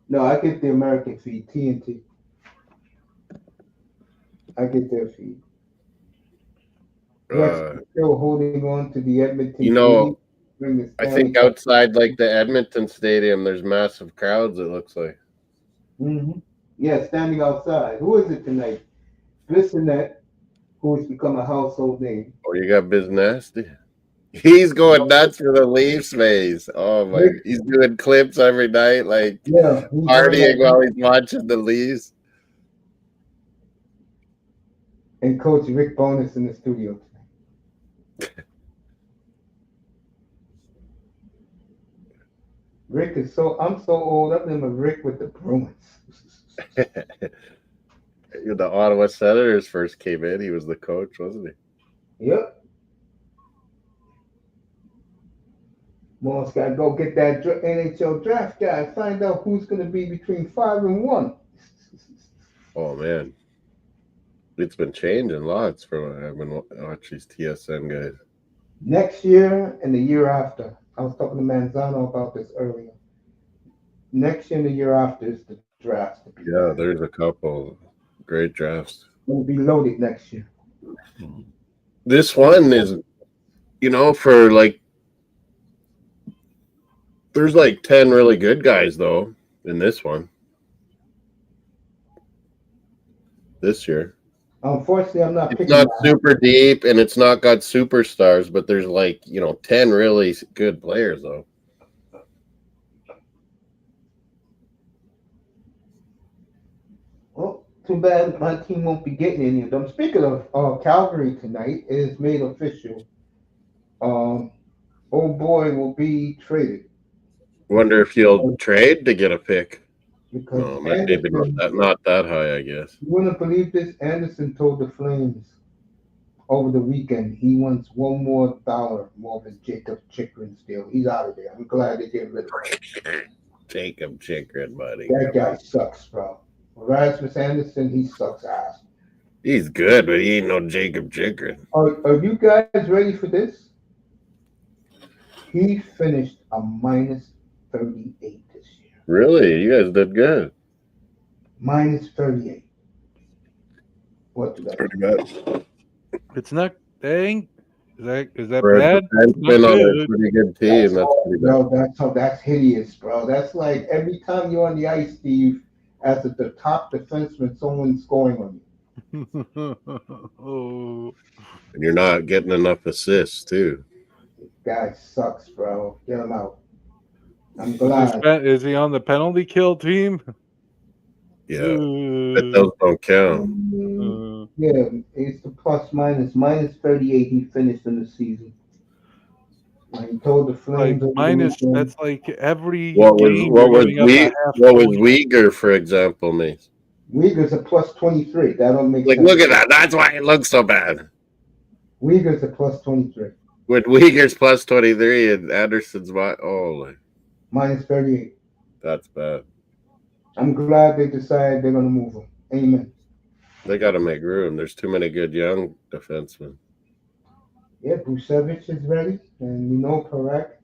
No, I get the American feed, TNT. I get their feed. Still holding on to the Edmonton. You know, I think outside like the Edmonton Stadium, there's massive crowds. It looks like. Mm-hmm. Yeah, standing outside. Who is it tonight? Bissonnette, who has become a household name. Oh, you got Biz Nasty. He's going nuts for the Leafs phase. Oh my! He's doing clips every night, like partying while he's watching the Leafs. And Coach Rick Bonus in the studio tonight. Rick is I'm so old. I've been a Rick with the Bruins. The Ottawa Senators first came in. He was the coach, wasn't he? Yep. Moss got to go get that NHL draft guy. Find out who's going to be between 5 and 1. Oh man, it's been changing lots from I've been watching these TSN guys. Next year and the year after, I was talking to Manzano about this earlier. Next year and the year after is the draft. Yeah, there's a couple great drafts. Will be loaded next year. This one is, for like, there's like 10 really good guys though in this one. This year. Unfortunately, I'm not. It's not super deep, and it's not got superstars, but there's like 10 really good players though. Well, too bad my team won't be getting any of them. Speaking of Calgary tonight, it is made official. Old boy will be traded. Wonder if he'll trade to get a pick. Because maybe not that high, I guess. You wouldn't believe this. Anderson told the Flames over the weekend he wants $1 more more than Jacob Chikrin's deal. He's out of there. I'm glad they get rid of him. Jacob Chikrin, buddy. That guy sucks, bro. Rasmus Anderson, he sucks ass. He's good, but he ain't no Jacob Chikrin. Are you guys ready for this? He finished a minus 38 this year. Really? You guys did good. Minus 38. What did that? Pretty good. It's not dang. Is that For bad? Been on a pretty good team. That's pretty bad. That's hideous, bro. That's like every time you're on the ice, Steve, as the top defenseman, someone's scoring on you. Oh. And you're not getting enough assists too. Guy sucks, bro. Get him out. I'm glad. Is he on the penalty kill team? Yeah, but those don't count. Yeah, it's the plus minus 38. He finished in the season. And he told the Flames like minus. That's like every. What was Uyghur, for example, Mace? Uyghur's a plus 23. That don't make sense. Look at that. That's why it looks so bad. Uyghur's a plus 23. With Uyghur's plus 23 and Anderson's minus 38. That's bad. I'm glad they decided they're going to move him. Amen. They got to make room. There's too many good young defensemen. Yeah, Busevich is ready, and correct.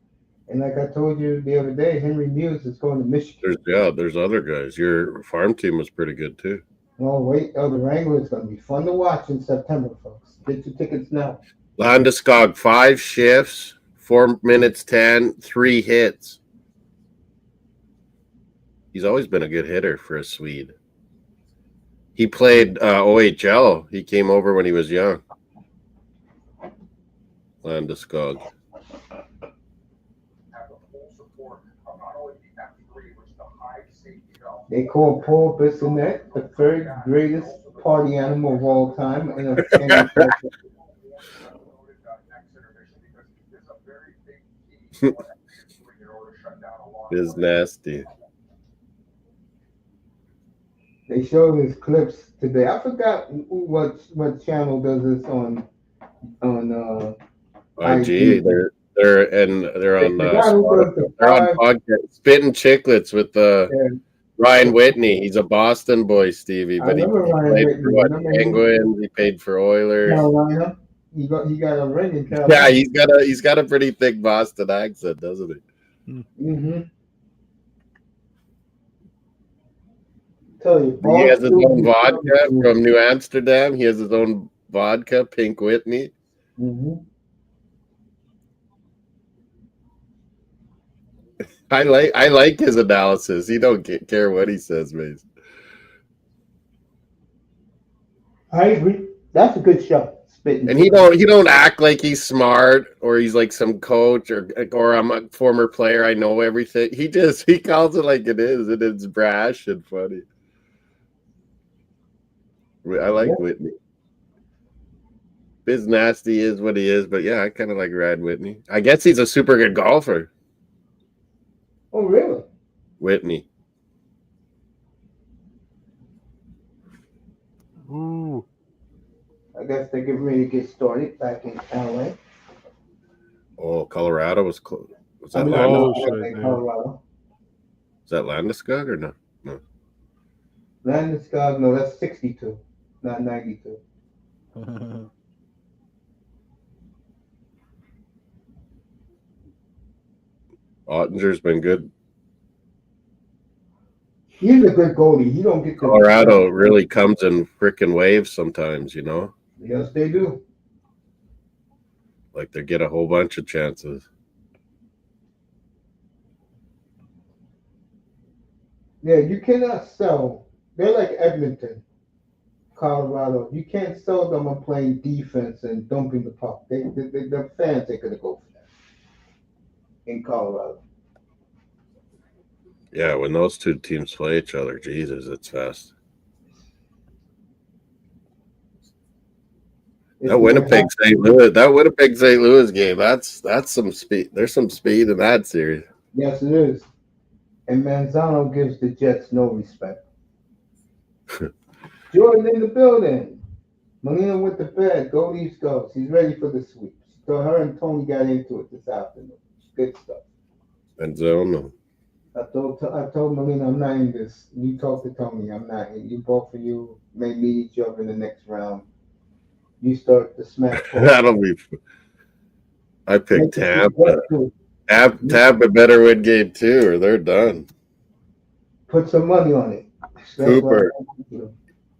And like I told you the other day, Henry Muse is going to Michigan. There's other guys. Your farm team was pretty good too. Oh, wait. The Wrangler is going to be fun to watch in September, folks. Get your tickets now. Landeskog, 5 shifts, 4 minutes 10, 3 hits. He's always been a good hitter for a Swede. He played OHL. He came over when he was young. Landeskog. They call Paul Bissonnette the third greatest party animal of all time. Is nasty. They showed his clips today. I forgot what channel does this on IG. They're on podcast. Spitting Chicklets with Ryan Whitney. He's a Boston boy, Stevie, I but he remember Ryan played Whitney. for what, Remember him? Penguins. He played for Oilers. Carolina. He got a ring in Carolina. Yeah, he's got a pretty thick Boston accent, doesn't he? Mm-hmm. Tell you, He has his own vodka from New Amsterdam. He has his own vodka, Pink Whitney. Mm-hmm. I like his analysis. He don't care what he says, man. I agree. That's a good show. Spitting. And he don't act like he's smart or he's like some coach or I'm a former player. I know everything. He calls it like it is, and it's brash and funny. I like Whitney. Biz Nasty is what he is, but yeah, I kind of like Rad Whitney. I guess he's a super good golfer. Oh, really? Whitney. Ooh. I guess they're getting ready to get started back in LA. Oh, Colorado was close. Was that Colorado? Is that Landeskog or no? No. Landeskog, no, that's 62, not 92. Ottinger's been good. He's a good goalie. He don't get Colorado really comes in freaking waves sometimes, you know? Yes, they do. Like they get a whole bunch of chances. Yeah, you cannot sell. They're like Edmonton, Colorado. You can't sell them on playing defense and dumping the puck. The fans ain't gonna go for that in Colorado. Yeah, when those two teams play each other, Jesus, it's fast. That Winnipeg St. Louis game, that's some speed. There's some speed in that series. Yes, it is. And Manzano gives the Jets no respect. Jordan in the building. Molina with the bed. Go Leafs goes. He's ready for the sweeps. So her and Tony got into it this afternoon. Good stuff. Manzano. I told Molina I'm not in this. You talk to Tony. I'm not in. You both of you may meet each other in the next round. You start the smack. That'll be. I picked Tampa. Tampa better win game 2 or they're done. Put some money on it. Cooper.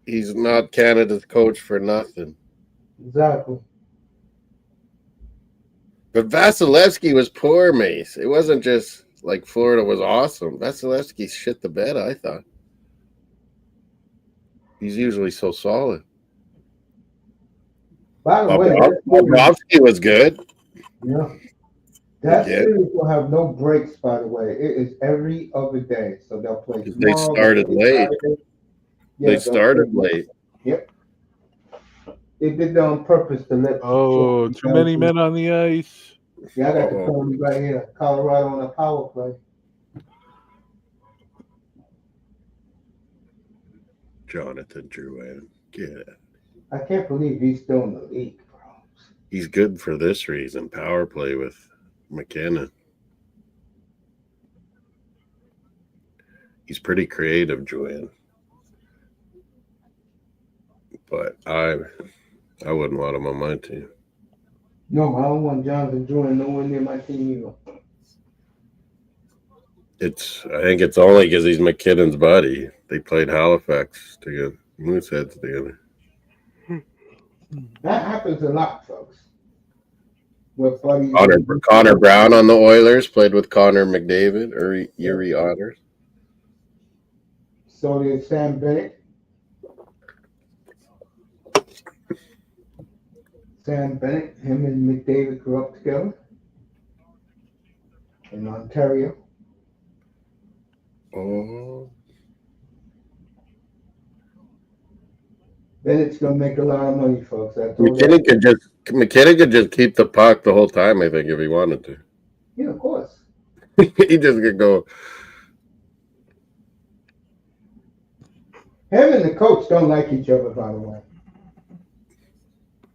He's not Canada's coach for nothing. Exactly. But Vasilevsky was poor, Mace. It wasn't just like Florida was awesome. Vasilevsky shit the bed, I thought. He's usually so solid. By the way, Bobrovsky was good. Yeah. That series will have no breaks, by the way. It is every other day. So they'll play tomorrow. They started late. Yeah, they started late. Yep. They did that on purpose to let. Oh, too many men on the ice. Yeah, I got the phone right here. Colorado on a power play. Jonathan Drouin. Get it. I can't believe he's still in the league, bro. He's good for this reason. Power play with McKinnon. He's pretty creative, Drouin. But I wouldn't want him on my team. No, I don't want Jonathan Drouin nowhere near my team either. I think it's only because he's McKinnon's buddy. They played Halifax together, Mooseheads together. That happens a lot, folks. With buddies. Connor Brown on the Oilers played with Connor McDavid or Yuri Otters. So did Sam Bennett. Sam Bennett, him and McDavid grew up together in Ontario. Oh. Bennett's gonna make a lot of money, folks. McKinnon could just keep the puck the whole time, I think, if he wanted to. Yeah, of course. He just could go. Him and the coach don't like each other, by the way.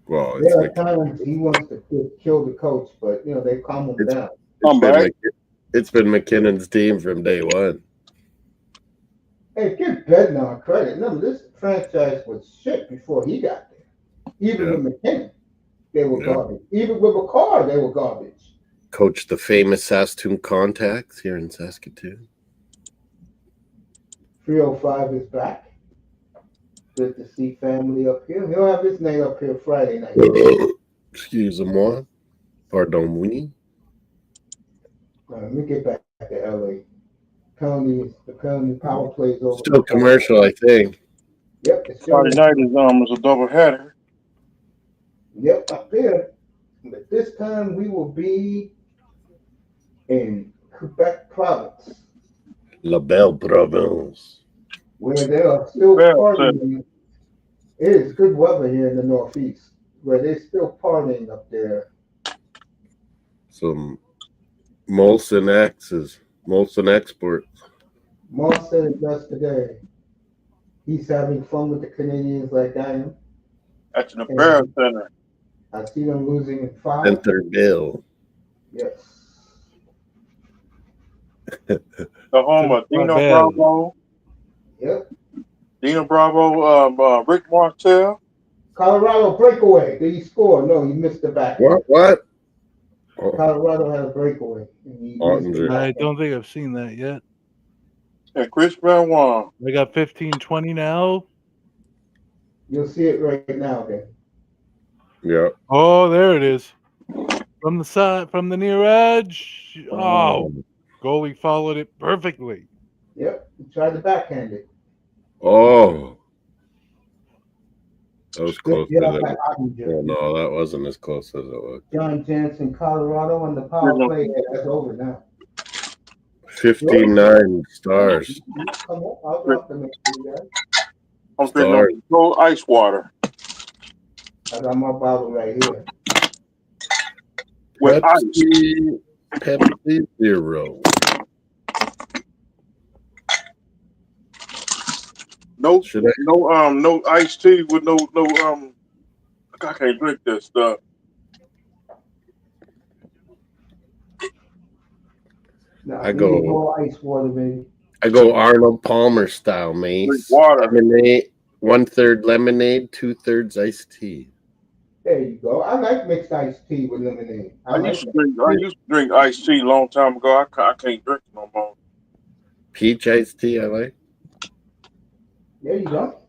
Well, there are times he wants to kill the coach, but they calm him down. It's been McKinnon's team from day one. Hey, give Bednar credit. Remember, this franchise was shit before he got there. Even Yeah. with McKinnon, they were Yeah. garbage. Even with McCarr, they were garbage. Coached the famous Saskatoon Contacts here in Saskatoon. 305 is back. Good to see family up here. He'll have his name up here Friday night. Excusez-moi. Pardon-moi. Let me get back to LA. The penalty power plays over. Still commercial, I think. Yep, it's still. Friday night is a double header. Yep, up here. But this time we will be in Quebec province, La Belle Province. where they are still Well, partying. It is good weather here in the Northeast, where they're still partying up there. Some Molson exports. Moss said it just today. He's having fun with the Canadiens like I am. That's in the Bear Center. I see them losing in 5. Centerville. Yes. The home of Dino Bravo. Yep. Dino Bravo, Rick Martel. Colorado breakaway. Did he score? No, he missed the back. What? Oh. Colorado had a breakaway. I don't think I've seen that yet. And Chris Benoit. I got 15-20 now. You'll see it right now, then. Yeah. Oh, there it is. From the side, from the near edge. Oh, goalie followed it perfectly. Yep. He tried to backhand it. Oh. That was close. Yeah, Oh, no, that wasn't as close as it was. John Jansen, Colorado, on the power play. That's over now. 59 stars. Come on, I'll drop them next to you guys. I'm drinking cold ice water. I got my bottle right here. With Pepsi Zero. No iced tea with no I can't drink this stuff. No, I go ice water, baby. I go Arnold Palmer style, Mace. Water. Lemonade, 1/3 lemonade, 2/3 iced tea. There you go. I like mixed iced tea with lemonade. I used to drink iced tea a long time ago. I can't drink it no more. Peach iced tea, I like. There you go.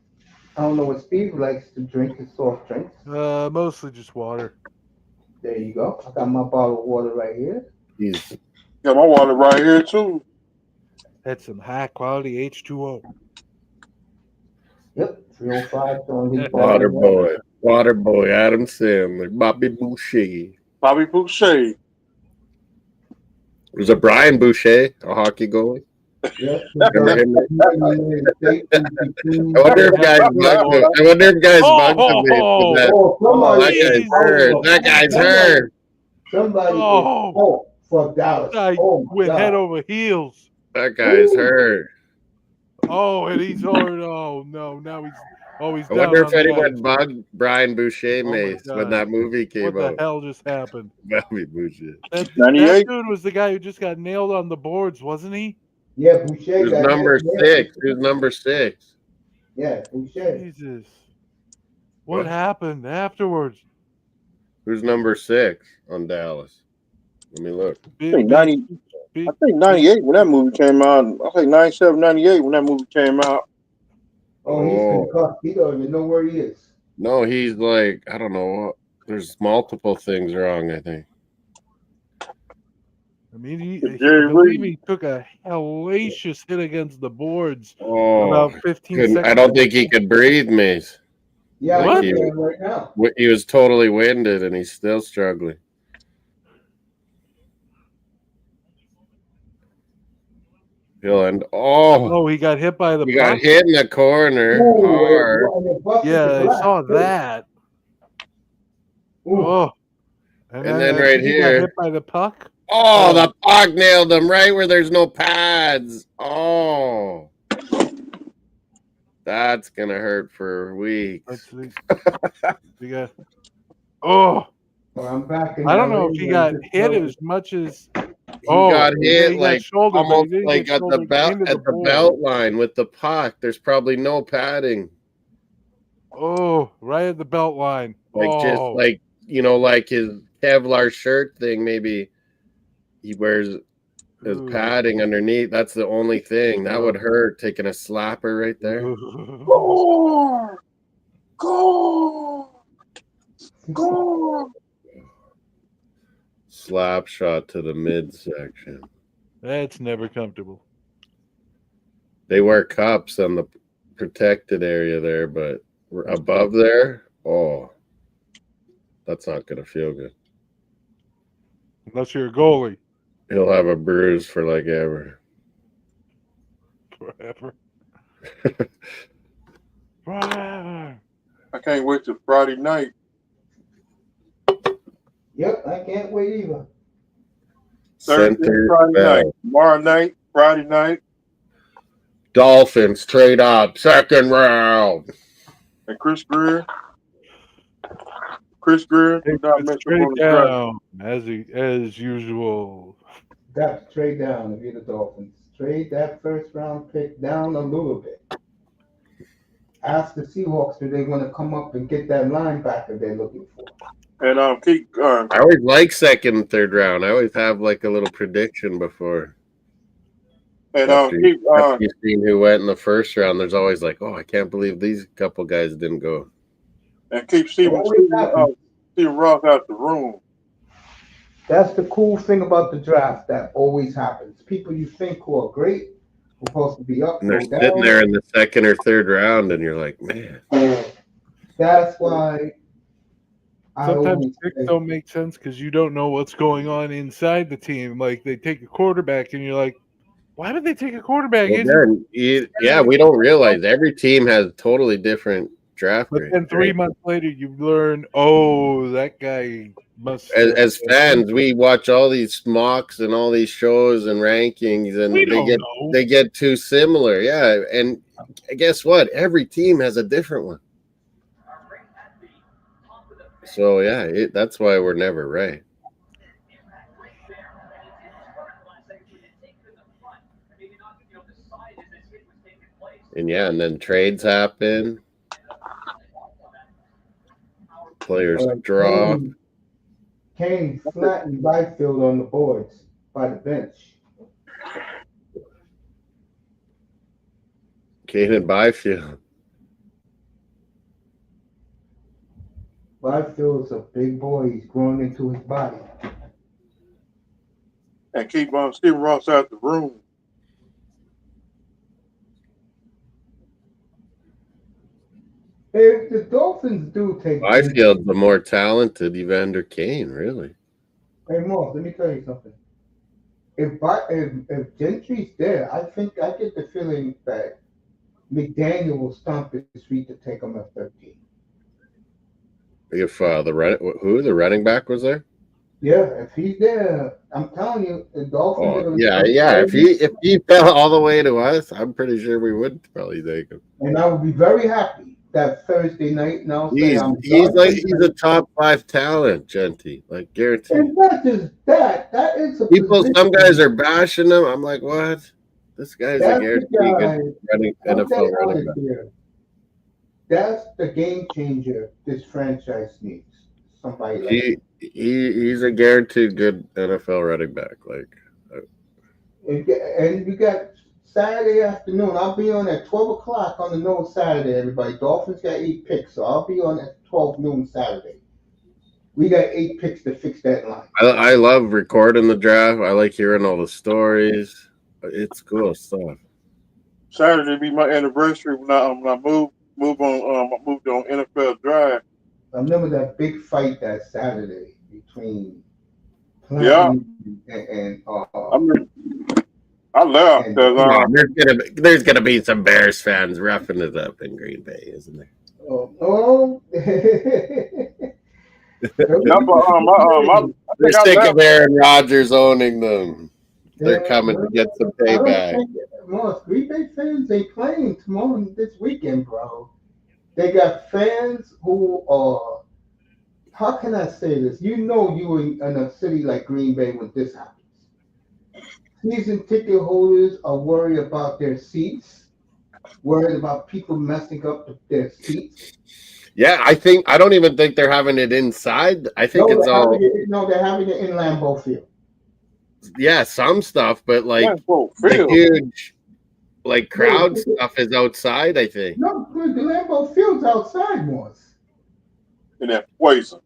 I don't know what Steve likes to drink. His soft drinks. Mostly just water. There you go. I got my bottle of water right here. Got my water right here too. That's some high quality H2O. Yep, 305 on his Water boy, Adam Sandler, Bobby Boucher. Was it Brian Boucher, a hockey goalie? Yeah. Remember him? I wonder if guys bugged him. That guy's hurt. Somebody is for Dallas. Went head over heels. That guy's hurt. Oh, and he's hurt. Oh no! Now he's I wonder if anyone bugged Brian Boucher Mace when that movie came out. What the hell just happened? Bobby Boucher. That dude was the guy who just got nailed on the boards, wasn't he? Yeah, Boucher. Who's number 6? Who's number 6? Yeah, Boucher. Jesus. What happened afterwards? Who's number 6 on Dallas? Let me look. I think 98 when that movie came out. I think 97, 98 when that movie came out. Oh, he's concussed. He don't even know where he is. No, he's like, I don't know. There's multiple things wrong, I think. I mean, he took a hellacious hit against the boards about 15 seconds. I don't think he could breathe, Mace. Yeah, like right now. He was totally winded, and he's still struggling. He'll end. Oh, he got hit by the. He got hit in the corner. Hard. Yeah, I saw that. Oh, and then right here, got hit by the puck. Oh, the puck nailed him right where there's no pads. Oh, that's gonna hurt for weeks. Oh, I'm back. I don't know if he got hit as much as Yeah, hit he got like shouldered, but he almost didn't like get at the shouldered belt into at the board. belt line with the puck. There's probably no padding. Oh, right at the belt line. Like just Oh, like like his Kevlar shirt thing. Maybe he wears his Ooh. padding underneath. That's the only thing that would hurt. Taking a slapper right there. Go! Go! Go! Slap shot to the midsection. That's never comfortable. They wear cups on the protected area there, but above there, that's not gonna feel good. Unless you're a goalie. He'll have a bruise for like ever. Forever. Forever. I can't wait till Friday night. Yep, I can't wait either. Thursday, Friday night. Tomorrow night, Friday night. Dolphins trade up, second round. And Chris Greer did not make him on the down, as usual. Got to trade down if you're the Dolphins. Trade that first round pick down a little bit. Ask the Seahawks if they want to come up and get that linebacker they're looking for. And keep going. I always like second and third round. I always have like a little prediction before. And after you've seen who went in the first round, there's always like, I can't believe these couple guys didn't go. And keep Steven Ross out the room. That's the cool thing about the draft that always happens. People you think who are great are supposed to be up. And they're sitting there in the second or third round, and you're like, man. That's why. Sometimes picks don't make sense because you don't know what's going on inside the team. Like they take a quarterback, and you're like, why would they take a quarterback? Well, we don't realize every team has totally different draft grade. But then 3 months later, you learn, that guy must. As fans, we watch all these mocks and all these shows and rankings, and they get too similar. Yeah, and guess what? Every team has a different one. So yeah, that's why we're never right. And then trades happen. Players drop. Kane flattened Byfield on the boards by the bench. Kane and Byfield. Byfield's a big boy. He's growing into his body. And keep Steven Ross out the room. If the Dolphins do take Byfield's the more talented Evander Kane, really. Hey, Moss, let me tell you something. If Gentry's there, I think I get the feeling that McDaniel will stomp his feet to take him at 13. If the running back was there? Yeah, if he's there, I'm telling you, the Dolphins. If he fell all the way to us, I'm pretty sure we would probably take him. And I would be very happy that Thursday night. Now he's a top 5 talent, Genty, like guaranteed. It's not just that. That is a some guys are bashing him. I'm like, what? This guy's a guaranteed NFL running back. That's the game changer this franchise needs. Somebody like he's a guaranteed good NFL running back. And you got Saturday afternoon. I'll be on at 12 o'clock on the nose Saturday, everybody. Dolphins got 8 picks, so I'll be on at 12 noon Saturday. We got 8 picks to fix that line. I love recording the draft. I like hearing all the stories. It's cool stuff. Saturday be my anniversary when I moved on NFL Drive. I remember that big fight that Saturday between and I left because there's gonna be some Bears fans roughing it up in Green Bay, isn't there? They're sick of Aaron Rodgers owning them. They're coming to get some payback. Most Green Bay fans ain't playing tomorrow this weekend, bro. They got fans who are. How can I say this? You in a city like Green Bay when this happens. season ticket holders are worried about their seats, worried about people messing up their seats. Yeah, I don't even think they're having it inside. I think No, it's they're all having it. No, they're having it in Lambeau Field. some stuff, but like Lambeau the Field. huge like No, crowd stuff is outside, I think. no, the Lambeau Field's outside once. In that poison.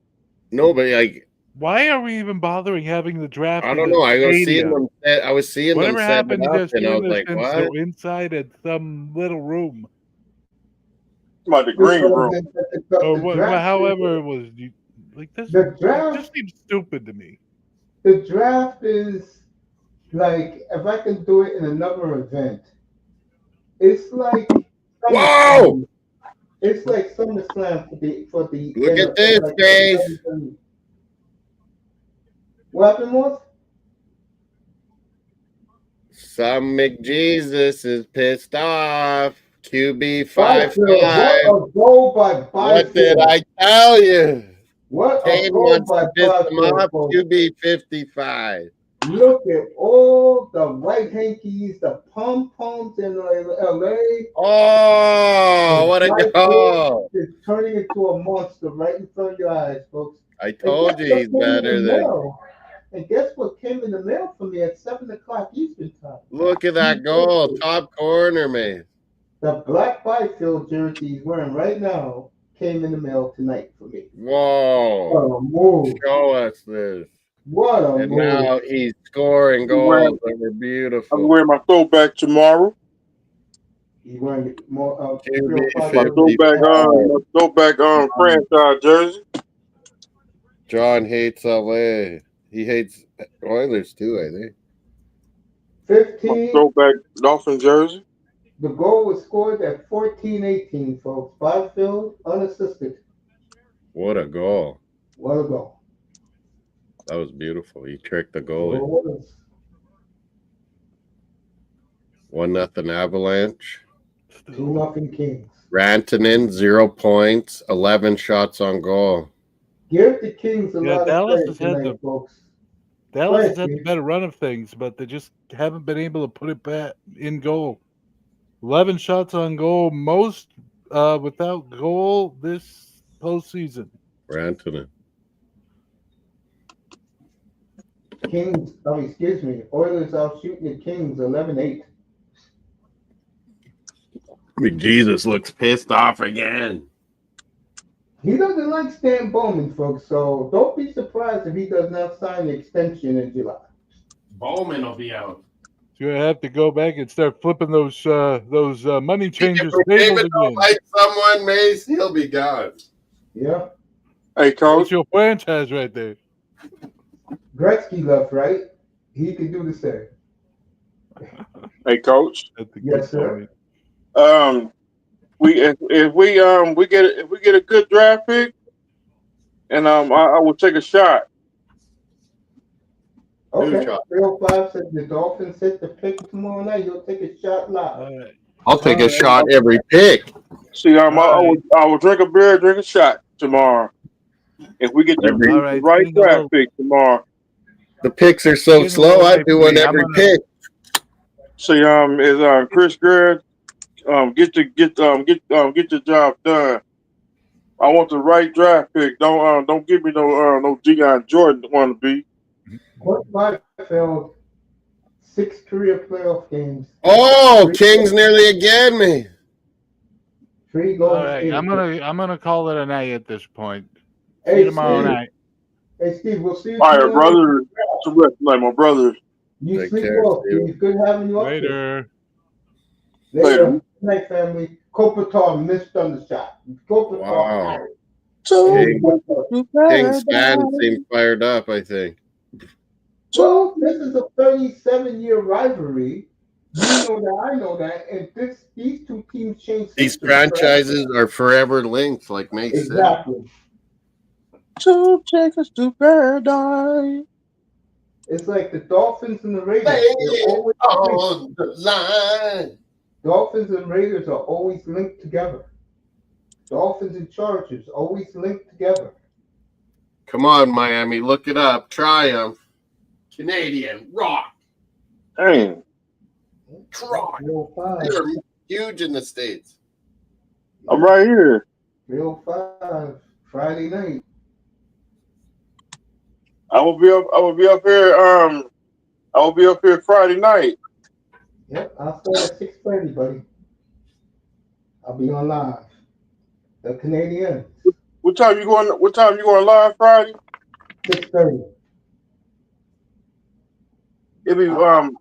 No, but like Why are we even bothering having the draft? I in don't the know. I was seeing stadium? them. I was seeing Whatever them setting happened it to up, just and I doing was this like, "What?" inside at some little room? Like the green room. Or The draft, however it was. Like this, the it draft, just seems stupid to me. the draft is like if I can do it in another event, it's like Whoa! SummerSlam. It's like SummerSlam for the Look at this, like Dave. What happened was? Some McJesus is pissed off. QB 5-5. What a goal by Byfield. What did I tell you? What Kane a goal wants by to piss them Byfield, off. folks. QB 55. Look at all the white hankies, the pom-poms in LA. Oh, what a goal. Is turning into a monster right in front of your eyes, folks. I told you he's better than. And guess what came in the mail for me at 7 o'clock Eastern time? Look at that goal. Top corner, man. The black Byfield jersey he's wearing right now came in the mail tonight for me. Whoa. What a move. Show us this. What a and move. now he's scoring goals that were beautiful. I'm wearing my throwback tomorrow. He's wearing more my throwback franchise jersey. John hates LA. He hates Oilers too, I think. 15. My throwback Dolphin jersey. The goal was scored at 14-18, folks. Byfield, unassisted. What a goal. What a goal. That was beautiful. He tricked the goalie. 1-0 Avalanche. 2-0 Kings. Rantanen, 0 points, 11 shots on goal. Give the Kings a lot Dallas of credit tonight, folks. Dallas has had the better run of things, but they just haven't been able to put it back in goal. 11 shots on goal, most without goal this postseason. Rantanen. Kings, Oilers out shooting the Kings 11-8. McJesus looks pissed off again. He doesn't like Stan Bowman, folks, so don't be surprised if he does not sign the extension in July. Bowman will be out. You're gonna have to go back and start flipping those money changers If tables David don't again. like someone, Mace, he'll be gone. Yeah. Hey, coach. That's your franchise right there. Gretzky left, right? He can do the same. Hey, coach. Yes, sir. If we get a good draft pick, and I will take a shot. Okay. 305 said the Dolphins hit the pick tomorrow night. You'll take a shot live. I'll take a shot every pick. See, I will drink a beer, drink a shot tomorrow. If we get the right draft pick tomorrow. The picks are so slow. I do one every pick. See, is Chris Gerd, get the job done. I want the right draft pick. Don't give me no Deion Jordan wannabe. What Byfield 6 career playoff games. Oh, Kings nearly again, me. 3 goals. All right, I'm gonna call it a night at this point. See Hey, you tomorrow Steve. night. Hey, Steve, we'll see you All right, tomorrow. brother. It's a rest night, my brother. You Take sleep care, well, Steve. Steve. Good having you up Later. here. Later. Good night, family. Kopitar missed on the shot. Kopitar. Wow. King. Kings fans seem fired up, I think. Well, this is a 37-year rivalry. You know that, I know that, and these two teams change. These franchises are forever linked, like Mace said. Exactly. To take us to paradise. It's like the Dolphins and the Raiders. They're always on the line. Dolphins and Raiders are always linked together. Dolphins and Chargers always linked together. Come on, Miami, look it up. Triumph. Canadian rock. Damn. Tron. 305. They are huge in the States. I'm right here. 305. Friday night. I will be up here. I will be up here Friday night. Yep, I'll start at 6:30, buddy. I'll be on live. The Canadiens. What time you going live Friday? 6:30. It be about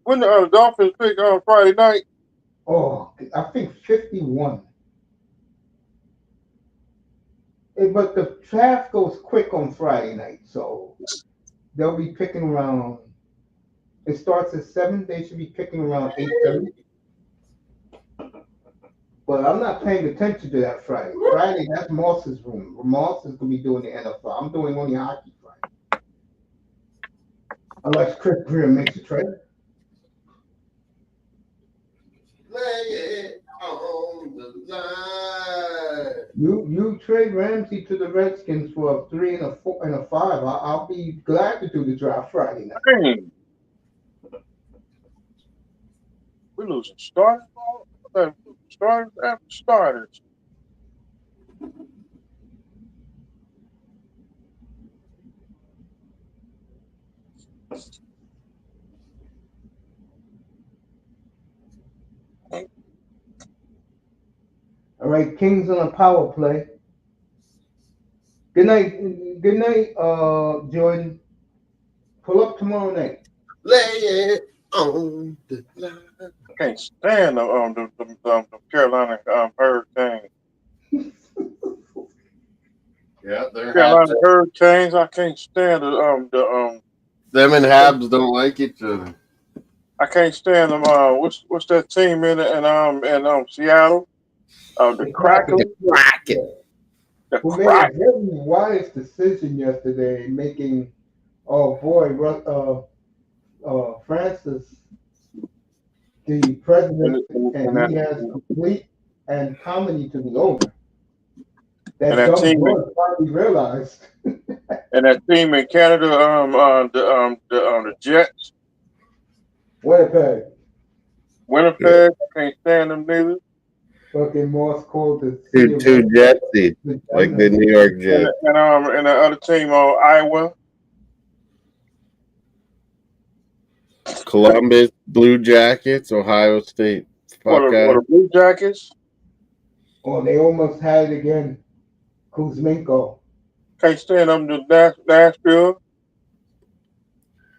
when the Dolphins pick on Friday night. Oh, I think 51. But the draft goes quick on Friday night, so they'll be picking around. It starts at 7. They should be picking around 8:30. But I'm not paying attention to that Friday. Friday, that's Moss's room. Moss is gonna be doing the NFL. I'm doing only hockey Friday, unless Chris Greer makes a trade. Lay it on the line. You trade Ramsey to the Redskins for a 3 and a 4 and a 5. I'll be glad to do the draft Friday night. Dang. We losing starters. Starters after starters. All right, Kings on a power play. Good night, Jordan. Pull up tomorrow night. Lay it on the line. I can't stand the Carolina Hurricanes. Yeah, they're Carolina Habs. Hurricanes. I can't stand the Them and Habs don't like each other. I can't stand them. What's that team in Seattle? The Kraken. The Who made a Kraken. very wise decision yesterday, making Francis the president, and he has complete and comedy to the owner. That And that dumb team blood finally realized. And that team in Canada, the Jets. Winnipeg. Winnipeg. I can't stand them neither. Fucking Morse called the Too Jetsy, like the New York Jets. And the other team, Iowa. Columbus Blue Jackets, Ohio State. Or the Blue Jackets. Oh, they almost had it again. Kuzmenko. Can't stand them to Nashville.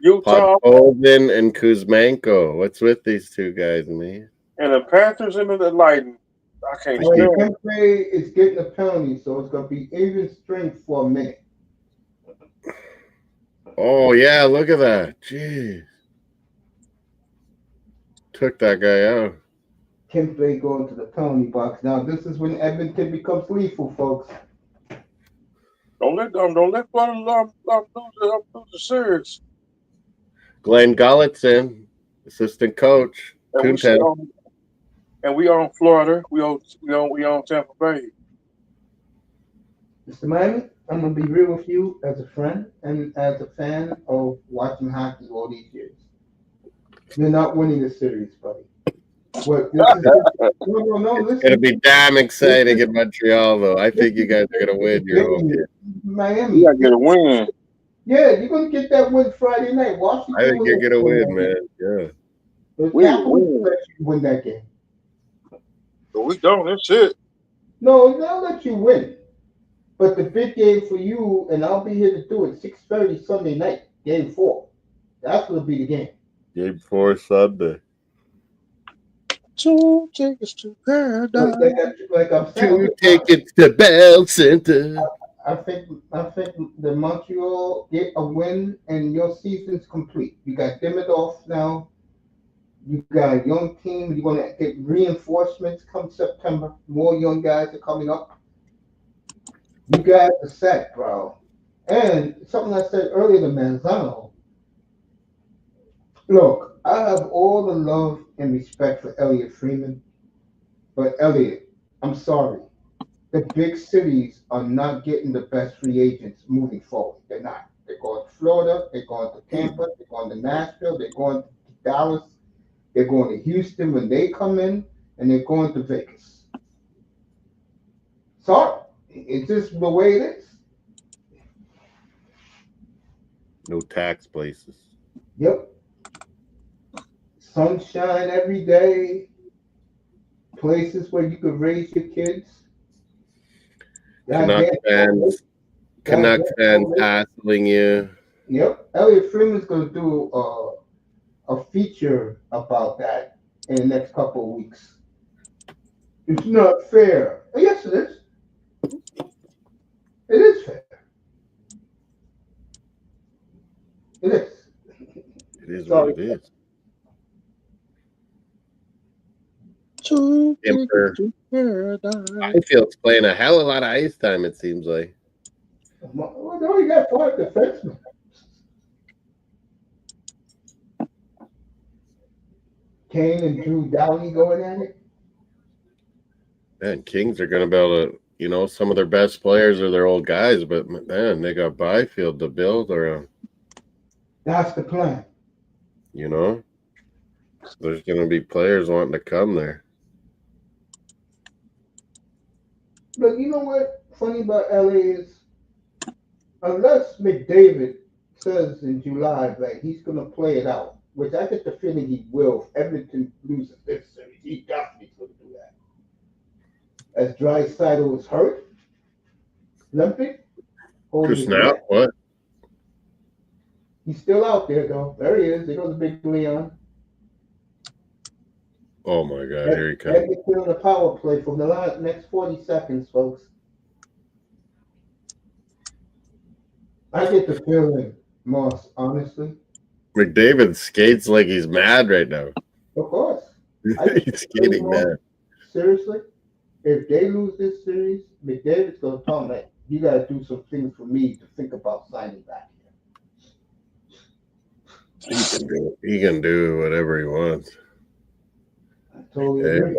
Utah. Podkolzin and Kuzmenko. What's with these two guys, man? And the Panthers and the Lightning. I can't stand them. Kempe is getting a penalty, so it's going to be even strength for a minute. Oh, yeah, look at that. Jeez. Took that guy out. Kempe going to the penalty box. Now, this is when Edmonton becomes lethal, folks. Don't let Florida lose the series. Glenn Gulletson, assistant coach. And we own Florida. We own Tampa Bay. Mr. Miami, I'm gonna be real with you as a friend and as a fan of watching hockey all these years. You're not winning the series, buddy. No, listen. It's gonna be damn exciting in Montreal, though. I think you guys are gonna win your home game. Miami, you gotta get a win. Yeah, you're gonna get that win Friday night. Washington. I think you're gonna win, man. Yeah. The Capitals let you win that game. But we don't. That's it. No, they'll let you win. But the big game for you, and I'll be here to do it, 6:30 Sunday night, Game 4. That's gonna be the game. Game 4 Sunday. 2 tickets to paradise. Like I'm saying. 2 tickets to Bell Center. I think the Montreal get a win and your season's complete. You got Demidov now. You got a young team. You're gonna get reinforcements come September. More young guys are coming up. You guys are set, bro. And something I said earlier to Manzano. Look, I have all the love and respect for Elliot Freeman, but Elliot, I'm sorry. the big cities are not getting the best free agents moving forward. They're not. They're going to Florida. They're going to Tampa. They're going to Nashville. They're going to Dallas. They're going to Houston when they come in, and they're going to Vegas. Sorry, it's just the way it is. No tax places. Yep. Sunshine every day. Places where you could raise your kids. Canuck fans hassling you. Yep. Elliot Freeman's going to do a feature about that in the next couple of weeks. It's not fair. Yes, it is. It is fair. It is. It is what it is. I feel it's playing a hell of a lot of ice time, it seems like. Well, no, you got 5 defensemen. Kane and Drew Doughty going at it. Man, Kings are going to be able to, some of their best players are their old guys, but man, they got Byfield to build around. That's the plan. There's going to be players wanting to come there. But you know what? Funny about LA is, unless McDavid says in July that he's going to play it out, which I get the feeling he will. If Edmonton loses this series, he definitely going to do that. As Draisaitl was hurt, limping. Just now, what? He's still out there though. There he is. There goes Big Leon. Oh my God! Here he comes. Edmonton on the power play from the next 40 seconds, folks. I get the feeling, Moss, honestly. McDavid skates like he's mad right now. Of course. He's skating mad. Seriously, if they lose this series, McDavid's going to tell them that you got to do some things for me to think about signing back here. He can do whatever he wants. I totally agree.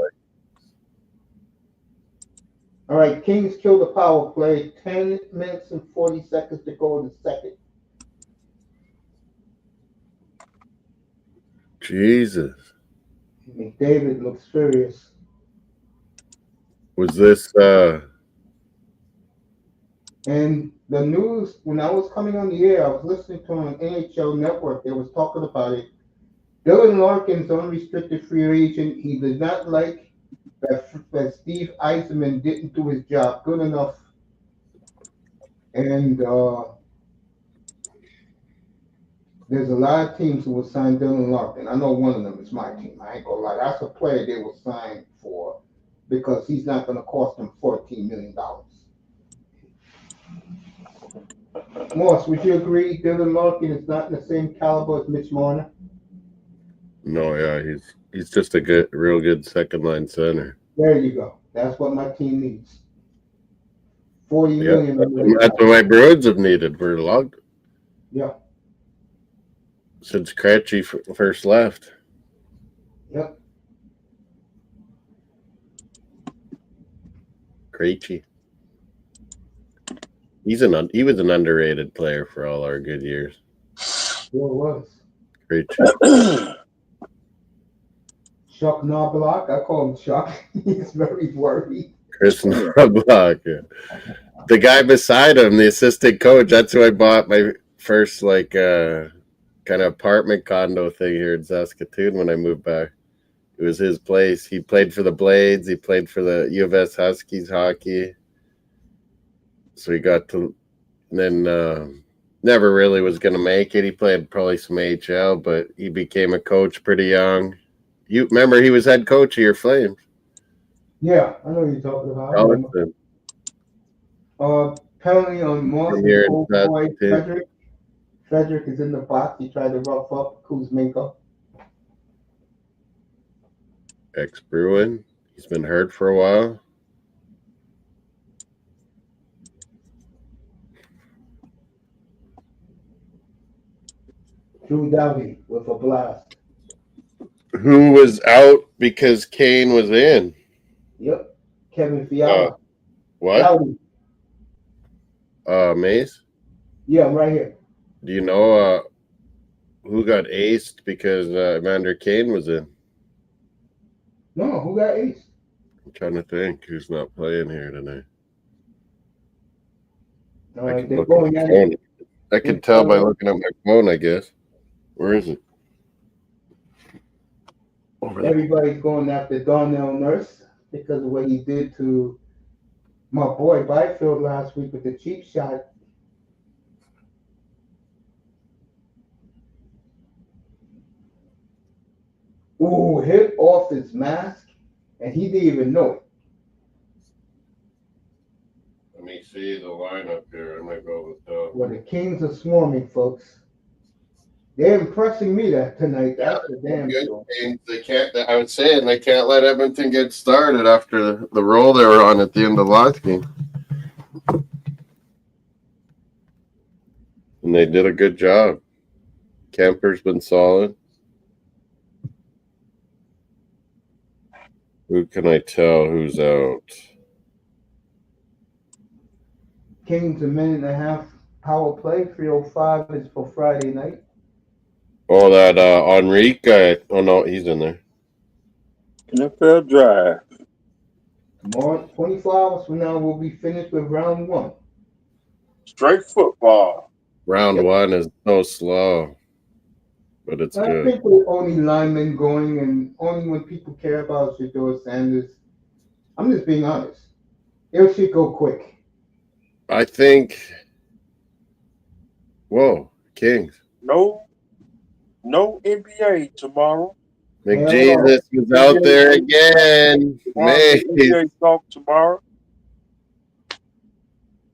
All right, Kings kill the power play. 10 minutes and 40 seconds to go in the second. Jesus. McDavid looks furious. Was this And the news, when I was coming on the air, I was listening to an NHL network. They was talking about it. Dylan Larkin's unrestricted free agent. He did not like that Steve Eisenman didn't do his job good enough. And there's a lot of teams who will sign Dylan Larkin. I know one of them is my team. I ain't gonna lie. That's a player they will sign for because he's not going to cost them $14 million. Moss, would you agree Dylan Larkin is not in the same caliber as Mitch Marner? No, yeah, he's just a real good second line center. There you go. That's what my team needs. $40 million. That's what my Bruins have needed for a long time. Yeah. Since Krejci first left. Yep. Krejci. He was an underrated player for all our good years. Sure was. Krejci. Chuck Knobloch. I call him Chuck. He's very worried. Chris Knobloch. Yeah. The guy beside him, the assistant coach, that's who I bought my first kind of apartment condo thing here in Saskatoon when I moved back. It was his place. He played for the Blades. He played for the U of S Huskies hockey. So he got to, and then never really was going to make it. He played probably some AHL, but he became a coach pretty young. You remember he was head coach of your Flames? Yeah, I know you're talking about. Allison. Penalty on Moss and old boy Frederick. Frederick is in the box. He tried to rough up Kuzmenko. Ex-Bruin. He's been hurt for a while. Drew Doughty with a blast. Who was out because Kane was in? Yep. Kevin Fiala. What? Howdy. Mace? Yeah, I'm right here. Do you know who got aced because Evander Kane was in? No, who got ace? I'm trying to think who's not playing here tonight. I can They're look at going my at phone. it. I can tell by looking at my phone, I guess. Where is it? Over there. Everybody's going after Darnell Nurse because of what he did to my boy Byfield last week with the cheap shot. Ooh, hit off his mask, and he didn't even know it. Let me see the lineup here. I might go with Well, the Kings are swarming, folks. They're impressing me that tonight. That's the damn good sure. thing. They can't. I was saying they can't let Edmonton get started after the roll they were on at the end of the last game, and they did a good job. Kemper's been solid. Who can I tell who's out? Kings a minute and a half power play. 3:05 is for Friday night. Oh, that Enrique guy. Oh no, he's in there. NFL Drive. Tomorrow, 24 hours from now, we'll be finished with round one. Straight football. Round one is so slow, but it's I good. think with only linemen going and only when people care about Shedeur Sanders, I'm just being honest. It should go quick. I think. Whoa, Kings. No NBA tomorrow. McJesus was out there again. Man, NBA talk tomorrow.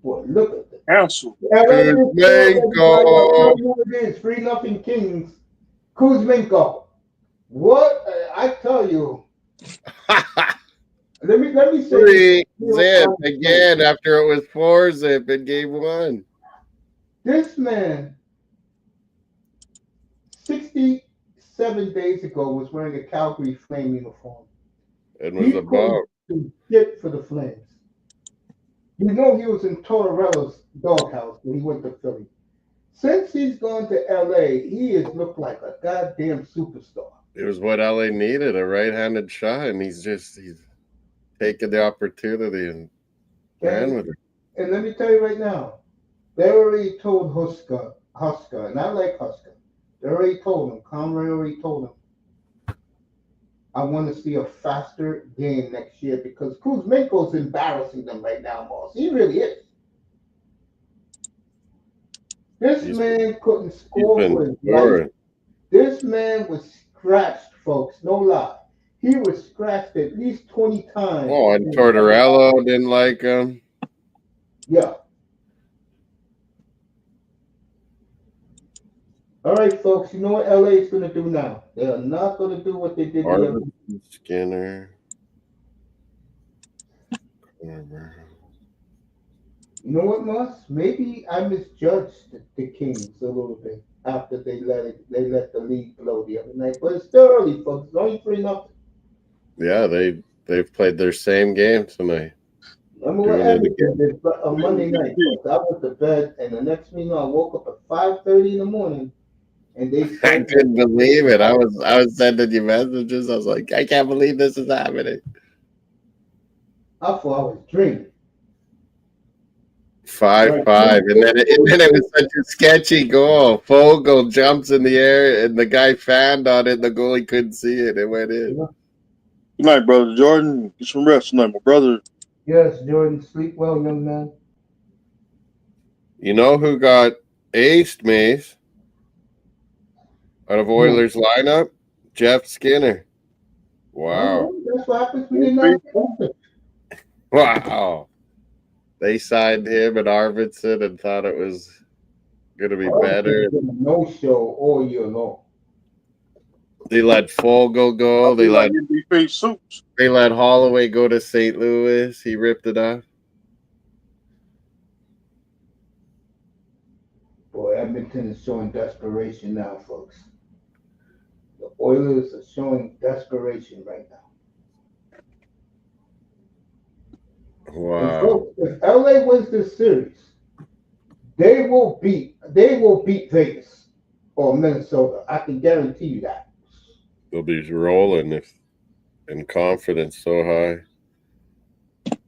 Boy, look at that. Cancel. Kuzmenko. It is 3-0 Kings. Kuzmenko. What I tell you. Let me say 3-zip again after it was 4-zip in game one. This man 67 days ago was wearing a Calgary Flame uniform. It was a bomb. To get for the Flames. You know he was in Tortorella's doghouse when he went to Philly. Since he's gone to LA, he has looked like a goddamn superstar. It was what LA needed, a right-handed shot, and he's taken the opportunity and ran with it. And let me tell you right now, they already told Huska, and I like Huska. They already told him, Conroy already told him, I want to see a faster game next year because Kuzmenko's embarrassing them right now, boss. He really is. This man couldn't score for his life. This man was scratched, folks. No lie. He was scratched at least 20 times. Oh, and Tortorella didn't like him. Yeah. All right, folks. You know what LA is going to do now? They are not going to do what they did the other day. Skinner. You know what, Moss? Maybe I misjudged the Kings a little bit after they let the lead blow the other night. But it's still early, folks. It's only 3-0. Yeah, they've played their same game tonight. Remember what Edmonton did on Monday night, folks? I went to bed, and the next thing you know, I woke up at 5:30 in the morning, and they. I couldn't believe it. I was sending you messages. I was like, I can't believe this is happening. I thought I was dreaming. 5-5, and then it was such a sketchy goal. Fogle jumps in the air, and the guy fanned on it, and the goalie couldn't see it. It went in. Good night, brother Jordan. Get some rest tonight, my brother. Yes, Jordan. Sleep well, young man. You know who got aced, Mace? Out of Oilers lineup? Jeff Skinner. Wow. That's what happens when you're not. Wow. They signed him and Arvidsson and thought it was going to be better. No show all year long. They let Fogle go. They let Holloway go to St. Louis. He ripped it off. Boy, Edmonton is showing desperation now, folks. The Oilers are showing desperation right now. Wow. So if LA wins this series, they will beat Vegas or Minnesota. I can guarantee you that. They'll be rolling and confidence so high.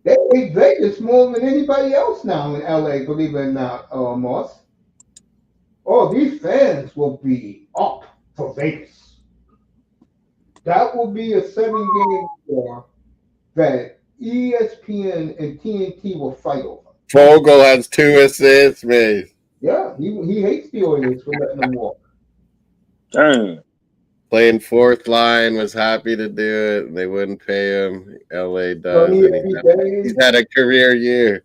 They hate Vegas more than anybody else now in LA, believe it or not, Moss. Oh, these fans will be up for Vegas. That will be a 7-game war that ESPN and TNT will fight over. Vogel has 2 assists, man. Yeah, he hates the Oilers for letting them walk. Dang. Playing fourth line, was happy to do it. They wouldn't pay him. LA does. And he's had a career year.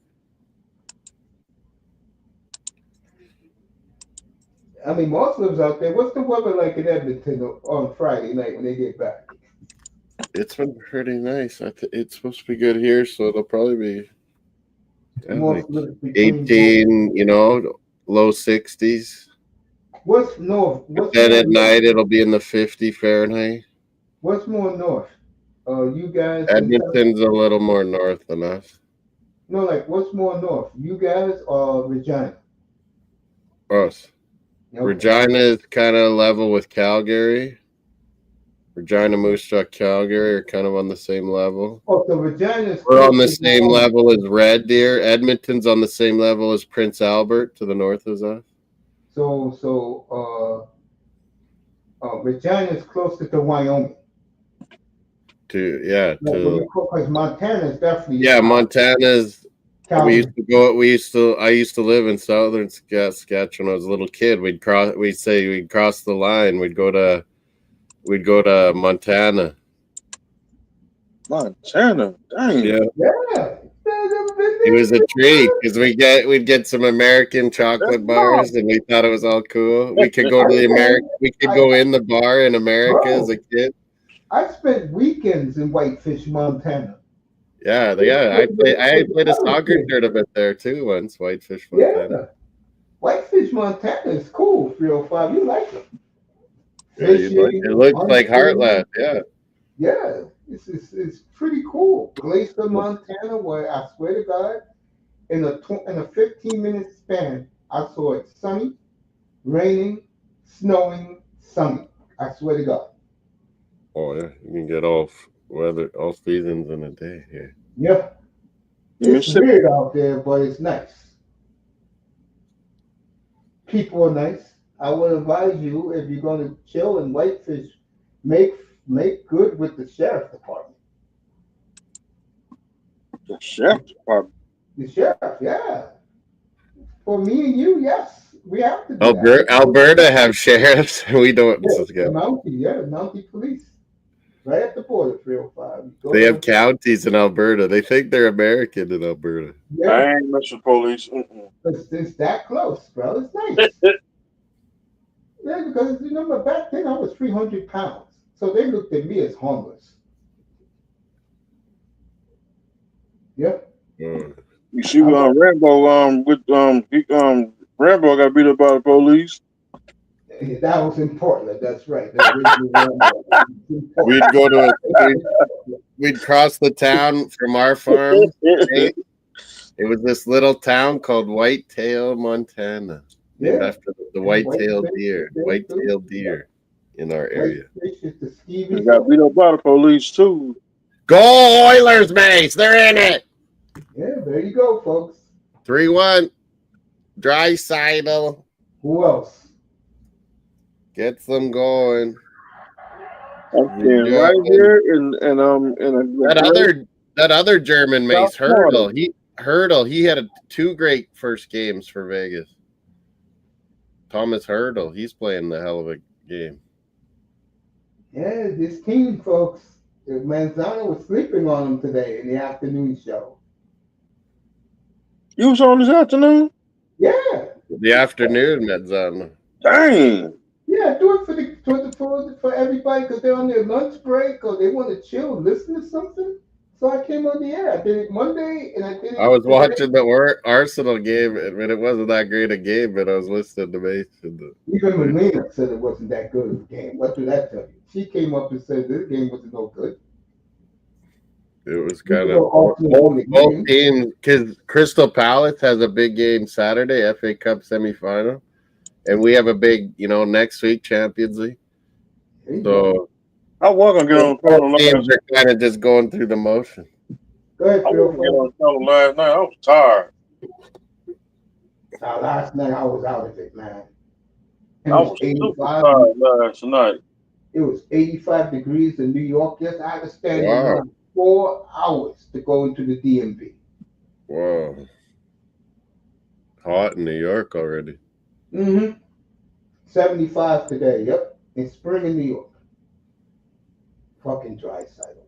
I mean, Moss lives out there. What's the weather like in Edmonton on Friday night when they get back? It's been pretty nice. It's supposed to be good here, so it'll probably be like 18, low 60s. What's north? Then at night, it'll be in the 50 Fahrenheit. What's more north? You guys? Edmonton's a little more north than us. No, like what's more north? You guys or Regina? Us. Okay. Regina is kind of level with Calgary. Regina, Moose Jaw, Calgary are kind of on the same level. Oh, so Regina's we're on the same level as Red Deer. Edmonton's on the same level as Prince Albert to the north of us. So Regina's closer to Wyoming. Because Montana's definitely. Yeah, Montana's. I used to live in southern Saskatchewan when I was a little kid. We'd cross the line. We'd go to Montana. Montana, dang. Yeah. It was a treat because we'd get some American chocolate bars, and we thought it was all cool. We could go to we could go in the bar in America as a kid. I spent weekends in Whitefish, Montana. Yeah. I played a soccer tournament there too once. Whitefish, Montana. Yeah. Whitefish, Montana is cool. 305. You like it? Yeah, it looks like Heartland. Yeah. Yeah. It's pretty cool. Glacier, Montana, where I swear to God, in a 15-minute span, I saw it sunny, raining, snowing, sunny. I swear to God. Oh yeah, you can get all seasons in a day here. Yeah. It's weird out there, but it's nice. People are nice. I would advise you, if you're going to chill in Whitefish, make good with the sheriff department. The sheriff department? The sheriff, yeah. For me and you, yes. We have to do that. Alberta have sheriffs. We don't. Yeah, Mountie police. Right at the border, 305. They have counties in Alberta. They think they're American in Alberta. Yeah. I ain't messing with police. It's that close, bro. It's nice. Yeah, because back then I was 300 pounds. So they looked at me as homeless. Yep. You see, Rambo, Rambo got beat up by the police. That was in Portland. That's right. We'd cross the town from our farm. It was this little town called Whitetail, Montana. Named after the white-tailed deer. White-tailed deer in our area. They got beat up by the police too. Go Oilers, mates! They're in it. Yeah, there you go, folks. 3-1. Draisaitl. Who else? Gets them going. Okay, right here in that other German mace, Hurdle. He had 2 great first games for Vegas. Thomas Hurdle, he's playing the hell of a game. Yeah, this team, folks. Manzano was sleeping on him today in the afternoon show. You was on this afternoon? Yeah. The afternoon, Manzano. Dang. Yeah, do it for everybody because they're on their lunch break or they want to chill and listen to something. So I came on the air. I did it Monday and I did it. I was watching the Arsenal game. I mean, it wasn't that great a game, but I was listening to Mason. Even Melina said it wasn't that good of a game. What did that tell you? She came up and said this game wasn't no good. It was You kind can of go alternate both game. teams, because Crystal Palace has a big game Saturday, FA Cup semifinal, and we have a big, next week Champions League. There you go. So I was gonna get on the both channel teams last. are kind of just going through the motion. Go ahead, I Phil. was gonna get on the channel last night. I was tired. Now, last night I was out of it, man. It I was was super 85. tired last night. It was 85 degrees in New York. Yes, I had to stand in Wow. line 4 hours to go into the DMV. Whoa. Hot in New York already. 75 today. Yep, it's spring in New York. Fucking Draisaitl.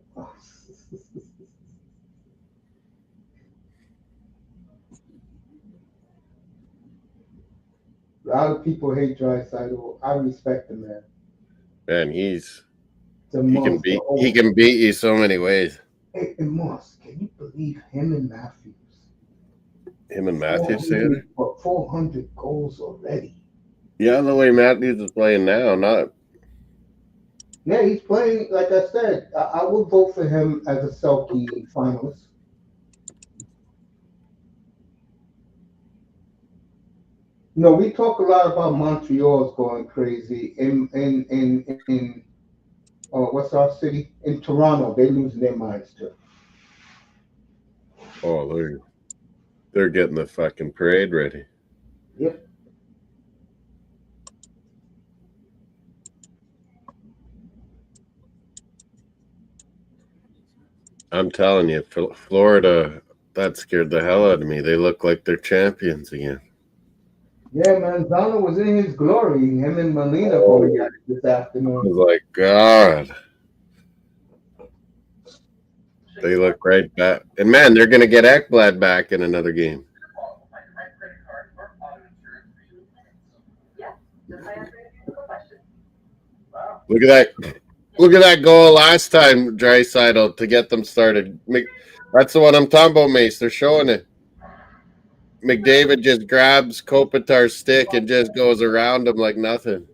A lot of people hate Draisaitl. I respect the man. Man, It's a he can monster. beat you so many ways. Hey, Moss, can you believe him and Matthews? Him and Matthews together? 400 goals already. Yeah, the way Matthews is playing now, not. Yeah, he's playing, like I said, I would vote for him as a Selkie finalist. No, we talk a lot about Montreal's going crazy. In what's our city? In Toronto, they're losing their minds too. Oh, they're getting the fucking parade ready. Yep. I'm telling you, Florida, that scared the hell out of me. They look like they're champions again. Yeah, man, Zana was in his glory. Him and Molina going at it this afternoon. I was like, God. They look right back. And man, they're going to get Ekblad back in another game. Look at that. Look at that goal last time, Draisaitl, to get them started. That's the one I'm talking about, Mace. They're showing it. McDavid just grabs Kopitar's stick and just goes around him like nothing.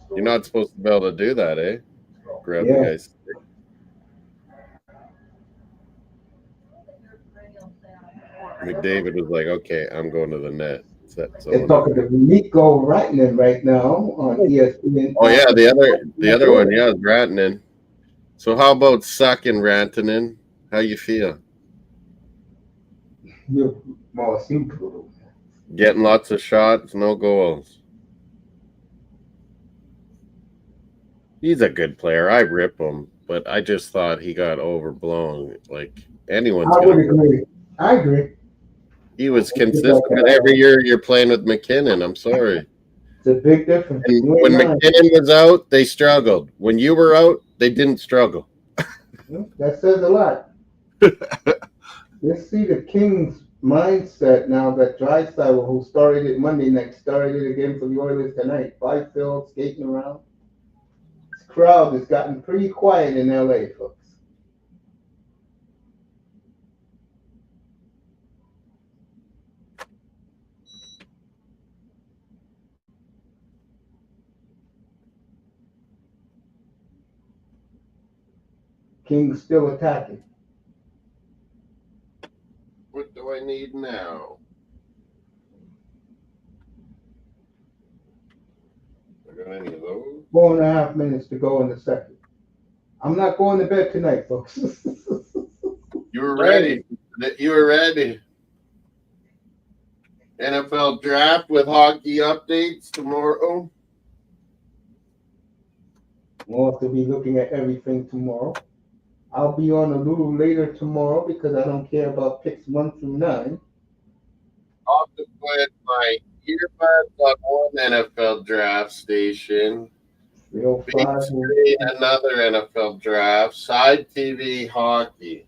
You're not supposed to be able to do that, eh? Grab the guy's stick. McDavid was like, okay, I'm going to the net. They're talking to Nico Ratnan right now on ESPN. Oh yeah, the other one, yeah, is Rantanen. So how about sucking Rantanen? How you feel? You're more simple. Getting lots of shots, no goals. He's a good player. I rip him, but I just thought he got overblown. Like anyone's I gonna would agree. I agree. He was consistent, but every year you're playing with McKinnon. I'm sorry. It's a big difference. And when McKinnon was out, they struggled. When you were out, they didn't struggle. That says a lot. Let's see the Kings' mindset now that Draisaitl, who started it Monday night, started it again for the Oilers tonight. Byfield skating around. This crowd has gotten pretty quiet in LA, folks. Kings still attacking. What do I need now? I got any of those? 4.5 minutes to go in the second. I'm not going to bed tonight, folks. You were ready. You were ready. NFL draft with hockey updates tomorrow. We'll have to be looking at everything tomorrow. I'll be on a little later tomorrow because I don't care about picks 1 through 9. I'll have to put my earbuds on one NFL draft station. 305. Another NFL draft. Side TV hockey.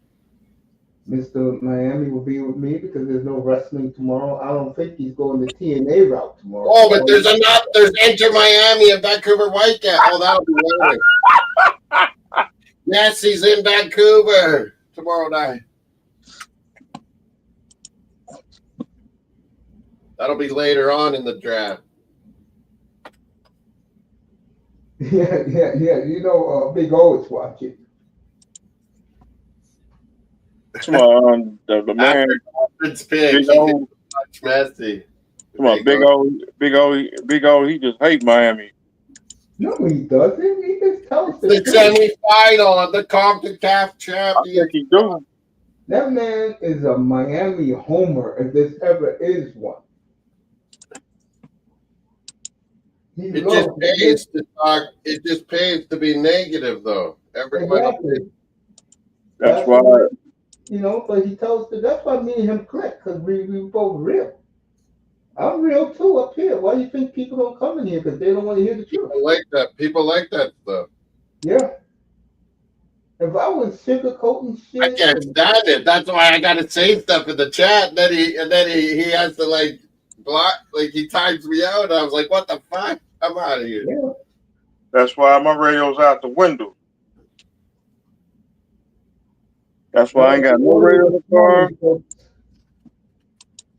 Mr. Miami will be with me because there's no wrestling tomorrow. I don't think he's going the TNA route tomorrow. Oh, but there's Enter Miami and Vancouver Whitecaps. Oh, that'll be later. Yes, he's in Vancouver tomorrow night. That'll be later on in the draft. Yeah. You know, Big O is watching. Come on, the man, It's pick. Big He did O. much messy. Come on, Big O. He just hate Miami. No, he doesn't. He just tells the The truth. semifinal of the CONCACAF I champion. think he do. That man is a Miami homer, if this ever is one. He It loves just pays to talk. It just pays to be negative, though. Everybody. exactly. That's That's why. what you know. But he tells the. That's why me and him click because we both real. I'm real too up here. Why do you think people don't come in here? Because they don't want to hear the truth. People like that. People like that stuff. Yeah. If I was sugarcoating I shit, can't stand it. That's why I gotta say stuff in the chat. And then he has to like block. Like he times me out. And I was like, what the fuck? I'm out of here. yeah. That's why my radio's out the window. That's why I ain't got no radio in the car.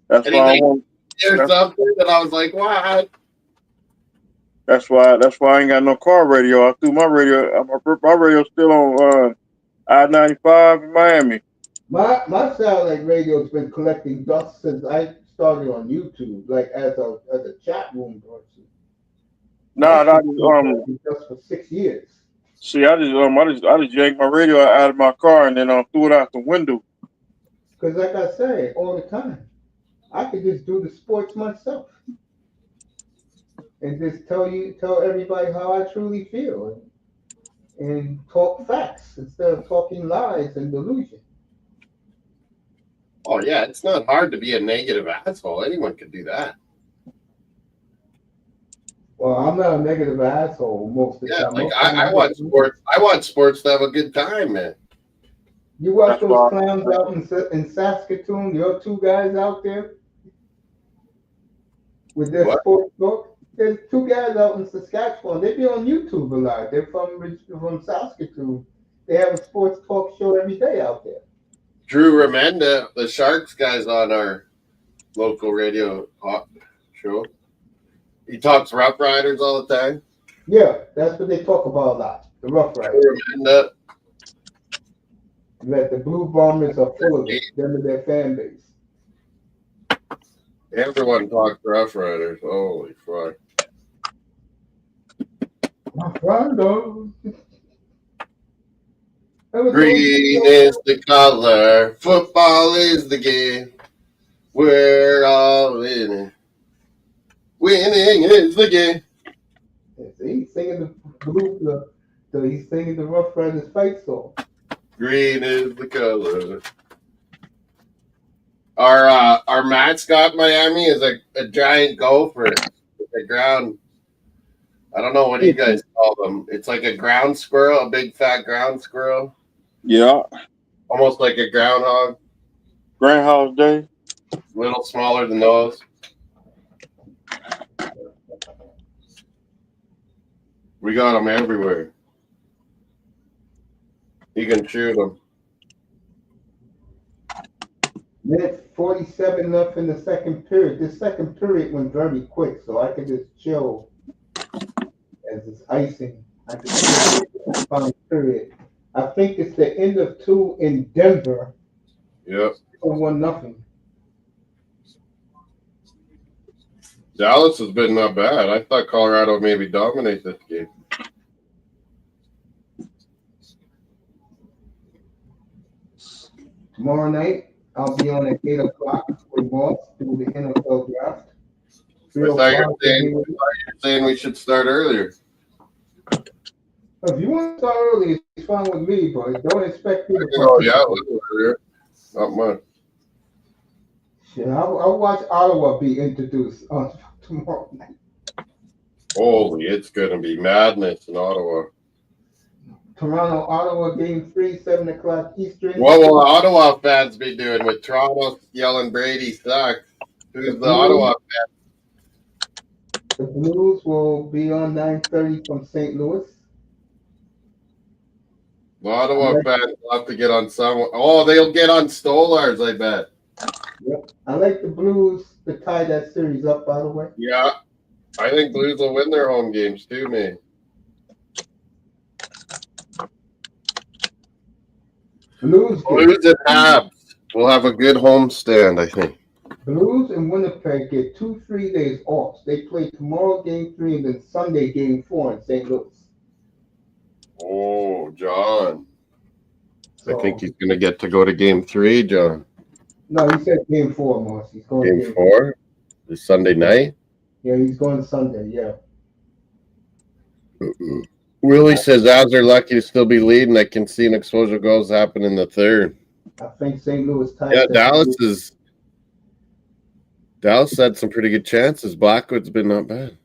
That's And why I he's like, want. there's something. And I was like, what? That's why I ain't got no car radio. I threw my radio. My radio's still on I-95 in Miami. My satellite radio's been collecting dust since I started on YouTube, like as a chat room person. Nah, That I shit's been collecting dust for 6 years. see. I just yanked my radio out of my car and then threw it out the window. Because like I say all the time, I could just do the sports myself and just tell everybody how I truly feel and talk facts instead of talking lies and delusion. Oh yeah, it's not hard to be a negative asshole. Anyone can do that. Well, I'm not a negative asshole most of the Yeah, time. like Most of the I time, want sports. I want sports to have a good time, man. you watch That's those why. clowns out in Saskatoon, your two guys out there with their What? sports book. There's two guys out in Saskatchewan. They be on YouTube a lot. They're from Saskatoon. They have a sports talk show every day out there. Drew Remenda, the Sharks guy's on our local radio show. He talks Rough Riders all the time. Yeah, that's what they talk about a lot. The Rough Riders. Drew Remenda. That the Blue Bombers are full of it. Them and their fan base. Everyone talks Rough Riders. Holy fuck. Rough Riders. Green is the color. Football is the game. We're all winning. Winning is the game. He's singing he's singing the Rough Riders fight song. Green is the color. Our mascot Miami is a giant gopher. A ground. I don't know what you guys call them. It's like a ground squirrel, a big fat ground squirrel. Yeah. Almost like a groundhog. Groundhog Day. A little smaller than those. We got them everywhere. You can shoot them. Minute 47 left in the second period. This second period went very quick, so I could just chill as it's icing. I could chill the final period. I think it's the end of 2 in Denver. Yep. 1-0. Dallas has been not bad. I thought Colorado maybe dominate this game. Tomorrow night, I'll be on at 8 o'clock with Moss through the NFL draft. I thought you were saying we should start earlier. If you want to start early, it's fine with me, but don't expect me to Yeah, a little earlier. Not much. Shit, I'll watch Ottawa be introduced on tomorrow night. Holy, it's going to be madness in Ottawa. Toronto, Ottawa, game 3, 7 o'clock Eastern. What will Ottawa fans be doing with Toronto yelling Brady sucks? Who's the Ottawa fans? The Blues will be on 9:30 from St. Louis. The Ottawa fans will have to get on someone. Oh, they'll get on Stolars, I bet. Yep. I like the Blues to tie that series up, by the way. Yeah. I think Blues will win their home games too, man. Blues and Habs will have a good homestand, I think. Blues and Winnipeg get 2-3 days off. They play tomorrow game 3 and then Sunday game 4 in St. Louis. Oh, John. So, I think he's going to get to go to game 3, John. No, he said game 4, Morris. He's going game 4? This Sunday night? Yeah, he's going Sunday, yeah. Willie says Avs are lucky to still be leading. I can see an exposure goals happen in the third. I think St. Louis tied. Yeah, Dallas had some pretty good chances. Blackwood's been not bad.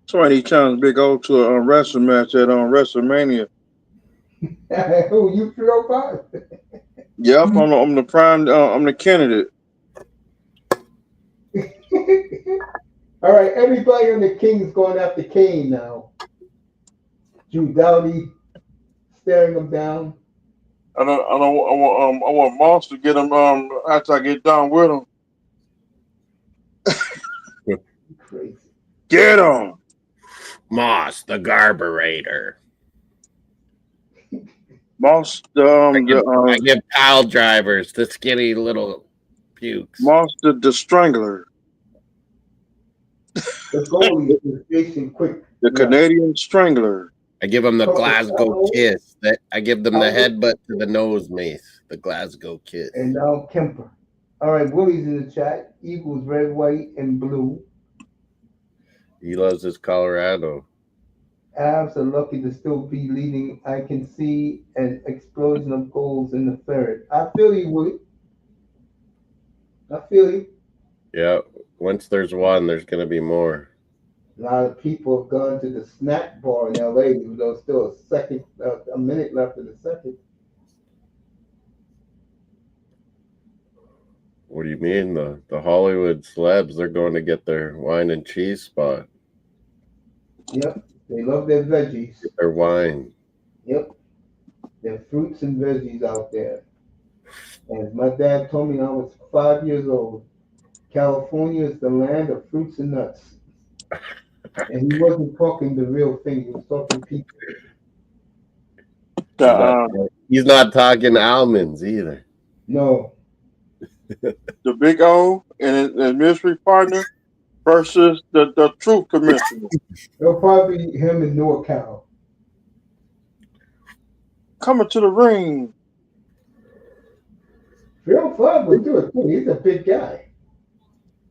Somebody challenged Big O to a wrestling match at WrestleMania. Who, you 305? Yep, I'm the prime. I'm the candidate. All right, everybody on the Kings going after Kane now. Drew Doughty staring him down. I want Moss to get him after I get done with him. Crazy. Get him, Moss, the Garburator. Moss. I give pile drivers, the skinny little pukes. Moss, the strangler. The goalie is Jason Quick. The Canadian strangler. I give them the Glasgow kiss. I give them the headbutt to the nose, Mace. The Glasgow kiss. And now Kemper. All right, Willie's in the chat. Eagles, red, white, and blue. He loves his Colorado. Avs are lucky to still be leading. I can see an explosion of goals in the third. I feel you, Willie. I feel you. Yeah, once there's one, there's going to be more. A lot of people have gone to the snack bar in LA, even though still a minute left in the second. What do you mean? The Hollywood celebs, they're going to get their wine and cheese spot. Yep, they love their veggies. Get their wine. Yep, their fruits and veggies out there. As my dad told me when I was 5 years old, California is the land of fruits and nuts. And he wasn't talking the real thing. He was talking people. He's not talking almonds either. No. The Big O and his mystery partner versus the truth commissioner. It'll probably be him and NorCal. Coming to the ring. Phil Flood would do it too. He's a big guy.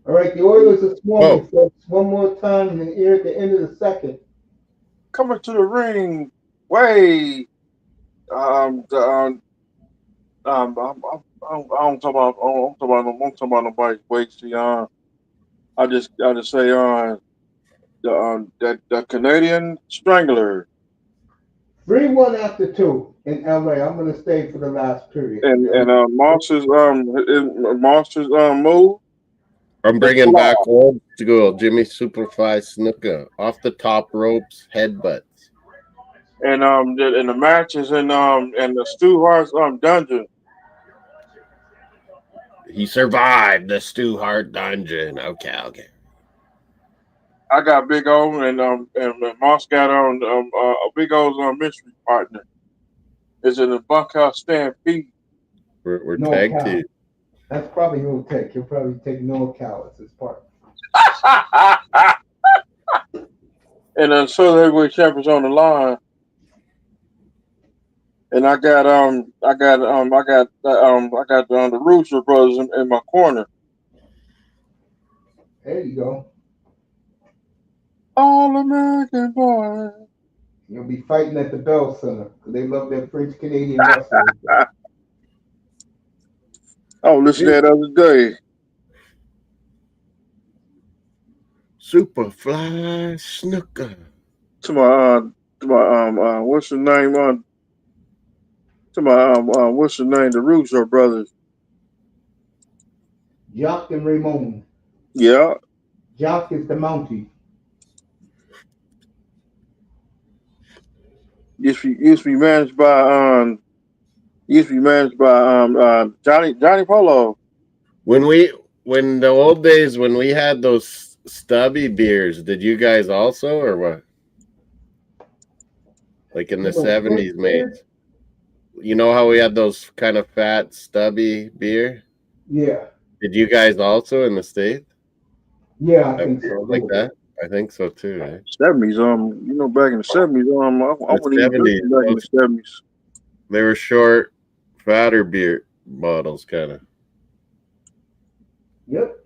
All right, the Oilers are swarming, folks. One more time in the air at the end of the second. Coming to the ring. Way. I'm talking about nobody's weight. I just say the Canadian strangler. 3-1 after 2 in LA. I'm gonna stay for the last period. And Monsters move. I'm bringing back old school Jimmy Superfly Snuka off the top ropes headbutts. And the matches in the Stu Hart's dungeon. He survived the Stu Hart dungeon. Okay. I got Big O and Moss got Big O's mystery partner. Is in the bunkhouse Stampede. We're tag team. That's probably who he'll take. He'll probably take NorCal as his partner. And then Southern Heavyweight Champions on the line. And I got the Rooster brothers in my corner. There you go. All American boy. You'll be fighting at the Bell Center because they love their French Canadian wrestling. Oh, listen to that other day. Superfly Snooker. To my what's the name what's the name? The Russo brothers. Jock and Ramon. Yeah. Jock is the Mountie. Used to be managed by Johnny Polo. When the old days when we had those stubby beers, did you guys also or what? Like in the 70s, mate. you know how we had those kind of fat, stubby beer? Yeah. Did you guys also in the States? Yeah, I think so. Like that? I think so too, right? 70s, back in the 70s, I wasn't even drinking back in the 70s. They were short, fatter beer bottles, kind of. Yep.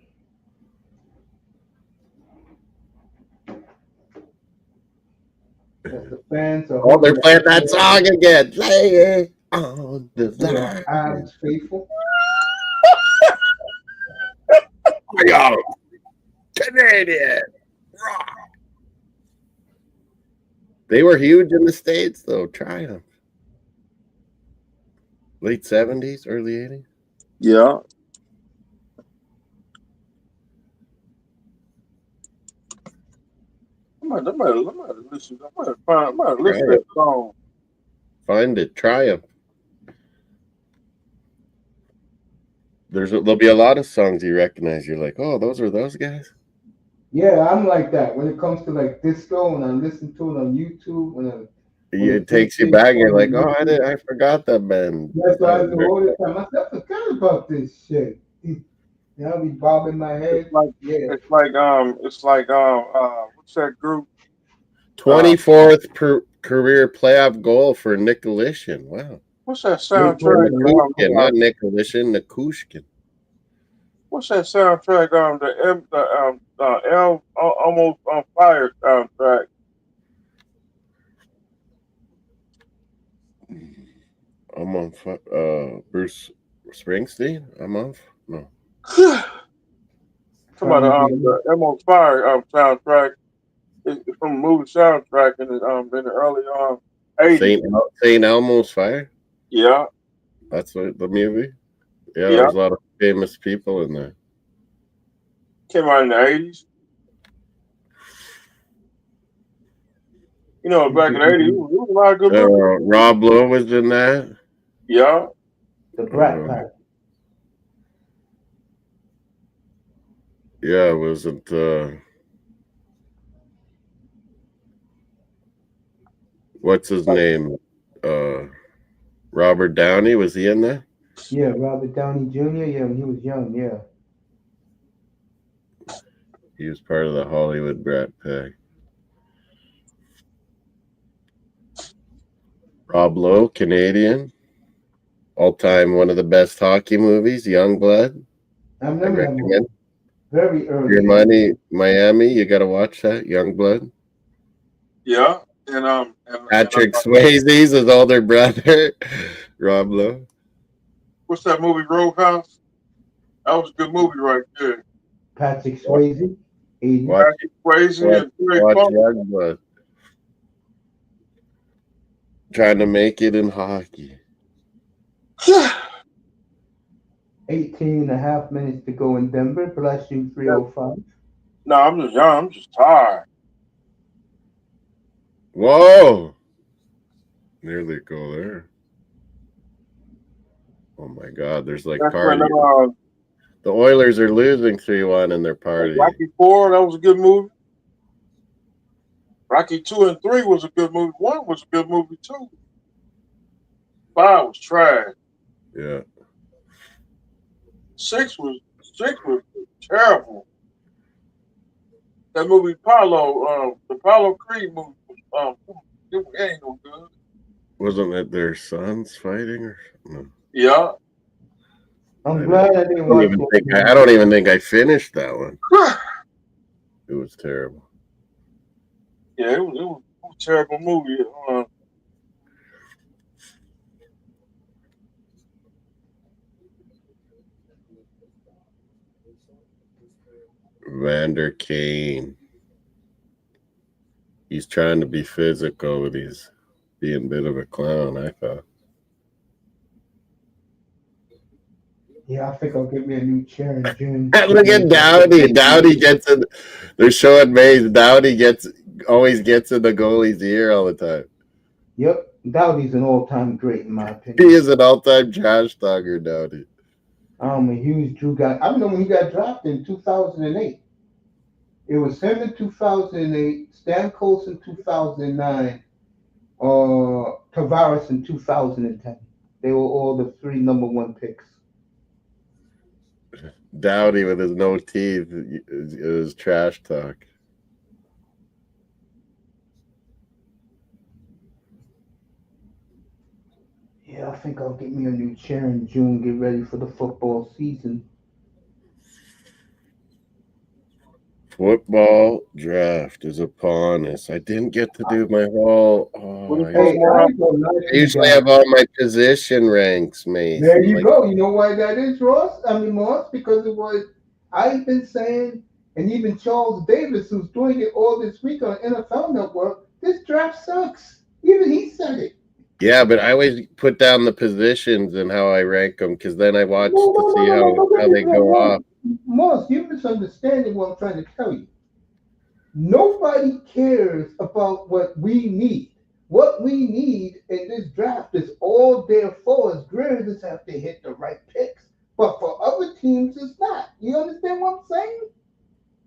The fans are. Oh, they're playing that song again. Play it on the line. Habs faithful. Yo, Canadian rock. They were huge in the States, though. Triumph. Late 70s, early 80s. Yeah. I might listen to that song. Find it. Triumph. There'll be a lot of songs you recognize. You're like, oh, those are those guys. Yeah, I'm like that when it comes to like disco. When I listen to it on YouTube, it takes you back. You're like, oh, I forgot that band. That's why I do all the time. I forgot about this shit. I'll be bobbing my head. It's like what's that group? 24th career playoff goal for Nicolishin. Wow. What's that soundtrack? Not Nicolishin, Nikushkin. What's that soundtrack? The Almost on Fire soundtrack. I'm on Bruce Springsteen. I'm off. No. Come on, the Almost Fire soundtrack. It's from a movie soundtrack in the early 80s. St. Elmo's Fire. Yeah. That's what the movie. Yeah, there's a lot of famous people in there. Came out in the 80s. You know, back in the 80s, it was a lot of good movies. Rob Lowe was in that. Yeah. The Brat Pack. Yeah, it wasn't. What's his name? Robert Downey, was he in there? Yeah, Robert Downey Jr. Yeah, when he was young. Yeah. He was part of the Hollywood Brat Pack. Rob Lowe, Canadian. All-time one of the best hockey movies, Youngblood. I recommend. Very early. Your Money, Miami. You got to watch that, Youngblood. Yeah. And Patrick Swayze's his older brother, Rob Lowe. What's that movie, Roadhouse? That was a good movie right there. Patrick Swayze. Patrick Swayze and Youngblood. Trying to make it in hockey. 18 and a half minutes to go in Denver. Bless you, 305. No, I'm just young. I'm just tired. Whoa! Nearly go there. Oh my God! There's like party. The Oilers are losing 3-1 in their party. Rocky 4, that was a good movie. Rocky 2 and 3 was a good movie. 1 was a good movie too. 5 was trash. Yeah. 6 was terrible. That movie the Apollo Creed movie. It ain't no good. Wasn't it their sons fighting or something? Yeah. I'm glad I didn't watch it. I don't even think I finished that one. It was terrible. Yeah, it was a terrible movie. Vander Kane. He's trying to be physical, but he's being a bit of a clown, I thought. Yeah, I think I'll get me a new chair in June. Look at Dowdy. Dowdy gets in. They're showing Mays. Dowdy always gets in the goalie's ear all the time. Yep. Dowdy's an all-time great, in my opinion. He is an all-time trash talker, Dowdy. I'm a huge Drew guy. I remember when he got drafted in 2008. It was him in 2008, Stamkos in 2009, Tavares in 2010. They were all the 3 number 1 picks. Dowdy with his no teeth is trash talk. Yeah, I think I'll get me a new chair in June. Get ready for the football season. Football draft is upon us. I didn't get to do my whole. Hey, I usually have all my position ranks, mate. There you go. You know why that is, Ross? Moss, because it was I've been saying, and even Charles Davis, who's doing it all this week on NFL Network, this draft sucks. Even he said it. Yeah, but I always put down the positions and how I rank them because then I watch to see how they go off. Moss, you're misunderstanding what I'm trying to tell you. Nobody cares about what we need. What we need in this draft is all there for us. Graders have to hit the right picks. But for other teams, it's not. You understand what I'm saying?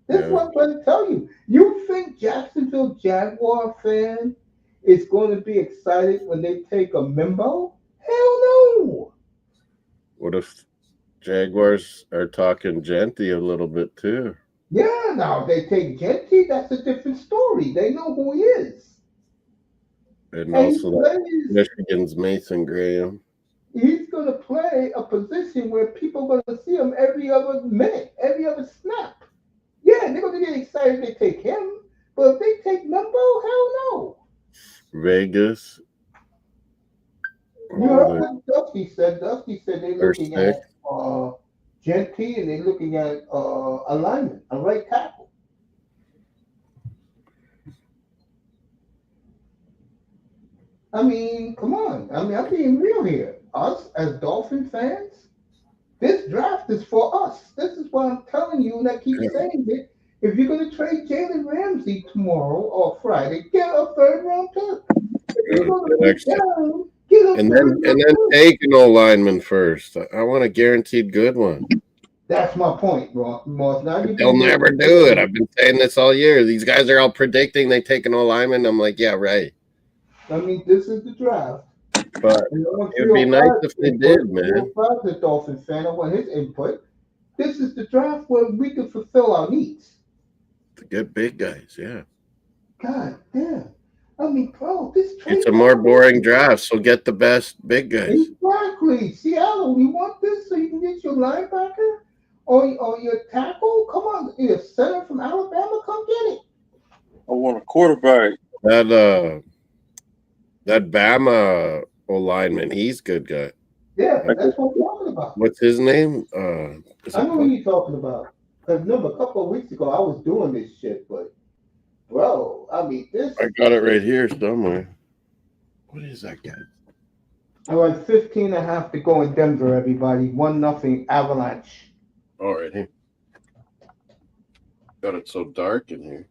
This is what I'm trying to tell you. You think Jacksonville Jaguar fan is going to be excited when they take a Mimbo? Hell no. What if Jaguars are talking Genty a little bit too? Yeah, now they take Genty, that's a different story. They know who he is. And also Michigan's Mason Graham. He's going to play a position where people are going to see him every other minute, every other snap. Yeah, they're going to get excited if they take him. But if they take Mimbo, hell no. Vegas. You heard what Dusty said. Dusty said they're looking at Genty and they're looking at alignment, a right tackle. I mean, come on. I mean, I'm being real here. Us as Dolphin fans, this draft is for us. This is what I'm telling you, and I keep saying it. If you're going to trade Jalen Ramsey tomorrow or Friday, get a 3rd-round pick. If you're going to be down, get a and then take an old lineman first. I want a guaranteed good one. That's my point, Moss. Now They'll never do it. I've been saying this all year. These guys are all predicting they take an old lineman. I'm like, yeah, right. I mean, this is the draft. But it would be nice if they did, man. The Dolphin fan, I want his input. This is the draft where we can fulfill our needs. To get big guys, yeah. God damn. I mean, bro, this trade. It's a more boring draft, so get the best big guys. Exactly. Seattle, you want this so you can get your linebacker or your tackle? Come on, your center from Alabama, come get it. I want a quarterback. That Bama lineman, he's a good guy. Yeah, that's what I'm talking about. What's his name? I know who you're talking about. Because remember, a couple of weeks ago, I was doing this shit, but bro, I mean, this. I got it right here somewhere. What is that guy? I went 15.5 to go in Denver, everybody. 1-0 Avalanche. All right, here. Got it so dark in here.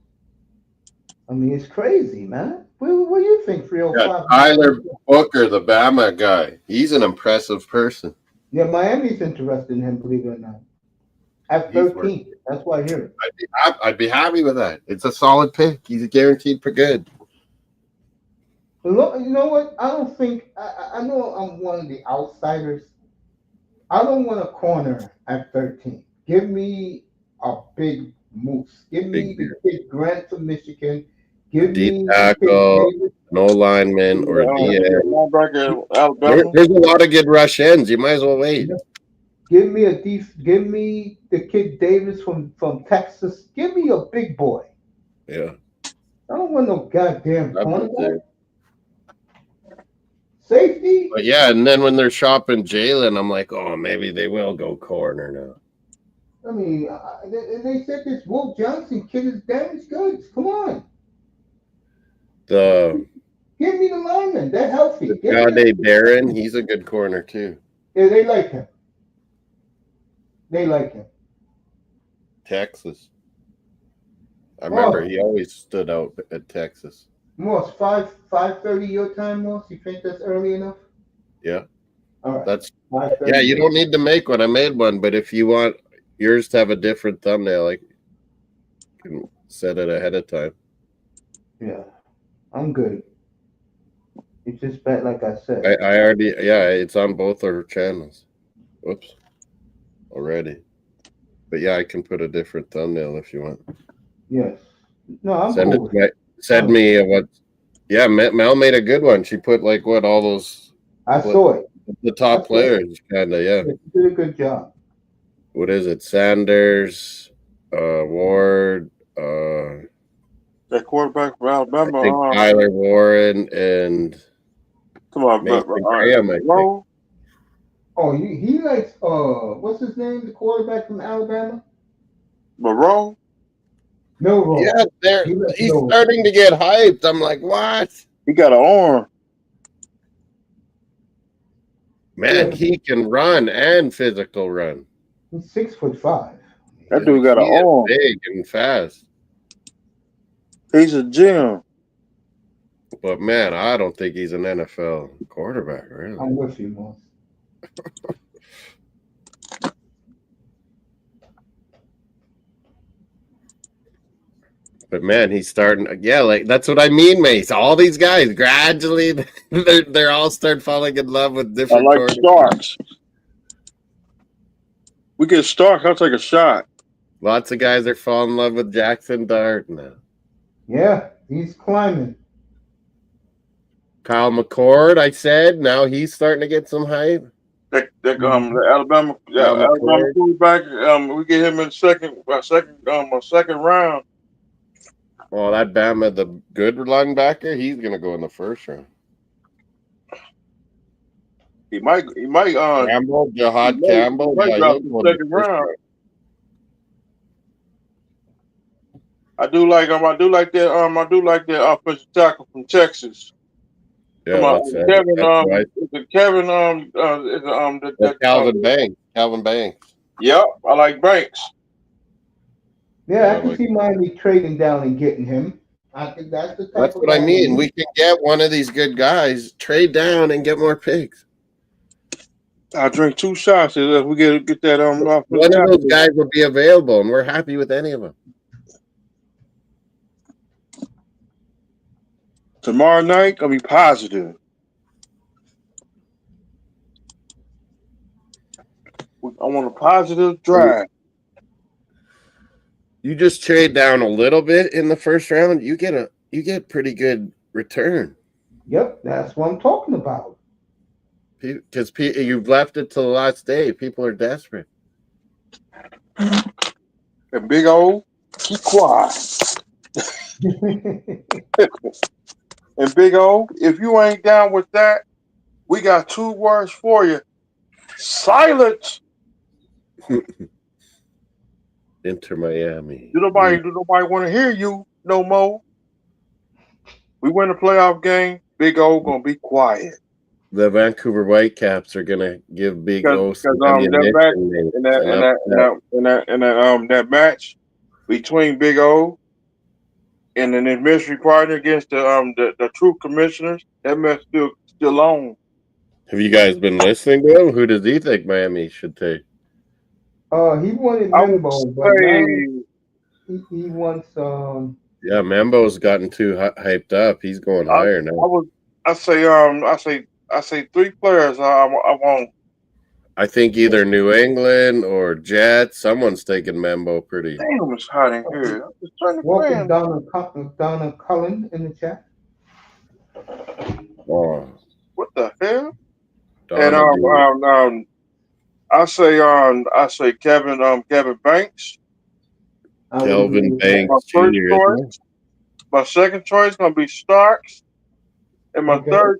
I mean, it's crazy, man. What do you think, 305? Tyler Booker, the Bama guy. He's an impressive person. Yeah, Miami's interested in him, believe it or not. At 13. That's why I hear it. I'd be happy with that. It's a solid pick. He's guaranteed for good. But look, you know what? I don't think I know I'm one of the outsiders. I don't want a corner at 13. Give me a big moose. Give me the kid Grant from Michigan. Give me tackle, no lineman, or a DN. There's a lot of good rush ends. You might as well wait. Give me give me the kid Davis from Texas. Give me a big boy. Yeah. I don't want no goddamn cornerback. Safety. But yeah, and then when they're shopping Jalen, I'm like, oh, maybe they will go corner now. I mean, they said this Will Johnson kid is damaged goods. Come on. Give me the lineman. They're healthy. Darren, he's a good corner too. Yeah, they like him. They like him. Texas. I remember he always stood out at Texas. Moss, 5:30 your time, Moss? You think that's early enough? Yeah. All right. Yeah, you don't need to make one. I made one, but if you want yours to have a different thumbnail, I can set it ahead of time. Yeah. I'm good. You just bet, like I said. I already, it's on both our channels. Whoops, already. But yeah, I can put a different thumbnail if you want. Yes. No, I'm Send cool. send me what. Yeah, Mel made a good one. She put like what all those. I saw it. The top players, kind of, yeah. You did a good job. What is it? Sanders, Ward, that quarterback for Alabama. I think Tyler Warren and come on, Mason Graham, I think. Oh, he likes what's his name? The quarterback from Alabama? Moreau? Milroe. Yeah, he's starting to get hyped. I'm like, what? He got an arm. Man, he can run and physical run. He's 6'5". That dude got an arm. Big and fast. He's a gem. But man, I don't think he's an NFL quarterback, really. I'm with you, Moss. But man, he's starting. Yeah, like that's what I mean, Mace. All these guys gradually, they're all start falling in love with different. I like Starks. We get Starks. I'll take a shot. Lots of guys are falling in love with Jackson Dart now. Yeah, he's climbing. Kyle McCord, I said. Now he's starting to get some hype. The Alabama quarterback. We get him in second round. Well, that Bama, the good linebacker, he's gonna go in the first round. He might. Campbell, Jahad Campbell, second round. I do like that offensive tackle from Texas. Yeah, Calvin Banks. Calvin Banks. Yep, I like Banks. Yeah, I can see Miami trading down and getting him. I think that's the type That's of what I mean. We can get one of these good guys, trade down, and get more picks. I'll drink 2 shots if we get that one of those guys will be available, and we're happy with any of them. Tomorrow night, I'll be positive. I want a positive drive. You just trade down a little bit in the first round, you get pretty good return. Yep, that's what I'm talking about. Because you've left it till the last day. People are desperate. And Big O, keep quiet. And Big O, if you ain't down with that, we got 2 words for you. Silence. Inter Miami. Do nobody want to hear you no more. We win a playoff game. Big O gonna be quiet. The Vancouver Whitecaps are gonna give Big O some that match between Big O and an admission partner against the true commissioners. That match still on. Have you guys been listening to him? Who does he think Miami should take? He wanted Membo, but now he wants Yeah, Membo's gotten too hyped up. He's going higher now. I say 3 players. I want. I think either New England or Jets. Someone's taking Membo pretty. Damn, it's hot in here. I'm just trying to welcome Donna Cullen in the chat. Oh, what the hell? Donna, and I say Kevin Banks. Kelvin Banks My first Jr. choice. My second choice gonna be Starks, and my third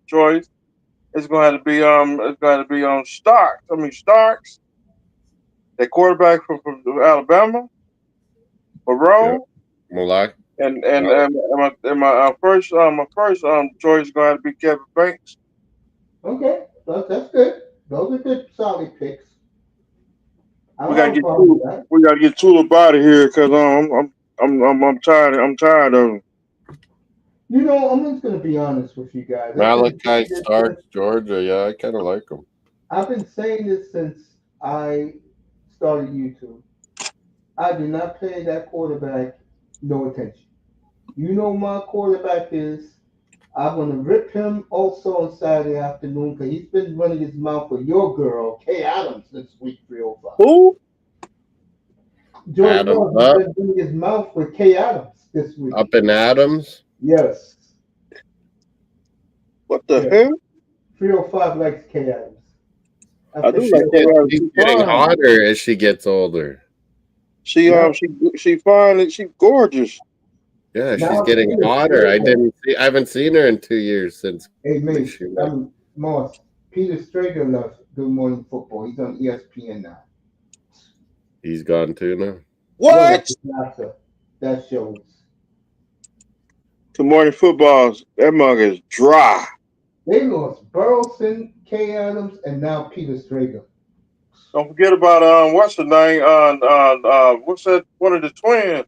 choice is going to be Starks. I mean Starks, the quarterback from Alabama, Moreau, Malak, and my first choice is going to be Kevin Banks. Okay, that's good. Those are good, solid picks. We gotta get Tulip out of here because I'm tired. I'm tired of him. You know, I'm just gonna be honest with you guys. Malachi Starks, Georgia. Yeah, I kind of like him. I've been saying this since I started YouTube. I do not pay that quarterback no attention. You know my quarterback is. I'm gonna rip him also on Saturday afternoon because he's been running his mouth for your girl, Kay Adams, this week 305. Who? Joey Adams Love has up. been running his mouth for Kay Adams this week. Up in Adams. Yes. What the Yeah. hell? 305 likes Kay Adams. I do like Kay Adams. She's getting hotter as she gets older. She fine and she's gorgeous. Yeah, she's Now, getting Peter hotter. Strager- I haven't seen her in 2 years since. Hey, mate, she left. Moss. Peter Strager loves Good Morning Football. He's on ESPN now. He's gone too now. What? After that shows. Good Morning Footballs. That mug is dry. They lost Burleson, Kay Adams, and now Peter Strager. Don't forget about what's the name? What's that? One of the twins.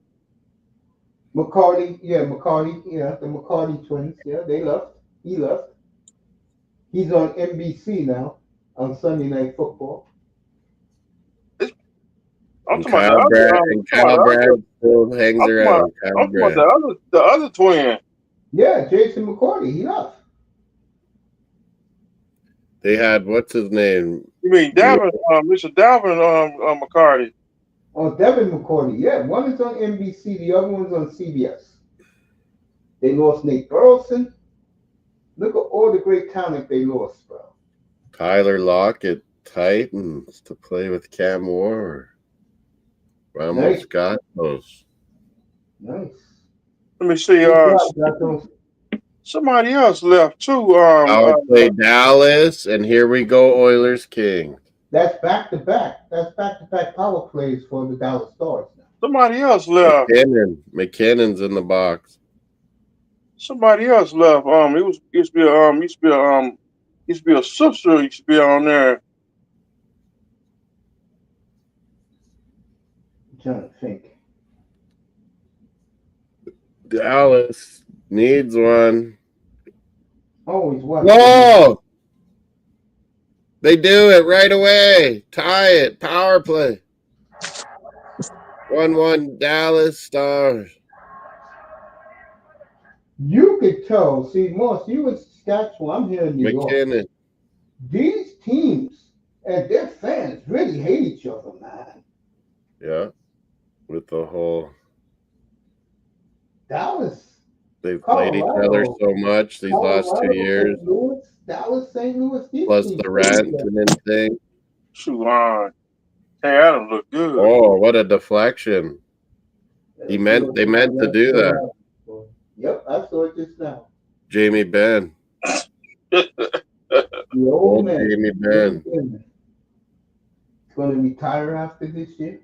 McCarty, the McCarty twins. Yeah, they left. He left. He's on NBC now on Sunday Night Football. I'm talking Kyle about Brad still hangs around. I'm talking about the other twin. Yeah, Jason McCarty. He left. They had what's his name? You mean Dalvin? Mr. Dalvin McCarty. Oh, Devin McCarty. Yeah, one is on NBC. The other one's on CBS. They lost Nate Burleson. Look at all the great talent they lost, bro. Tyler Lockett, Titans to play with Cam Ward. Ramos Gatos. Nice. Let me see. Somebody else left too. I would play Dallas, and here we go, Oilers King. That's back to back. That's back to back power plays for the Dallas Stars now. Somebody else left. McKinnon's in the box. Somebody else left. It used to be a sister. Used to be on there. I'm trying to think. Dallas needs one. Always what? Whoa! They do it right away. Tie it. Power play. 1-1 Dallas Stars. You could tell. See, Moss, you in Saskatchewan. I'm here in New McKinnon. York. These teams and their fans really hate each other, man. Yeah. With the whole Dallas. They've played each other so much these last 2 years. St. Louis, Dallas, St. Louis. Plus the Rantanen thing. Shoot on. Hey, Adams look good. Oh, what a deflection. They meant to do that. Yep, I saw it just now. Jamie Benn. The old man. Jamie Benn. He's going to retire after this year.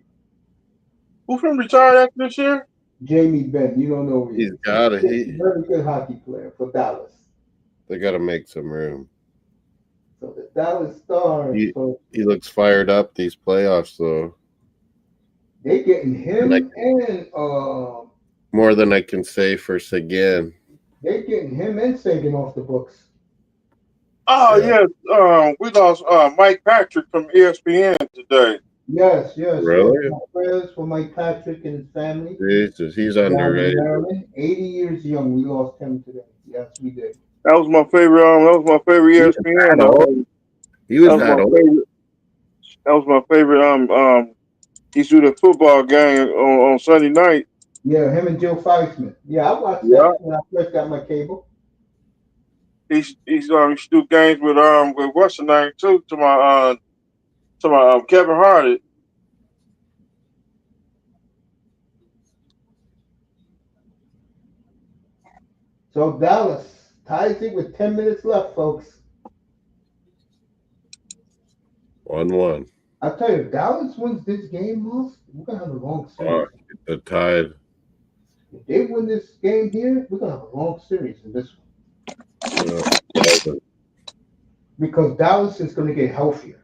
Who's going to retire after this year? Jamie Benn. You don't know. He's got it. He's a very good hockey player for Dallas. They got to make some room. So the Dallas Stars. He looks fired up these playoffs, though. They're getting him and more than I can say for Seguin. They're getting him and Sagan off the books. Oh yeah, we lost Mike Patrick from ESPN today. Yes. Really? Prayers for Mike Patrick and his family. Jesus, he's underrated. 80 years young. We lost him today. Yes, we did. That was my favorite. ESPN. He was that old. That was my favorite. He used to do the football game on Sunday night. Yeah, him and Joe Theismann. Yeah, I watched that when I first got my cable. He's used to do games with what's the name too to my Kevin Hardy. So Dallas ties it with 10 minutes left, folks. 1-1. I tell you, if Dallas wins this game, Moss, we're gonna have a long series. The Tide. If they win this game here, we're gonna have a long series in this one. Because Dallas is gonna get healthier.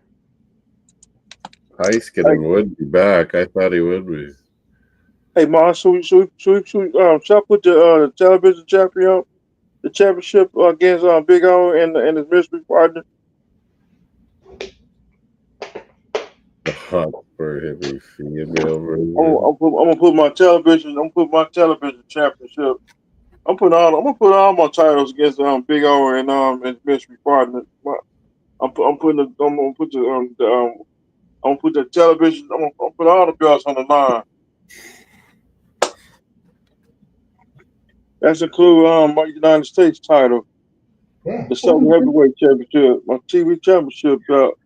Heiskanen would be back. I thought he would be. Hey, Ma, shall I put the television championship against Big O and his mystery partner? For heavy female. I'm gonna put my television championship I'm gonna put all my titles against Big O and mystery partner. I'm gonna put the I'm gonna put the television. I'm gonna put all the belts on the line. That's include my United States title, Yeah. the Southern Heavyweight Championship, my TV Championship belt,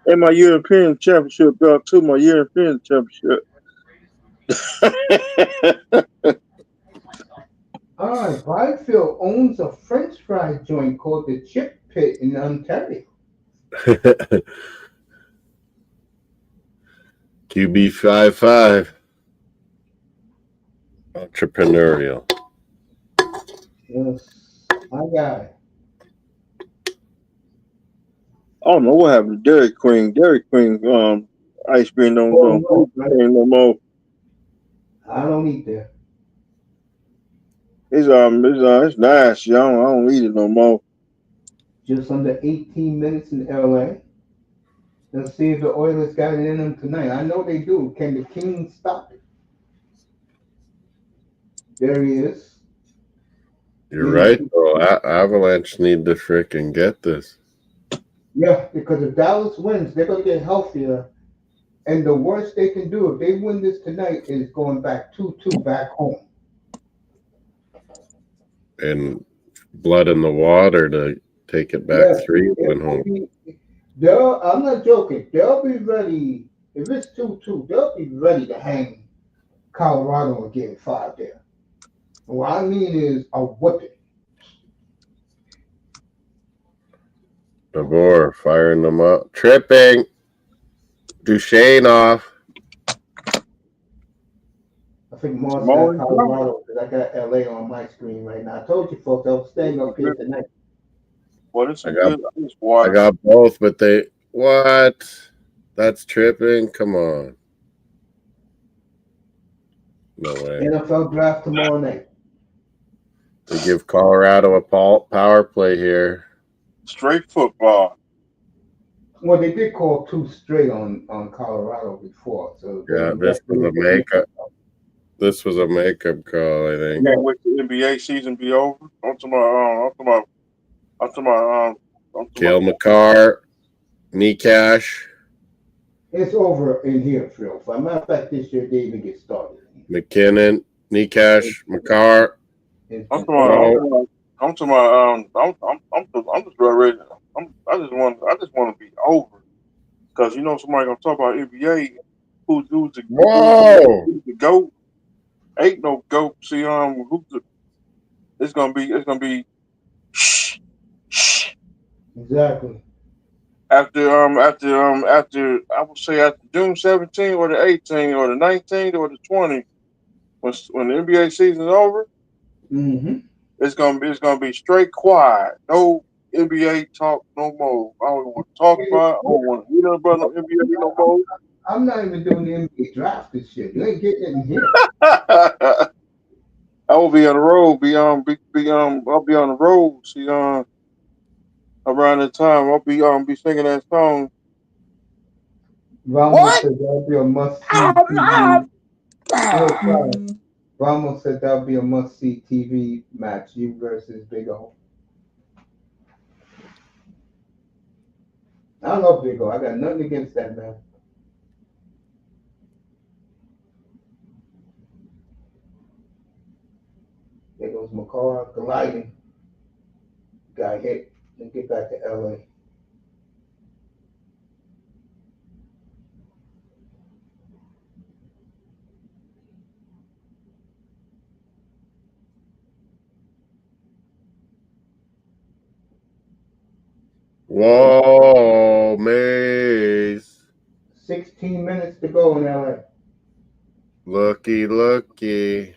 and my European Championship belt too. My European Championship. All right, Byfield owns a French fry joint called the Chip Pit in Ontario. QB55. Entrepreneurial. Yes, my guy. I don't know what happened to Dairy Queen. Dairy Queen, ice cream don't no more. I don't eat there. It's nasty. I don't eat it no more. Just under 18 minutes in LA. Let's see if the Oilers got it in them tonight. I know they do. Can the Kings stop it? There he is. You're right, though. Avalanche need to frickin' get this. Yeah, because if Dallas wins, they're going to get healthier. And the worst they can do if they win this tonight is going back 2-2 back home. And blood in the water to take it back 3-1 home. I'm not joking. They'll be ready. If it's 2-2, they'll be ready to hang Colorado and get 5 there. What I mean is a whipping. DeBoer firing them up. Tripping. Duchesne off. I think more got Colorado because I got LA on my screen right now. I told you folks I was staying up here tonight. I got both, but what? That's tripping. Come on. No way. NFL draft tomorrow night. They give Colorado a power play here. Straight football. Well, they did call 2 straight on Colorado before. So yeah, this was a makeup. This was a makeup call, I think. Can't wait the NBA season be over. I'm talking about Cale Makar, Nikash. It's over in here, Phil. For a matter of fact, this year they even get started. McKinnon, Nikash, Makar. I'm just ready. I just want to be over because somebody gonna talk about NBA. Who's the GOAT? Ain't no GOAT. See, it's gonna be. Exactly. After I would say after June 17 or the 18 or the 19 or the 20, when the NBA season is over, it's gonna be straight quiet. No NBA talk no more. I don't want to talk about it. I don't want to hear about no NBA no more. I'm not even doing the NBA draft this year. You ain't getting it in here. I will be on the road. I'll be on the road. See, around that time, I'll be singing that song. Ramos said that'll be a must see TV. Ramos said that'll be a must see TV match. You versus Big O. I love Big O. I got nothing against that man. There goes McCall gliding. Got hit. Let's get back to LA. Whoa, Maze. 16 minutes to go in LA. Looky.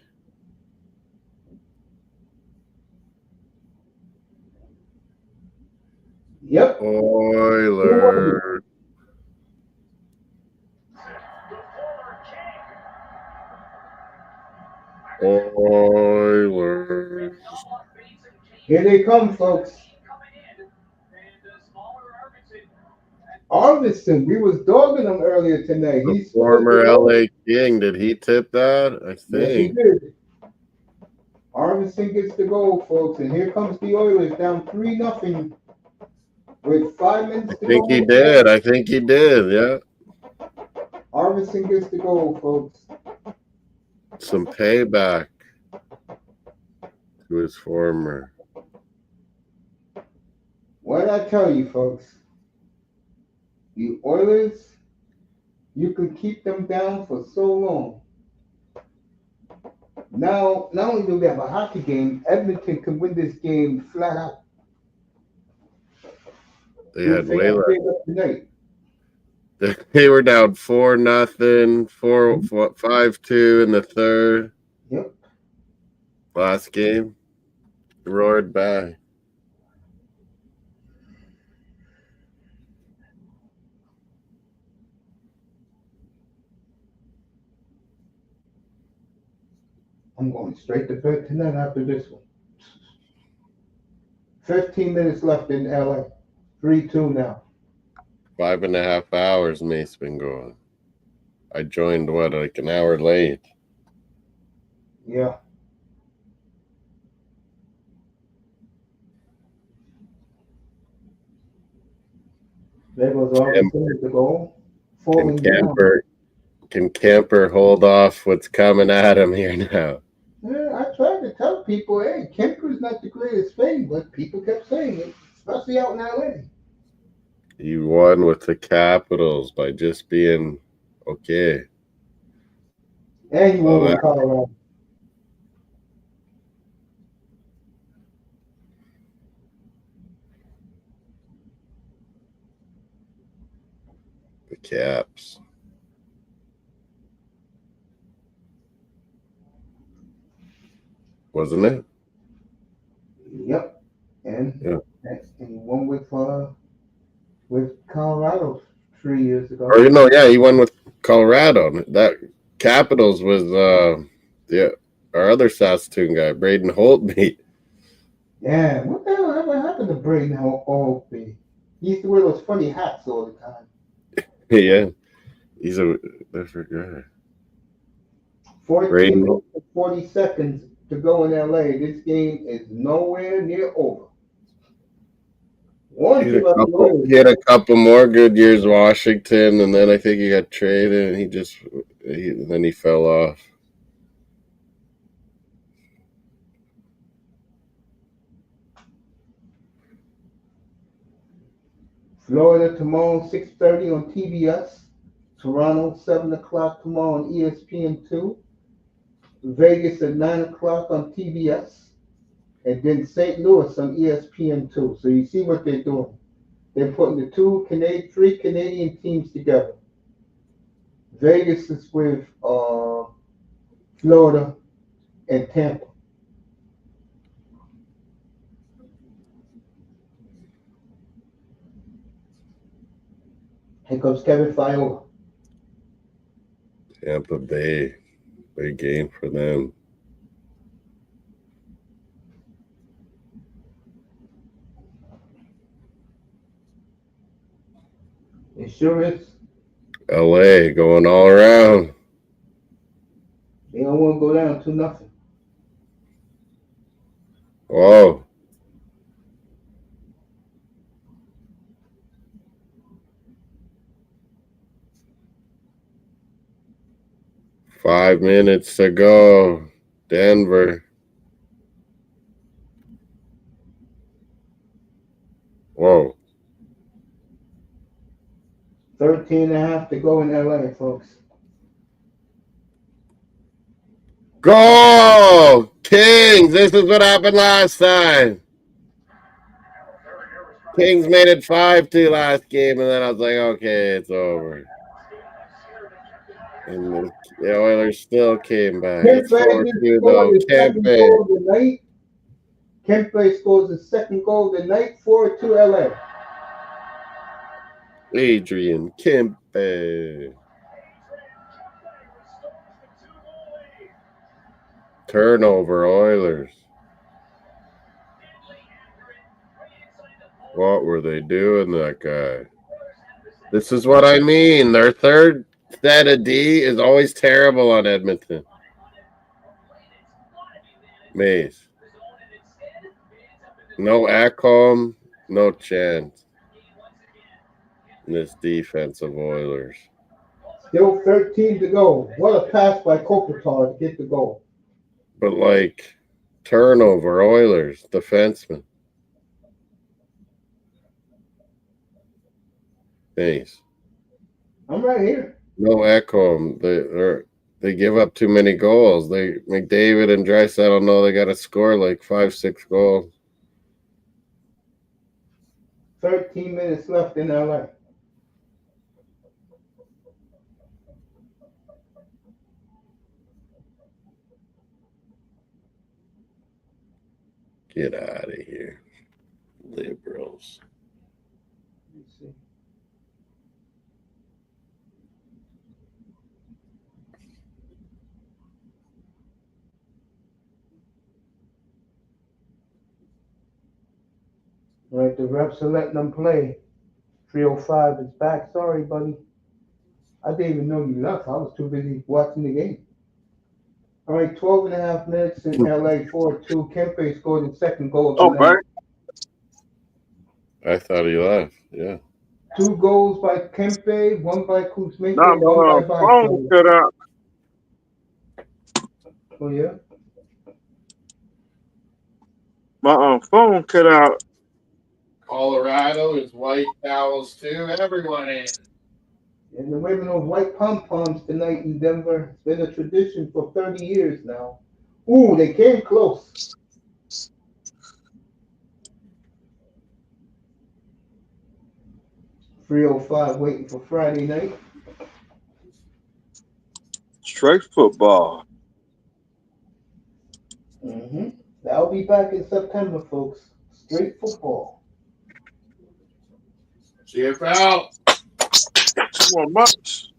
Yep. Oilers. Here they come, folks. Arvidsson, we was dogging him earlier tonight. The former LA King. Did he tip that? I think. Yes, he did. Arvidsson gets the goal, folks, and here comes the Oilers down 3-0 with 5 minutes to I think go. he did. I think he did. Yeah. Arvidsson gets the goal, folks. Some payback to his former. What did I tell you, folks? The Oilers, you could keep them down for so long. Now, not only do we have a hockey game, Edmonton can win this game flat out. They had way less. Tonight. They were down 4-0, 5-2 in the third. Yep. Last game, roared back. I'm going straight to bed tonight after this one. 15 minutes left in LA. 3-2 now. 5.5 hours Mace been going. I joined like an hour late. Yeah. There goes all the goal. Can Camper hold off what's coming at him here now? Yeah, I tried to tell people, hey, Kemper's not the greatest thing, but people kept saying it, especially out in LA. You won with the Capitals by just being okay. And you won with Colorado. The Caps. Wasn't it? Yep. And one with Colorado 3 years ago. Or he won with Colorado. That Capitals was our other Saskatoon guy, Braden Holtby. Yeah, what the hell ever happened to Braden Holtby? He used to wear those funny hats all the time. Yeah, he's a different guy. 14 minutes and 40 seconds to go in LA. This game is nowhere near over. He had a couple more good years Washington, and then I think he got traded, and then he fell off. Florida tomorrow 6:30 on TBS. Toronto 7 o'clock tomorrow on ESPN2. Vegas at 9 o'clock on TBS. And then St. Louis on ESPN2. So you see what they're doing. They're putting the three Canadian teams together. Vegas is with Florida and Tampa. Here comes Kevin Fiola. Tampa Bay, big game for them. It sure is. LA going all around. They don't want to go down 2-0. Whoa. Five minutes to go. Denver. Whoa. 13.5 to go in LA, folks. Go! Kings! This is what happened last time. Kings made it 5-2 last game, and then I was like, okay, it's over. And the Oilers still came back. It's 4-2 though. Kempe scores the second goal of the night, 4-2 LA. Adrian Kempe. Turnover, Oilers. What were they doing, that guy? This is what I mean. Their third set of D is always terrible on Edmonton. Mace. No Ekholm, no chance. In this defensive Oilers. Still 13 to go. What a pass by Kopitar to get the goal. But like turnover, Oilers, defenseman. Mace. I'm right here. No Ekholm. They give up too many goals. McDavid and Draisaitl know they got to score like 5-6 goals. 13 minutes left in LA. Get out of here, liberals. Let me see. All right, the refs are letting them play. 305 is back. Sorry, buddy. I didn't even know you left. I was too busy watching the game. All right, 12 and a half minutes in LA, 4-2. Kempe scored his second goal of the night. I thought he left. Yeah. 2 goals by Kempe, 1 by Kuzmenko, Nah, 1 by phone cut out. Oh, yeah? My phone cut out. Colorado is white towels too. Everyone is. And the women of white pom-poms tonight in Denver. It's been a tradition for 30 years now. Ooh, they came close. .305 waiting for Friday night. Straight football. Mm-hmm. That'll be back in September, folks. Straight football. CFL. 2 more months.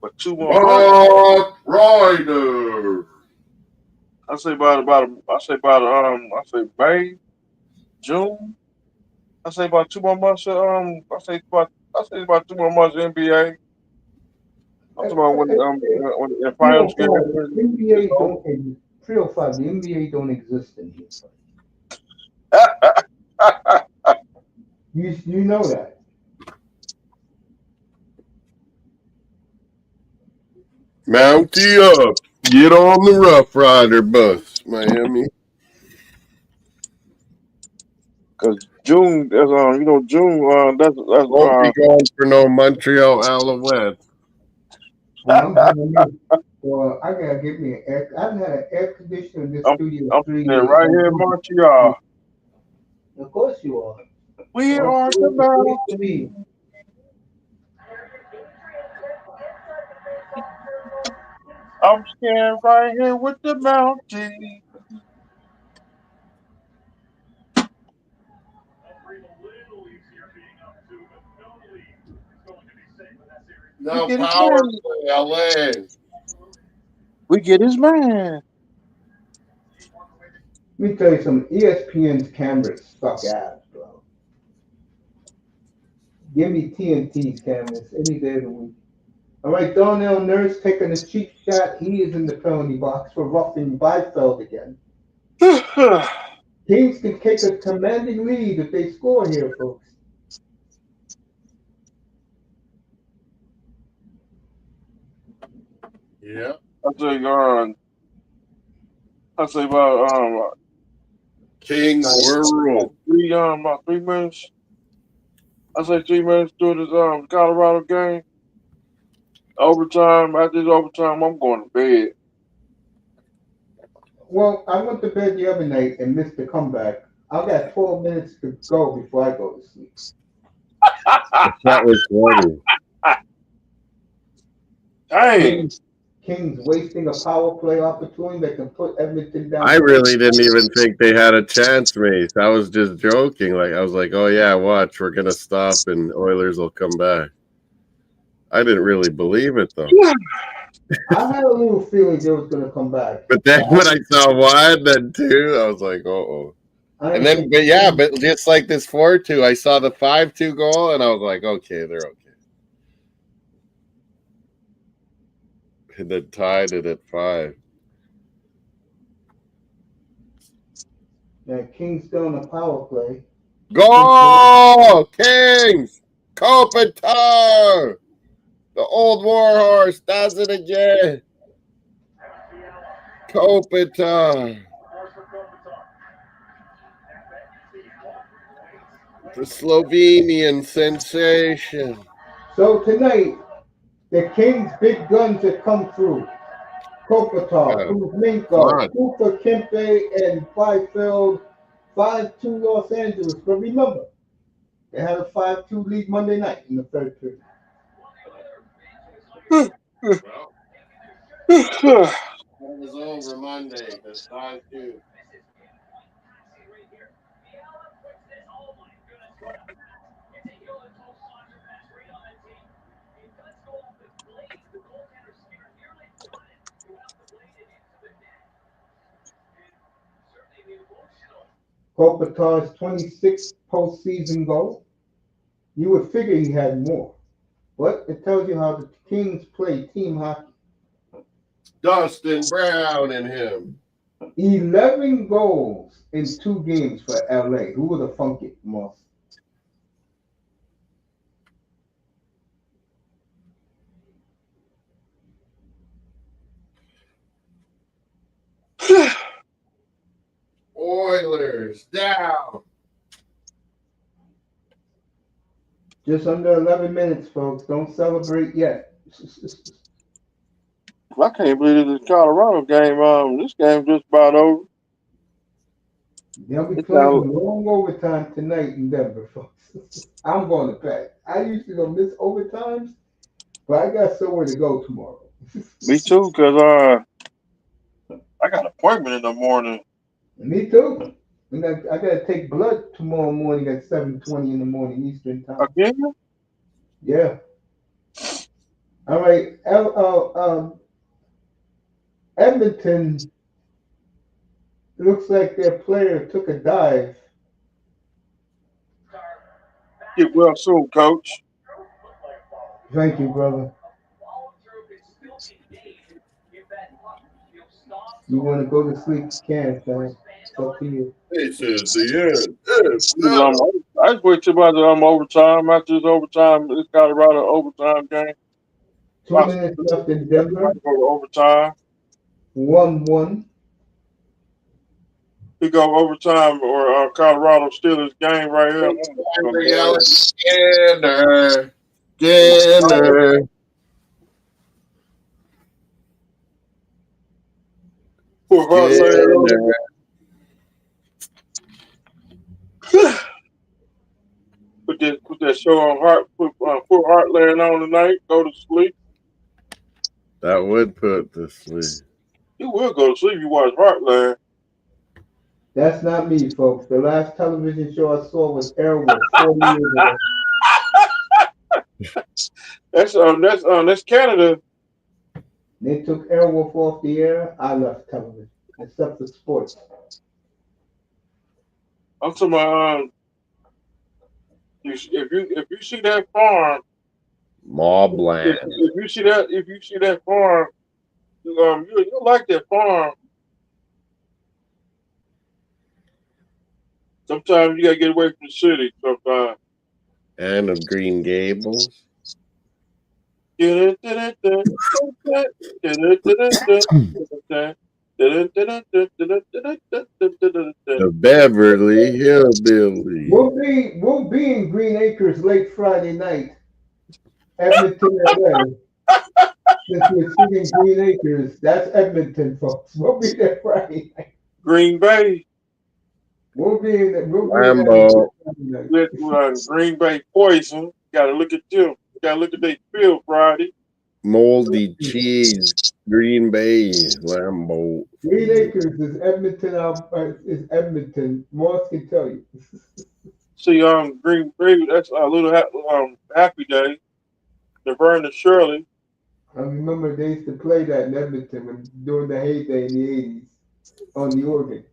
But 2 more months. Rider. I say May, June. I say about 2 more months. I say about 2 more months NBA. I'm talking about when the finals get here. NBA don't 305. The NBA don't exist in here. You know that. Mountie up. Get on the Rough Rider bus, Miami. Cause June, that's June. That's Won't be going for no Montreal Alouettes. Well, I gotta get me an air. I've had an air conditioner in this studio I'm 3 years. right here in Montreal. Of course you are. We are the mountain. I'm standing right here with the mountain. No power play, LA. We get his man. Let me tell you something. ESPN's cameras suck ass, bro. Give me TNT's cameras any day of the week. All right, Darnell Nurse taking a cheap shot. He is in the penalty box for roughing Byfeld again. Kings can take a commanding lead if they score here, folks. Yeah. I say about Kings World. about 3 minutes. I say 3 minutes through this Colorado game. Overtime. After this overtime, I'm going to bed. Well, I went to bed the other night and missed the comeback. I've got 12 minutes to go before I go to sleep. That was funny. Dang. Kings wasting a power play opportunity that can put Edmonton down. I really didn't even think they had a chance, Mace. I was just joking. I was like, oh, yeah, watch. We're going to stop and Oilers will come back. I didn't really believe it, though. I had a little feeling they was going to come back. But then when I saw one, then two, I was like, uh-oh. And then, but just like this 4-2, I saw the 5-2 goal, and I was like, okay, they're okay. And then tied it at 5. Now Kings still on the power play. Go Kings! Kopitar! The old warhorse does it again. Kopitar. The Slovenian sensation. So tonight, the Kings' big guns have come through. Kopitar, Kuzmenko, Cooper, Kempe, and Fifield 5-2 Los Angeles. But remember, they had a 5-2 lead Monday night in the third period. It was over Monday. That's 5-2. Kopitar's 26th postseason goal. You would figure he had more, but it tells you how the Kings play team hockey. Dustin Brown and him. 11 goals in 2 games for LA. Who would have thunk it, Moss? Oilers down. Just under 11 minutes, folks. Don't celebrate yet. I can't believe this Colorado game. This game just about over. They'll be playing long overtime tonight in Denver, folks. I'm going to pack. I usually don't miss overtimes, but I got somewhere to go tomorrow. Me too, because I got an appointment in the morning. Me too. I got to take blood tomorrow morning at 7:20 in the morning Eastern time. Again? Yeah. All right. Edmonton looks like their player took a dive. Get well soon, Coach. Thank you, brother. You want to go to sleep? You can, fam. It's up to you. This is the end. I just wait till about the overtime. After this overtime, this Colorado overtime game. 2 minutes left in Denver. Go to overtime. 1-1. We go overtime or Colorado Steelers game right here. Skinner. Put that show on Heart. Put Heartland on tonight. Go to sleep. That would put to sleep. You will go to sleep. You watch Heartland. That's not me, folks. The last television show I saw was Airwolf 40 years ago. That's Canada. They took Airwolf off the air. I left television, except for sports. I'm talking about if you see that farm, Mobland. If you see that farm, you like that farm. Sometimes you gotta get away from the city. Sometimes. And of Green Gables. The Beverly Hillbilly. We'll be in Green Acres late Friday night. Edmonton, LA. Since we're shooting Green Acres, that's Edmonton, folks. We'll be there Friday night. Green Bay. We'll be in Lambo. Green Bay Poison. Gotta look at them. Gotta look at their field Friday. Moldy Cheese. Green Bay. Lambo. Green Acres is Edmonton. Moss can tell you. See, Green Bay. That's a little happy day. Laverne and Shirley. I remember they used to play that in Edmonton during the heyday in the 80s on the organ.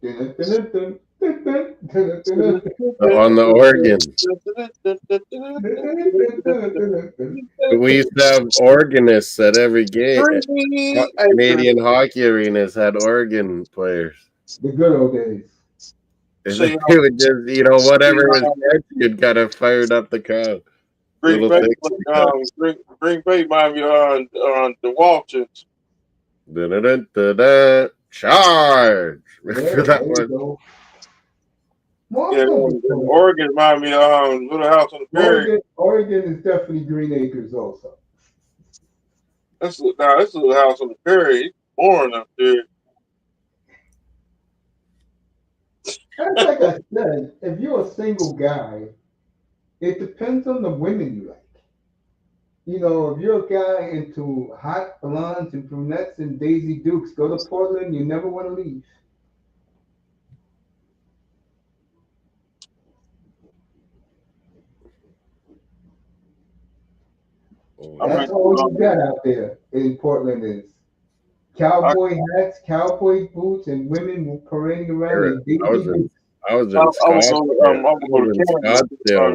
On the organ. We used to have organists at every game. Canadian hockey arenas had organ players. The good old days. And See, then he would just, whatever was catching kind of fired up the crowd. Green Little Bay, things. Green Bay might be on the Waltons. Da-da-da-da-da. Charge! Yeah, For that there you one. go. Yeah, and Oregon might be Little House on the Prairie. Oregon is definitely Green Acres also. This is Little House on the Prairie. It's boring up there. That's like I said, if you're a single guy, it depends on the women you like. If you're a guy into hot blondes and brunettes and Daisy Dukes, go to Portland, you never want to leave. That's all you got out there in Portland is cowboy hats, cowboy boots, and women parading around in Daisy Dukes. I was in Scottsdale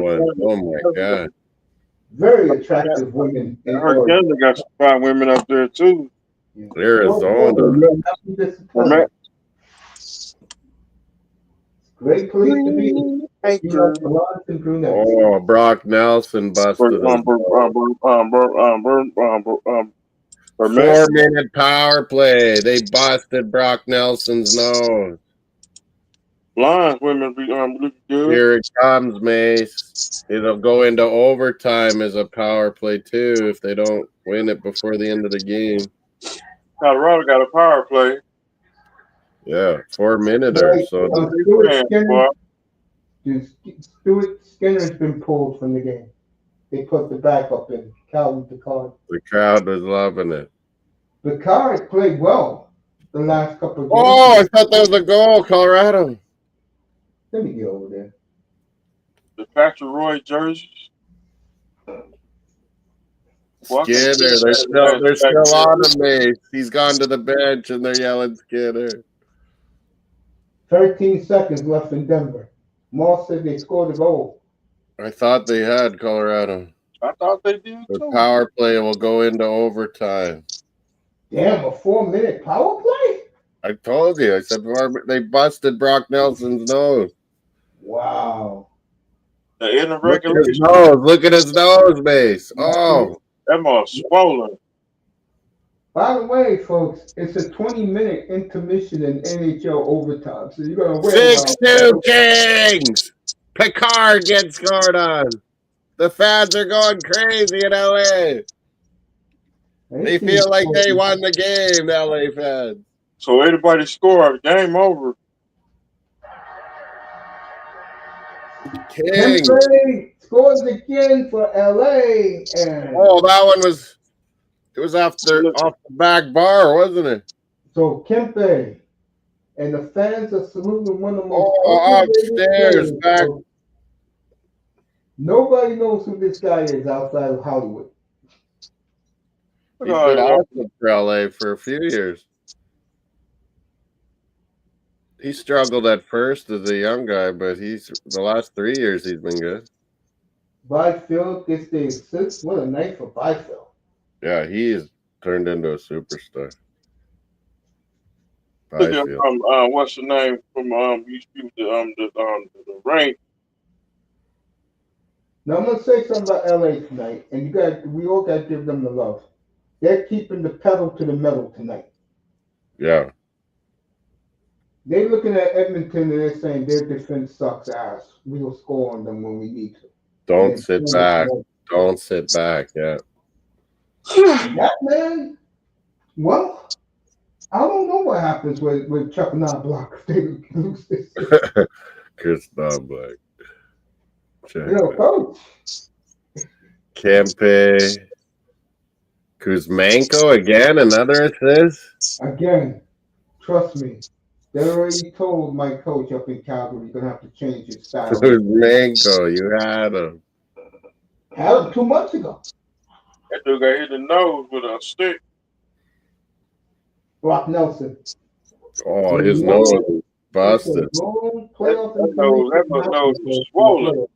once. Oh my god. Very attractive women. I heard Canada got some fine women up there too. Arizona. Great place to be. Oh, Brock Nelson busted. 4-minute power play. They busted Brock Nelson's nose. Blind women be looking good. Here it comes, Mace. It'll go into overtime as a power play too if they don't win it before the end of the game. Colorado got a power play. Yeah, 4-minute. So Stuart Skinner's been pulled from the game. They put the backup in. Calvin Picard. The crowd was loving it. Picard played well the last couple of games. Oh, I thought that was a goal, Colorado. Let me get over there. The Patrick Roy jerseys. Skinner, they're still on him, Mace. He's gone to the bench and they're yelling Skinner. 13 seconds left in Denver. Moss said they scored a goal. I thought they had Colorado. I thought they did The too. power play will go into overtime. Damn, a 4-minute power play? I told you. I said they busted Brock Nelson's nose. Wow. In the Look at his regulation. nose. Look at his nose, Mace. Oh. That must swollen. By the way, folks, it's a 20-minute intermission in NHL overtime. So you're going to wait. 6-2 Kings. Picard gets scored on. The fans are going crazy in LA. They feel like they won the game, LA fans. So anybody score, game over. Kings. Kempe scores again for LA. And that one was. It was off the back bar, wasn't it? So Kempe and the fans are saluting one of the most upstairs back. Nobody knows who this guy is outside of Hollywood. He's been awesome for LA for a few years. He struggled at first as a young guy, but the last 3 years he's been good. Byfield gets the assist. What a night for Byfield. Yeah, he's turned into a superstar. Look at what's the name from the rank. Now I'm gonna say something about LA tonight, and we all gotta give them the love. They're keeping the pedal to the metal tonight. Yeah. They're looking at Edmonton and they're saying their defense sucks ass. We'll score on them when we need to. Don't sit back. Don't sit back. Yeah. That man. Well, I don't know what happens with Chuck Knobloch if they lose this. Chris Knobloch. Coach. Kempe. Kuzmenko again, another assist. Again, trust me. They already told my coach up in Calgary you're gonna have to change your style. Kuzmenko, you had him. Had him 2 months ago. That dude got hit in the nose with a stick. Brock Nelson. Oh, his nose is busted. That nose is swollen.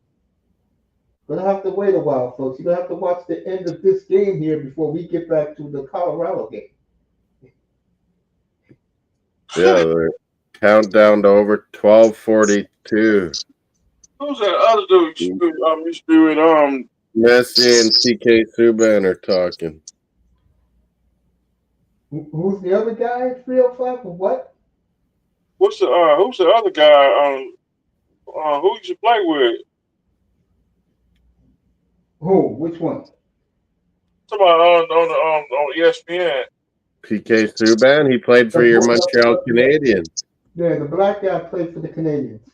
Gonna have to wait a while, folks. You're gonna have to watch the end of this game here before we get back to the Colorado game. Yeah, Countdown to over 12:42. Who's that other dude? Used to be with Messi and TK Subban are talking. Who's the other guy? 305 or what? Who's the other guy? Who used to play with? Who? Which one? Somebody on ESPN. TK Subban, he played for your Montreal Canadiens. Yeah, the black guy played for the Canadiens.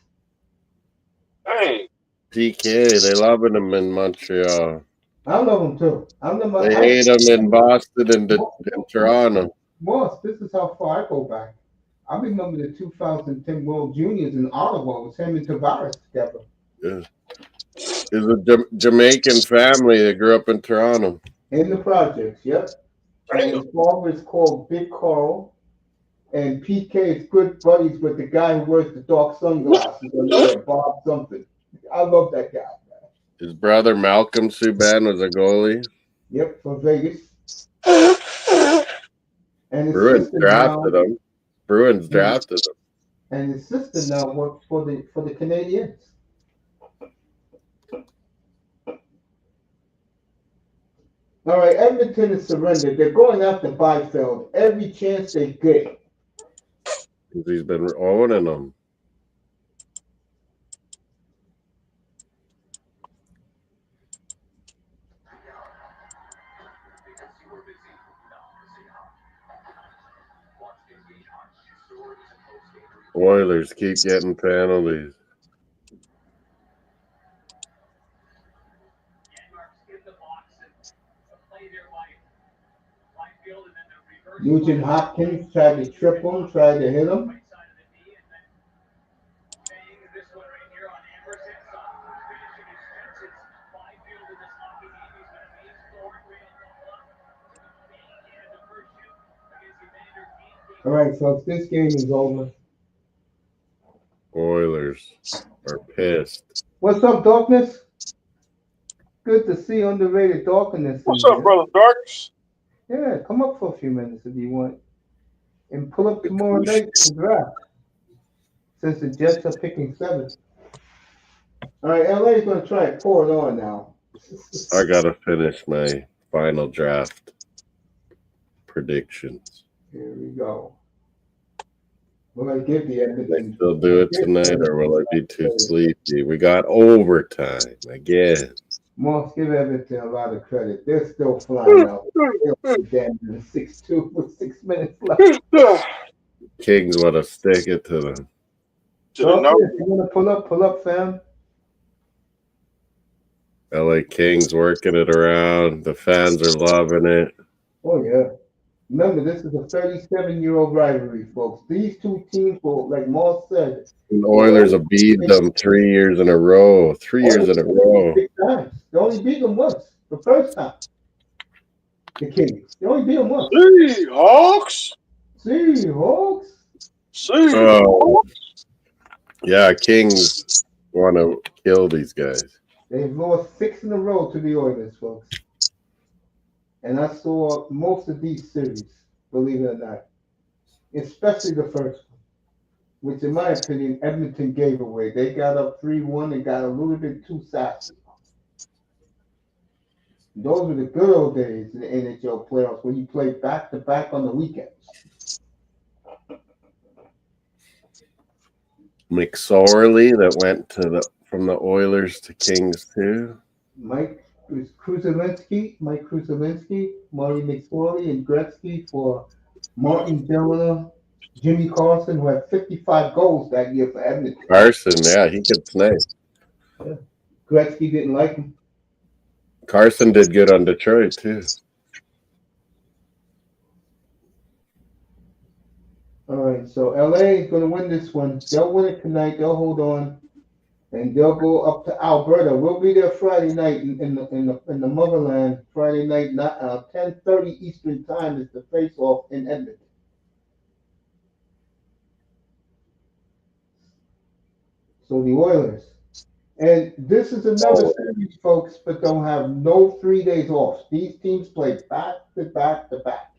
Dang. TK, they loving him in Montreal. I love him too. They hate him in Boston and in Toronto. Moss, this is how far I go back. I remember the 2010 World Juniors in Ottawa with him and Tavares together. Yeah. It's a Jamaican family that grew up in Toronto. In the projects, yep. And his father is called Big Carl. And PK is good buddies with the guy who wears the dark sunglasses. Bob something. I love that guy. His brother Malcolm Subban was a goalie. Yep, for Vegas. And his Bruins drafted him. And his sister now works for the Canadiens. All right, Edmonton is surrendered. They're going after Byfield every chance they get. He's been owning them. Oilers keep getting penalties. Nugent Hopkins tried to trip him, tried to hit him. All right, folks, this game is over. Oilers are pissed. What's up, Darkness? Good to see underrated Darkness. What's up, brother Darkness? Yeah, come up for a few minutes if you want. And pull up tomorrow night to draft. Since the Jets are picking 7. All right, LA is going to try to pour it on now. I got to finish my final draft predictions. Here we go. Will I give the Edmonton? Still do it tonight, or will I be too sleepy? We got overtime again. Moss, give Edmonton a lot of credit. They're still flying out. They're down to 6-2 with 6 minutes left. Kings want to stick it to them. So, if you want to pull up, fam. LA Kings working it around. The fans are loving it. Oh, yeah. Remember, this is a 37-year-old rivalry, folks. These two teams will, like Moss said. The Oilers have beat them 3 years in a row. 3 years in a row. Big times. They only beat them once. The first time. The Kings. They only beat them once. Seahawks. Yeah, Kings want to kill these guys. They've lost 6 in a row to the Oilers, folks. And I saw most of these series, believe it or not. Especially the first one, which in my opinion, Edmonton gave away. They got up 3-1 and got a little bit too sassy. Those were the good old days in the NHL playoffs when you played back-to-back on the weekends. McSorley that went from the Oilers to Kings too. Mike Kruszelinski, Marty McSorley, and Gretzky for Martin Delano, Jimmy Carson, who had 55 goals that year for Edmonton. Carson, yeah, he could play. Yeah. Gretzky didn't like him. Carson did good on Detroit too. All right, so LA is going to win this one. They'll win it tonight. They'll hold on, and they'll go up to Alberta. We'll be there Friday night in the motherland. Friday night, 10:30 Eastern time is the face-off in Edmonton. So the Oilers. And this is another series, folks, but don't have no 3 days off. These teams play back to back to back.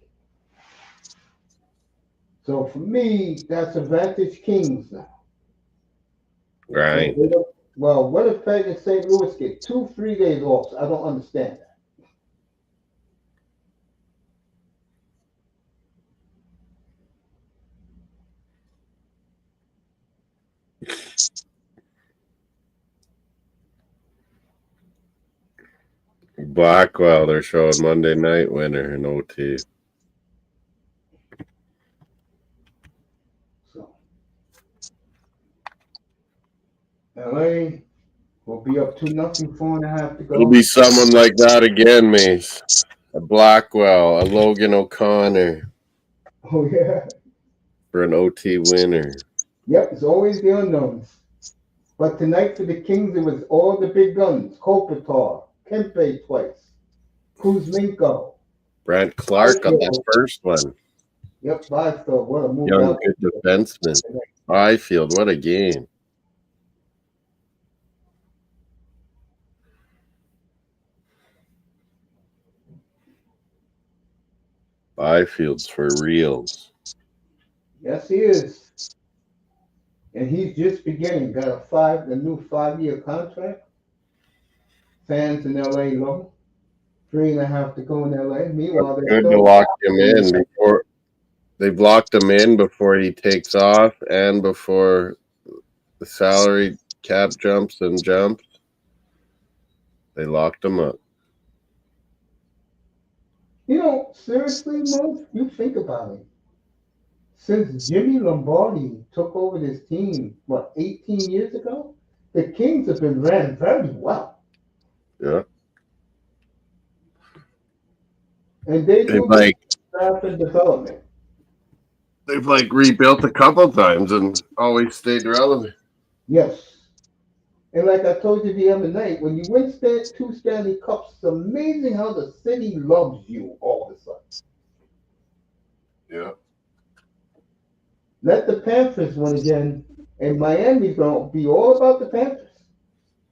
So for me, that's advantage Kings now. Right. Well, what if Vegas St. Louis get 2-3 days off? I don't understand that. Blackwell, they're showing Monday night winner in OT. So LA will be up 2-0, 4.5 to go. It'll be someone like that again, Mace. A Blackwell, a Logan O'Connor. Oh yeah. For an OT winner. Yep, it's always the unknowns. But tonight for the Kings, it was all the big guns. Kopitar, Kempe twice, Kuzmenko. Brant Clark on that first one. Yep, Byfield, what a move. Young, good defenseman. Byfield, what a game. Byfield's for reals. Yes, he is. And he's just beginning. Got a new 5-year contract. Fans in LA love him. 3.5 to go in LA. Meanwhile, they're Good to lock him in before they've locked him in before he takes off and before the salary cap jumps. They locked him up. You know, seriously, Mo, you think about it. Since Jimmy Lombardi took over this team, 18 years ago, the Kings have been ran very well. Yeah. And they do draft and development. They've rebuilt a couple times and always stayed relevant. Yes. And like I told you the other night, when you win 2 Stanley Cups, it's amazing how the city loves you all of a sudden. Yeah. Let the Panthers win again, and Miami's going to be all about the Panthers.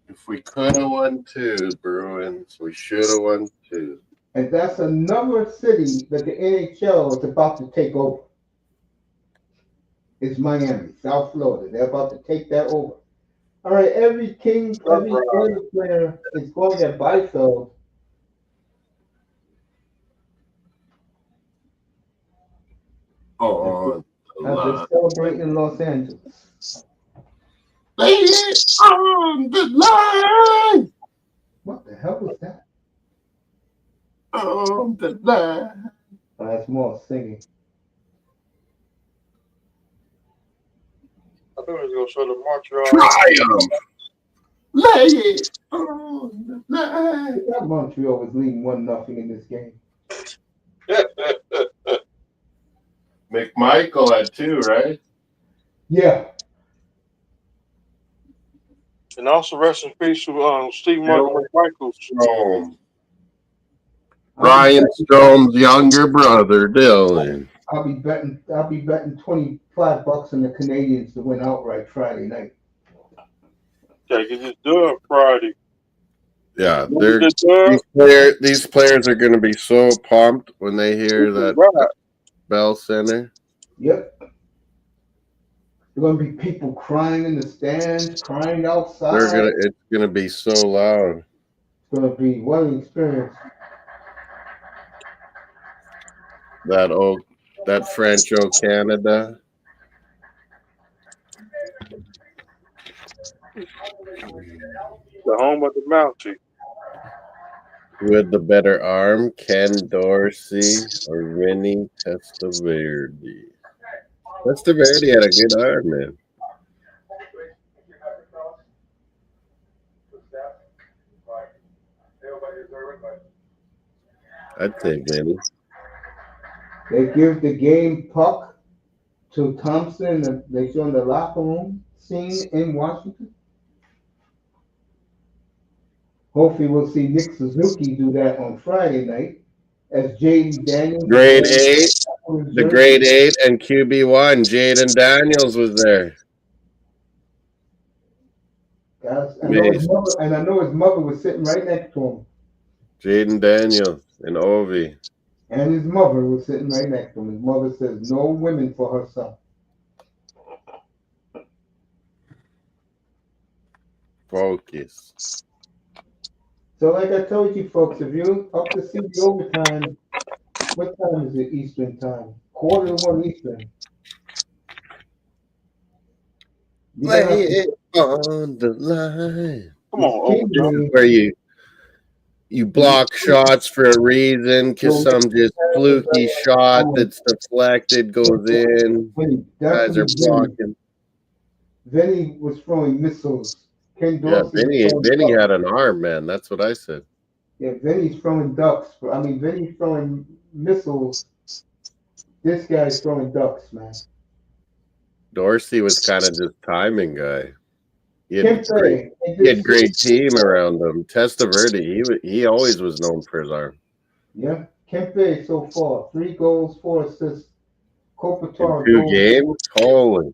If we could have won 2, Bruins, we should have won 2. And that's another city that the NHL is about to take over. It's Miami, South Florida. They're about to take that over. All right, every King, every player is going to get Byfield. Oh, they're celebrating in Los Angeles. Lay it on the line. What the hell was that? On the line. Oh, that's more singing. I thought it was going to show the Montreal. Triumph. Lay it on the line. I thought Montreal was leading 1-0 in this game. McMichael had 2, right? Yeah. And also rest in peace to Steve McMichael. Ryan Strome's younger brother, Dylan. I'll be betting $25 on the Canadiens to win outright Friday night. Okay, get this done Friday. Yeah, these players are going to be so pumped when they hear that Bell Center. Yep. There are going to be people crying in the stands, crying outside. It's going to be so loud. It's going to be what an experience. That French Canada. The home of the Mountie. With the better arm, Ken Dorsey or Vinny Testaverde. Testaverde had a good arm, man. I'd say Vinny. They give the game puck to Thompson. They show in the locker room scene in Washington. Hopefully, we'll see Nick Suzuki do that on Friday night as Jaden Daniels. Grade 8, the grade 8 and QB1. Jaden Daniels was there. Guys, I know his mother was sitting right next to him. Jaden Daniels and Ovi. And his mother was sitting right next to him. His mother says, no women for her son. Focus. So like I told you folks, if you're up to see the overtime, what time is it Eastern time? 1:45 Eastern. You Lay gotta have it on the line. Come on, King Overtime. Day. Where you block shots for a reason because some just fluky shot that's deflected goes in. That's Guys what are he's doing. blocking. Vinny was throwing missiles. Ken Yeah, Dorsey was throwing Vinny ducks. had an arm, man. That's what I said. Yeah, Vinny's throwing ducks. Vinny's throwing missiles. This guy's throwing ducks, man. Dorsey was kind of just timing guy. He had Kempe. great team around him. Testaverde, he always was known for his arm. Yeah, Kempe so far 3 goals, 4 assists. In Kopitar 2 goals. games, holy!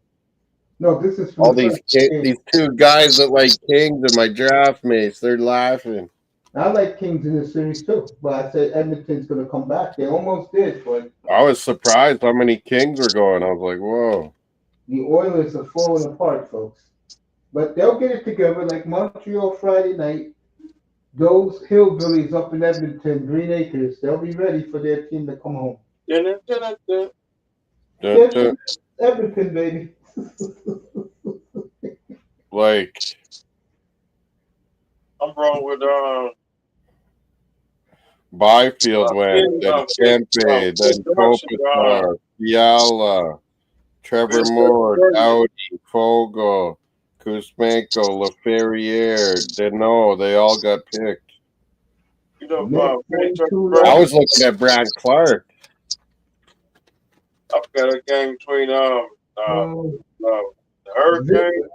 No, this is from All the these first game. these 2 guys that like Kings are my draft mates. They're laughing. I like Kings in this series too, but I said Edmonton's going to come back. They almost did, but I was surprised how many Kings were going. I was like, whoa. the Oilers are falling apart, folks. But they'll get it together like Montreal Friday night. Those hillbillies up in Edmonton, Green Acres, they'll be ready for their team to come home. Edmonton, baby. Like, I'm wrong with Byfield went, then Kempe, then Kopitar, Fiala, Trevor Moore, Doughty, Fogle, Kuzmenko, LaFerriere, Dagnault, they all got picked. You know, I was looking at Brad Clark. I've got a game between the Hurricane.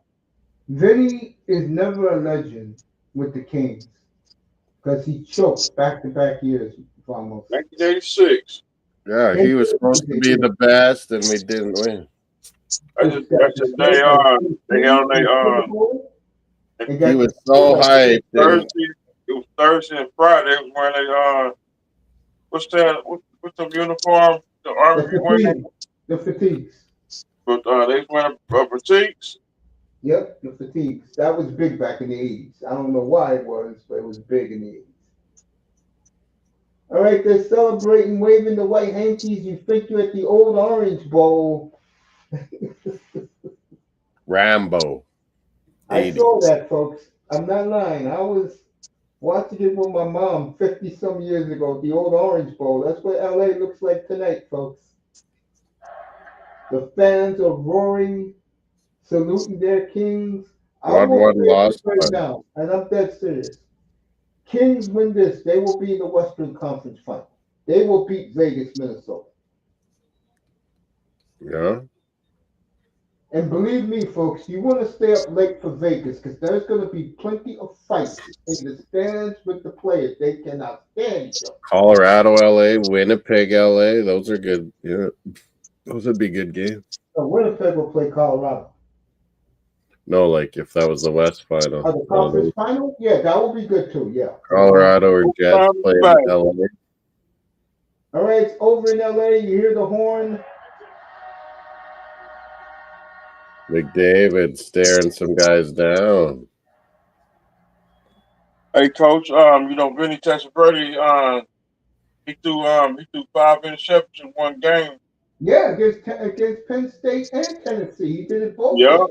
Vinny is never a legend with the Kings because he choked back-to-back years almost. 1986. Yeah, he was supposed to be the best, and we didn't win. He was so hyped. It was Thursday and Friday when they what's the uniform? The Army the fatigues. But they went fatigues. Yep, the fatigues. That was big back in the 80s. I don't know why it was, but it was big in the 80s. All right, they're celebrating, waving the white hankies. You think you're at the old Orange Bowl. Rambo. I saw that, folks. I'm not lying. I was watching it with my mom 50-some years ago at the old Orange Bowl. That's what LA looks like tonight, folks. The fans are roaring, saluting their Kings. I will say this right now, and I'm dead serious. Kings win this, they will be in the Western Conference Final. They will beat Vegas, Minnesota. Yeah. And believe me, folks, you want to stay up late for Vegas because there's going to be plenty of fights in the stands with the players. They cannot stand each other. Colorado, LA, Winnipeg, LA. Those are good. Yeah. Those would be good games. So Winnipeg will play Colorado. No, like if that was the West Final. The conference final? Yeah, that would be good too. Yeah. Colorado or Jets play in LA. All right, it's over in LA. You hear the horn. McDavid staring some guys down. Hey, Coach. Vinny Testaverde, he threw 5 interceptions in one game. Yeah, against Penn State and Tennessee, he did it both. Yeah.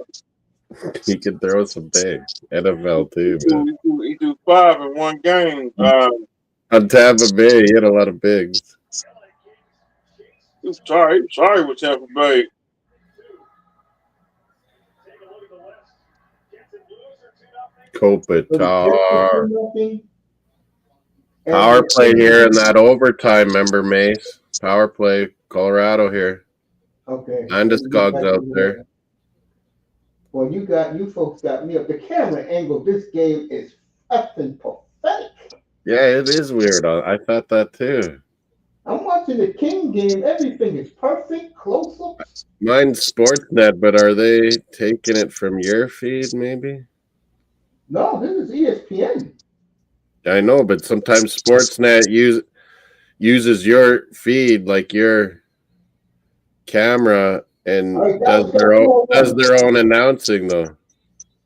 He could throw some big NFL too. He threw 5 in one game. On Tampa Bay, he had a lot of bigs. He was sorry with Tampa Bay. Kopitar. Power play here in that overtime, remember, Mace? Power play, Colorado here. Okay. Landeskog's out there. Well, you folks got me up. The camera angle, this game is effing pathetic. Yeah, it is weird. I thought that too. I'm watching the King game. Everything is perfect, close-ups. Mine's Sportsnet, but are they taking it from your feed, maybe? No, this is ESPN. I know, but sometimes Sportsnet uses your feed, like your camera, and Alright, does their own announcing though.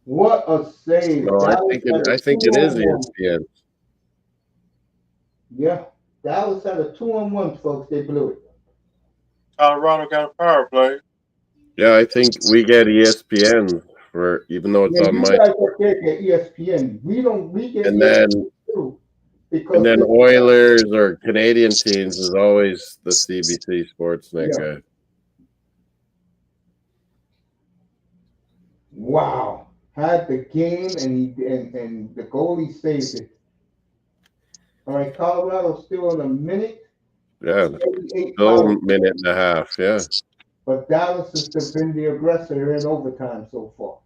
What a save! No, I think it is 2-on-1. ESPN. Yeah, Dallas had a 2-on-1, folks. They blew it. Colorado got a power play. Yeah, I think we get ESPN for even though it's on you my. guys up there get ESPN. We don't. We get And ESPN too. And then Oilers or Canadian teams is always the CBC Sportsnet guy. Wow, had the game and the goalie saved it. All right, Colorado still in a minute. Yeah, still a minute and a half. Yeah, but Dallas has been the aggressor here in overtime so far.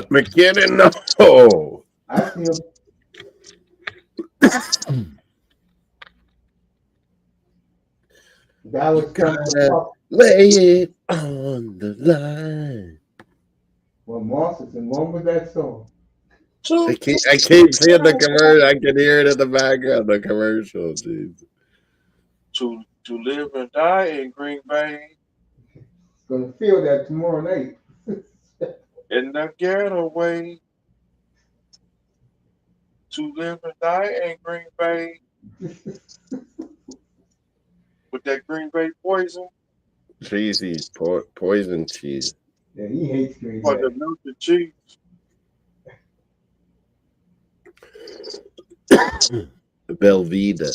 McKinnon, no. I see him. Dallas lay it on the line. Well, Moss is in one with that song. I keep seeing the commercial. I can hear it in the background. The commercial, jeez. To live and die in Green Bay. Gonna feel that tomorrow night. In the getaway. To live and die in Green Bay. With that Green Bay poison. Cheesy poison cheese. Yeah, he hates Green Bay. For the melted cheese. Velveeta.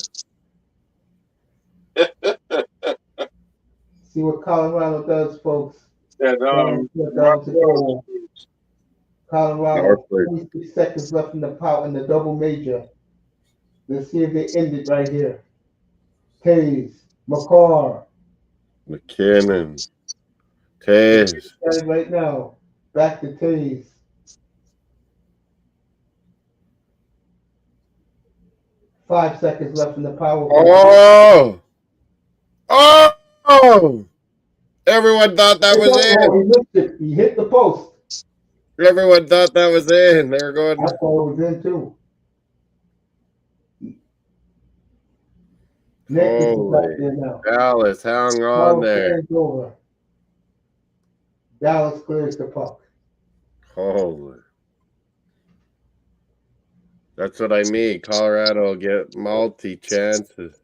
See what Colorado does, folks. And, Colorado, 26 seconds left in the double major. Let's see if they end it right here. Taves, McCarr, McKinnon, Taves. Right now, back to Taves. Five seconds left in the power play. Oh! Everyone thought that was in. He missed it. He hit the post. Everyone thought that was in. They were going. I thought it was in too. Dallas hung on there. Dallas clears the puck. Holy. That's what I mean. Colorado will get multi-chances.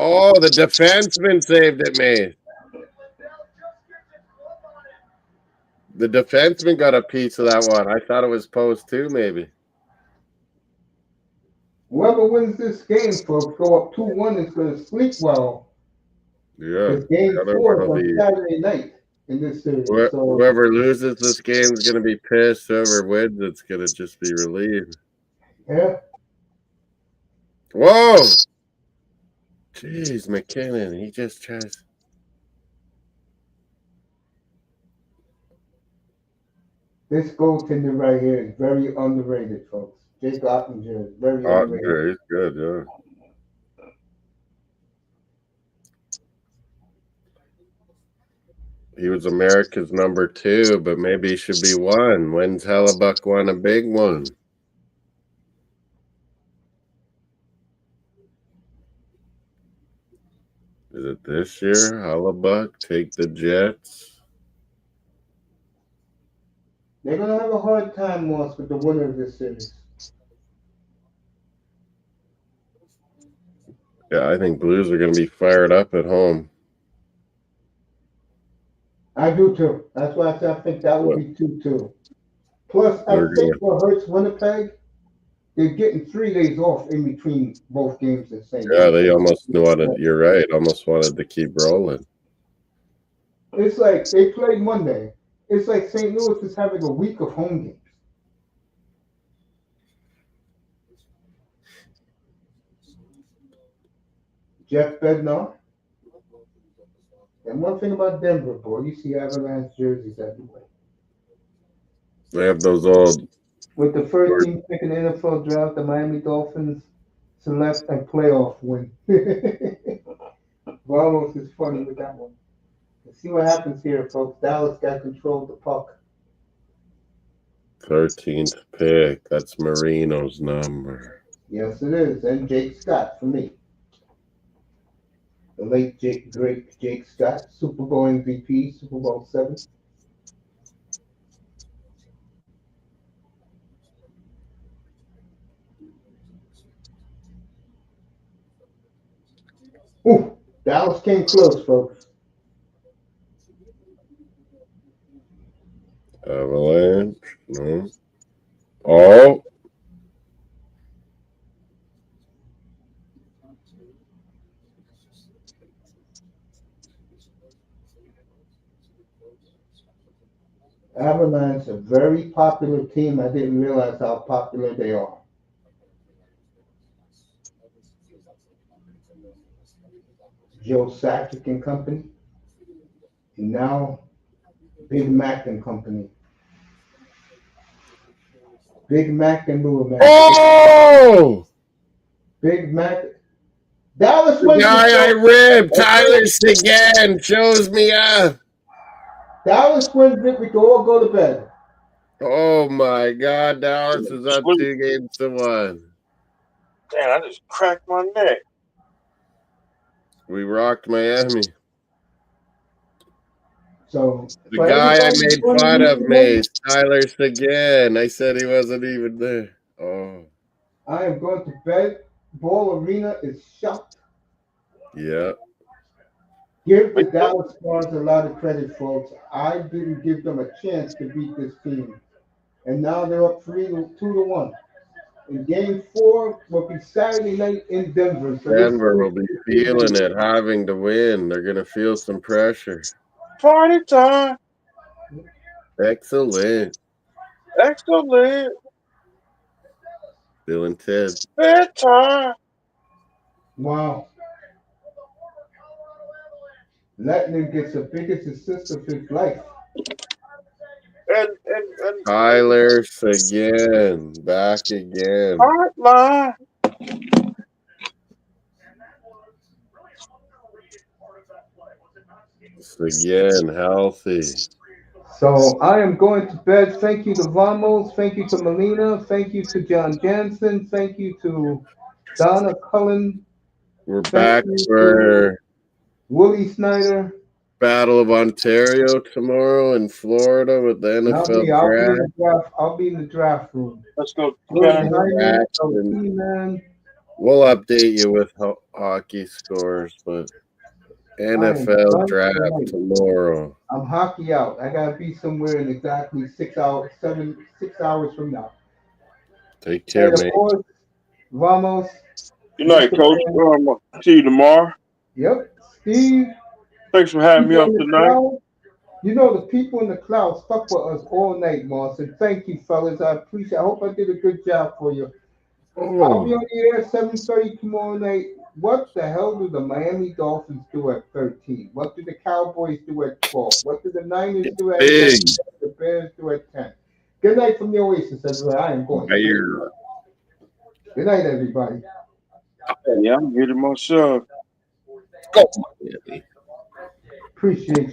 Oh, the defenseman saved it, man. The defenseman got a piece of that one. I thought it was post too, maybe. Whoever wins this game, folks, go up 2-1 is going to sleep well. Yeah. Game 4 is on Saturday night in this series. Whoever loses this game is going to be pissed. Whoever wins, it's going to just be relieved. Yeah. Whoa! Jeez, McKinnon, he just tries. This goaltender right here is very underrated, folks. Jake Ottinger is very underrated. He's good, yeah. He was America's number 2, but maybe he should be 1. When's Hellebuck won a big one? Is it this year? Hellebuck take the Jets. They're going to have a hard time, Moss, with the winner of this series. Yeah, I think Blues are going to be fired up at home. I do too. That's why I think that would be 2-2. Plus, I think what hurts Winnipeg, they're getting 3 days off in between both games the same. Yeah, they almost wanted. You're right. Almost wanted to keep rolling. It's like they played Monday. It's like St. Louis is having a week of home games. Jeff Bednar. And one thing about Denver, boy, you see Avalanche jerseys everywhere. They have those old. With the first team pick in the NFL draft, the Miami Dolphins select a playoff win. Valos is funny with that one. see what happens here, folks. Dallas got control of the puck. 13th pick. That's Marino's number. Yes, it is. And Jake Scott for me. The late great Jake Scott, Super Bowl MVP, Super Bowl 7. Ooh, Dallas came close, folks. Avalanche. No. Oh. Avalanche, a very popular team. I didn't realize how popular they are. Joe Sakic and Company, and now Big Mac and Company. Big Mac and Louis Mac. Oh! Big Mac. Dallas The wins. guy I ribbed, Tyler Seguin, shows me up. Dallas wins it. We can all go to bed. Oh my God, Dallas is up 2-1. Damn, I just cracked my neck. We rocked Miami. So the guy I made fun of me, Tyler Seguin. I said he wasn't even there. Oh. I am going to bed. Ball Arena is shut. Yeah. Give the Dallas Stars a lot of credit, folks. I didn't give them a chance to beat this team. And now they're up 2-1. And game 4 will be Saturday night in Denver. So Denver will be feeling it, having to win. They're going to feel some pressure. Party time. Excellent. Excellent. Bill and Ted. Bedtime. Wow. Lettman gets the biggest assist of his life. And Tyler Seguin, back again. Hotline. Seguin, healthy. So I am going to bed. Thank you to Vamos. Thank you to Melina. Thank you to John Jansen. Thank you to Donna Cullen. We're back for Willie Snyder. Battle of Ontario tomorrow in Florida with the NFL draft. I'll be in the draft room. Let's go. We'll update you with hockey scores, but NFL draft tomorrow. I'm hockey out. I gotta be somewhere in exactly 6 hours, 6 hours from now. Take care, mate. Vamos. Good night, Coach. See you tomorrow. Yep. Steve. Thanks for having me up tonight. You know, the people in the clouds fuck with us all night, Moss. And thank you, fellas. I appreciate it. I hope I did a good job for you. I'll be on the air 7:30 tomorrow night. What the hell do the Miami Dolphins do at 13? What do the Cowboys do at 12? What do the Niners do at 10? The Bears do at 10? Good night from the Oasis, everybody. I am going. Good night, everybody. Yeah, I'm getting myself. Go. Appreciate you.